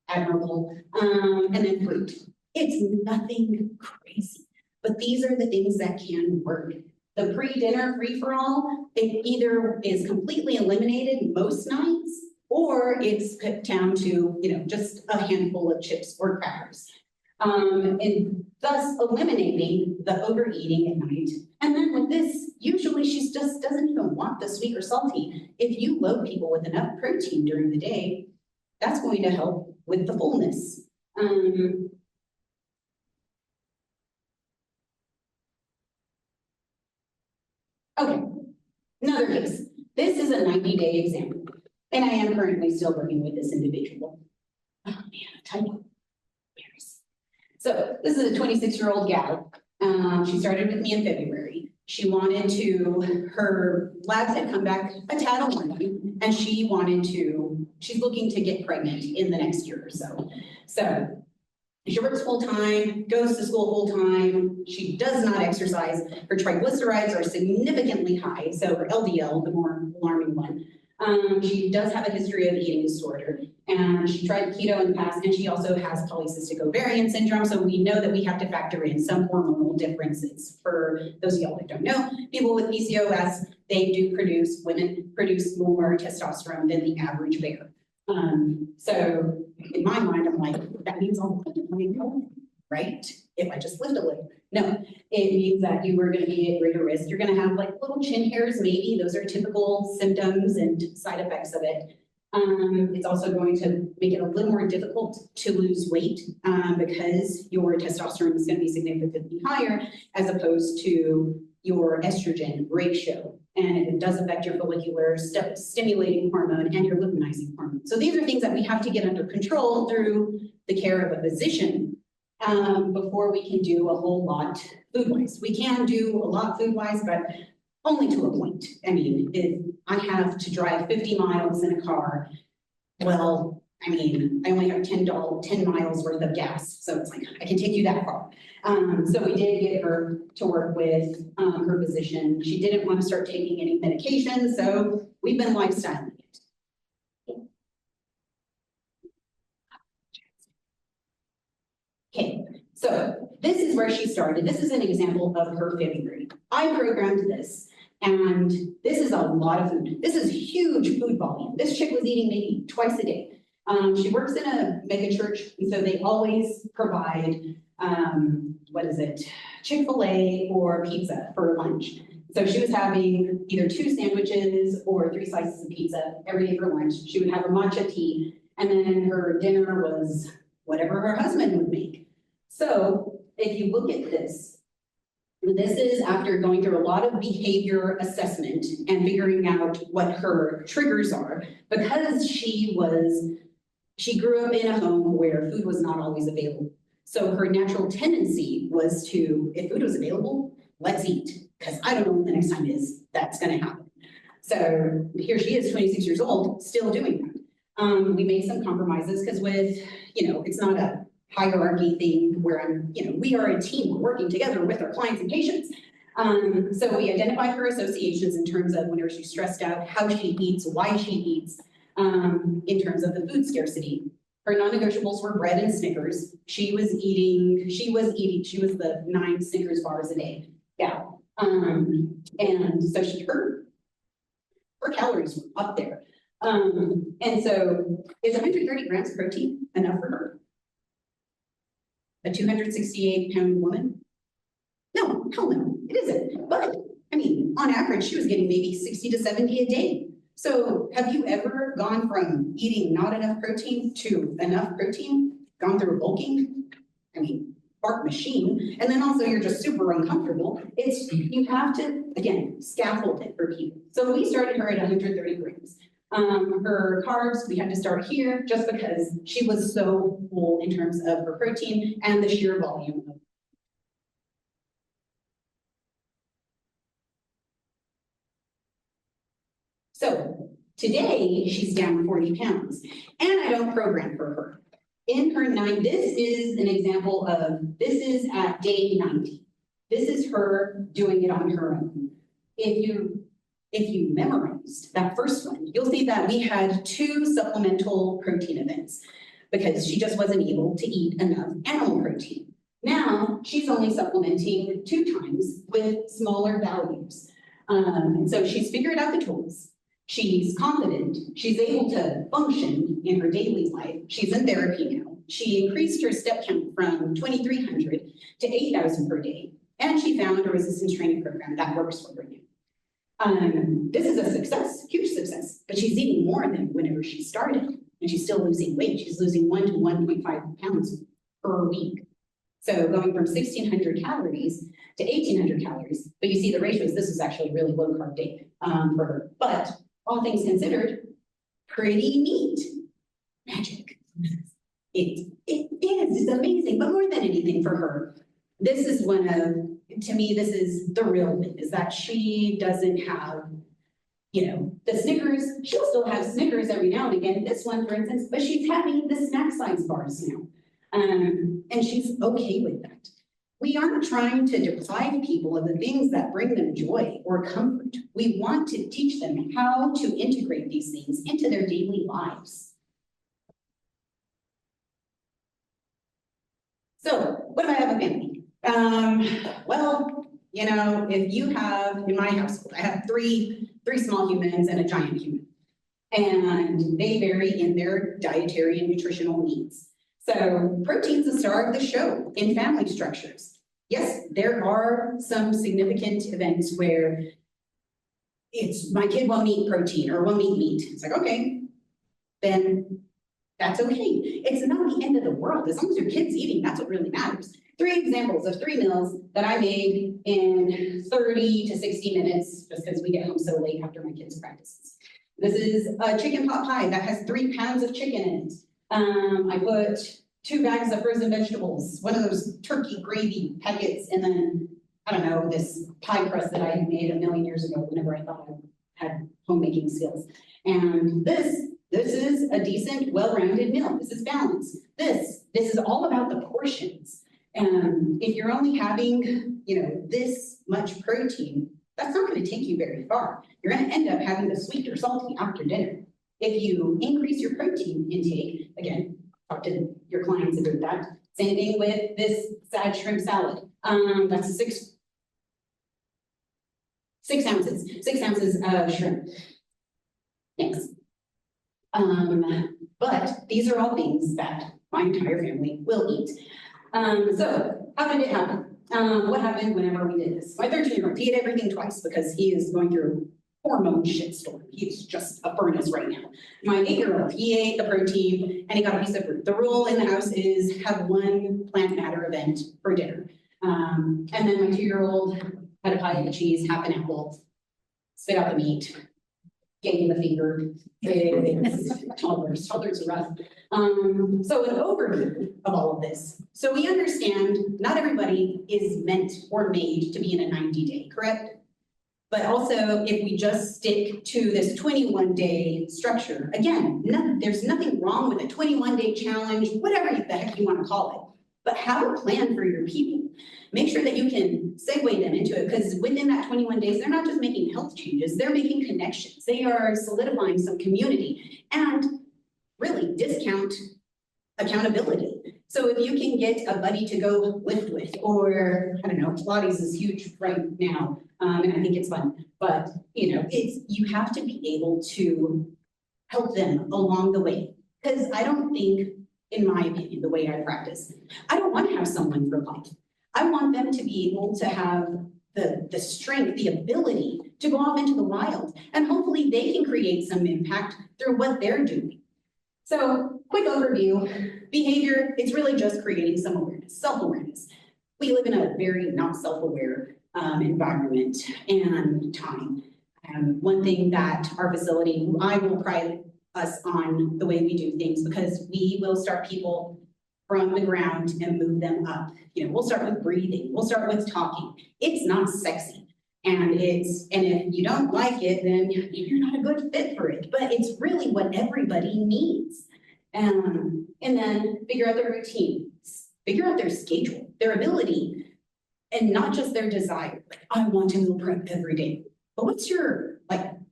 admirable, and then fruit. It's nothing crazy, but these are the things that can work. The pre-dinner free-for-all, it either is completely eliminated most nights, or it's cut down to, just a handful of chips or crackers. And thus eliminating the overeating at night. And then with this, usually she just doesn't even want the sweet or salty. If you load people with enough protein during the day, that's going to help with the fullness. Okay, another case. This is a 90-day example, and I am currently still working with this individual. Oh man, a typo. So this is a 26-year-old gal. She started with me in February. She wanted to, her labs had come back a tad alarming, and she's looking to get pregnant in the next year or so. So she works full-time, goes to school full-time. She does not exercise. Her triglycerides are significantly high, so her LDL, the more alarming one. She does have a history of eating disorder, and she tried keto in the past, and she also has polycystic ovarian syndrome, so we know that we have to factor in some hormonal differences. For those of y'all that don't know, people with PCOS, women produce more testosterone than the average bear. So in my mind, I'm like, that means I'll go, right? If I just lift a little. No, it means that you are going to be at greater risk. You're going to have like little chin hairs, maybe. Those are typical symptoms and side effects of it. It's also going to make it a little more difficult to lose weight because your testosterone is going to be significantly higher as opposed to your estrogen ratio. And it does affect your follicular stimulating hormone and your luteinizing hormone. So these are things that we have to get under control through the care of a physician before we can do a whole lot food-wise. We can do a lot food-wise, but only to a point. I mean, if I have to drive 50 miles in a car, well, I mean, I only have 10 miles worth of gas. So it's like, I can take you that far. So we did get her to work with her physician. She didn't want to start taking any medication, so we've been lifestyling it. Okay, so this is where she started. This is an example of her February. I programmed this, and this is a lot of food. This is huge food volume. This chick was eating maybe twice a day. She works in a mega church, and so they always provide, Chick-fil-A or pizza for lunch. So she was having either 2 sandwiches or 3 slices of pizza every day for lunch. She would have a matcha tea, and then her dinner was whatever her husband would make. So if you look at this, this is after going through a lot of behavior assessment and figuring out what her triggers are, because she grew up in a home where food was not always available. So her natural tendency was to, if food was available, let's eat, because I don't know when the next time is that's going to happen. So here she is, 26 years old, still doing that. We made some compromises because with, it's not a hierarchy thing where we are a team working together with our clients and patients. So we identified her associations in terms of whenever she's stressed out, how she eats, why she eats, in terms of the food scarcity. Her non-negotiables were bread and Snickers. She was the 9 Snickers bars a day gal. And so her calories were up there. And so is 130 grams of protein enough for her? A 268-pound woman? No, hell no, it isn't. But I mean, on average, she was getting maybe 60 to 70 a day. So have you ever gone from eating not enough protein to enough protein, gone through a bulking? I mean, bark machine. And then also you're just super uncomfortable. You have to, again, scaffold it for people. So we started her at 130 grams. Her carbs, we had to start here just because she was so full in terms of her protein and the sheer volume of. So today she's down 40 pounds and I don't program for her. In her this is an example of, this is at day 90. This is her doing it on her own. If you memorized that first one, you'll see that we had 2 supplemental protein events because she just wasn't able to eat enough animal protein. Now she's only supplementing 2 times with smaller values. And so she's figured out the tools. She's confident. She's able to function in her daily life. She's in therapy now. she increased her step count from 2,300 to 8,000 per day. And she found a resistance training program that works for her now. This is a success, huge success, but she's eating more than whenever she started, and she's still losing weight. She's losing 1 to 1.5 pounds per week. So going from 1,600 calories to 1,800 calories, but you see the ratios, this is actually a really low carb day for her. But all things considered, pretty neat. Magic. It is, it's amazing, but more than anything for her, this is one of, to me, this is the real win, is that she doesn't have, you know, the Snickers. She'll still have Snickers every now and again, this one, for instance, but she's having the snack size bars now. And she's okay with that. We aren't trying to deprive people of the things that bring them joy or comfort. We want to teach them how to integrate these things into their daily lives. So what if I have a family? Well, you know, if you have, in my household, I have three small humans and a giant human. And they vary in their dietary and nutritional needs. So protein's the star of the show in family structures. Yes, there are some significant events where it's my kid won't eat protein or won't eat meat. It's like, okay, then that's okay. It's not the end of the world. As long as your kid's eating, that's what really matters. 3 examples of 3 meals that I made in 30 to 60 minutes, just because we get home so late after my kids' practices. This is a chicken pot pie that has 3 pounds of chicken in it. I put 2 bags of frozen vegetables, one of those turkey gravy packets, and then, I don't know, this pie crust that I made a million years ago whenever I thought I had homemaking skills. And this is a decent, well-rounded meal. This is balanced. This is all about the portions. And if you're only having, you know, this much protein, that's not going to take you very far. You're going to end up having the sweet or salty after dinner. If you increase your protein intake, again, talk to your clients about that. Same thing with this sad shrimp salad. That's 6 ounces. 6 ounces of shrimp. Thanks. But these are all things that my entire family will eat. So how did it happen? What happened whenever we did this? My 13-year-old, he ate everything twice because he is going through hormone shitstorm. He's just a furnace right now. My 8-year-old, he ate the protein and he got a piece of fruit. The rule in the house is have 1 plant matter event for dinner. And then my 2-year-old had a pie with cheese, half an apple, spit out the meat, gave me the finger. Toddlers are rough. So an overview of all of this. So we understand not everybody is meant or made to be in a 90-day, correct? But also, if we just stick to this 21-day structure, again, there's nothing wrong with a 21-day challenge, whatever the heck you want to call it. But have a plan for your people. Make sure that you can segue them into it, because within that 21 days, they're not just making health changes, they're making connections. They are solidifying some community and really discount accountability. So if you can get a buddy to go lift with, or I don't know, Pilates is huge right now, and I think it's fun, but you know, you have to be able to help them along the way. Because I don't think, in my opinion, the way I practice, I don't want to have someone for life. I want them to be able to have the strength, the ability to go off into the wild, and hopefully they can create some impact through what they're doing. So, quick overview, behavior, it's really just creating some awareness, self-awareness. We live in a very not self-aware environment and time. One thing that our facility, I will pride us on the way we do things, because we will start people from the ground and move them up. You know, we'll start with breathing, we'll start with talking. It's not sexy. And if you don't like it, then you're not a good fit for it. But it's really what everybody needs. And then figure out their routine, figure out their schedule, their ability, and not just their desire. Like, I want to meal prep every day. But what's your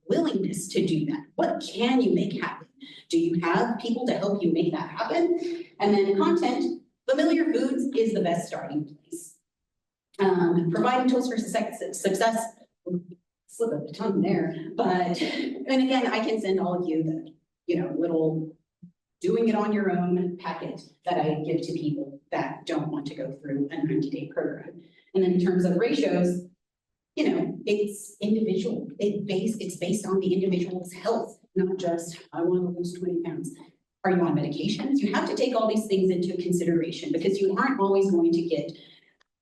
willingness to do that? What can you make happen? Do you have people to help you make that happen? And then content, familiar foods is the best starting place. Providing tools for success, slip of the tongue there, but, and again, I can send all of you the, little doing it on your own packet that I give to people that don't want to go through a 90-day program. And then in terms of ratios, you know, it's individual. It's based on the individual's health, not just, I want to lose 20 pounds. Are you on medications? You have to take all these things into consideration because you aren't always going to get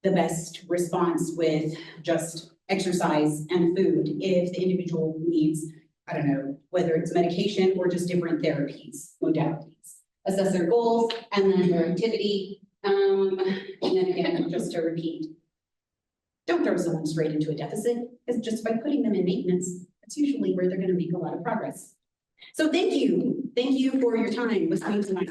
the best response with just exercise and food if the individual needs, I don't know, whether it's medication or just different therapies, modalities. Assess their goals and then their activity. And then again, just to repeat, don't throw someone straight into a deficit, because just by putting them in maintenance, that's usually where they're going to make a lot of progress. So thank you for your time listening to my